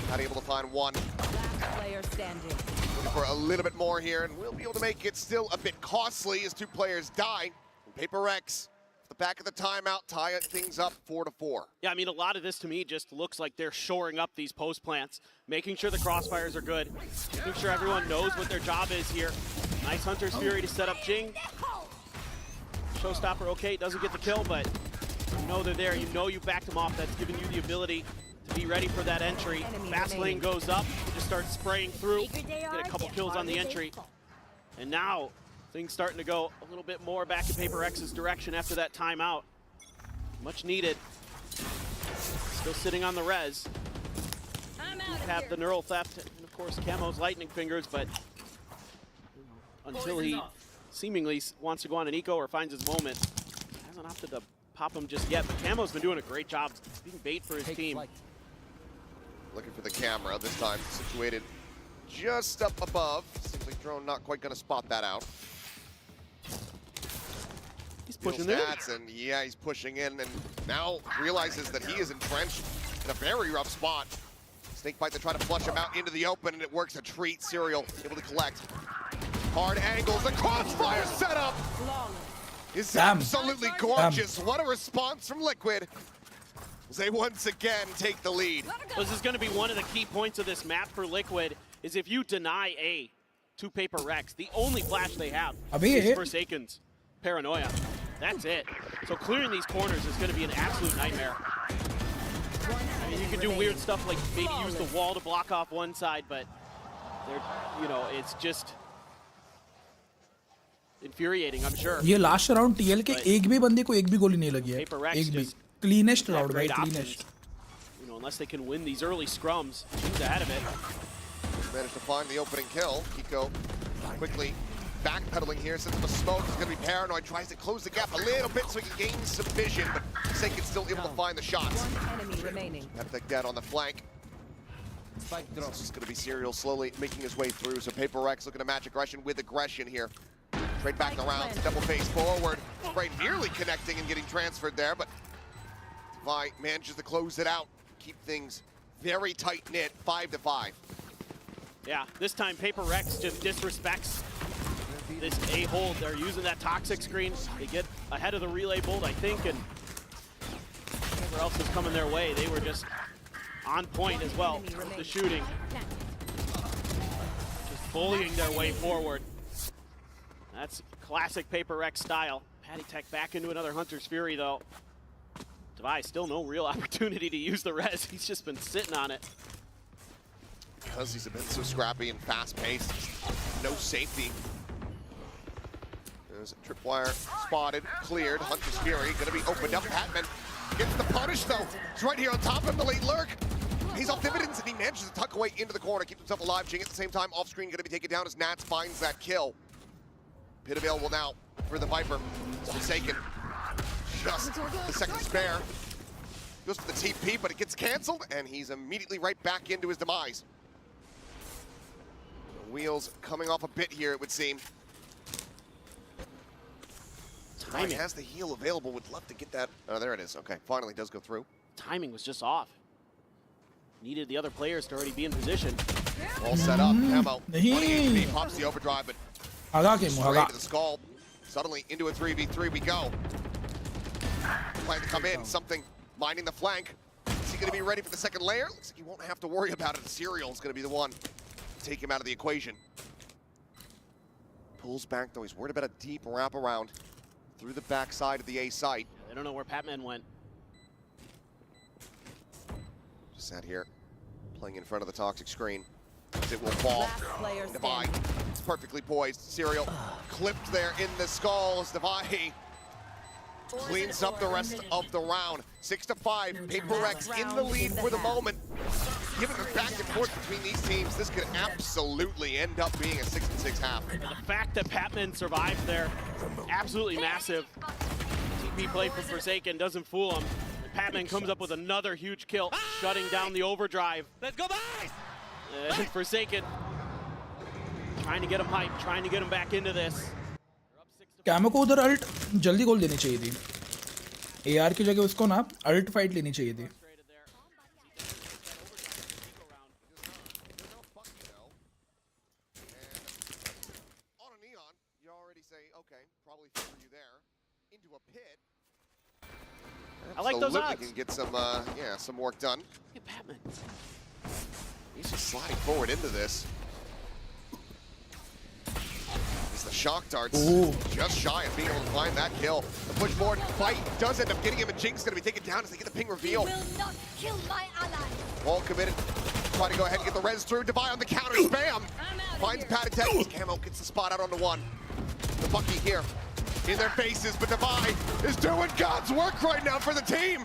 Not able to find one. Last player standing. Looking for a little bit more here, and we'll be able to make it still a bit costly as 2 players die. And PRX, the back of the timeout, tie things up 4-4. Yeah, I mean, a lot of this to me just looks like they're shoring up these post plants, making sure the crossfires are good, making sure everyone knows what their job is here. Nice Hunter's Fury to set up Jing. Showstopper, okay, doesn't get the kill, but you know they're there. You know you backed them off. That's giving you the ability to be ready for that entry. Fast lane goes up, just start spraying through, get a couple kills on the entry. And now things starting to go a little bit more back in PRX's direction after that timeout. Much needed. Still sitting on the res. Have the neural theft, and of course Camo's lightning fingers, but until he seemingly wants to go on an eco or finds his moment, hasn't opted to pop him just yet. But Camo's been doing a great job being bait for his team. Looking for the camera, this time situated just up above. Seems like drone not quite gonna spot that out. He's pushing in. And yeah, he's pushing in, and now realizes that he is entrenched in a very rough spot. Snakebite to try to flush him out into the open, and it works a treat. Serial able to collect. Hard angles, the crossfire setup is absolutely gorgeous. What a response from Liquid. They once again take the lead. This is going to be one of the key points of this map for Liquid, is if you deny A to PRX, the only flash they have is Forsaken's Paranoia. That's it. So clearing these corners is going to be an absolute nightmare. I mean, you can do weird stuff like maybe use the wall to block off one side, but they're, you know, it's just infuriating, I'm sure. ये last round TL के एक भी बंदे को एक भी गोली नहीं लगी है. एक भी. Cleanest round, right? Cleanest. You know, unless they can win these early scrums, he's ahead of it. Managed to find the opening kill. Kiko quickly backpedaling here, since the smoke is going to be paranoid, tries to close the gap a little bit so he can gain some vision, but Saken's still able to find the shots. One enemy remaining. Epic dead on the flank. This is going to be Serial slowly making his way through, so PRX looking to match aggression with aggression here. Trade back around, double face forward. Right, nearly connecting and getting transferred there, but Vi manages to close it out, keep things very tight-knit, 5-5. Yeah, this time PRX just disrespects this A-hold. They're using that toxic screen. They get ahead of the relay bolt, I think, and whatever else is coming their way, they were just on point as well with the shooting. Just bullying their way forward. That's classic PRX style. Patty Tech back into another Hunter's Fury, though. Devi still no real opportunity to use the res. He's just been sitting on it. Because he's been so scrappy and fast-paced, no safety. There's a tripwire spotted, cleared. Hunter's Fury gonna be opened up. Patman gets the punish though. He's right here on top of him, the late lurk. He's off dividends and he manages to tuck away into the corner, keeps himself alive. Jing at the same time, off screen gonna be taken down as Nats finds that kill. Pit available now for the Viper. It's Forsaken. Just the second spare. Goes for the TP, but it gets canceled, and he's immediately right back into his demise. The wheels coming off a bit here, it would seem. Timing has the heal available. Would love to get that. Oh, there it is. Okay, finally does go through. Timing was just off. Needed the other players to already be in position. All set up. Camo. 20 HP pops the overdrive, but straight to the skull. Suddenly into a 3v3 we go. Plan to come in, something minding the flank. Is he going to be ready for the second layer? Looks like he won't have to worry about it. Serial is going to be the one to take him out of the equation. Pulls back though. He's worried about a deep wraparound through the backside of the A site. Yeah, they don't know where Patman went. Just sat here, playing in front of the toxic screen. It will fall. Devi, it's perfectly poised. Serial clipped there in the skull as Devi cleans up the rest of the round. 6-5, PRX in the lead for the moment. Given the back and forth between these teams, this could absolutely end up being a 6-6 half. And the fact that Patman survived there, absolutely massive. TP play from Forsaken doesn't fool him. And Patman comes up with another huge kill, shutting down the overdrive. Let's go, boys! And Forsaken trying to get him hyped, trying to get him back into this. Camo को उधर alt जल्दी गोल देनी चाहिए थी. AR की जगह उसको ना अल्ट फाइट लेनी चाहिए थी. I like those odds. Can get some, yeah, some work done. Look at Patman. He's just sliding forward into this. The shock darts just shy of being able to find that kill. The push forward fight does end up getting him, and Jinx is going to be taken down as they get the ping reveal. You will not kill my ally. All committed. Try to go ahead and get the res through. Devi on the counter. Spam. Finds Patty Tech. Camo gets the spot out onto one. The Bucky here in their faces, but Devi is doing God's work right now for the team.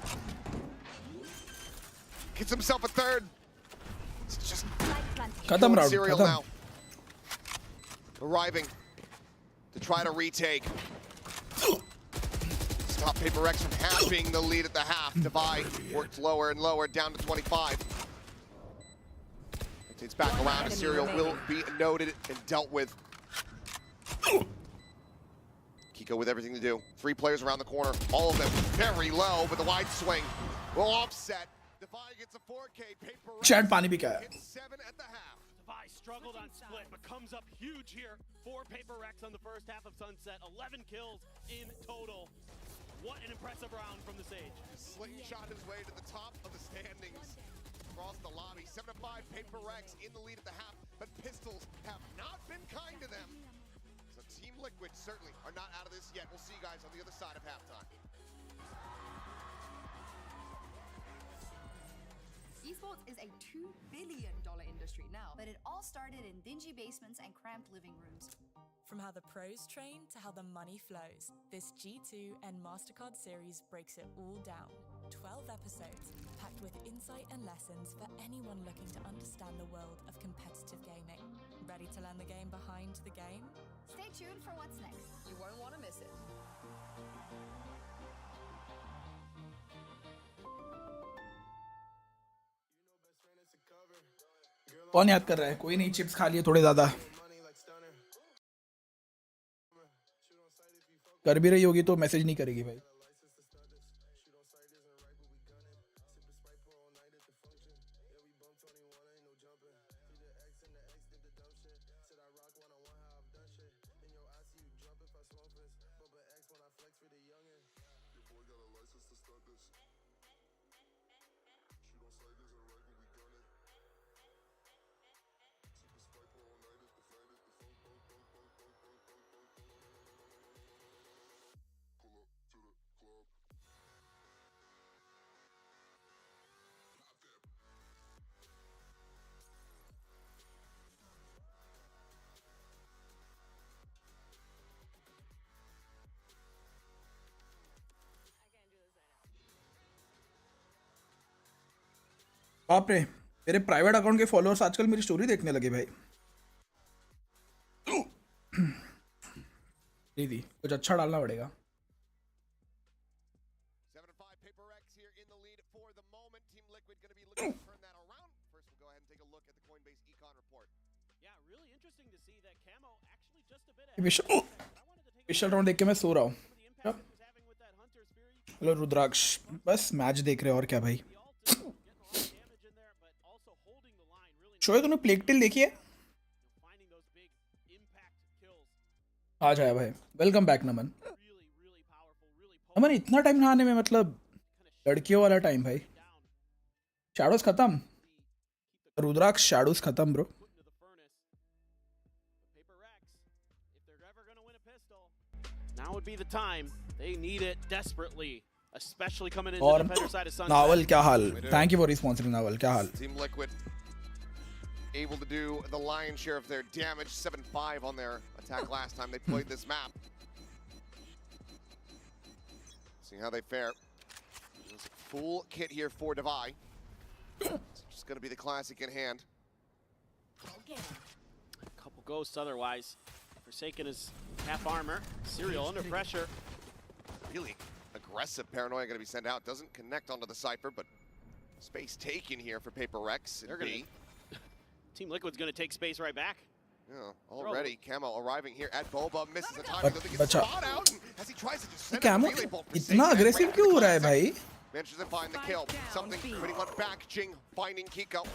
Gets himself a third. It's just Khatam round. Serial Khatam. now. Arriving to try to retake. Stop PRX from having the lead at the half. Divide worked lower and lower, down to 25. It's back around. A Serial will be noted and dealt with. Kiko with everything to do. 3 players around the corner. All of them very low, but the wide swing will offset. Divide gets a 4K. PRX Chat पानी भी क्या है? hits 7 at the half. Divide struggled on split, but comes up huge here for PRX on the first half of Sunset. 11 kills in total. What an impressive round from the Sage. Slingshot his way to the top of the standings across the lobby. 7-5 PRX in the lead at the half, but Pistols have not been kind to them. So Team Liquid certainly are not out of this yet. We'll see you guys on the other side of halftime. Esports is a $2 billion industry now, but it all started in dingy basements and cramped living rooms. From how the pros train to how the money flows, this G2 and MasterCard series breaks it all down. 12 episodes, packed with insight and lessons for anyone looking to understand the world of competitive gaming. Ready to learn the game behind the game? Stay tuned for what's next. You won't want to miss it. कौन याद कर रहा है? कोई नहीं, chips खा लिए थोड़े ज्यादा. कर भी रही होगी तो मैसेज नहीं करेगी भाई. बाप रे, मेरे प्राइवेट अकाउंट के फॉलोअर्स आजकल मेरी स्टोरी देखने लगे भाई. दीदी कुछ अच्छा डालना पड़ेगा. पिछला राउंड देख के मैं सो रहा हूँ. हेलो रुद्राक्ष, बस मैच देख रहे हो और क्या भाई. शोए तूने प्लेग टेल देखी है? आ जाया भाई. वेलकम बैक नमन. नमन इतना टाइम नहाने में, मतलब लड़कियों वाला टाइम भाई. शैडोज खत्म. रुद्राक्ष शैडोज खत्म bro. Now would be the time. They need it desperately, especially coming into और the defender side of Sunset. नावल क्या हाल? थैंक यू फॉर स्पॉन्सरिंग नावल. क्या हाल? Team Liquid able to do the lion's share of their damage. 7-5 on their attack last time they played this map. See how they fare. Full kit here for Divide. It's just going to be the classic in hand. A couple ghosts otherwise. Forsaken is half armor. Serial under pressure. Really aggressive paranoia going to be sent out. Doesn't connect onto the Cypher, but space taken here for PRX. They're going to... Team Liquid's going to take space right back. Yeah, already Camo arriving here at Boba, misses the time. Doesn't get spot out as he tries to just send a relay bolt. इतना aggressive क्यों हो रहा है भाई? Manages to find the kill. Something pretty much back. Jing finding Kiko.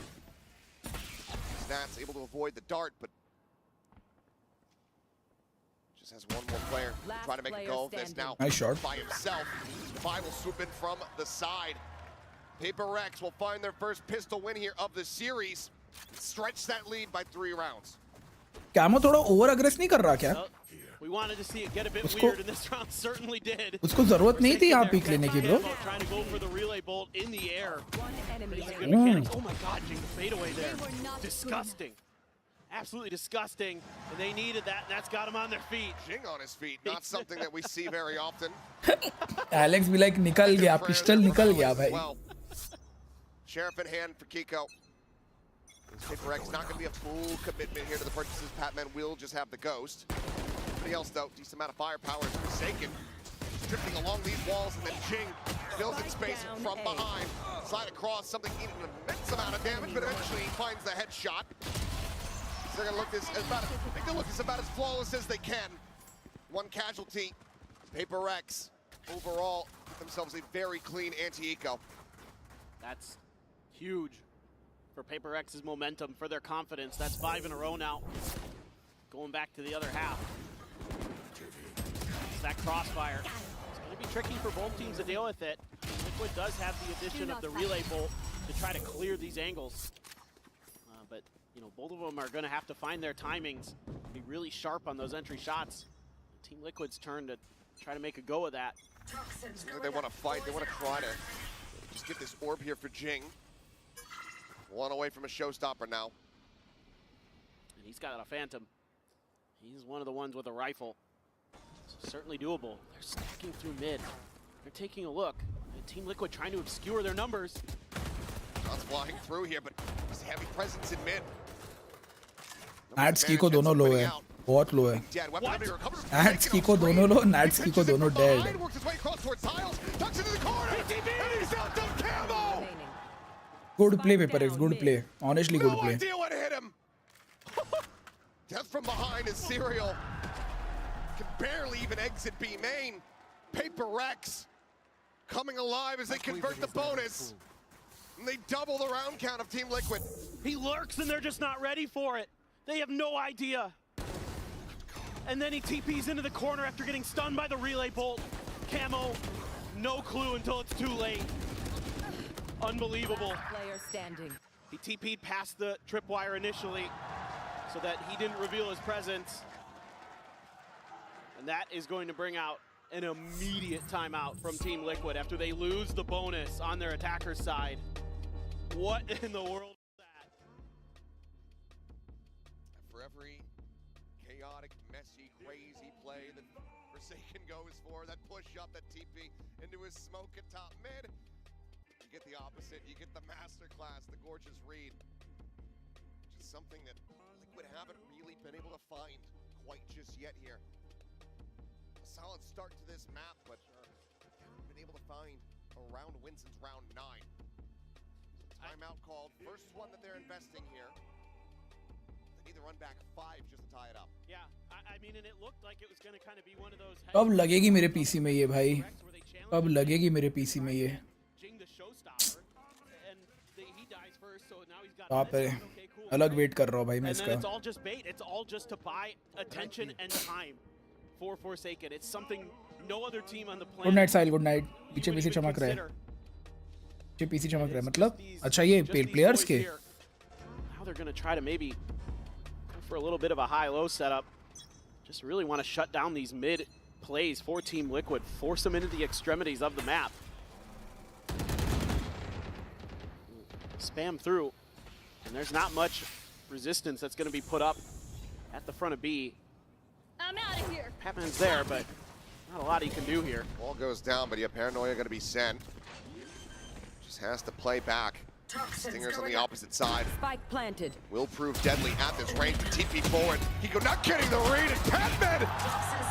Snats able to avoid the dart, but just has one more player to try to make a go of this now. Nice shot. By himself. Spy will swoop in from the side. PRX will find their first pistol win here of the series. Stretch that lead by 3 rounds. Camo थोड़ा over aggress नहीं कर रहा क्या? We wanted to see it get a bit weird, and this round certainly did. उसको जरूरत नहीं थी यहाँ पीक लेने की bro. Trying to go for the relay bolt in the air. Oh my God, Jing, the fadeaway there. Disgusting. Absolutely disgusting. And they needed that, and that's got them on their feet. Jing on his feet, not something that we see very often. Alex भी like निकल गया, pistol निकल गया भाई. Sheriff in hand for Kiko. PRX not going to be a full commitment here to the purchases. Patman will just have the Ghost. Everybody else, though, decent amount of firepower is Forsaken. Drifting along these walls, and then Jing fills in space from behind. Slide across, something eating an immense amount of damage, but eventually he finds the headshot. So they're going to look this about as flawless as they can. One casualty. PRX overall get themselves a very clean anti-eco. That's huge for PRX's momentum, for their confidence. That's 5 in a row now. Going back to the other half. It's that crossfire. It's going to be tricky for both teams to deal with it. Liquid does have the addition of the relay bolt to try to clear these angles. But, you know, both of them are going to have to find their timings, be really sharp on those entry shots. Team Liquid's turn to try to make a go of that. They want to fight. They want to try to just get this orb here for Jing. One away from a showstopper now. And he's got a Phantom. He's one of the ones with a rifle. So certainly doable. They're stacking through mid. They're taking a look. Team Liquid trying to obscure their numbers. Shots flying through here, but there's a heavy presence in mid. Nats की को दोनों लो है, बहुत लो है. Nats की को दोनों लो, Nats की को दोनों dead. Good play, PRX. Good play. Honestly, good play. idea what hit him. Death from behind is Serial. Can barely even exit B main. PRX coming alive as they convert the bonus. And they double the round count of Team Liquid. He lurks and they're just not ready for it. They have no idea. And then he TPs into the corner after getting stunned by the relay bolt. Camo, no clue until it's too late. Unbelievable. Player standing. He TP'd past the tripwire initially so that he didn't reveal his presence. And that is going to bring out an immediate timeout from Team Liquid after they lose the bonus on their attacker's side. What in the world is that? For every chaotic, messy, crazy play that Forsaken goes for, that push up, that TP into his smoke at top mid, you get the opposite. You get the masterclass, the gorgeous read. Which is something that Liquid haven't really been able to find quite just yet here. A solid start to this map, but haven't been able to find a round win since round 9. Timeout called. First one that they're investing here. They need to run back 5 just to tie it up. Yeah, I mean, and it looked like it was going to kind of be one of those. कब लगेगी मेरे PC में ये भाई? कब लगेगी मेरे PC में ये? कहाँ पे? अलग वेट कर रहा हूँ भाई मैं इसका. It's all just bait. It's all just to buy attention and time for Forsaken. It's something no other team on the planet. Good night, Sahil. Good night. पीछे पीछे चमक रहा है. पीछे पीछे चमक रहा है. मतलब अच्छा ये players के. Now they're going to try to maybe go for a little bit of a high-low setup. Just really want to shut down these mid plays for Team Liquid. Force them into the extremities of the map. Spam through. And there's not much resistance that's going to be put up at the front of B. I'm out of here. Patman's there, but not a lot he can do here. Ball goes down, but yeah, Paranoia going to be sent. Just has to play back. Stingers on the opposite side. Spike planted. Will prove deadly at this range. The TP forward. He not getting the read. And Patman,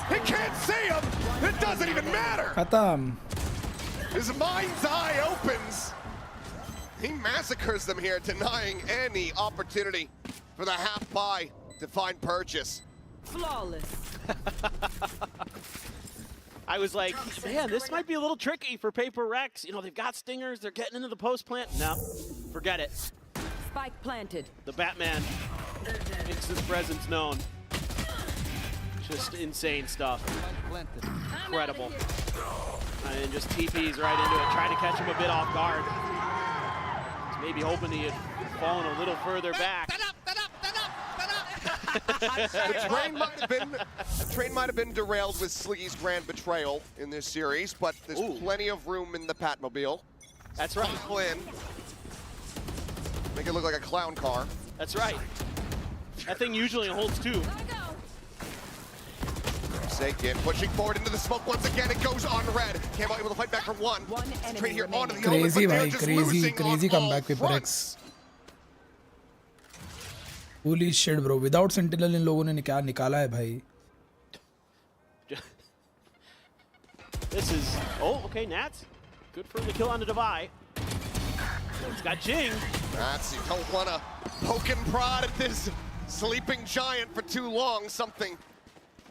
he can't see him. It doesn't even matter. Khatam. His mind's eye opens. He massacres them here, denying any opportunity for the half buy to find purchase. Flawless. I was like, man, this might be a little tricky for PRX. You know, they've got stingers, they're getting into the post plant. No, forget it. Spike planted. The Batman makes his presence known. Just insane stuff. Incredible. And just TPs right into it, trying to catch him a bit off guard. Maybe hoping he had fallen a little further back. The train might have been derailed with Sliggy's grand betrayal in this series, but there's plenty of room in the Patmobile. That's right. In. Make it look like a clown car. That's right. That thing usually holds 2. Forsaken pushing forward into the smoke once again. It goes on red. Camo able to fight back for one. Trade here onto the Omen, Crazy but they're bhai, just crazy losing crazy on all comeback PRX. fronts. Holy shit bro, without Sentinel इन लोगों ने क्या निकाला है भाई. This is, oh, okay, Nats. Good for him to kill on the Divide. It's got Jing. Nats, you don't want to poke and prod at this sleeping giant for too long. Something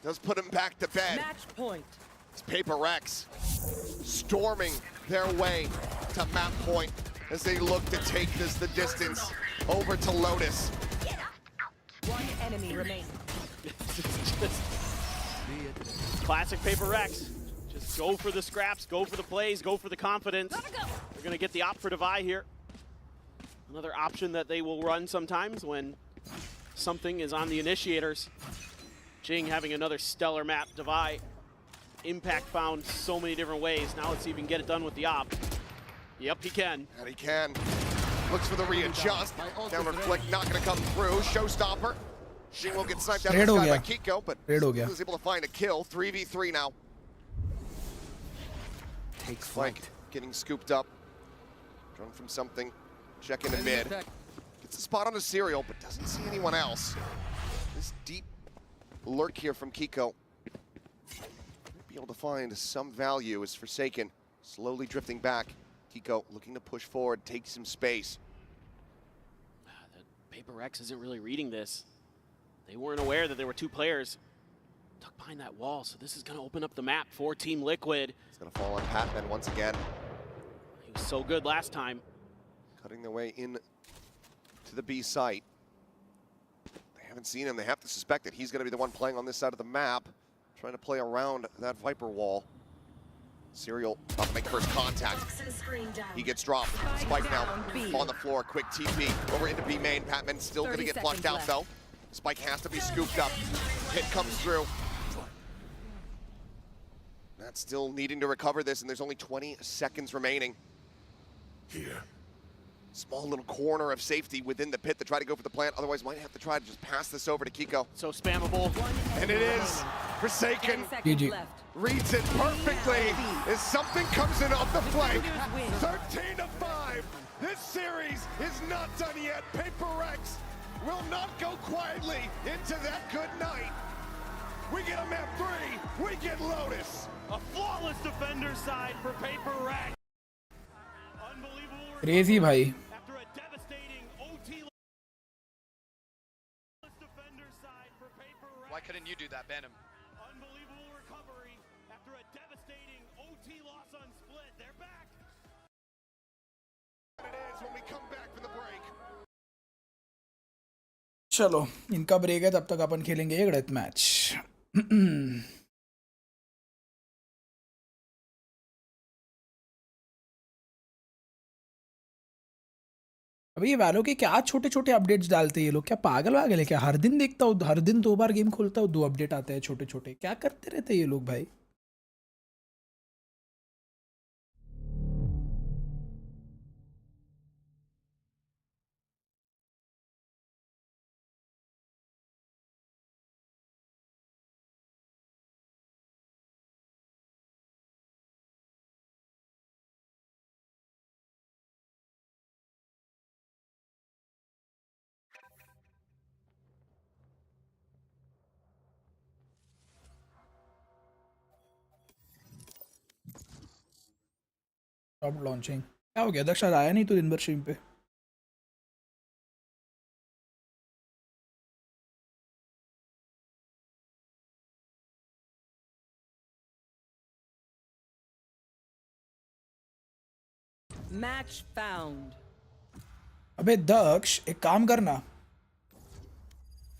does put him back to bed. Match point. It's PRX storming their way to map point as they look to take this the distance over to Lotus. One enemy remains. Classic PRX. Just go for the scraps, go for the plays, go for the confidence. They're going to get the op for Divide here. Another option that they will run sometimes when something is on the initiators. Jing having another stellar map. Divide. Impact found so many different ways. Now let's see if he can get it done with the op. Yep, he can. And he can. Looks for the readjust. Downward flick not going to come through. Showstopper. Jing will get sniped out of the sky by Kiko, but he was able to find a kill. 3v3 now. Takes flight. Getting scooped up. Drone from something. Check in the mid. Gets a spot on the serial, but doesn't see anyone else. This deep lurk here from Kiko. Might be able to find some value as Forsaken slowly drifting back. Kiko looking to push forward, take some space. The PRX isn't really reading this. They weren't aware that there were two players tucked behind that wall, so this is going to open up the map for Team Liquid. It's going to fall on Patman once again. He was so good last time. Cutting their way in to the B site. They haven't seen him. They have to suspect that he's going to be the one playing on this side of the map, trying to play around that Viper wall. Serial about to make first contact. He gets dropped. Spike now on the floor. Quick TP over into B main. Patman still going to get flushed out though. Spike has to be scooped up. Hit comes through. That's still needing to recover this, and there's only 20 seconds remaining. Here. Small little corner of safety within the pit to try to go for the plant. Otherwise, might have to try to just pass this over to Kiko. So spammable. And it is. Forsaken GG. reads it perfectly as something comes in off the flank. 13-5. This series is not done yet. PRX will not go quietly into that good night. We get a map 3. We get Lotus. A flawless defender side for PRX. Crazy bhai. After a devastating OT. Why couldn't you do that, ban him? Unbelievable recovery after a devastating OT loss on split. They're back. It is when we come back from the break. चलो इनका break है तब तक अपन खेलेंगे एक death match. अभी ये वालों के क्या छोटे छोटे अपडेट्स डालते हैं ये लोग. क्या पागल वागल है क्या? हर दिन देखता हूँ, हर दिन 2 बार गेम खोलता हूँ, 2 अपडेट आते हैं छोटे छोटे. क्या करते रहते हैं ये लोग भाई? टॉप लॉन्चिंग क्या हो गया? दक्ष आज आया नहीं तो दिन भर स्ट्रीम पे. Match found. अबे दक्ष एक काम करना,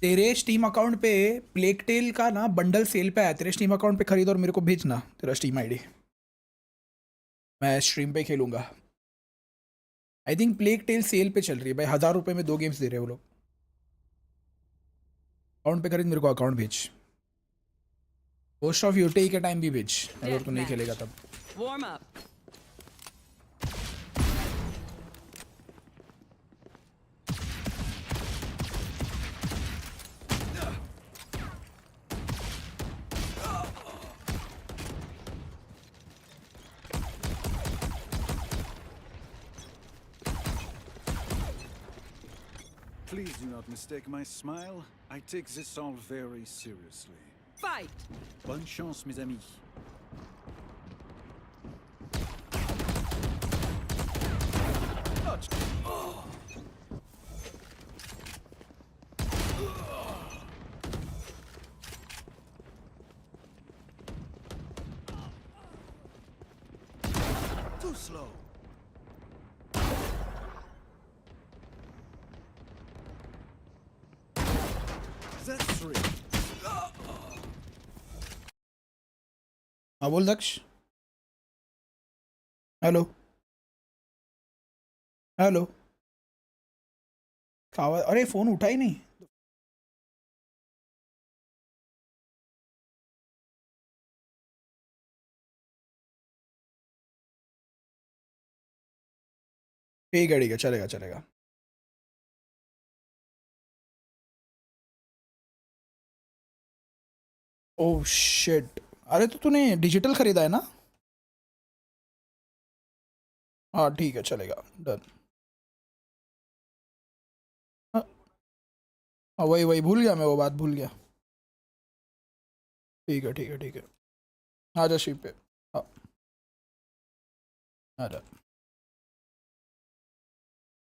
तेरे स्टीम अकाउंट पे प्लेग टेल का ना बंडल सेल पे आया. तेरे स्टीम अकाउंट पे खरीद और मेरे को भेजना तेरा स्टीम आईडी. मैं स्ट्रीम पे खेलूंगा. I think Plague Tale sale पे चल रही है भाई. 1000 रुपये में 2 गेम्स दे रहे हैं वो लोग. अकाउंट पे खरीद, मेरे को अकाउंट भेज. पोस्ट ऑफ यूटी के टाइम भी भेज अगर तू नहीं खेलेगा तब. Warm up. Please do not mistake my smile. I take this all very seriously. Fight! Bonne chance, mes amis. Oh. Too slow. That's three. हाँ बोल दक्ष. Hello hello. आवाज, अरे फोन उठा ही नहीं. ठीक है चलेगा चलेगा. Oh shit. अरे तो तूने डिजिटल खरीदा है ना? हाँ ठीक है चलेगा. डन. हाँ वही भूल गया मैं, वो बात भूल गया. ठीक है. आ जा शिप पे. हाँ आ जा.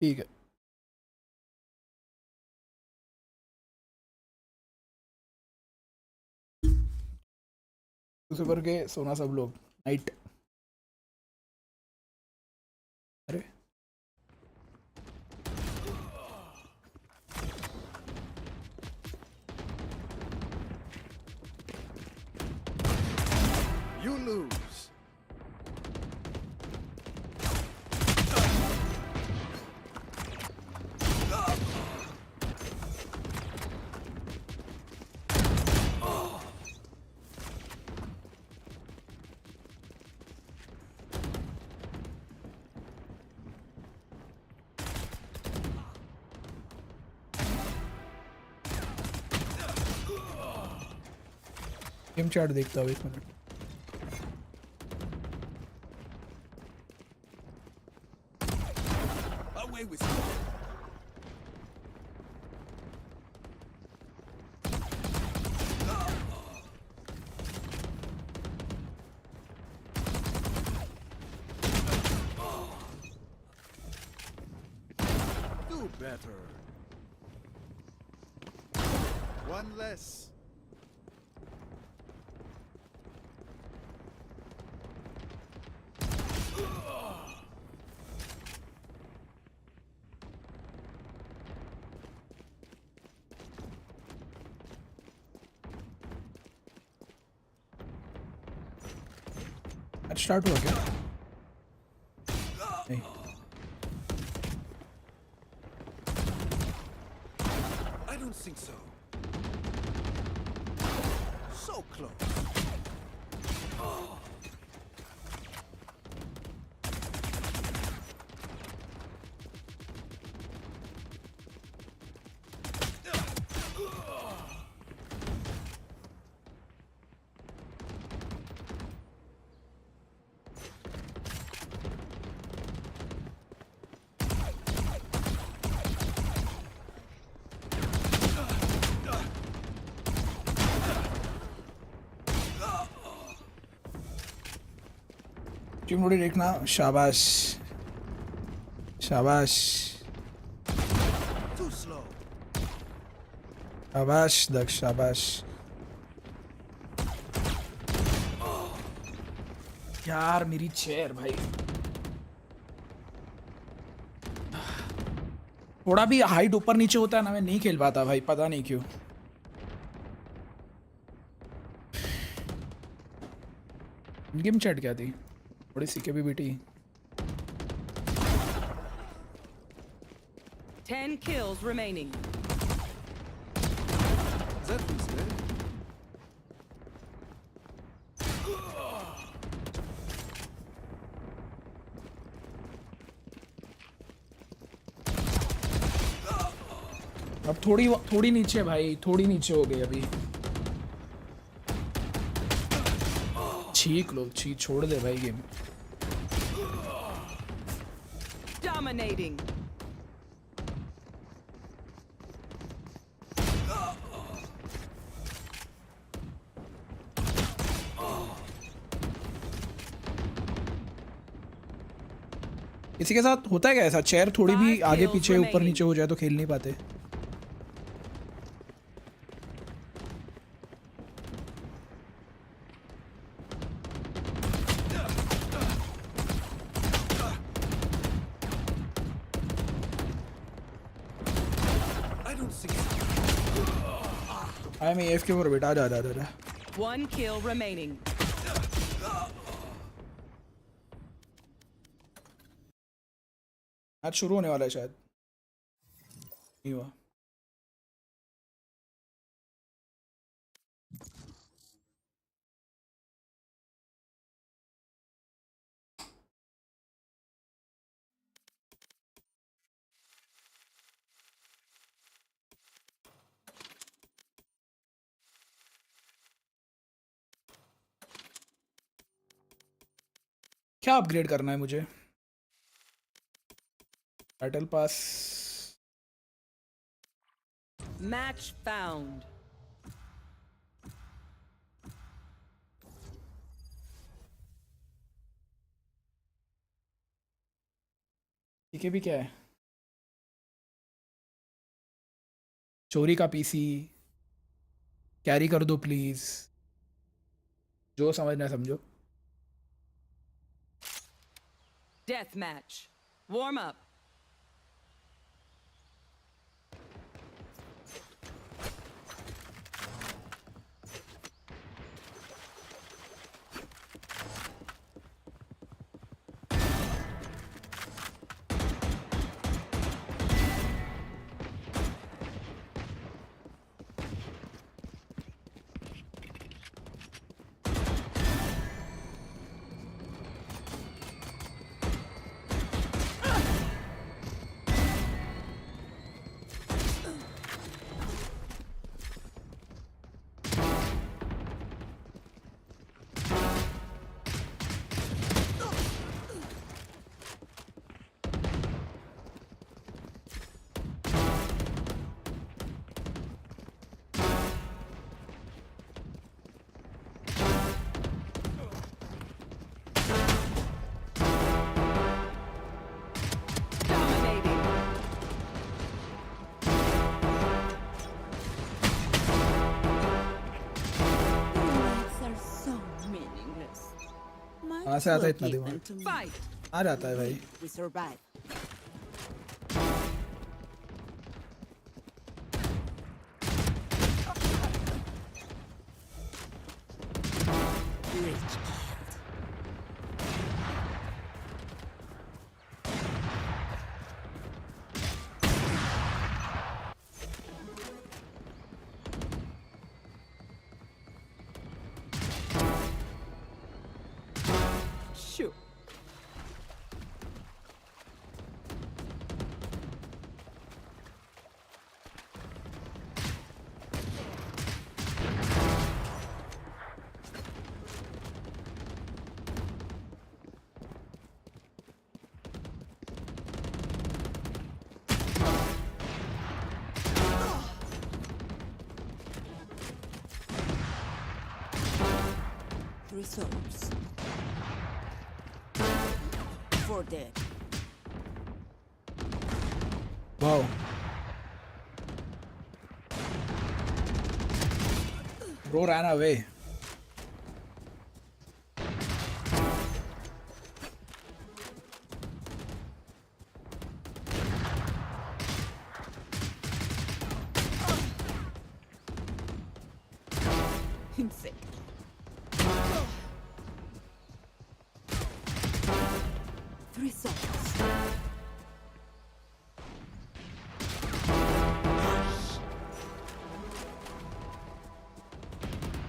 ठीक है. सुपर के सोना सब लोग. नाइट. अरे You lose. गेम चैट देखता हूँ 1 minute. Away with you. Do better. One less. Start हुआ क्या? नहीं. I don't think so. So close. Oh. चिमड़ी देखना. शाबाश शाबाश Too slow. शाबाश दक्ष शाबाश. यार मेरी चेयर भाई. थोड़ा भी हाइट ऊपर नीचे होता है ना, मैं नहीं खेल पाता भाई, पता नहीं क्यों. गेम चैट क्या थी? थोड़ी सी के भी बेटी. 10 kills remaining. That was good. अब थोड़ी नीचे भाई, थोड़ी नीचे हो गई अभी. छीक छोड़ दे भाई गेम. Dominating. किसी के साथ होता है क्या ऐसा, चेयर थोड़ी भी आगे पीछे ऊपर नीचे हो जाए तो खेल नहीं पाते? आई एम AFK for बेटा, जा जा जा। One kill remaining. आज शुरू होने वाला है शायद, नहीं हुआ। क्या अपग्रेड करना है मुझे? Battle pass. Match found. ठीक है, भी क्या है? चोरी का PC कैरी कर दो प्लीज, जो समझना समझो। Death match. Warm up. कहाँ से आता है इतना दिमाग? आ जाता है भाई। Resource for dead. Wow. Bro ran away. Insect. Results.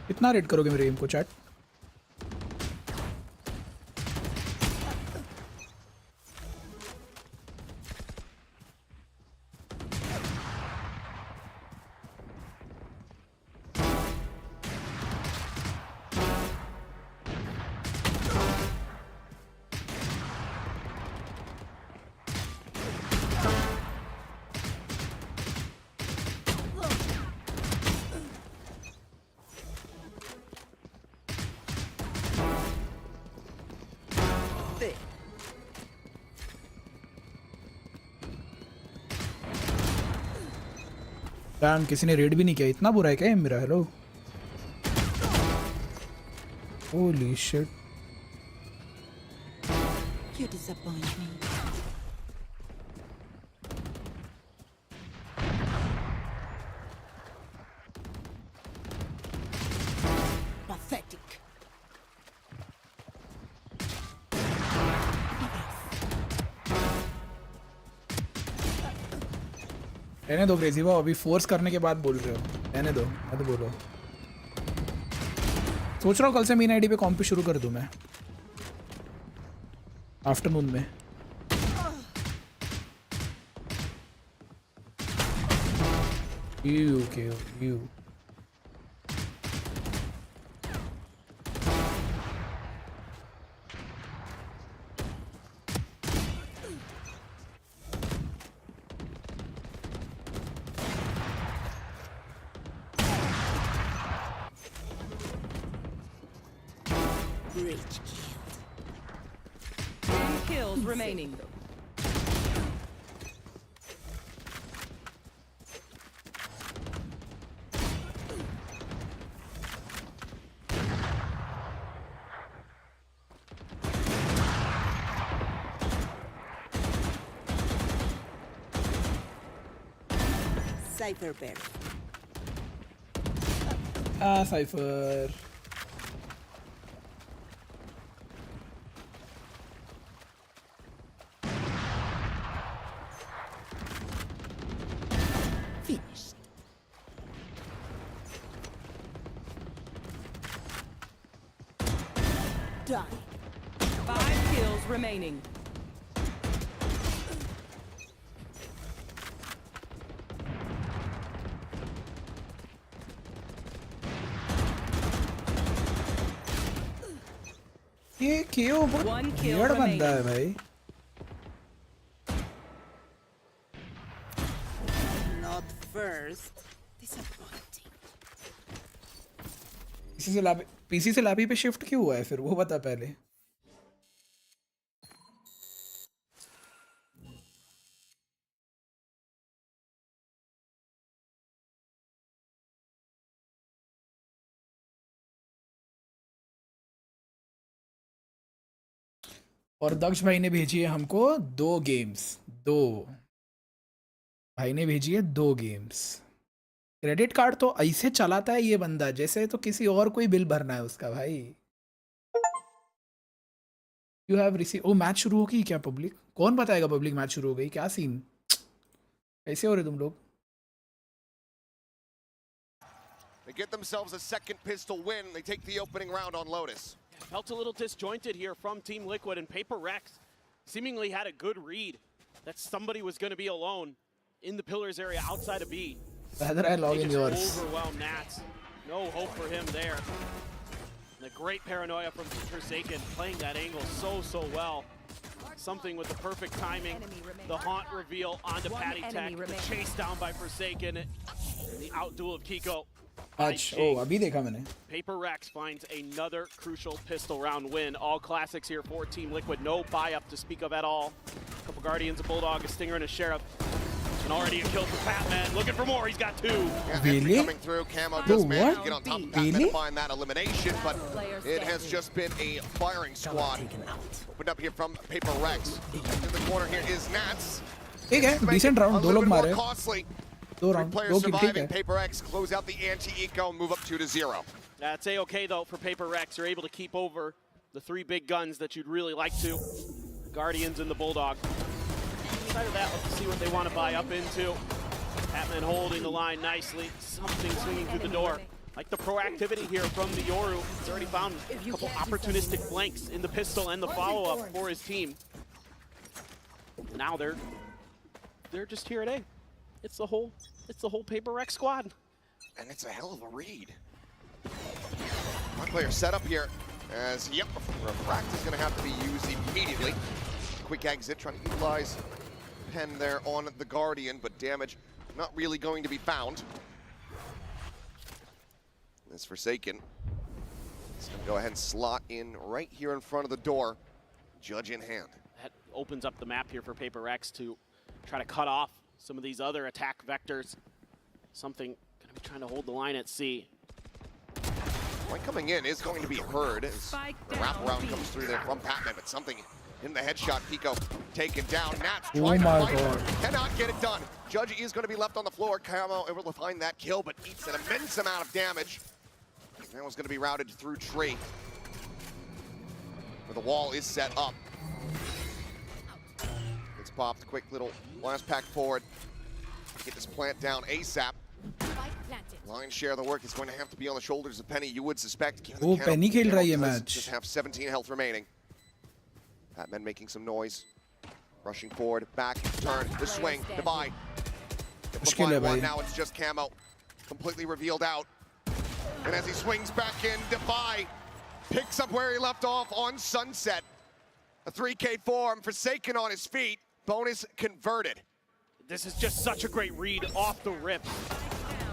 कितना रेट करोगे मेरे एम को चैट? डैम किसी ने रेड भी नहीं किया, इतना बुरा है क्या ये मेरा? Hello holy shit, You disappoint me. Pathetic. रहने दो क्रेजी, वो अभी फोर्स करने के बाद बोल रहे हो, रहने दो, मत बोलो। सोच रहा हूँ कल से मेन आईडी पे कॉम्प शुरू कर दूँ मैं, आफ्टरनून में। Okay, you. Bridge killed. 2 kills remaining. Cypher bear. Ah, Cypher. Finished. Die. 5 kills remaining. ये क्यों बहुत weird बंदा है भाई। Not first. Disappointing. पीसी से लैबी पे शिफ्ट क्यों हुआ है फिर, वो बता पहले। और दक्ष भाई ने भेजी है हमको 2 गेम्स, 2 भाई ने भेजी है 2 गेम्स। क्रेडिट कार्ड तो ऐसे चलाता है ये बंदा जैसे तो किसी और कोई बिल भरना है उसका भाई। You have receive, oh match शुरू हो गई क्या? पब्लिक कौन बताएगा पब्लिक मैच शुरू हो गई? क्या सीन, कैसे हो रहे तुम लोग? They get themselves a second pistol win. They take the opening round on Lotus. Felt a little disjointed here from Team Liquid, and PRX seemingly had a good read that somebody was going to be alone in the pillars area outside of B. Rather I log in yours. Overwhelmed Nats. No hope for him there. And a great paranoia from Forsaken, playing that angle so well. Something with the perfect timing. The haunt reveal onto Patty Tech. The chase down by Forsaken. And the outduel of Kiko. अच्छा, ओ अभी देखा मैंने। PRX finds another crucial pistol round win. All classics here for Team Liquid. No buy-up to speak of at all. A couple Guardians, a Bulldog, a Stinger, and a Sheriff. And already a kill for Patman. Looking for more. He's got 2. Yeah, really? Coming through. Camo does manage to get on top of Patman to find that elimination, but it has just been a firing squad. Opened up here from PRX. In the corner here is Nats. ठीक है, decent round, 2 लोग मारे। Costly. 2 round, 2 kill, ठीक है। PRX close out the anti-eco and move up 2-0. That's a-okay though for PRX. They're able to keep over the 3 big guns that you'd really like to. Guardians and the Bulldog. Inside of that, let's see what they want to buy up into. Patman holding the line nicely. Something swinging through the door. Like the proactivity here from the Yoru. He's already found a couple opportunistic flanks in the pistol and the follow-up for his team. Now they're just here at A. It's the whole PRX squad. And it's a hell of a read. One player set up here as, yep, Refract is going to have to be used immediately. Quick exit, trying to utilize Pen there on the Guardian, but damage not really going to be found. This Forsaken is going to go ahead and slot in right here in front of the door, Judge in hand. That opens up the map here for PRX to try to cut off some of these other attack vectors. Something going to be trying to hold the line at C. Point coming in is going to be heard as the wraparound comes through there from Patman, but something in the headshot. Pico taken down. Nats trying to fight, cannot get it done. Judge is going to be left on the floor. Camo able to find that kill, but eats an immense amount of damage. That was going to be routed through Tree, where the wall is set up. It's popped. Quick little blast pack forward. Get this plant down ASAP. Lion's share of the work is going to have to be on the shoulders of Penny, you would suspect. Oh, Penny खेल रहा है ये match. Just have 17 health remaining. Batman making some noise. Rushing forward, back, turn, the swing, the buy. Now it's just Camo. Completely revealed out. And as he swings back in, Defy picks up where he left off on Sunset. A 3K form, Forsaken on his feet. Bonus converted. This is just such a great read off the rip.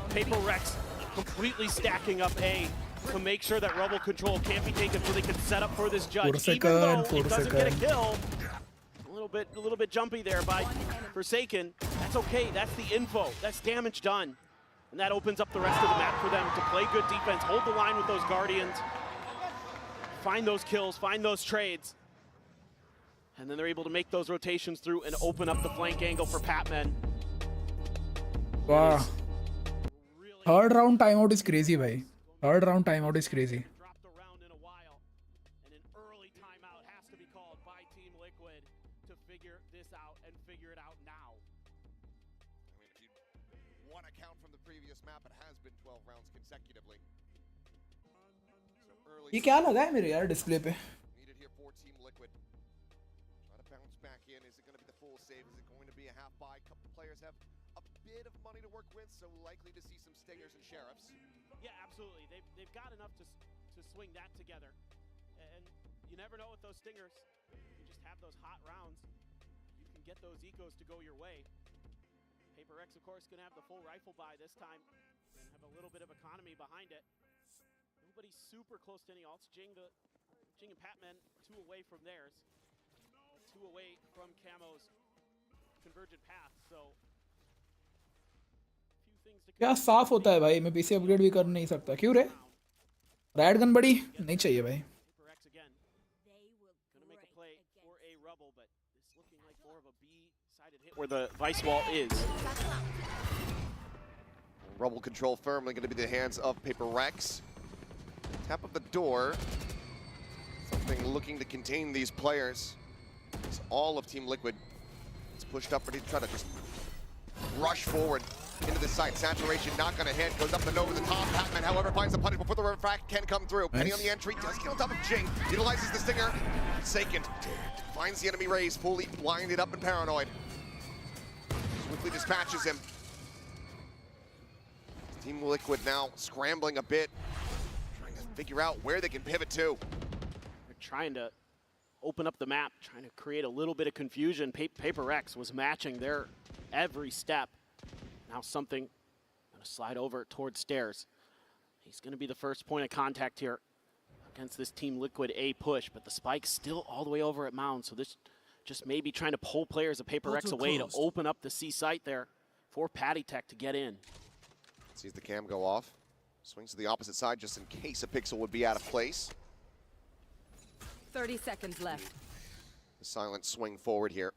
PRX completely stacking up A to make sure that rebel control can't be taken so they can set up for this Judge. Even though it doesn't get a kill, a little bit jumpy there by Forsaken. That's okay, that's the info, that's damage done. And that opens up the rest of the map for them to play good defense, hold the line with those Guardians, find those kills, find those trades. And then they're able to make those rotations through and open up the flank angle for Patman. Wow. Third round timeout is crazy, bhai. Third round timeout is crazy. Dropped around in a while, and an early timeout has to be called by Team Liquid to figure this out and figure it out now. I mean, if you want to count from the previous map, it has been 12 rounds consecutively. So early. ये क्या लगा है मेरे यार display पे? Needed here for Team Liquid. Try to bounce back in. Is it going to be the full save? Is it going to be a half buy? A couple players have a bit of money to work with, so likely to see some stingers and sheriffs. Yeah, absolutely. They've got enough to swing that together. And you never know with those stingers. You just have those hot rounds. You can get those ecos to go your way. PRX, of course, going to have the full rifle buy this time and have a little bit of economy behind it. Nobody's super close to any ults. Jing and Patman 2 away from theirs. 2 away from Camo's convergent path. So क्या साफ होता है भाई, मैं PC upgrade भी कर नहीं सकता क्यों रे? राइड गन बड़ी नहीं चाहिए भाई. Where the vice wall is. Rubble control firmly going to be the hands of PRX. Tap of the door. Something looking to contain these players. It's all of Team Liquid. It's pushed up, ready to try to just rush forward into the site. Saturation not going to hit. Goes up and over the top. Patman, however, finds the punish before the refract can come through. Penny on the entry. Does get on top of Jing. Utilizes the stinger. Forsaken. Finds the enemy raise. Fully blinded up and paranoid. Swiftly dispatches him. Team Liquid now scrambling a bit. Trying to figure out where they can pivot to. They're trying to open up the map. Trying to create a little bit of confusion. PRX was matching their every step. Now something going to slide over towards stairs. He's going to be the first point of contact here against this Team Liquid A push, but the spike's still all the way over at Mound, so this just maybe trying to pull players of PRX away to open up the C site there for Patty Tech to get in. Sees the cam go off. Swings to the opposite side just in case a pixel would be out of place. 30 seconds left. The silent swing forward here.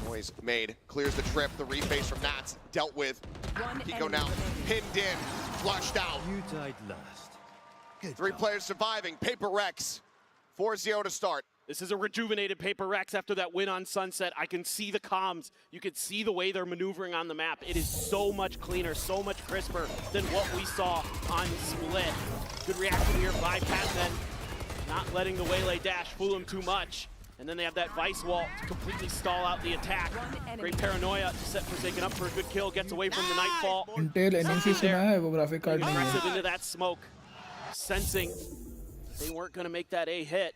Noise made, clears the trip, the reface from Nats, dealt with. Pico now pinned in, flushed out. You died last. Good 3 job. players surviving, PRX, 4-0 to start. This is a rejuvenated PRX after that win on Sunset. I can see the comms. You can see the way they're maneuvering on the map. It is so much cleaner, so much crisper than what we saw on Split. Good reaction here by Patman, not letting the waylay dash fool him too much. And then they have that vice wall to completely stall out the attack. Great paranoia to set Forsaken up for a good kill. Gets away from the Nightfall. Intel NEC सुना है वो graphic card नहीं है. Aggressive into that smoke, sensing they weren't going to make that A hit.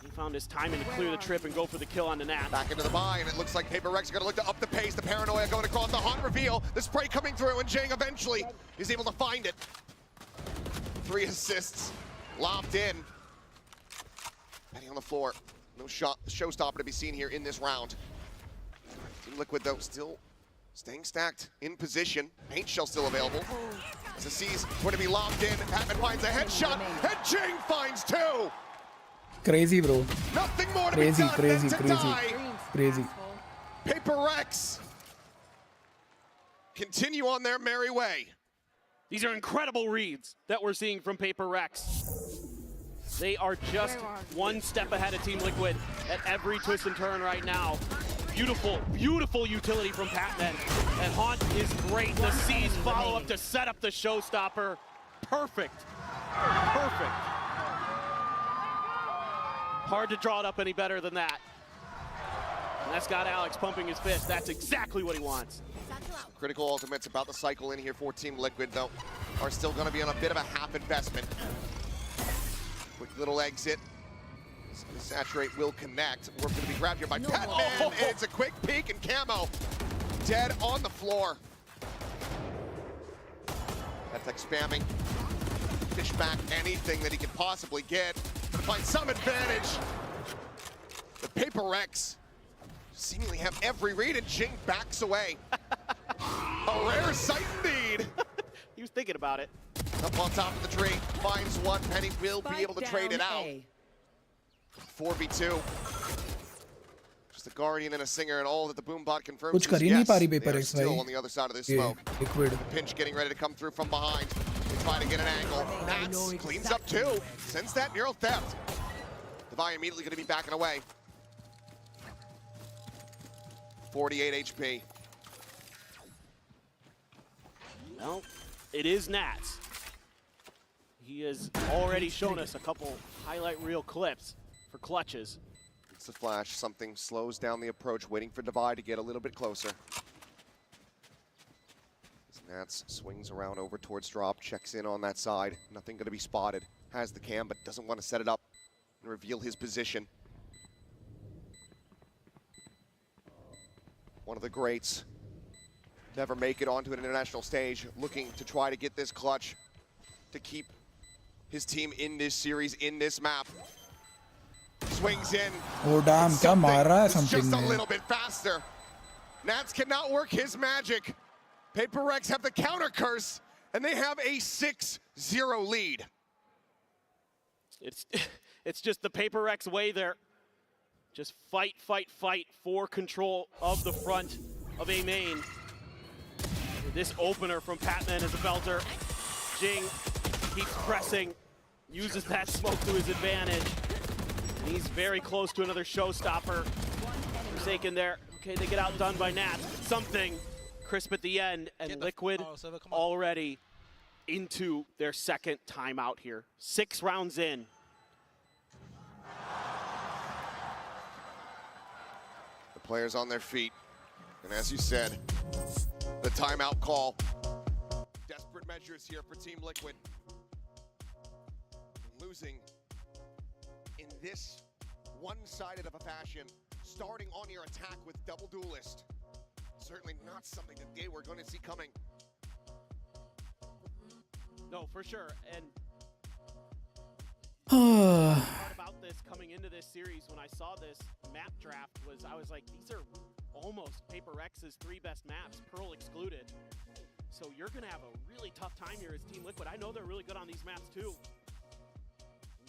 He found his timing to clear the trip and go for the kill on the Nat. Back into the buy, and it looks like PRX are going to look to up the pace. The paranoia going across the hot reveal. The spray coming through, and Jing eventually is able to find it. 3 assists lobbed in. Penny on the floor. No showstopper to be seen here in this round. Team Liquid, though, still staying stacked in position. Paint shell still available. As the C's going to be locked in. Patman finds a headshot, and Jing finds two! Crazy, bro. Nothing more to Crazy, be done crazy, than to crazy, die. crazy. PRX continue on their merry way. These are incredible reads that we're seeing from PRX. They are just one step ahead of Team Liquid at every twist and turn right now. Beautiful, beautiful utility from Patman. And Haunt is great. The C's follow up to set up the showstopper. Perfect. Perfect. Hard to draw it up any better than that. And that's got Alex pumping his fist. That's exactly what he wants. Critical ultimates about the cycle in here for Team Liquid, though, are still going to be on a bit of a half investment. Quick little exit. Saturate will connect. We're going to be grabbed here by Patman, and it's a quick peek, and Camo dead on the floor. Zotac spamming. Fish back anything that he can possibly get to find some advantage. The PRX seemingly have every read, and Jing backs away. A rare sight indeed. He was thinking about it. Up on top of the tree, finds one. Penny will be able to trade it out. 4v2. Just a Guardian and a Singer, and all that the Boombot confirms कुछ is कर ही नहीं yes, पा रही they are PRX still भाई. on the other side of this Yeah, smoke. Liquid. The pinch getting ready to come through from behind. They try to get an angle. Nats cleans up two. Sends that neural theft. Devi immediately going to be backing away. 48 HP. Well, it is Nats. He has already shown us a couple highlight reel clips for clutches. It's the flash. Something slows down the approach, waiting for Devi to get a little bit closer. As Nats swings around over towards drop, checks in on that side. Nothing going to be spotted. Has the cam, but doesn't want to set it up and reveal his position. One of the greats. Never make it onto an international stage, looking to try to get this clutch to keep his team in this series, in this map. Swings in. Oh damn, क्या मार रहा है something Just a ने. little bit faster. Nats cannot work his magic. PRX have the counter curse, and they have a 6-0 lead. It's just the PRX way there. Just fight, fight, fight for control of the front of A main. This opener from Patman is a belter. Jing keeps pressing, uses that smoke to his advantage. And he's very close to another showstopper. Forsaken there. Okay, they get outdone by Nats. Something crisp at the end, and Liquid already into their second timeout here. 6 rounds in. The players on their feet, and as you said, the timeout call. Desperate measures here for Team Liquid. Losing in this one-sided of a fashion, starting on your attack with double duelist. Certainly not something that they were going to see coming. No, for sure. And part about this coming into this series, when I saw this map draft, I was like, these are almost PRX's 3 best maps, Pearl excluded. So you're going to have a really tough time here as Team Liquid. I know they're really good on these maps too.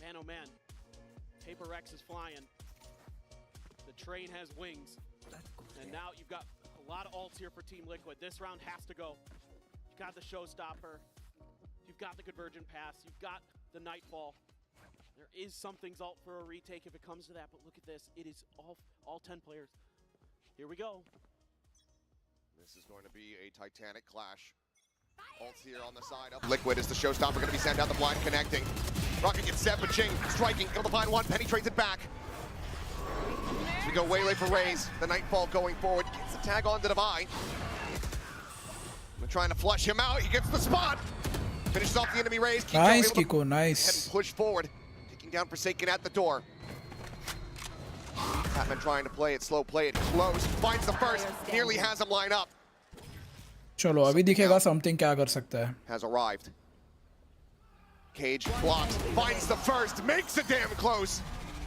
Man, oh man, PRX is flying. The train has wings. And now you've got a lot of ults here for Team Liquid. This round has to go. You've got the showstopper. You've got the convergent pass. You've got the nightfall. There is something's ult for a retake if it comes to that, but look at this. It is all 10 players. Here we go. This is going to be a titanic clash. Ults here on the side of Liquid is the showstopper, going to be sent out the blind connecting. Rocket gets set, but Jing striking, able to find one, Penny trades it back. As we go way late for Raze, the Nightfall going forward, gets the tag on to Devi. They're trying to flush him out, he gets the spot. Finishes off the enemy Raze. Nice, Kiko, nice. Head and push forward, taking down Forsaken at the door. Patman trying to play it slow, play it close, finds the first, nearly has him line up. चलो अभी दिखेगा something क्या कर सकता है. Has arrived. Cage blocks, finds the first, makes it damn close.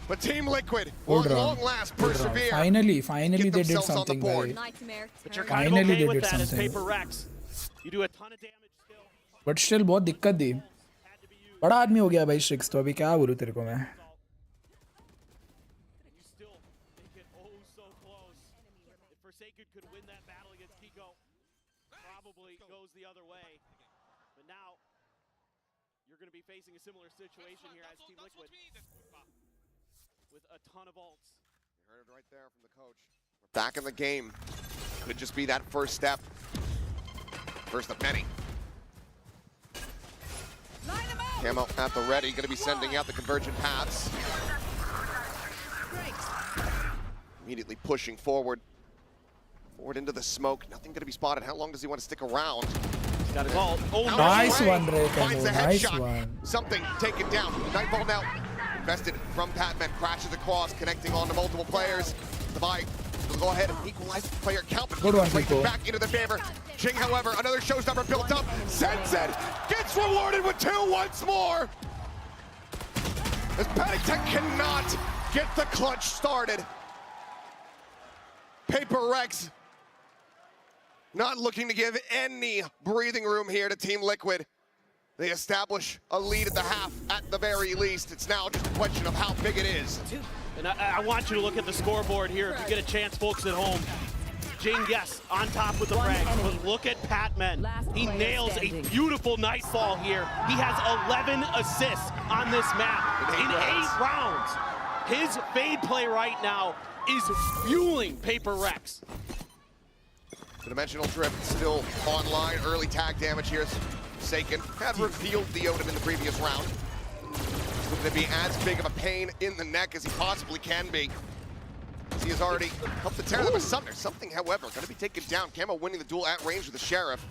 But Team Liquid will at long last persevere. Finally they did themselves on the something. board. But you're kind of Finally okay they with did that as something. Paper Rex. You do a ton of damage still. But still बहुत दिक्कत दी. बड़ा आदमी हो गया भाई Strix तो अभी क्या बोलूँ तेरे को मैं. You still make it oh so close. If Forsaken could win that battle against Kiko, probably goes the other way. But now you're going to be facing a similar situation here as Team Liquid with a ton of ults. You heard it right there from the coach. We're back in the game. Could just be that first step. First of many. Camo at the ready, going to be sending out the convergent paths. Immediately pushing forward. Forward into the smoke. Nothing going to be spotted. How long does he want to stick around? He's got his ult. Oh, Nice one, Drake. Finds the Nice headshot. one. Something taken down. Nightfall now. Invested from Patman. Crashes across, connecting on to multiple players. The buy will go ahead and equalize the player count. Good one, Plays Kiko. it back into the favor. Jing, however, another showstopper built up. Sends it. Gets rewarded with 2 once more. As Paddington cannot get the clutch started. Paper Rex not looking to give any breathing room here to Team Liquid. They establish a lead at the half at the very least. It's now just a question of how big it is. And I want you to look at the scoreboard here if you get a chance, folks at home. Jing, yes, on top with the frag, but look at Patman. He nails a beautiful nightfall here. He has 11 assists on this map in 8 rounds. His fade play right now is fueling Paper Rex. The dimensional drift still online. Early tag damage here. Forsaken had revealed the Odin in the previous round. He's looking to be as big of a pain in the neck as he possibly can be. He has already helped to tear them asunder. Something, however, going to be taken down. Camo winning the duel at range with the Sheriff.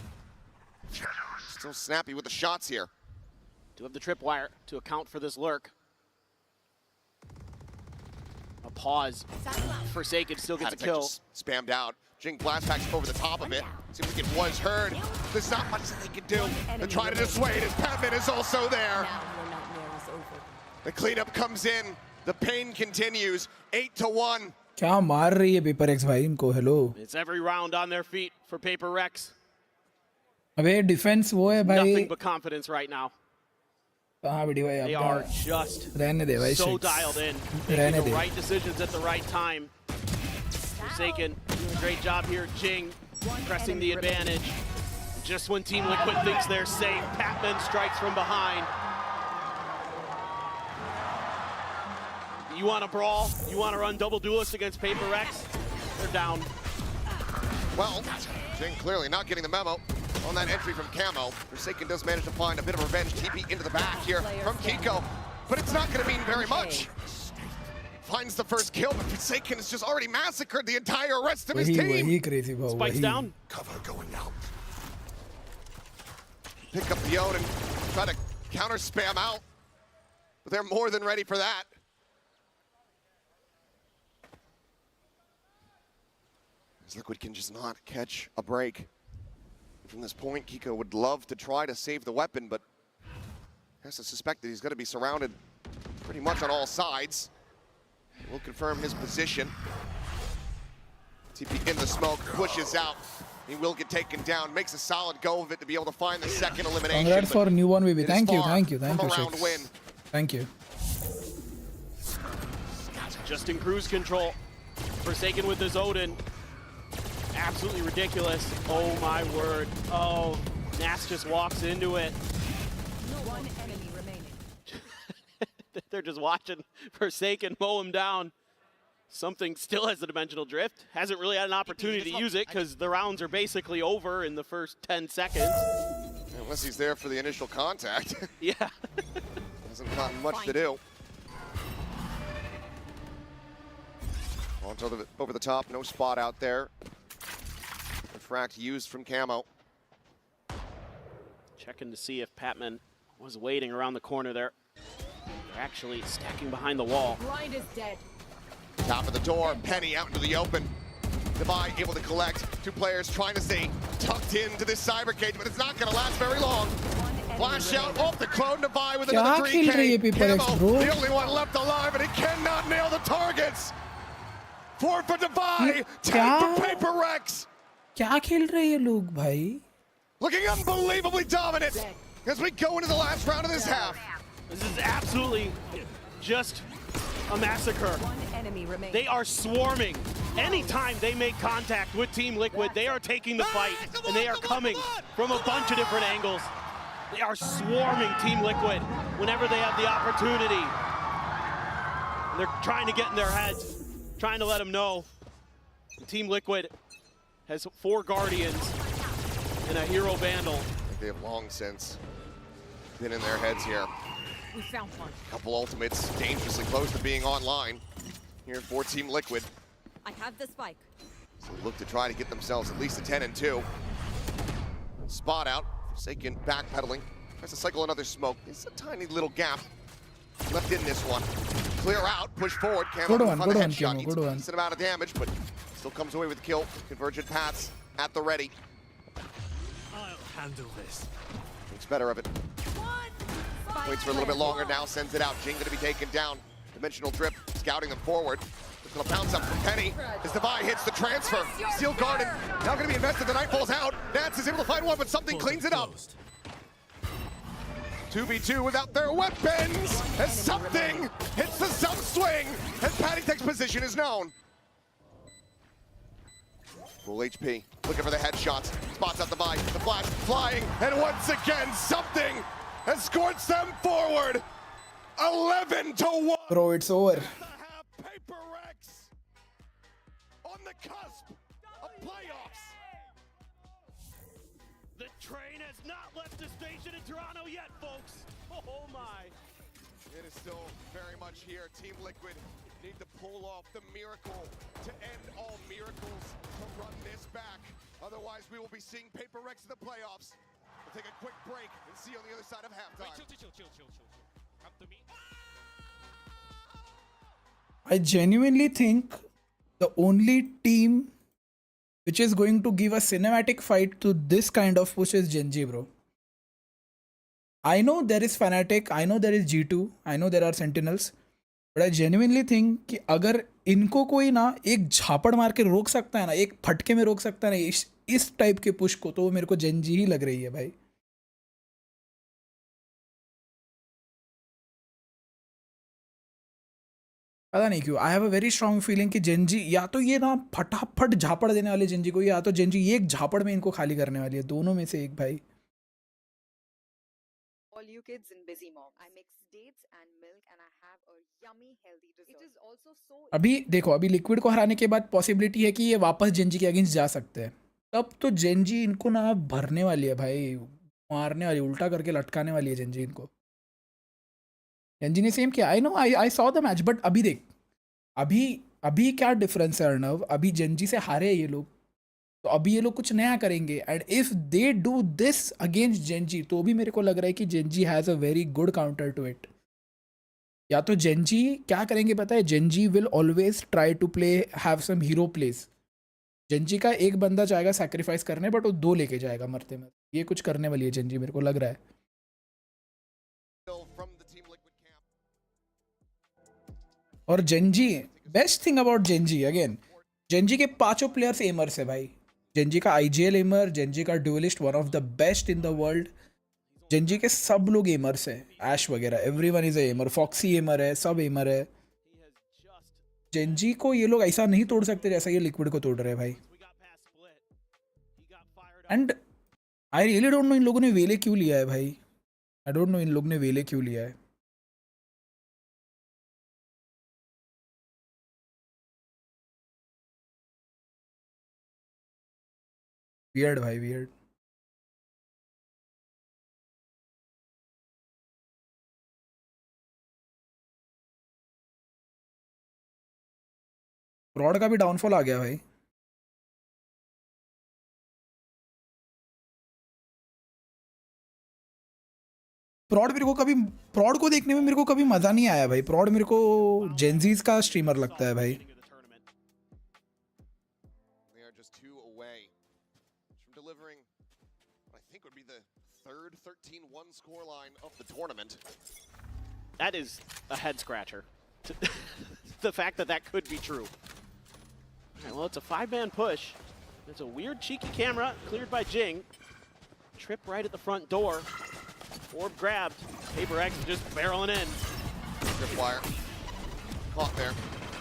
Still snappy with the shots here. Do have the tripwire to account for this lurk. A pause. Forsaken still gets a kill. Just spammed out. Jing blast packs over the top of it. Seems like it was heard. There's not much that they can do. They're trying to dissuade as Patman is also there. The cleanup comes in. The pain continues. 8-1. क्या मार रही है paper x भाई इनको hello. It's every round on their feet for Paper Rex. अबे defence वो है भाई. Nothing but confidence right now. हाँ बड़ी भाई. They are just रहने दे भाई. so dialed in. Making the right decisions at the right time. Forsaken doing a great job here. Jing pressing the advantage. Just when Team Liquid thinks they're safe, Patman strikes from behind. You want to brawl? You want to run double duelist against Paper Rex? They're down. Well, Jing clearly not getting the memo on that entry from Camo. Forsaken does manage to find a bit of revenge. TP into the back here from Kiko, but it's not going to mean very much. Finds the first kill, but Forsaken has just already massacred the entire rest of his team. Spikes down. Cover going out. Pick up the Odin, try to counter spam out, but they're more than ready for that. Liquid can just not catch a break. From this point, Kiko would love to try to save the weapon, but has to suspect that he's going to be surrounded pretty much on all sides. We'll confirm his position. TP in the smoke, pushes out. He will get taken down, makes a solid go of it to be able to find the second elimination. Congrats for new one, baby. Thank you. Round win. Thank you. Just in cruise control. Forsaken with his Odin. Absolutely ridiculous. Oh my word. Oh, Nas just walks into it. One enemy remaining. They're just watching Forsaken mow him down. Something still has the dimensional drift. Hasn't really had an opportunity to use it because the rounds are basically over in the first 10 seconds. Unless he's there for the initial contact. Yeah. Hasn't gotten much to do. Onto the, over the top, no spot out there. Refract used from Camo. Checking to see if Patman was waiting around the corner there. They're actually stacking behind the wall. Blind is dead. Top of the door, Penny out into the open. Divide able to collect. 2 players trying to stay tucked into this cyber cage, but it's not going to last very long. Flash out off the clone to buy with क्या another खेल रही है 3K. PRX, Camo, bro? the only one left alive, and he cannot nail the targets. 4 for Divide, 10 for PRX. क्या खेल रहे हैं ये लोग भाई? Looking unbelievably dominant as we go into the last round of this half. This is absolutely just a massacre. One enemy remaining. They are swarming. Anytime they make contact with Team Liquid, they are taking the fight, and they are coming from a bunch of different angles. They are swarming Team Liquid whenever they have the opportunity. They're trying to get in their heads, trying to let them know Team Liquid has 4 Guardians and a Hero Vandal. I think they have long since been in their heads here. We found one. Couple ultimates dangerously close to being online here for Team Liquid. I have the spike. So look to try to get themselves at least a 10-2. Spot out, Forsaken backpedaling. Tries to cycle another smoke. It's a tiny little gap left in this one. Clear out, push forward. Good one, good one, headshot. Camo, Needs good a one. decent amount of damage, but still comes away with the kill. Convergent paths at the ready. I'll handle this. Thinks better of it. Waits for a little bit longer now, sends it out. Jing gonna be taken down. Dimensional drip, scouting them forward. It's gonna bounce up from Penny as Divide hits the transfer. Steel guarded, now gonna be invested, the Nightfall's out. Nats is able to find one, but something cleans it up. 2v2 without their weapons, as something hits the self swing, as Pattytech's position is known. Full HP, looking for the headshots. Spots out Divide, the flash flying, and once again, something escorts them forward. 11-1. Bro, it's over. PRX on the cusp of playoffs. The train has not left the station in Toronto yet, folks. Oh my. It is still very much here. Team Liquid need to pull off the miracle to end all miracles to run this back. Otherwise, we will be seeing PRX in the playoffs. We'll take a quick break and see you on the other side of halftime. Chill. Come to me. I genuinely think the only team which is going to give a cinematic fight to this kind of push is Gen G, bro. I know there is Fnatic, I know there is G2, I know there are Sentinels, but I genuinely think कि अगर इनको कोई ना एक झापड़ मार के रोक सकता है ना, एक फटके में रोक सकता है ना इस टाइप के पुश को, तो वो मेरे को Gen G ही लग रही है भाई. पता नहीं क्यों, I have a very strong feeling कि जेनजी या तो ये ना फटाफट झापड़ देने वाले जेनजी को, या तो जेनजी एक झापड़ में इनको खाली करने वाली है. दोनों में से एक भाई. All you kids in busy mom. I mix dates and milk and I have a yummy healthy dessert. It is also so अभी देखो, अभी लिक्विड को हराने के बाद पॉसिबिलिटी है कि ये वापस जेनजी के अगेंस्ट जा सकते हैं. तब तो जेनजी इनको ना भरने वाली है भाई, मारने वाली, उल्टा करके लटकाने वाली है जेनजी इनको. जेनजी ने सेम किया. I know, I saw the match, but अभी देख, अभी क्या डिफरेंस है अर्णव. अभी जेनजी से हारे ये लोग, तो अभी ये लोग कुछ नया करेंगे. And if they do this against GenG, तो भी मेरे को लग रहा है कि GenG has a very good counter to it. या तो जेनजी क्या करेंगे पता है, GenG will always try to play, have some hero places. GenG का एक बंदा जाएगा सैक्रिफाइस करने, बट वो 2 लेके जाएगा मरते में. ये कुछ करने वाली है जेनजी, मेरे को लग रहा है. और Gen Z, best thing about Gen Z, again Gen Z के 5 प्लेयर्स एमर्स है भाई. जेनजी का IGL एमर, जेनजी का dualist one of the best in the world. Gen Z के सब लोग एमर्स है, ऐश वगैरह, एवरीवन इज ए एमर. फॉक्सी एमर है, सब एमर है. जेनजी को ये लोग ऐसा नहीं तोड़ सकते जैसा ये लिक्विड को तोड़ रहे हैं भाई. And I really don't know इन लोगों ने वेले क्यों लिया है भाई. आई डोंट नो इन लोगों ने वेले क्यों लिया है. वियर्ड भाई, वियर्ड. प्रॉड का भी डाउनफॉल आ गया भाई. प्रॉड को देखने में मेरे को कभी मजा नहीं आया भाई. प्रॉड मेरे को जेनजीज का स्ट्रीमर लगता है भाई. third 13-1 scoreline of the tournament. That is a head scratcher. The fact that that could be true. All right, well, it's a 5-man push. There's a weird cheeky camera cleared by Jing. Trip right at the front door. Orb grabbed. PRX is just barreling in. Tripwire caught there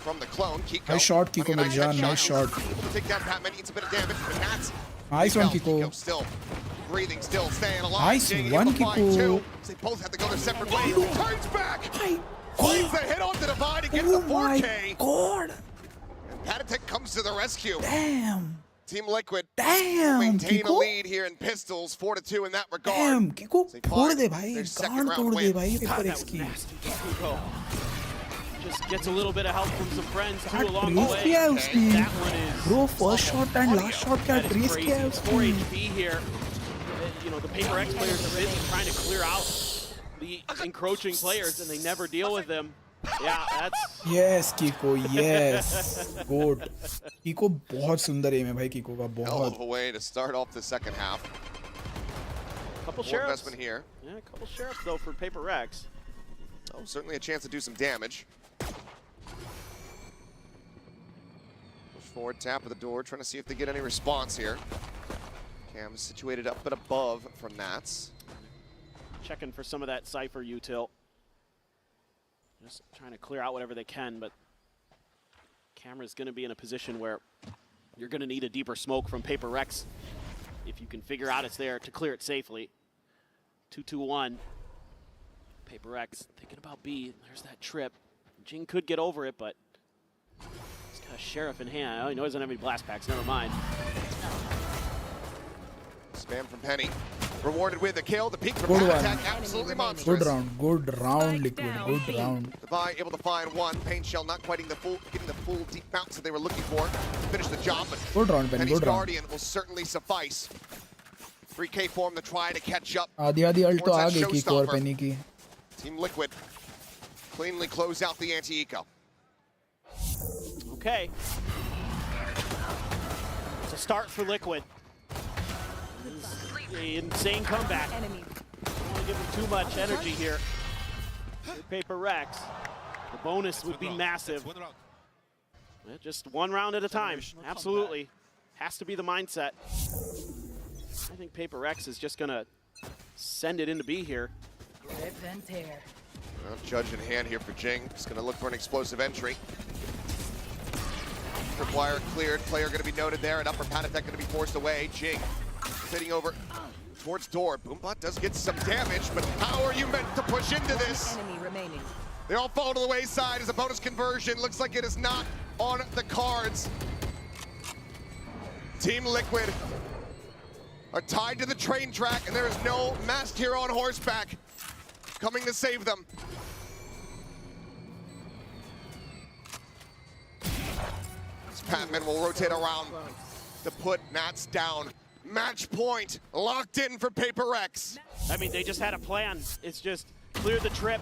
from the clone. Kiko. Nice shot, Kiko Mirjan. Nice shot. Take down Patman, eats a bit of damage, but that's Nice one, Kiko. Still breathing, still staying alive. Nice one, Kiko. They both have to go their separate ways. Turns back. Finds the hit on the divide and gets the 4K. God. And Patatech comes to the rescue. Damn. Team Liquid maintain a lead here in pistols, 4-2 in that regard. Damn, Kiko, छोड़ दे भाई, गांड तोड़ दे भाई PRX की. Just gets a little bit of help from some friends too क्या along the trace way. किया है उसने? That one is Bro, first shot and last shot क्या trace किया है 4 उसने? HP here. You know, the PRX players are busy trying to clear out the encroaching players, and they never deal with them. Yeah, that's... Yes, Kiko, yes. Good. Kiko बहुत सुंदर aim है भाई Kiko का Hell बहुत. of a way to start off the second half. Couple More sheriffs. investment here. Yeah, a couple sheriffs though for PRX. Oh, certainly a chance to do some damage. Push forward, tap of the door, trying to see if they get any response here. Cam is situated up but above from Nats. Checking for some of that Cypher util. Just trying to clear out whatever they can, but camera's going to be in a position where you're going to need a deeper smoke from PRX if you can figure out it's there to clear it safely. 2-2-1. PRX thinking about B. There's that trip. Jing could get over it, but he's got a sheriff in hand. Oh, he knows he doesn't have any blast packs. Never mind. Spam from Penny. Rewarded with a kill. The peak from Good one. attack, absolutely monstrous. Good round, Liquid, good round. Devi able to find one. Pain Shell not quite getting the full deep bounce that they were looking for to finish the job. But Good round, Penny, Penny's good round. Guardian will certainly suffice. 3K form to try to catch up. आधी ult तो आ गई Kiko और Penny की. Team Liquid cleanly close out the anti-eco. Okay. It's a start for Liquid. Insane comeback. Don't want to give them too much energy here. PRX. The bonus would be massive. Yeah, just one round at a time. Absolutely. Has to be the mindset. I think PRX is just going to send it into B here. Well, judge in hand here for Jing. Just going to look for an explosive entry. Tripwire cleared. Player going to be noted there. And upper Patatech going to be forced away. Jing sitting over towards door. Boombot does get some damage, but how are you meant to push into this? Enemy remaining. They all fall to the wayside as a bonus conversion. Looks like it is not on the cards. Team Liquid are tied to the train track, and there is no masked hero on horseback coming to save them. This Patman will rotate around to put Nats down. Match point locked in for PRX. I mean, they just had a plan. It's just clear the trip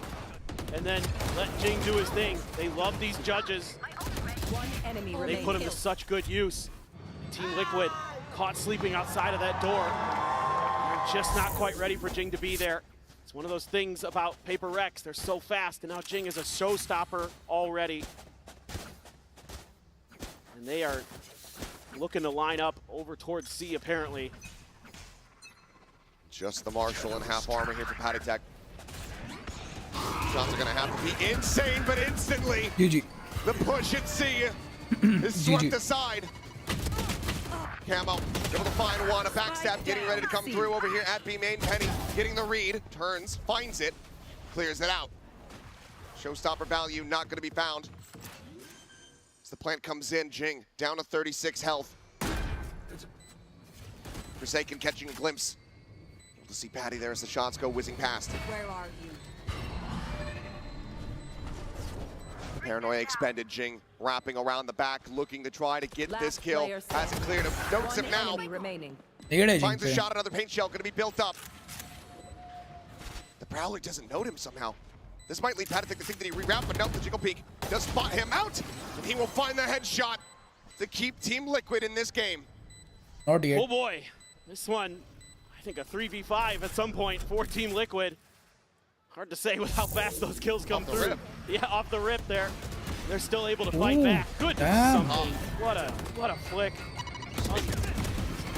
and then let Jing do his thing. They love these judges. One enemy They remaining. put him to such good use. Team Liquid caught sleeping outside of that door. They're just not quite ready for Jing to be there. It's one of those things about PRX. They're so fast, and now Jing is a showstopper already. And they are looking to line up over towards C, apparently. Just the Marshall in half armor here for Patatech. Shots are gonna have to be insane, but instantly, GG. the push at C is swept aside. Camo able to find one, a backstab getting ready to come through over here at B main. Penny getting the read, turns, finds it, clears it out. Showstopper value not gonna be found. As the plant comes in, Jing down to 36 health. Forsaken catching a glimpse. Able to see Patty there as the shots go whizzing past. Where are you? Paranoia expended. Jing wrapping around the back, looking to try to get this kill. Hasn't cleared him. Notes him now. Remaining. Finds a shot, another paint shell going to be built up. The Prowler doesn't note him somehow. This might lead Patatech to think that he reroute, but no, the Jiggle Peak does spot him out, and he will find the headshot to keep Team Liquid in this game. Not yet. Oh boy, this one, I think a 3v5 at some point for Team Liquid. Hard to say with how fast those kills come through. Rip. Yeah, off the rip there. They're still able to fight back. Good something. What a flick.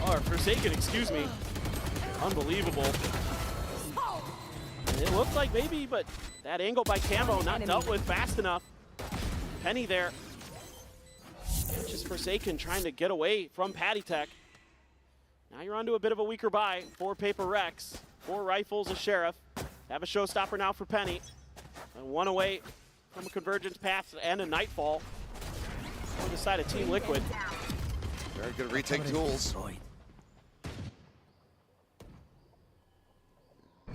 Or Forsaken, excuse me. Unbelievable. And it looked like maybe, but that angle by Camo not dealt with fast enough. Penny there. Just Forsaken trying to get away from PattyTech. Now you're onto a bit of a weaker buy for PRX. 4 rifles, a sheriff. Have a showstopper now for Penny. And 1 away from a convergence path and a nightfall on the side of Team Liquid. Very good retake tools.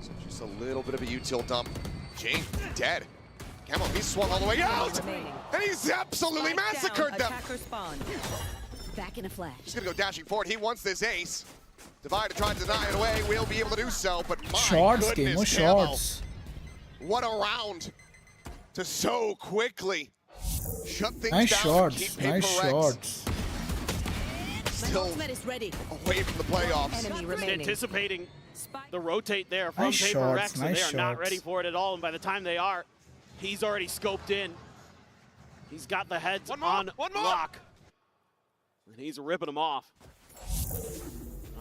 So just a little bit of a util dump. Jing dead. Camo, he's swung all the way out, and he's absolutely massacred them. Back in a flash. He's gonna go dashing forward. He wants this ace. Divide to try to deny it away. We'll be able to do so, but my Shots, goodness, Camo, Camo. shots. What a round to so quickly shut things Nice down. shots, And keep nice PRX shots. still is ready. away from the playoffs. Just anticipating the rotate there from Nice PRX, shots, and nice they are not shots. ready for it at all. And by the time they are, he's already scoped in. He's got the heads on lock. And he's ripping them off.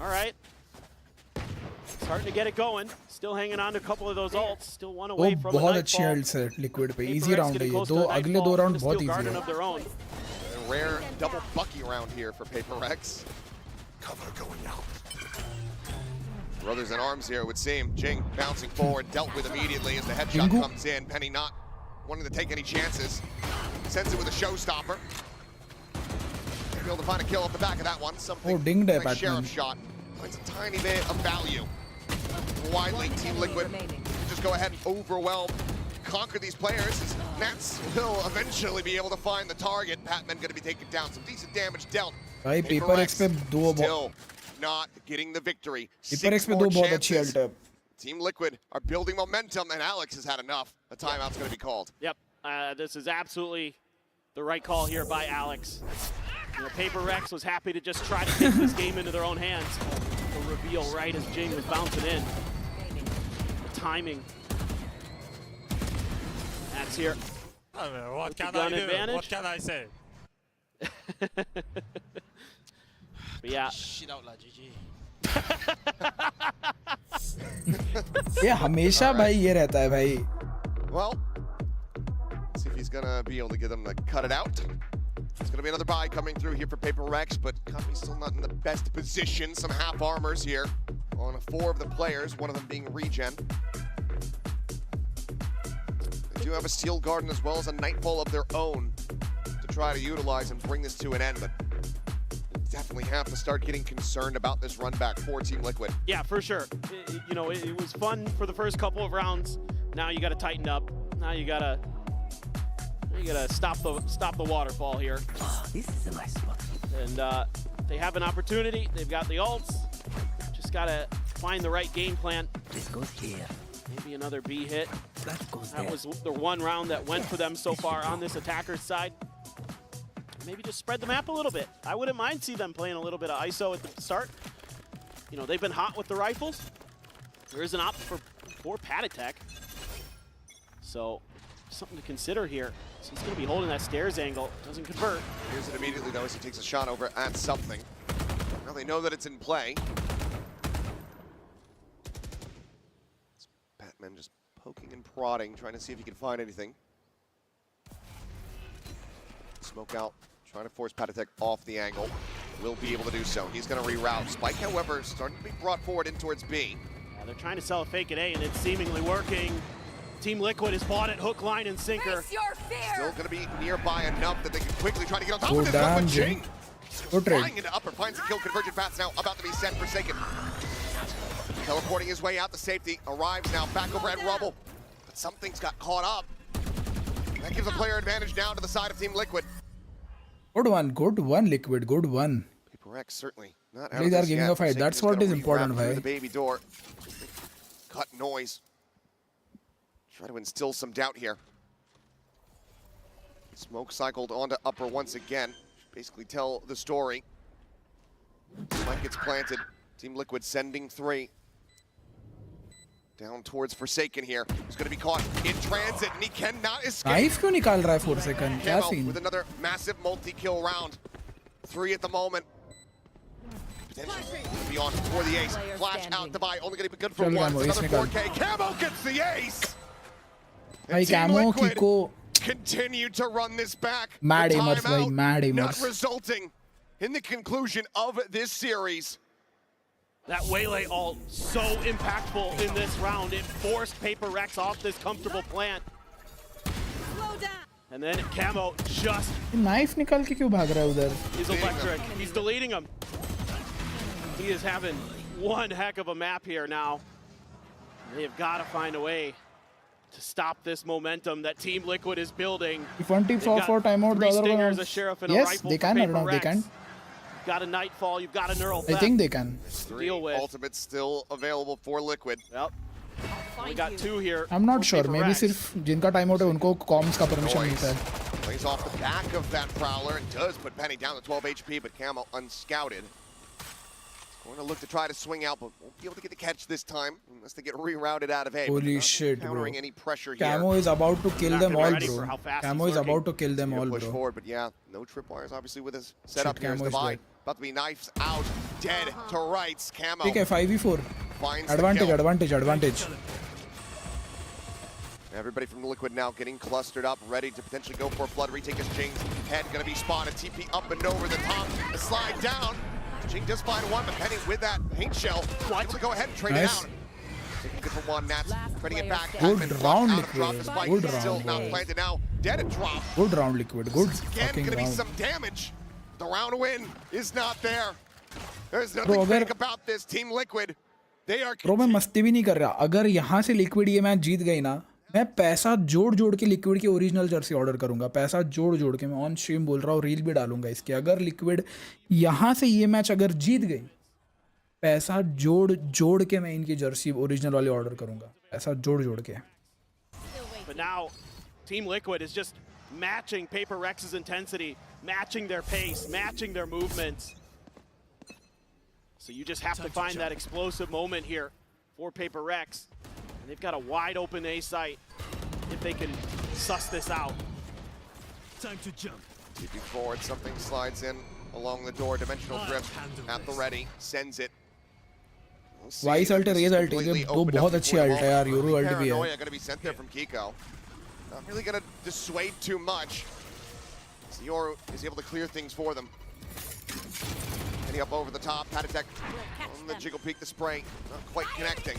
All right. Starting to get it going. Still hanging on to a couple of those ults. Still 1 वो away from a बहुत nightfall. अच्छी health है liquid पे easy PRX round है getting ये close दो to the अगले nightfall, 2 round just बहुत still इजी garden है of their own. A rare double bucky round here for PRX. Cover going out. Brothers in arms here, it would seem. Jing bouncing forward, dealt with immediately as the headshot comes in. Penny not wanting to take any chances. Sends it with a showstopper. Be able to find a kill off the back of that one. Something dinged है like Batman. Sheriff shot. Finds a tiny bit of value. Widely, Team Liquid just go ahead and overwhelm, conquer these players. As Nats will eventually be able to find the target. Patman going to be taken down. Some decent damage dealt. भाई PRX पे दो Still not getting the victory. PRX 6 पे more दो बहुत अच्छी chances. Health है. Team Liquid are building momentum, and Alex has had enough. A timeout's going to be called. Yep, this is absolutely the right call here by Alex. You know, PRX was happy to just try to take this game into their own hands. The reveal right as Jing was bouncing in. The timing. That's here. I mean, what can gun I do? advantage. What can I say? But yeah. Shit out like GG. ये हमेशा भाई ये रहता है भाई. Well, let's see if he's going to be able to get them to cut it out. It's going to be another buy coming through here for PRX, but Company's still not in the best position. Some half armors here on 4 of the players, one of them being regen. They do have a Steel Garden as well as a Nightfall of their own to try to utilize and bring this to an end, but definitely have to start getting concerned about this run back for Team Liquid. Yeah, for sure. You know, it was fun for the first couple of rounds. Now you got to tighten up. Now you got to stop the waterfall here. Oh, this is a nice spot. And they have an opportunity. They've got the ults. Just got to find the right game plan. This goes here. Maybe another B hit. That goes That there. was the one round that went for them so far on this attacker's side. Maybe just spread the map a little bit. I wouldn't mind see them playing a little bit of ISO at the start. You know, they've been hot with the rifles. There is an op for PattyTech. So, something to consider here. So he's going to be holding that stairs angle. Doesn't convert. Here's it immediately, though, as he takes a shot over at something. Now they know that it's in play. Batman just poking and prodding, trying to see if he can find anything. Smoke out, trying to force PattyTech off the angle. Will be able to do so. He's going to reroute. Spike, however, starting to be brought forward in towards B. Yeah, they're trying to sell a fake at A, and it's seemingly working. Team Liquid has bought it hook, line, and sinker. Still going to be nearby enough that they can quickly try to get on top Oh, of this. damn, But Jing Good trade. flying into upper, finds a kill. Convergent paths now about to be set. Forsaken. Teleporting his way out to safety. Arrives now back over at Rubble. But something's got caught up. That gives a player advantage now to the side of Team Liquid. Good one, Liquid, good one. PRX certainly not At out least of they're this giving yet. a fight. Forsaken That's is what gonna is important, rewrap through bhai. the baby door. Cut noise. Try to instill some doubt here. Smoke cycled onto upper once again. Basically tell the story. Mike gets planted. Team Liquid sending 3. Down towards Forsaken here. He's going to be caught in transit, and he cannot escape. Knife क्यों निकाल रहा है Forsaken? क्या Camo scene? with another massive multi-kill round. 3 at the moment. Potentially beyond for the ace. Flash out the buy. Only going to be good for one. Another 4K. Camo gets the ace. भाई Camo की को continue to run this back. mad aimers भाई, mad Not aimers. resulting in the conclusion of this series. That Waylay ult so impactful in this round. It forced PRX off this comfortable plant. Slow down. And then Camo just Knife निकाल के क्यों भाग रहा है उधर? is electric. He's deleting him. He is having one heck of a map here now. They have got to find a way to stop this momentum that Team Liquid is building. If one team for timeout, the other stingers, one. a sheriff, and a Yes, rifle they for can. I don't know. PRX. They can. You've got a Nightfall, you've got a neural I theft. think they can. 3 ultimates still available for Liquid. Yep. We got 2 here. I'm not sure. for Maybe PRX. सिर्फ जिनका timeout है उनको comms का permission मिलता है. Plays off the back of that Prowler and does put Penny down to 12 HP, but Camo unscouted. Going to look to try to swing out, but won't be able to get the catch this time unless they get rerouted out of A. Holy shit, bro. Countering any pressure here. Camo is about to kill them all, ready bro. for how fast Camo he's is about to lurking. kill them all, Push bro. forward, but yeah, no tripwires obviously with his setup here. Camo is Divide. dead. About to be knives out, dead to rights. Camo. ठीक है 5v4. Finds the Advantage, kill. advantage, advantage. Everybody from Liquid now getting clustered up, ready to potentially go for a flood retake as Jing's head going to be spotted. TP up and over the top, a slide down. Jing does find one, but Penny with that paint shell, able to go ahead and trade it out. Taking good for one, Nats trading it back. Good Pac-Man round, out of drop, Liquid. despite Good still round, not boy. planted now. Dead at drop. Good round, Liquid. Good Again, fucking going to be round. some damage. The round win is not there. There's Bro, nothing अगर fake about this. Team Liquid, they are. Bro, मैं मस्ती भी नहीं कर रहा. अगर यहाँ से Liquid ये मैच जीत गई ना, मैं पैसा जोड़ के लिक्विड की ओरिजिनल जर्सी ऑर्डर करूंगा. पैसा जोड़ के मैं ऑन स्ट्रीम बोल रहा हूँ, रील भी डालूंगा इसके. अगर लिक्विड यहाँ से ये मैच अगर जीत गई, पैसा जोड़ के मैं इनकी जर्सी ओरिजिनल वाली ऑर्डर करूंगा. पैसा जोड़ के. But now, Team Liquid is just matching PRX's intensity, matching their pace, matching their movements. So you just have to find that explosive moment here for PRX. And they've got a wide open A site if they can suss this out. Time to jump. TP forward, something slides in along the door. Dimensional drift at the ready, sends it. Vyse ult Raze ult ये दो बहुत अच्छी alt है यार. Euro alt भी है. Paranoia going to be sent there from Kiko. Not really going to dissuade too much. Zoro is able to clear things for them. Penny up over the top. Patatech on the jiggle peak, the spray. Not quite connecting.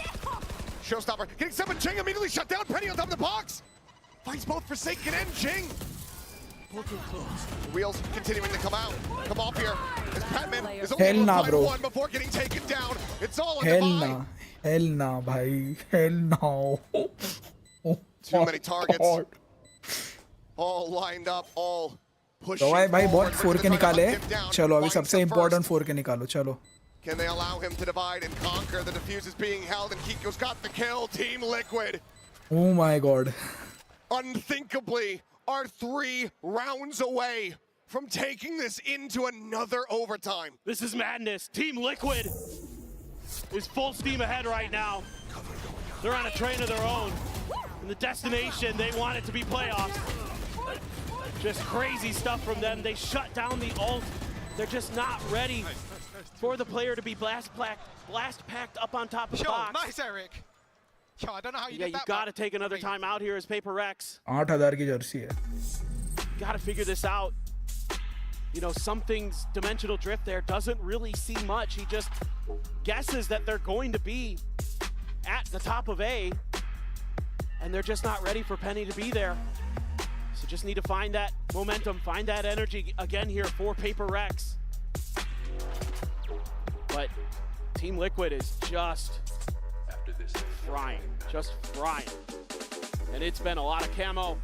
Showstopper getting someone. Jing immediately shut down. Penny on top of the box. Finds both Forsaken and Jing. Wheels continuing to come out. Come off here. As Patman is only able to find one before getting taken down. It's all on the line. Hell nah, bhai. Hell no. Too many targets. All lined up, all pushing. तो भाई बहुत 4K निकाले. चलो अभी Finds सबसे the important first. 4K निकालो. चलो. Can they allow him to divide and conquer? The defuse is being held, and Kiko's got the kill. Team Liquid, Oh my god. unthinkably, are 3 rounds away from taking this into another overtime. This is madness. Team Liquid is full steam ahead right now. They're on a train of their own. And the destination, they want it to be playoffs. Just crazy stuff from them. They shut down the ult. They're just not ready for the player to be blast packed up on top of the box. Nice, Eric. Yo, I don't know how you Yeah, did you that. got to take another time out here as PRX. 8000 की Jersey है. Got to figure this out. You know, something's dimensional drift there. Doesn't really see much. He just guesses that they're going to be at the top of A, and they're just not ready for Penny to be there. So just need to find that momentum, find that energy again here for PRX. But Team Liquid is just frying, And it's been a lot of camo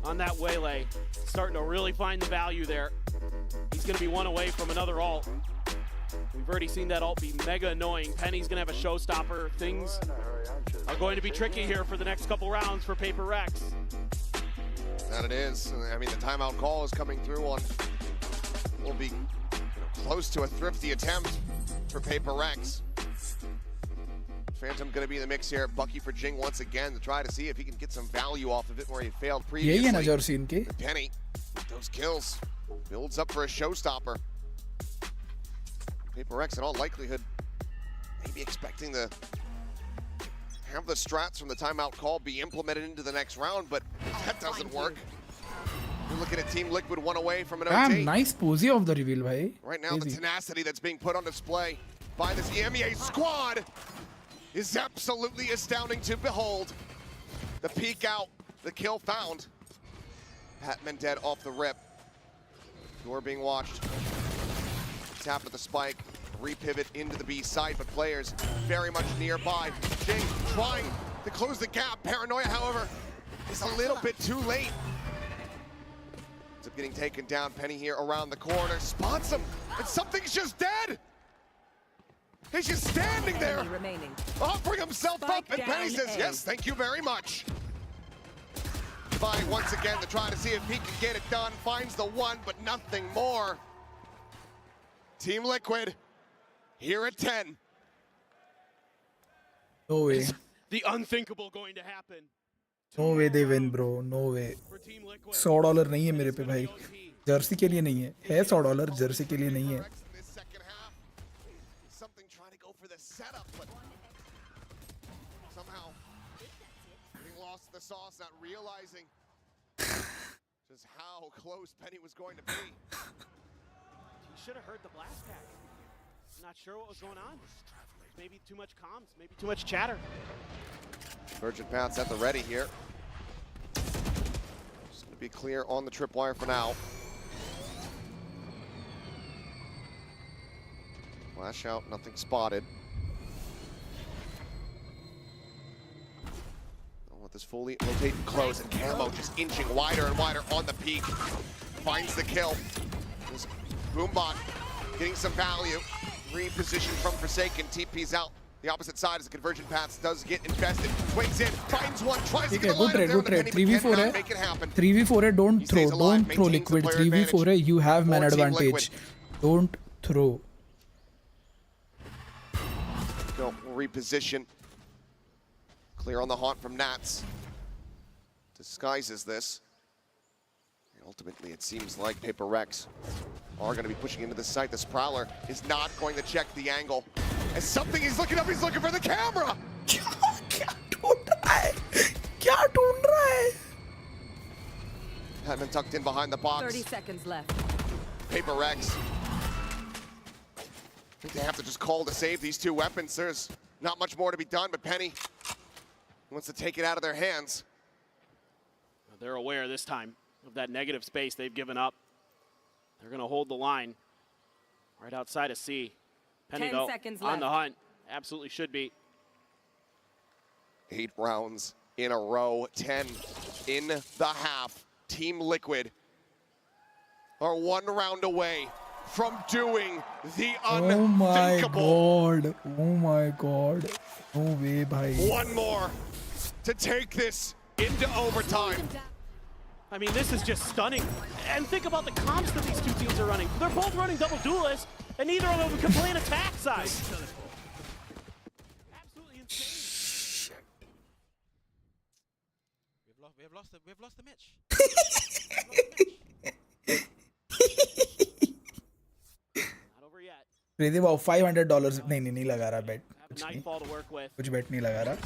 on that Waylay. Starting to really find the value there. He's going to be one away from another ult. We've already seen that ult be mega annoying. Penny's going to have a showstopper. Things are going to be tricky here for the next couple rounds for PRX. That it is. I mean, the timeout call is coming through on. Will be close to a thrifty attempt for PRX. Phantom going to be in the mix here. Bucky for Jing once again to try to see if he can get some value off of it where he failed यही है ना previously. Jersey इनके. But Penny, those kills, builds up for a showstopper. PRX in all likelihood maybe expecting to have the strats from the timeout call be implemented into the next round, but that doesn't work. You're looking at Team Liquid one away from an Damn, OT. nice posy of the reveal, bhai. Right now, the Easy. tenacity that's being put on display by this EMEA squad is absolutely astounding to behold. The peek out, the kill found. Patman dead off the rip. You're being watched. Tap at the spike, repivot into the B site, but players very much nearby. Jing trying to close the gap. Paranoia, however, is a little bit too late. Ends up getting taken down. Penny here around the corner, spots him, and something's just dead. He's just standing there, offering himself up, and Penny says, yes, thank you very much. Fight once again to try to see if he can get it done. Finds the one, but nothing more. Team Liquid, here at 10. No way. The unthinkable going to happen. No way they win, bro. No way. $100 नहीं है मेरे पे भाई. Jersey के लिए नहीं है. है $100 जर्सी के लिए नहीं है. Something trying to go for the setup, but somehow getting lost in the sauce, not realizing just how close Penny was going to be. He should have heard the blast pack. Not sure what was going on. Maybe too much comms, maybe too much chatter. Virgin Path's at the ready here. Just going to be clear on the tripwire for now. Flash out, nothing spotted. With this fully rotating close, and Camo just inching wider and wider on the peak. Finds the kill. This Boombot getting some value. Repositioned from Forsaken, TP's out. The opposite side as the conversion paths does get invested. Swings in, finds one, tries to get the line up there, good but Penny trade. cannot make it happen. 3v4 है, don't throw Liquid. 3v4 है, you have man advantage. Don't throw. Go reposition. Clear on the haunt from Nats. Disguises this. And ultimately, it seems like PRX are going to be pushing into the site. The Prowler is not going to check the angle. As something he's looking up, he's looking for the camera. Patman tucked in behind the box. 30 seconds left. PRX. I think they have to just call to save these two weapons. There's not much more to be done, but Penny wants to take it out of their hands. They're aware this time of that negative space they've given up. They're going to hold the line right outside of C. Penny, 10 though, seconds on left. the hunt. Absolutely should be. 8 rounds in a row, 10 in the half. Team Liquid are 1 round away from doing the unthinkable. Oh my god. No way, bhai. 1 more to take this into overtime. I mean, this is just stunning. And think about the comps that these two teams are running. They're both running double duelists, and neither of them can play an attack side. Absolutely insane. We've lost the match. Not over yet. Crazy wow, $500 नहीं लगा रहा bet. Nightfall to work with. कुछ bet नहीं लगा रहा.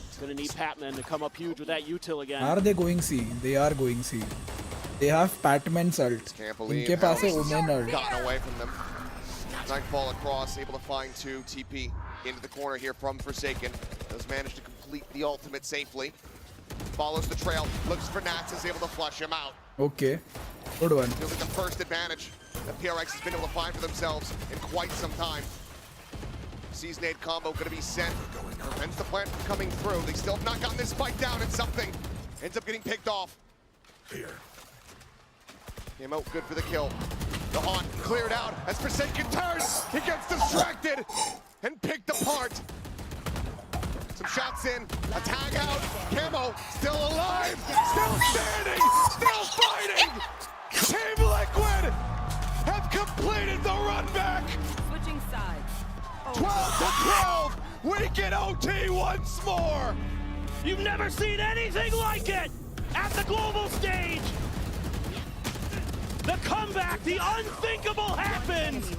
It's going to need Patman to come up huge with that util again. Are they going C? They are going C. They have Patman's ult. Can't believe इनके पास है how Omen ult. gotten away from them. Nightfall across, able to find 2. TP into the corner here from Forsaken. Does manage to complete the ultimate safely. Follows the trail, looks for Nats, is able to flush him out. Okay, good one. Feels like the first advantage that PRX has been able to find for themselves in quite some time. Sees nade combo going to be sent. Prevents the plant from coming through. They still have not gotten this spike down, and something ends up getting picked off. Here. Came out good for the kill. The haunt cleared out as Forsaken turns. He gets distracted and picked apart. Some shots in, a tag out. Camo still alive, still standing, still fighting. Team Liquid have completed the run back. Switching sides. 12-12. We get OT once more. You've never seen anything like it at the global stage. The comeback, the unthinkable happens.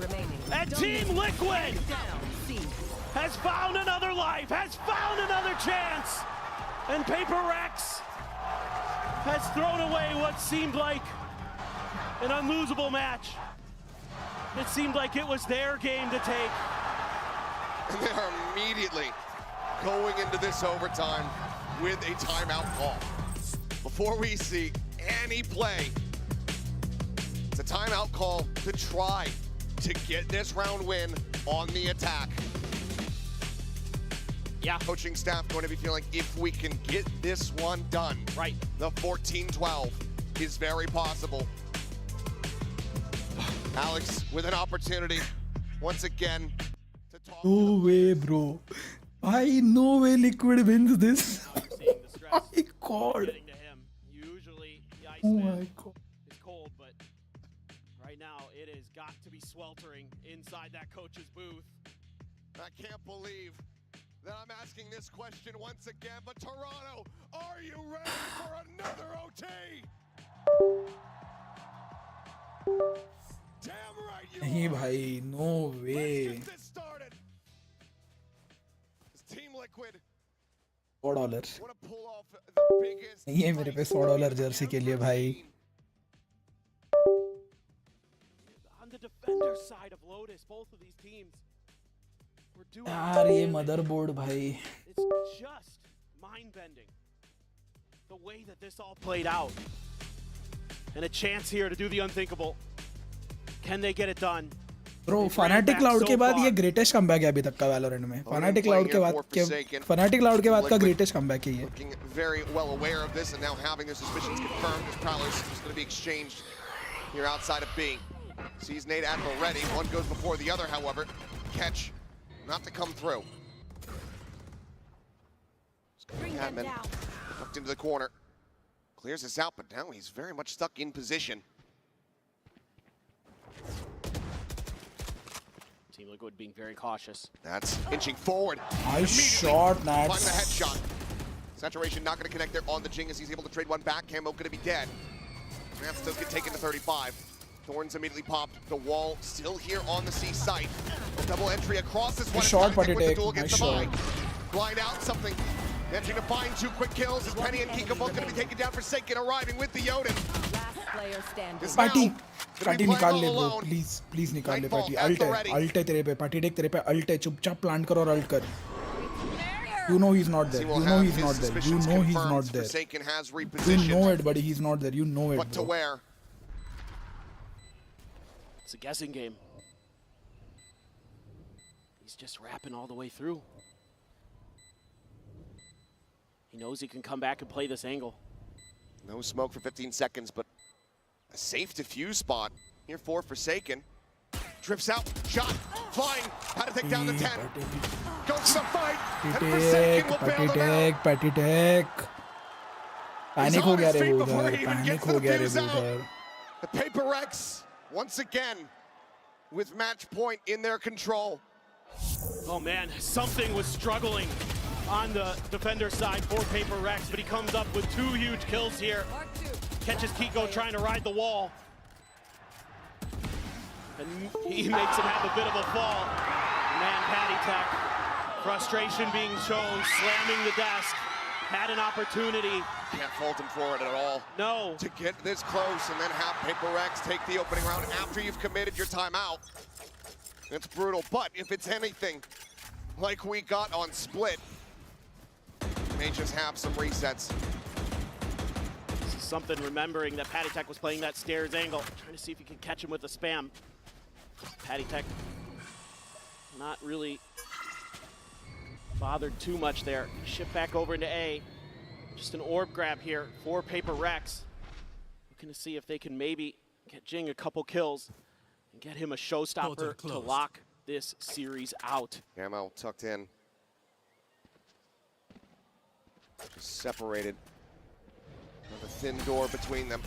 And Team Liquid has found another life, has found another chance. And PRX has thrown away what seemed like an unlosable match. It seemed like it was their game to take. And they are immediately going into this overtime with a timeout call. Before we see any play, it's a timeout call to try to get this round win on the attack. Yeah. Coaching staff going to be feeling if we can get this one done, right, the 14-12 is very possible. Alex with an opportunity once again to talk. No way, bro. No way Liquid wins this. Oh my god. Usually the ice Oh my god. is cold, but right now it has got to be sweltering inside that coach's booth. I can't believe that I'm asking this question once again, but Toronto, are you ready for another OT? Damn right you Nahi are. bhai, no way. Let's get this started. This Team Liquid $100 want to pull off the biggest नहीं है मेरे पे $100 Jersey के लिए भाई. On the defender side of Lotus, both of these teams were doing यार ये motherboard भाई. It's just mind-bending the way that this all played out. And a chance here to do the unthinkable. Can they get it done? Bro, Fnatic Cloud के बाद ये greatest comeback है अभी तक का Valorant में. Fnatic Cloud के बाद का greatest comeback है ये. Looking very well aware of this and now having their suspicions confirmed. This Prowler is going to be exchanged here outside of B. Sees Nate Admiral ready. One goes before the other, however. Catch not to come through. Admin tucked into the corner. Clears this out, but now he's very much stuck in position. Team Liquid being very cautious. That's inching forward. Nice shot, Finding Nats. the headshot. Saturation not going to connect there on the Jing as he's able to trade one back. Camo going to be dead. Nats does get taken to 35. Thorns immediately popped. The wall still here on the C site. A double entry across this one. Shot, but with the it duel nice against the shot. Vine. Blind out something. Managing to find 2 quick kills as Penny and Kiko both going to be taken down. Forsaken arriving with the Odin. Last player standing. Party party निकाल ले bro please निकाल ले party alt है तेरे पे party देख तेरे पे अल्ट है चुपचाप प्लांट कर और अल्ट कर you know he's not there you know he's not there you know he's not there you know it buddy he's not there you know it What to wear? It's a guessing game. He's just rapping all the way through. He knows he can come back and play this angle. No smoke for 15 seconds, but a safe defuse spot here for Forsaken. Drifts out, shot, flying, how to take down the 10. Goes to the fight, and Forsaken will bail them out. पैटी टेक panic हो गया रे उधर panic हो गया रे उधर. The PRX once again with match point in their control. Oh man, something was struggling on the defender side for PRX, but he comes up with 2 huge kills here. Catches Kiko trying to ride the wall. And he makes him have a bit of a fall. Man, Patty Tech, frustration being shown, slamming the desk. Had an opportunity. Can't fault him for it at all. No. To get this close and then have PRX take the opening round after you've committed your timeout. It's brutal, but if it's anything like we got on Split, may just have some resets. This is something remembering that Patty Tech was playing that stairs angle. Trying to see if he can catch him with a spam. Patty Tech not really bothered too much there. Shift back over into A. Just an orb grab here for PRX. Looking to see if they can maybe get Jing a couple kills and get him a showstopper to lock this series out. Ammo tucked in. Just separated. Another thin door between them.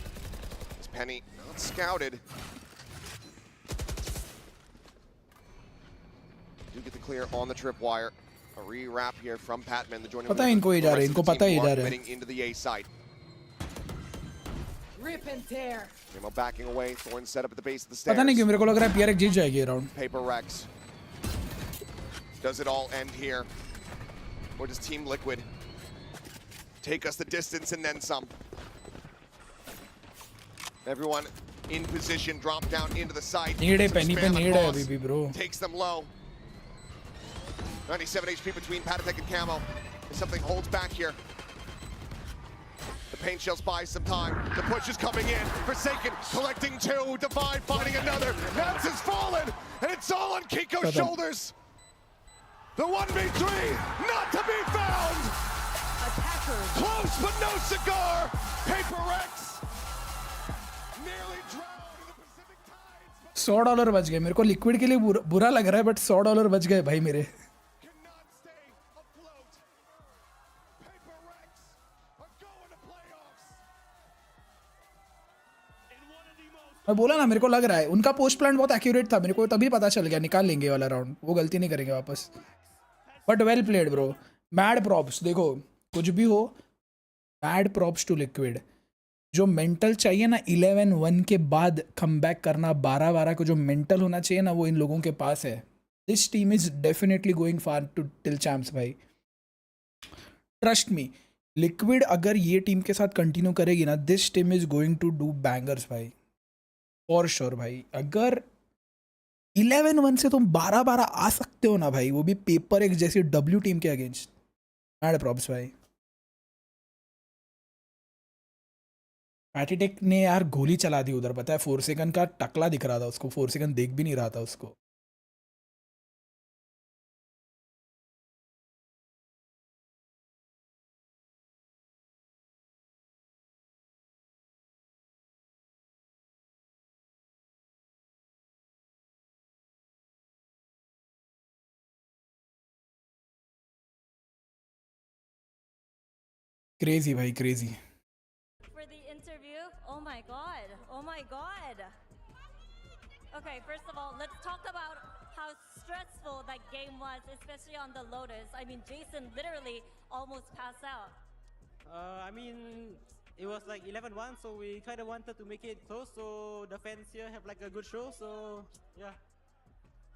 As Penny not scouted. Do get the clear on the tripwire. A re-wrap here from Patman. The joining पता है इनको इधर है, इनको पता है इधर है. heading into the A site. Rip and tear. Nemo backing away. Thorn set up at the base of the पता stairs. नहीं क्यों मेरे को लग रहा है PRX जीत जाएगी ये round. PRX. Does it all end here? Or does Team Liquid take us the distance and then some? Everyone in position, drop down into the site. Need है penny पे Spam need है across, अभी भी bro. Takes them low. 97 HP between Patatech and Camo. If something holds back here. The paint shells buy some time. The push is coming in. Forsaken collecting two. Divide finding another. Nance has fallen. And it's all on Kiko's shoulders. The 1v3 not to be found. Close but no cigar. PRX nearly drowned in the Pacific tides. $100 बच गए. मेरे को liquid के लिए बुरा लग रहा है बट $100 बच गए भाई मेरे. मैं बोला ना मेरे को लग रहा है उनका पोस्ट प्लान बहुत एक्यूरेट था. मेरे को तभी पता चल गया निकाल लेंगे वाला राउंड. वो गलती नहीं करेंगे वापस. But well played bro. Mad props. देखो कुछ भी हो मैड प्रॉप्स टू लिक्विड. जो मेंटल चाहिए ना 11-1 के बाद कम बैक करना 12-12 को जो मेंटल होना चाहिए ना वो इन लोगों के पास है. This team is definitely going far to till champs भाई. Trust me. लिक्विड अगर ये टीम के साथ कंटिन्यू करेगी ना this team is going to do bangers भाई. फॉर श्योर भाई. अगर 11-1 से तुम 12-12 आ सकते हो ना भाई वो भी पेपर एक जैसी डब्ल्यू टीम के अगेंस्ट. मैड प्रॉप्स भाई. पैटीटेक ने यार गोली चला दी उधर. पता है 4 सेकंड का टकला दिख रहा था उसको. 4 सेकंड देख भी नहीं रहा था उसको. क्रेजी भाई crazy. For the interview, oh my god, oh my god. Okay, first of all, let's talk about how stressful that game was, especially on the Lotus. I mean, Jason literally almost passed out. I mean, it was like 11-1, so we kind of wanted to make it close, so the fans here have like a good show, so yeah.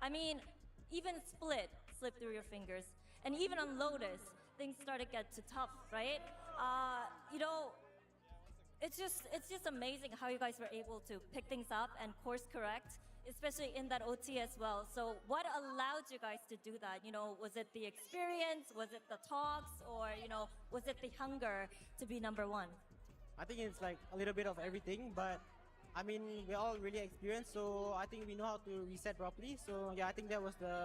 I mean, even Split slipped through your fingers, and even on Lotus, things started to get too tough, right? You know, it's just amazing how you guys were able to pick things up and course correct, especially in that OT as well. So what allowed you guys to do that? You know, was it the experience? Was it the talks? Or, you know, was it the hunger to be number one? I think it's like a little bit of everything, but I mean, we're all really experienced, so I think we know how to reset properly. So yeah, I think that was the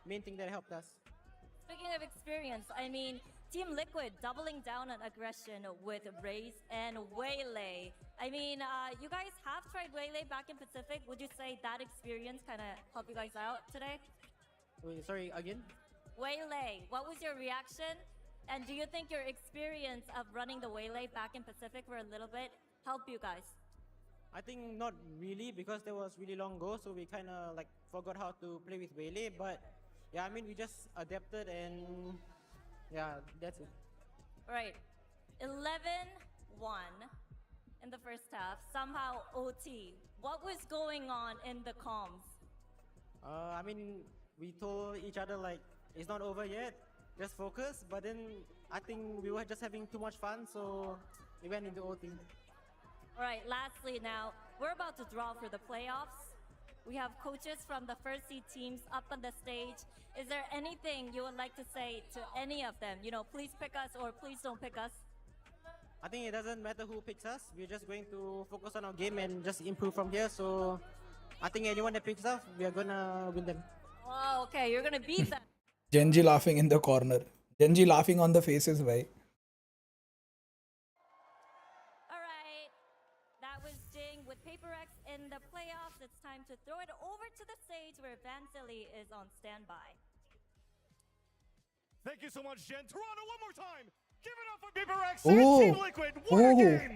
main thing that helped us. Speaking of experience, I mean, Team Liquid doubling down on aggression with Raze and Waylay. I mean, you guys have tried Waylay back in Pacific. Would you say that experience kind of helped you guys out today? Wait, sorry, again? Waylay, what was your reaction? And do you think your experience of running the Waylay back in Pacific for a little bit helped you guys? I think not really, because there was really long ago, so we kind of like forgot how to play with Waylay. But yeah, I mean, we just adapted and yeah, that's it. Right. 11-1 in the first half, somehow OT. What was going on in the comms? I mean, we told each other like, it's not over yet, just focus. But then I think we were just having too much fun, so we went into OT. All right, lastly now, we're about to draw for the playoffs. We have coaches from the first seed teams up on the stage. Is there anything you would like to say to any of them? You know, please pick us or please don't pick us. I think it doesn't matter who picks us. We're just going to focus on our game and just improve from here. So I think anyone that picks us, we are gonna win them. Oh, okay, you're gonna beat them. Genji laughing in the corner. Genji laughing on the faces, bhai. With PRX in the playoffs, it's time to throw it over to the stage where Vanzilli is on standby. Thank you so much, Jen. Toronto, one more time. Give it up for PRX and Team Liquid. What a game!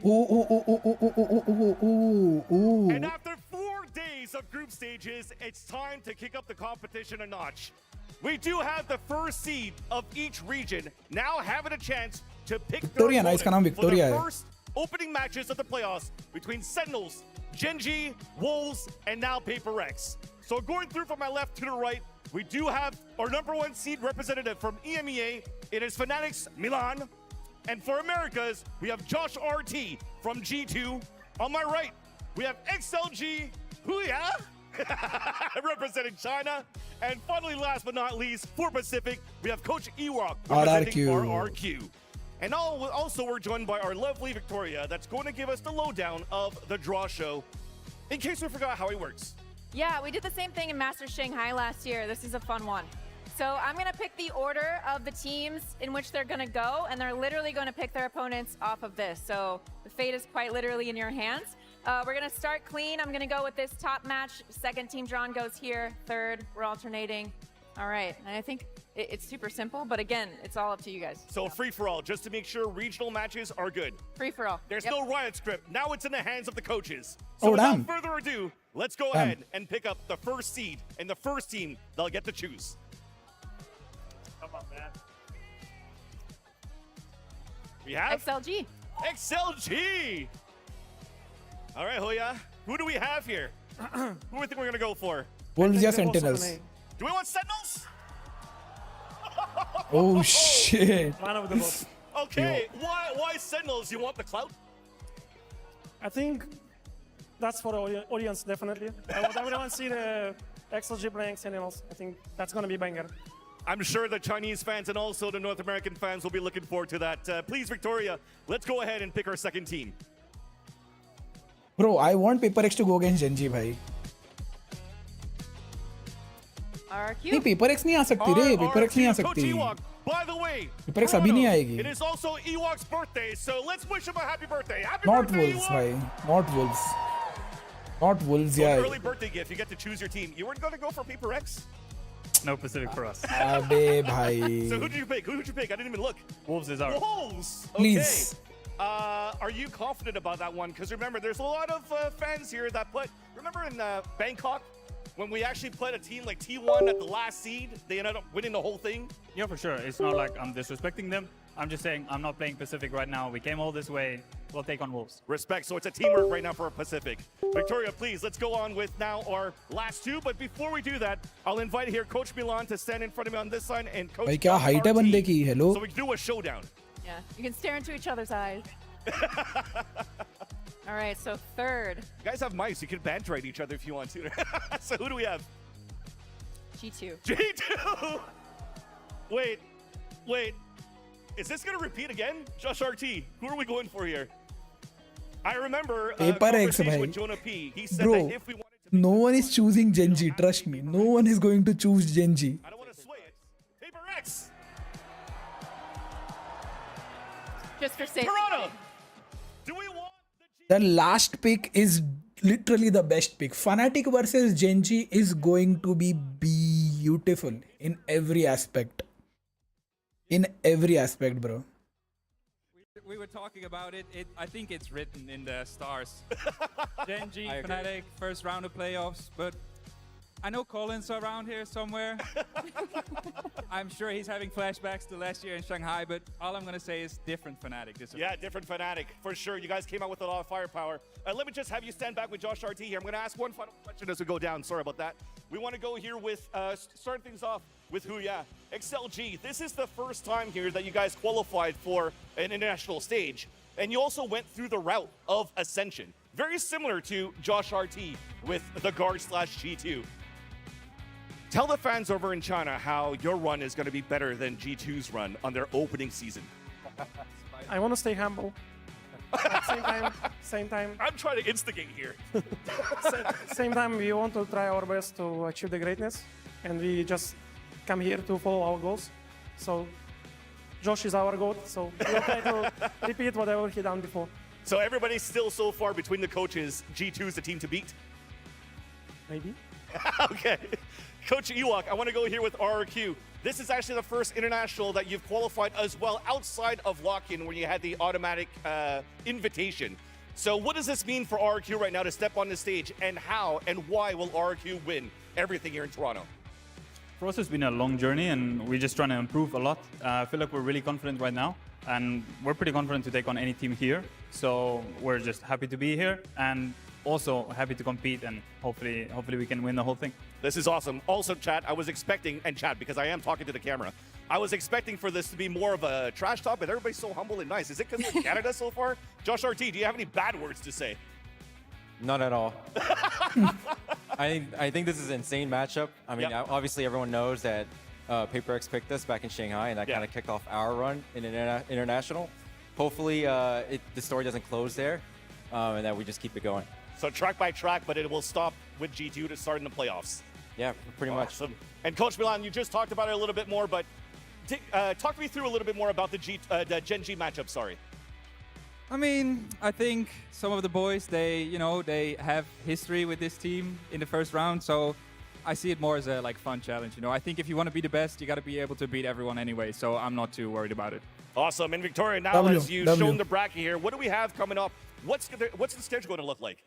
And after 4 days of group stages, it's time to kick up the competition a notch. we do have the first seed of each region now having a chance to pick Victoria, their nice का नाम opponent for Victoria the है. first opening matches of the playoffs between Sentinels, Genji, Wolves, and now PRX. So going through from my left to the right, we do have our #1 seed representative from EMEA. It is Fanatics Milan. And for Americas, we have Josh RT from G2. On my right, we have XLG Huya representing China. And finally, last but not least, for Pacific, we have Coach Ewok representing RRQ. And also, we're joined by our lovely Victoria that's going to give us the lowdown of the draw show, in case we forgot how it works. Yeah, we did the same thing in Masters Shanghai last year. This is a fun one. So I'm going to pick the order of the teams in which they're going to go, and they're literally going to pick their opponents off of this. So the fate is quite literally in your hands. We're going to start clean. I'm going to go with this top match. Second team drawn goes here. Third, we're alternating. All right. And I think it's super simple, but again, it's all up to you guys. So free-for-all, just to make sure regional matches are good. Free-for-all. There's no riot script. Now it's in the hands of the coaches. Oh, So without damn. further ado, let's go ahead and pick up the first seed and the first team they'll get to choose. Come on, man. We have XLG. XLG. All right, Hoya. Who do we have here? Who do we think we're gonna go for? Wolves या Sentinels? Do we want Sentinels? Oh shit. One of the both. Okay, why Sentinels? You want the clout? I think that's for the audience, definitely. I want everyone to see the XLG playing Sentinels. I think that's going to be banger. I'm sure the Chinese fans and also the North American fans will be looking forward to that. Please, Victoria, let's go ahead and pick our second team. Bro, I want PRX to go against Genji, भाई. नहीं, PRX नहीं आ सकती रे. PRX नहीं आ सकती. By the way, PRX अभी नहीं आएगी. it is also Ewok's birthday, so let's wish him a happy birthday. Happy Not birthday, Wolves, Ewok! भाई. Not Wolves. Not Wolves, So yeah. an early birthday gift. You get to choose your team. You weren't going to go for PRX? No Pacific for us. अबे भाई. So who did you pick? Who did you pick? I didn't even look. Wolves is ours. Wolves. Please. Okay. Are you confident about that one? Because remember, there's a lot of fans here that put. Remember in Bangkok when we actually played a team like T1 at the last seed, they ended up winning the whole thing. Yeah, for sure. It's not like I'm disrespecting them. I'm just saying I'm not playing Pacific right now. We came all this way. We'll take on Wolves. Respect. So it's a teamwork right now for Pacific. Victoria, please, let's go on with now our last two. But before we do that, I'll invite here Coach Milan to stand in front of me on this side and Coach भाई क्या height है बंदे की? Hello. So we can do a showdown. Yeah, you can stare into each other's eyes. All right, so third. You guys have mics. You can banter at each other if you want to. So who do we have? G2. G2! Wait. Is this going to repeat again? Josh RT, who are we going for here? I remember a PRX, conversation with bhai. Jonah P. He said Bro, that if we wanted to... no one is choosing Genji. Trust me. No one is going to choose Genji. I don't want to sway it. PRX! Just for safety. Toronto! Do we want... The last pick is literally the best pick. Fnatic versus Genji is going to be beautiful in every aspect. In every aspect, bro. We were talking about it. I think it's written in the stars. Genji, Fnatic, first round of playoffs. But I know Colin's around here somewhere. I'm sure he's having flashbacks to last year in Shanghai. But all I'm going to say is different Fnatic. Yeah, different Fnatic, for sure. You guys came out with a lot of firepower. Let me just have you stand back with Josh RT here. I'm going to ask one final question as we go down. Sorry about that. We want to go here with, start things off with Huya. XLG, this is the first time here that you guys qualified for an international stage. And you also went through the route of Ascension. Very similar to Josh RT with the Guard/G2. Tell the fans over in China how your run is going to be better than G2's run on their opening season. I want to stay humble. Same time. I'm trying to instigate here. Same time, we want to try our best to achieve the greatness, and we just come here to follow our goals. So Josh is our goat, so we'll try to repeat whatever he done before. So everybody's still so far between the coaches. G2 is the team to beat? Maybe. Okay. Coach Ewok, I want to go here with RRQ. This is actually the first international that you've qualified as well outside of lock-in when you had the automatic invitation. So what does this mean for RRQ right now to step on the stage, and how and why will RRQ win everything here in Toronto? For us, it's been a long journey, and we're just trying to improve a lot. I feel like we're really confident right now, and we're pretty confident to take on any team here. So we're just happy to be here, and also happy to compete, and hopefully we can win the whole thing. This is awesome. Also, chat, I was expecting, and chat, because I am talking to the camera, I was expecting for this to be more of a trash talk, but everybody's so humble and nice. Is it because we're Canada so far? Josh RT, do you have any bad words to say? Not at all. I think this is an insane matchup. I mean, obviously everyone knows that PaperX picked us back in Shanghai, and that kind of kicked off our run in international. Hopefully the story doesn't close there, and that we just keep it going. So track by track, but it will stop with G2 to start in the playoffs. Yeah, pretty much. Awesome. And Coach Milan, you just talked about it a little bit more, but talk me through a little bit more about the Gen G matchup, sorry. I mean, I think some of the boys, they have history with this team in the first round, so I see it more as a fun challenge. I think if you want to be the best, you got to be able to beat everyone anyway, so I'm not too worried about it. Awesome. And Victoria, now as you've shown the bracket here, what do we have coming up? What's the schedule going to look like?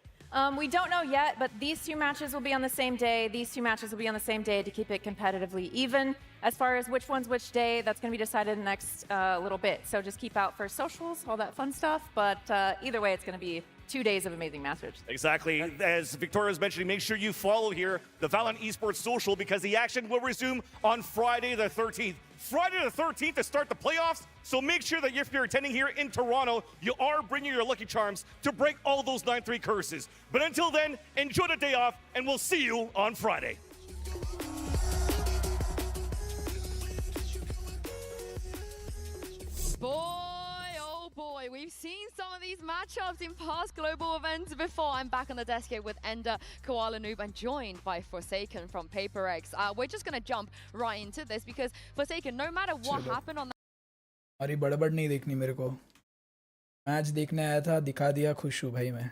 We don't know yet, but these two matches will be on the same day. These two matches will be on the same day to keep it competitively even. As far as which one's which day, that's going to be decided in the next little bit. So just keep out for socials, all that fun stuff. But either way, it's going to be 2 days of amazing matches. Exactly. As Victoria was mentioning, make sure you follow here the VALORANT Esports social, because the action will resume on Friday the 13th. Friday the 13th to start the playoffs, so make sure that if you're attending here in Toronto, you are bringing your Lucky Charms to break all those 9-3 curses. But until then, enjoy the day off, and we'll see you on Friday. Boy, we've seen some of these matchups in past global events before. I'm back on the desk here with Ender, Koala Noob, and joined by Forsaken from PaperX. We're just going to jump right into this because Forsaken, no matter what happened on that... अरे बड़बड़ नहीं देखनी मेरे को. Match देखने आया था, दिखा दिया, खुश हूँ भाई मैं.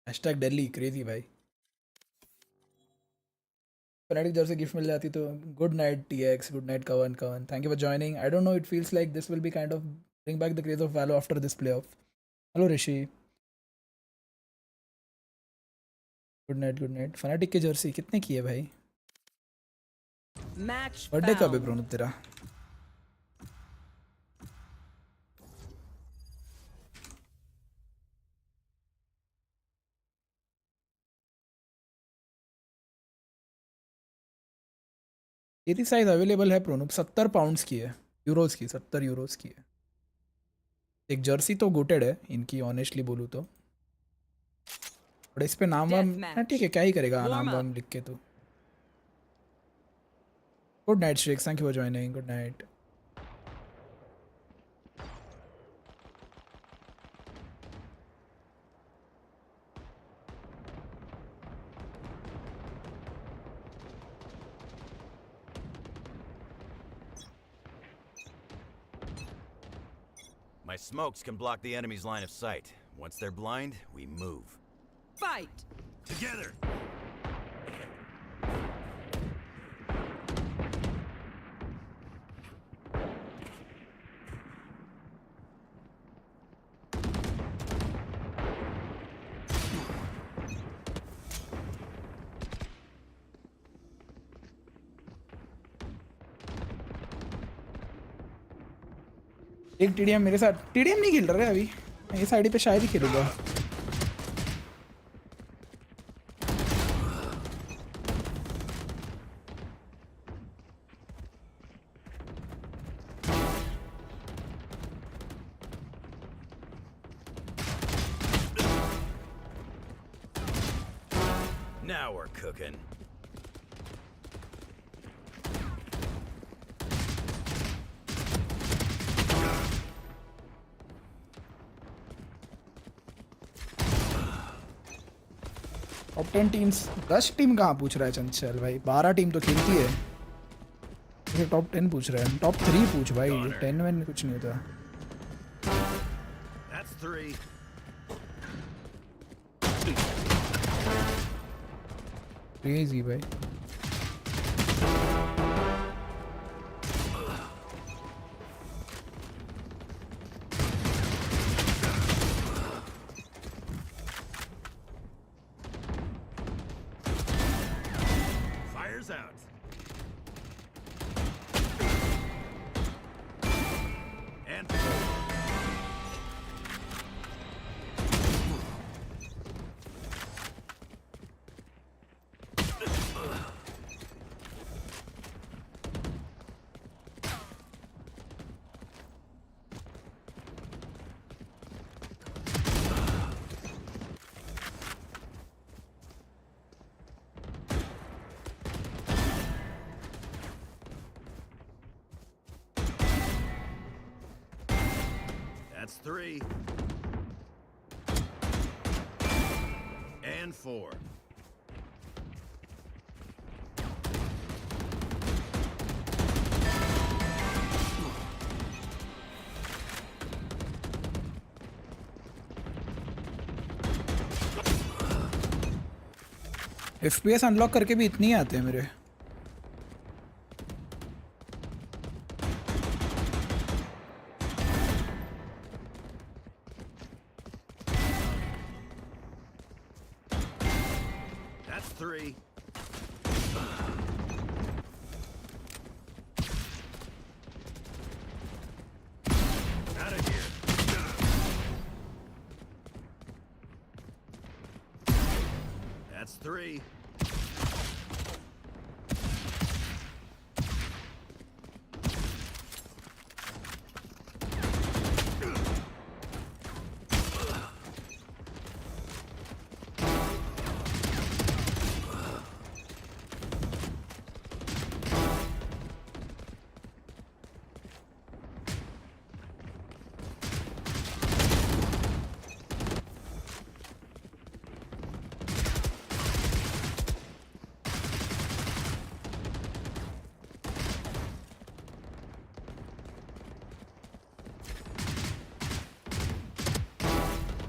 Hashtag Delhi, crazy भाई. Fnatic जर्सी गिफ्ट मिल जाती तो good night TX, good night Kavan. Thank you for joining. I don't know, it feels like this will be kind of bring back the craze of Valo after this playoff. Hello Rishi. Good night. Fnatic की Jersey कितने की है भाई? Match birthday कब है प्रोनत तेरा? ये size available है प्रोनुप. 70 पाउंड्स की है, यूरोस की, 70 यूरोस की है. एक जर्सी तो गोटेड है इनकी, ऑनेस्टली बोलूँ तो. बट इस पे नाम वाम ठीक है, क्या ही करेगा नाम वाम लिख के तो. गुड नाइट श्रेक्स, thank you for joining. Good night. My smokes can block the enemy's line of sight. Once they're blind, we move. Fight! Together! एक टीडीएम मेरे साथ. टीडीएम नहीं खेल रहा है अभी, ये साइड पे शायद ही खेलूंगा. Now we're cooking. Top 10 teams, 10 team कहाँ पूछ रहा है चंचल भाई? 12 टीम तो खेलती है. ये टॉप 10 पूछ रहा है. टॉप 3 पूछ भाई, 10 में कुछ नहीं होता. That's 3. क्रेजी भाई. That's 3. And 4. FPS अनलॉक करके भी इतनी आते हैं मेरे. That's 3. Out of here. That's 3.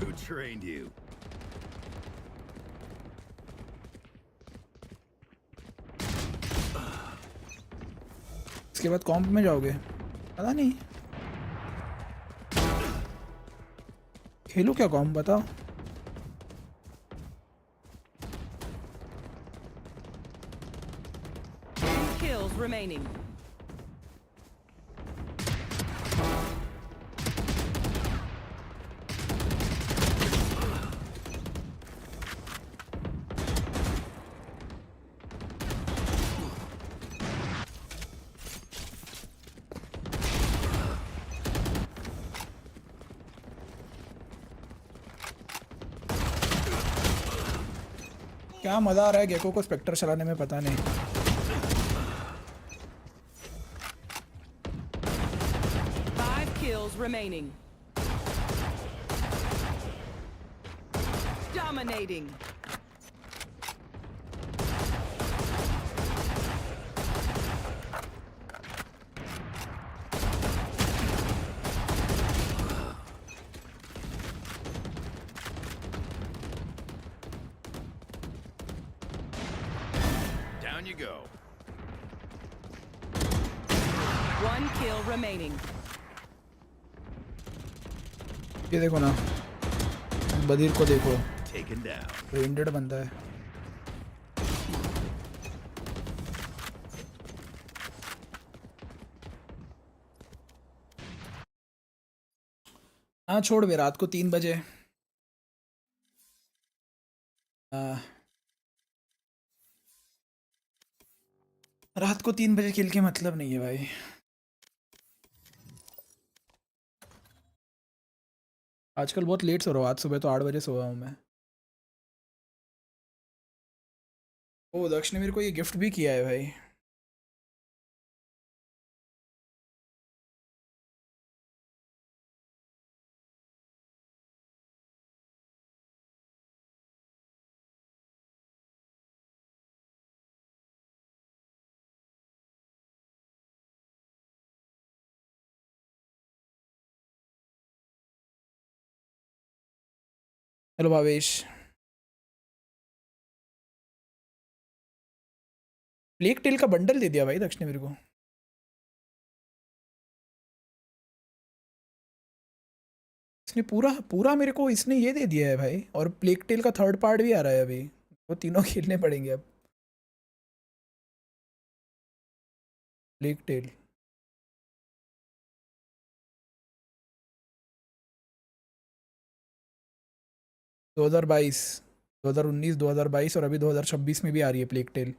Who trained you? इसके बाद कॉम्प में जाओगे? पता नहीं. खेलूं क्या कॉम्प बताओ? Kills remaining. क्या मजा आ रहा है गेको को स्पेक्टर चलाने में, पता नहीं. Kills remaining. Dominating. Down you go. One kill remaining. ये देखो ना, बदीर को देखो. Taken down. ब्रेंडेड बंदा है. हाँ छोड़ बे, रात को 3 बजे. रात को 3 बजे खेल के मतलब नहीं है भाई. आजकल बहुत लेट सो रहा हूँ. आज सुबह तो 8 बजे सोया हूँ मैं. ओ दक्ष ने मेरे को ये गिफ्ट भी किया है भाई. हेलो भावेश. प्लेग टेल का बंडल दे दिया भाई दक्ष ने मेरे को. इसने पूरा पूरा मेरे को इसने ये दे दिया है भाई. और प्लेग टेल का 3rd पार्ट भी आ रहा है अभी. वो तीनों खेलने पड़ेंगे अब. Plague Tale. दो 2019 2022 और अभी 2026 में भी आ रही है प्लेग टेल.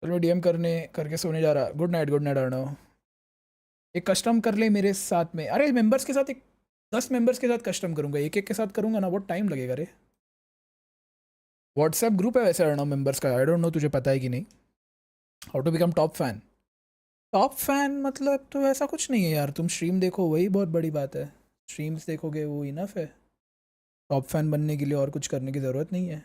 चलो मैं डीएम करके सोने जा रहा। Good night Arnav. एक कस्टम कर ले मेरे साथ में। अरे मेंबर्स के साथ एक 10 मेंबर्स के साथ कस्टम करूँगा, एक के साथ करूँगा ना, बहुत टाइम लगेगा रे। व्हाट्सएप ग्रुप है वैसे अर्णव मेंबर्स का, आई डोंट नो तुझे पता है कि नहीं। How to become top fan. Top fan मतलब तो ऐसा कुछ नहीं है यार, तुम स्ट्रीम देखो वही बहुत बड़ी बात है। स्ट्रीम्स देखोगे वो इनफ है। टॉप फैन बनने के लिए और कुछ करने की ज़रूरत नहीं है।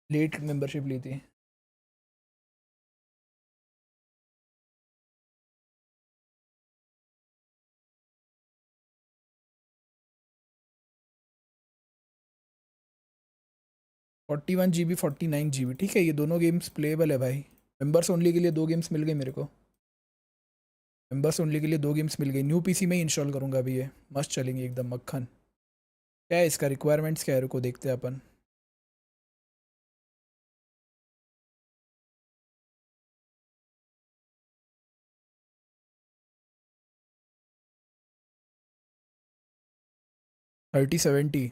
लेट मेंबरशिप ली थी। GB 49 GB ठीक है, ये दोनों गेम्स प्लेएबल है भाई। मेंबर्स ओनली के लिए 2 गेम्स मिल गए मेरे को। मेंबर्स ओनली के लिए 2 गेम्स मिल गई। न्यू पीसी में ही इंस्टॉल करूँगा अभी, ये मस्त चलेंगे एकदम मक्खन। क्या है इसका रिक्वायरमेंट्स, क्या है, रुको देखते हैं अपन। थर्टी 70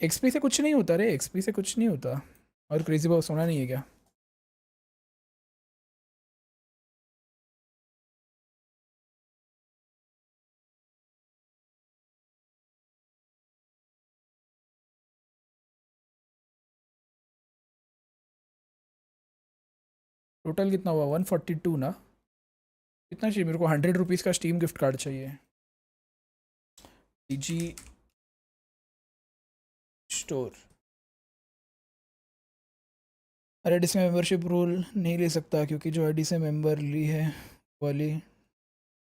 एक्सपी से कुछ नहीं होता रे, एक्सपी से कुछ नहीं होता। और क्रेजी बॉस होना नहीं है क्या? टोटल कितना हुआ? 142 ना? कितना चाहिए मेरे को? 100 रुपीज़ का स्टीम गिफ्ट कार्ड चाहिए। जी स्टोर। अरे इसमें मेंबरशिप रूल नहीं ले सकता क्योंकि जो आईडी से मेंबर ली है वाली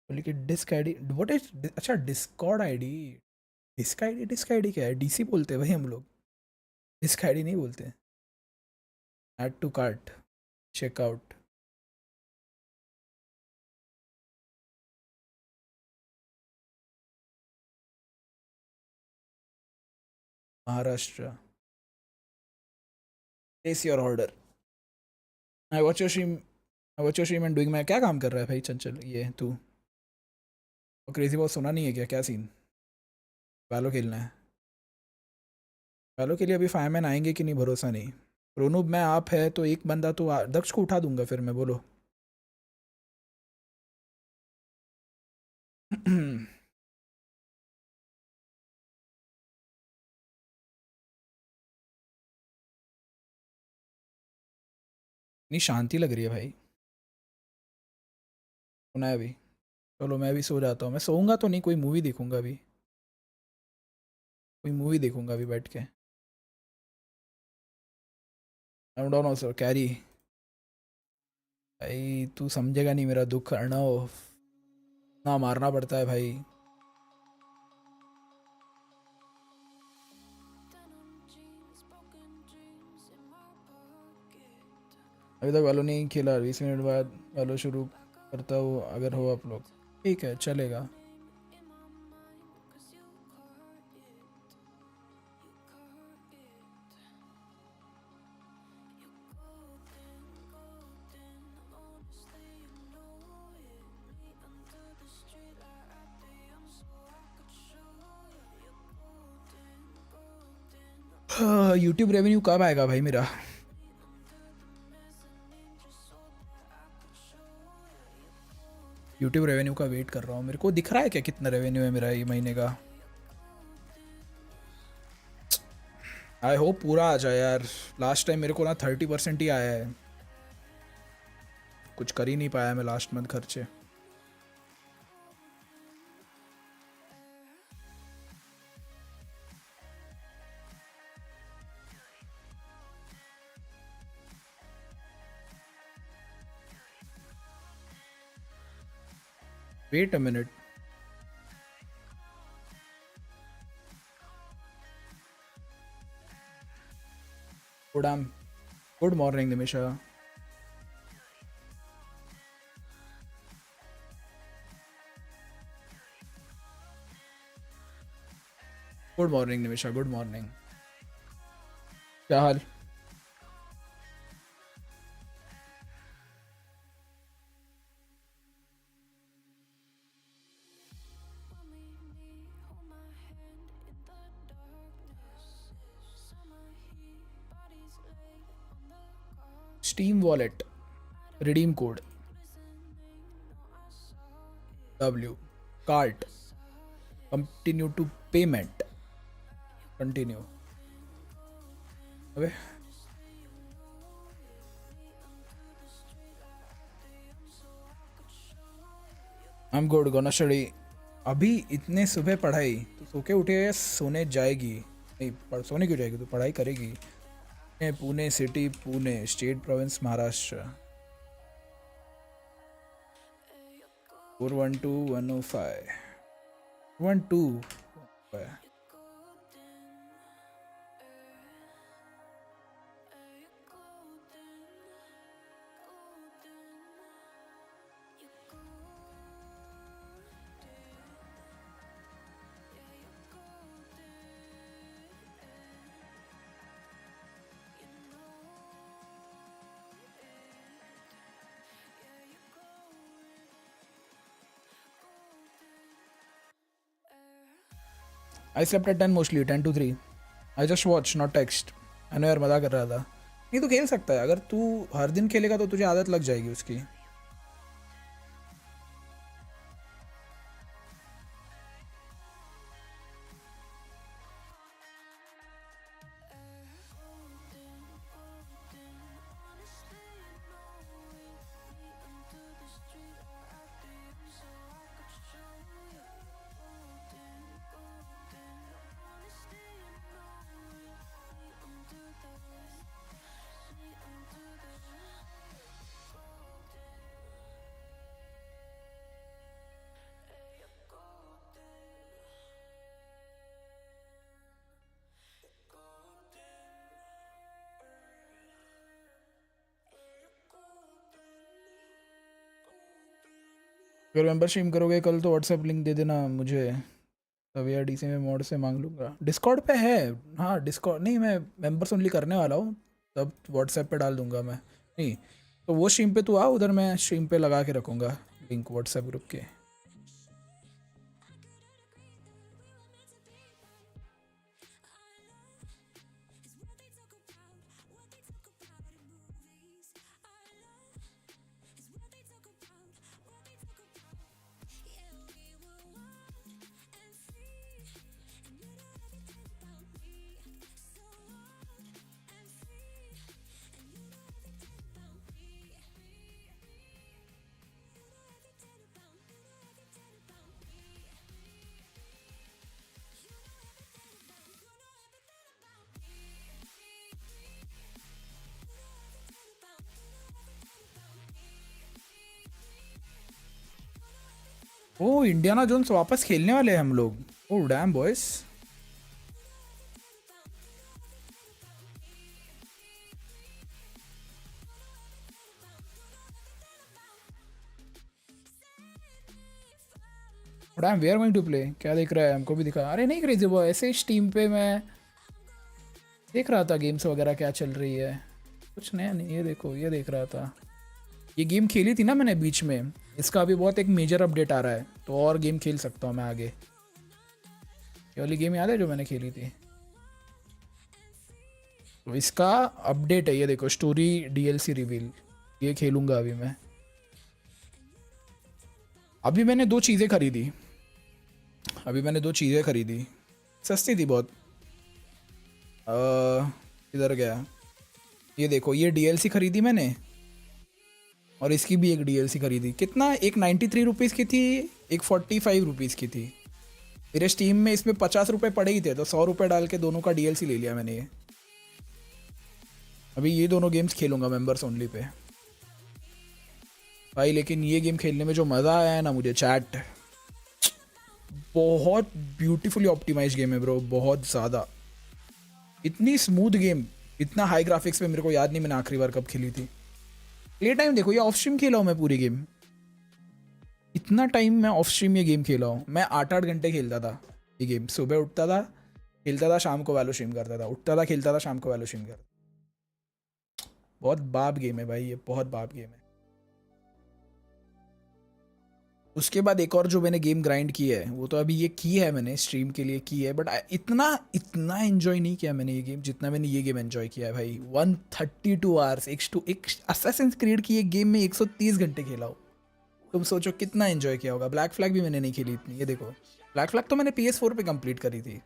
की डिस्क आईडी। व्हाट इज, अच्छा डिस्कॉर्ड आईडी। डिस्क आईडी क्या है? डीसी बोलते हैं भाई हम लोग, डिस्क आईडी नहीं बोलते। Add to cart, checkout. Maharashtra. Place your order. I watch your stream and doing. मैं क्या काम कर रहा है भाई चंचल ये तू? और क्रेजी बहुत सुना नहीं है क्या? क्या सीन? वालो खेलना है। वालो के लिए अभी फायरमैन आएंगे कि नहीं भरोसा नहीं। रोनूब मैं आप है तो एक बंदा तो दक्ष को उठा दूंगा फिर मैं, बोलो। इतनी शांति लग रही है भाई। सुना है अभी। चलो मैं भी सो जाता हूँ। मैं सोऊंगा तो नहीं, कोई मूवी देखूंगा अभी, कोई मूवी देखूंगा अभी बैठ के। I don't know sir carry. भाई तू समझेगा नहीं मेरा दुख अर्णव, ना मारना पड़ता है भाई। अभी तक वालों नहीं खेला, 20 मिनट बाद वालों शुरू करता हूँ अगर हो आप लोग। ठीक है चलेगा। यूट्यूब रेवेन्यू कब आएगा भाई मेरा? यूट्यूब रेवेन्यू का वेट कर रहा हूँ। मेरे को दिख रहा है क्या कितना रेवेन्यू है मेरा ये महीने का? आई होप पूरा आ जाए यार। लास्ट टाइम मेरे को ना 30% ही आया है। कुछ कर ही नहीं पाया मैं लास्ट मंथ खर्चे। Wait a minute. Good morning, Nimisha. Good morning, Nimisha. Good morning. क्या हाल? Steam wallet. Redeem code. W. Cart. Continue to payment. Continue. Okay. I'm good. Gonna study. अभी इतने सुबह पढ़ाई तो सो के उठे सोने जाएगी नहीं सोने क्यों जाएगी तो पढ़ाई करेगी Pune city Pune state province Maharashtra 412105 12 I slept at 10 mostly, 10 to 3. I just watched, not text. I know यार मजाक कर रहा था. नहीं तो खेल सकता है अगर तू हर दिन खेलेगा तो तुझे आदत लग जाएगी उसकी. अगर मेंबरशिप करोगे कल तो व्हाट्सएप लिंक दे देना मुझे तब यार डीसी में मोड से मांग लूँगा. डिस्कॉर्ड पे है. हाँ डिस्कॉर्ड नहीं मैं मेंबर्स ओनली करने वाला हूँ तब व्हाट्सएप पे डाल दूँगा मैं. नहीं तो वो स्ट्रीम पे तू आ उधर मैं स्ट्रीम पे लगा के रखूँगा लिंक व्हाट्सएप ग्रुप के. ओ इंडियाना जोन्स वापस खेलने वाले हैं हम लोग. Oh damn boys. Damn we are going to play. क्या देख रहा है हमको भी दिखा. अरे नहीं क्रेजी बॉय ऐसे ही स्टीम पे मैं देख रहा था गेम्स वगैरह क्या चल रही है. कुछ नया नहीं. ये देखो ये देख रहा था. ये गेम खेली थी ना मैंने बीच में. इसका अभी बहुत एक मेजर अपडेट आ रहा है तो और गेम खेल सकता हूँ मैं आगे. ये वाली गेम याद है जो मैंने खेली थी तो इसका अपडेट है. ये देखो स्टोरी DLC रिवील. ये खेलूँगा अभी मैं. अभी मैंने दो चीज़ें खरीदी. सस्ती थी बहुत. इधर गया. ये देखो ये DLC खरीदी मैंने और इसकी भी एक DLC खरीदी. कितना एक 93 रुपीज़ की थी एक 45 रुपीज़ की थी. मेरे स्टीम में इसमें 50 रुपये पड़े ही थे तो 100 रुपये डाल के दोनों का DLC ले लिया मैंने. ये अभी ये दोनों गेम्स खेलूँगा मेंबर्स ओनली पे. भाई लेकिन ये गेम खेलने में जो मज़ा आया है ना मुझे चैट, बहुत ब्यूटीफुली ऑप्टिमाइज गेम है ब्रो, बहुत ज़्यादा। इतनी स्मूथ गेम, इतना हाई ग्राफिक्स पे मेरे को याद नहीं मैंने आखिरी बार कब खेली थी। प्ले टाइम देखो, ये ऑफ स्ट्रीम खेला हूँ मैं पूरी गेम, इतना टाइम मैं ऑफ स्ट्रीम ये गेम खेला हूँ। मैं 8-8 घंटे खेलता था ये गेम। सुबह उठता था, खेलता था, शाम को वैलो स्ट्रीम करता था, उठता था, खेलता था, शाम को वैलो स्ट्रीम करता। बहुत बाप गेम है भाई ये, बहुत बाप गेम है। उसके बाद एक और जो मैंने गेम ग्राइंड की है, वो तो अभी ये की है मैंने स्ट्रीम के लिए की है, बट इतना एंजॉय नहीं किया मैंने ये गेम जितना मैंने ये गेम एंजॉय किया है भाई। 132 आवर्स एक असैसिन्स क्रीड की एक गेम में 130 घंटे खेला हो। तुम सोचो कितना एंजॉय किया होगा। ब्लैक फ्लैग भी मैंने नहीं खेली इतनी, ये देखो ब्लैक फ्लैग तो मैंने PS4 पे कंप्लीट करी थी।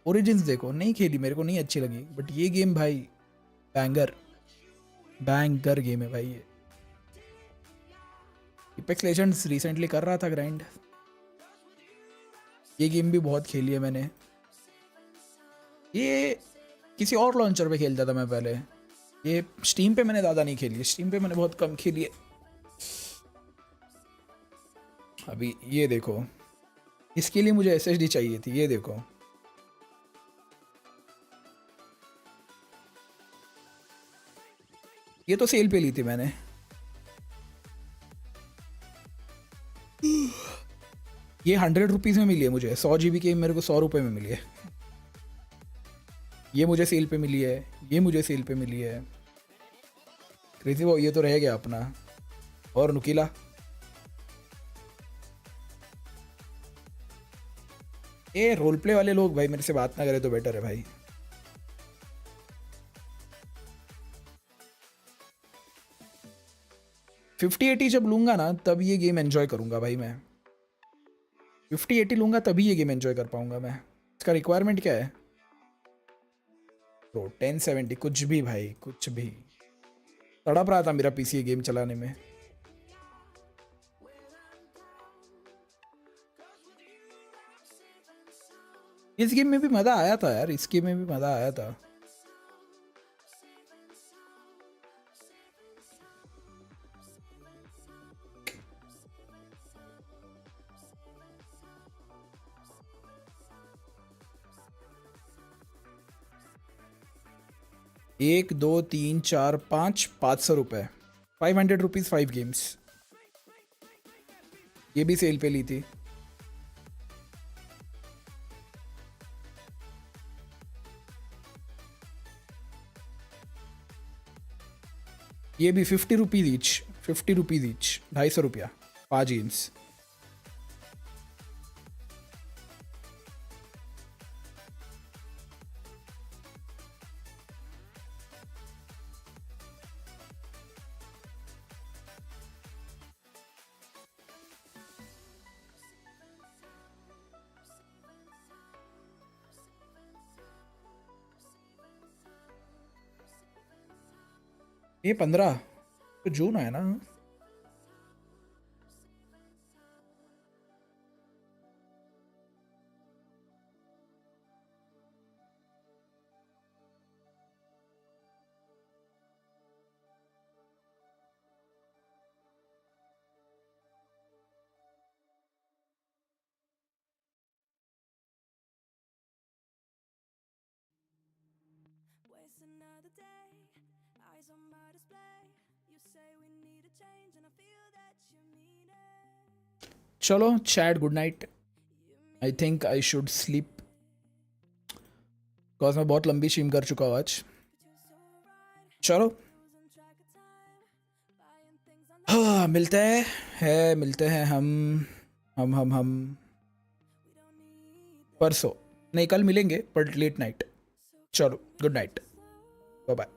ओरिजिन्स देखो नहीं खेली, मेरे को नहीं अच्छी लगी, बट ये गेम भाई बैंगर गेम है भाई ये। एपेक्स लेजेंड्स रिसेंटली कर रहा था ग्राइंड, ये गेम भी बहुत खेली है मैंने। ये किसी और लॉन्चर पे खेलता था मैं पहले, ये स्टीम पे मैंने ज़्यादा नहीं खेली, स्टीम पे मैंने बहुत कम खेली है। अभी ये देखो, इसके लिए मुझे SSD चाहिए थी, ये देखो ये तो सेल पे ली थी मैंने। ये 100 रुपीज़ में मिली है मुझे, 100 GB की मेरे को 100 रुपये में मिली है। ये मुझे सेल पे मिली है, ये मुझे सेल पे मिली है। क्रेजी वो ये तो रह गया अपना। और नुकीला ये रोल प्ले वाले लोग भाई मेरे से बात ना करे तो बेटर है भाई। $50-80 जब लूंगा ना तब ये गेम एंजॉय करूंगा भाई मैं। 50-80 लूंगा तभी ये गेम एंजॉय कर पाऊंगा मैं। इसका रिक्वायरमेंट क्या है ब्रो? 1070 कुछ भी भाई, कुछ भी। तड़प रहा था मेरा PC ये गेम चलाने में। इस गेम में भी मजा आया था यार, इस गेम में भी मजा आया था। एक 2 3 4 5 500 रुपये, 500 रुपीज़ 5 गेम्स। ये भी सेल पे ली थी। ये भी 50 रुपीज़ ईच, 50 रुपीज़ ईच, 250 रुपया 5 गेम्स। ये 15 तो जून है ना। चलो chat, good night. I think I should sleep because मैं बहुत लंबी स्ट्रीम कर चुका हूँ आज। चलो हाँ, मिलते हैं हम परसों नहीं, कल मिलेंगे पर लेट नाइट। चलो गुड नाइट, बाय बाय।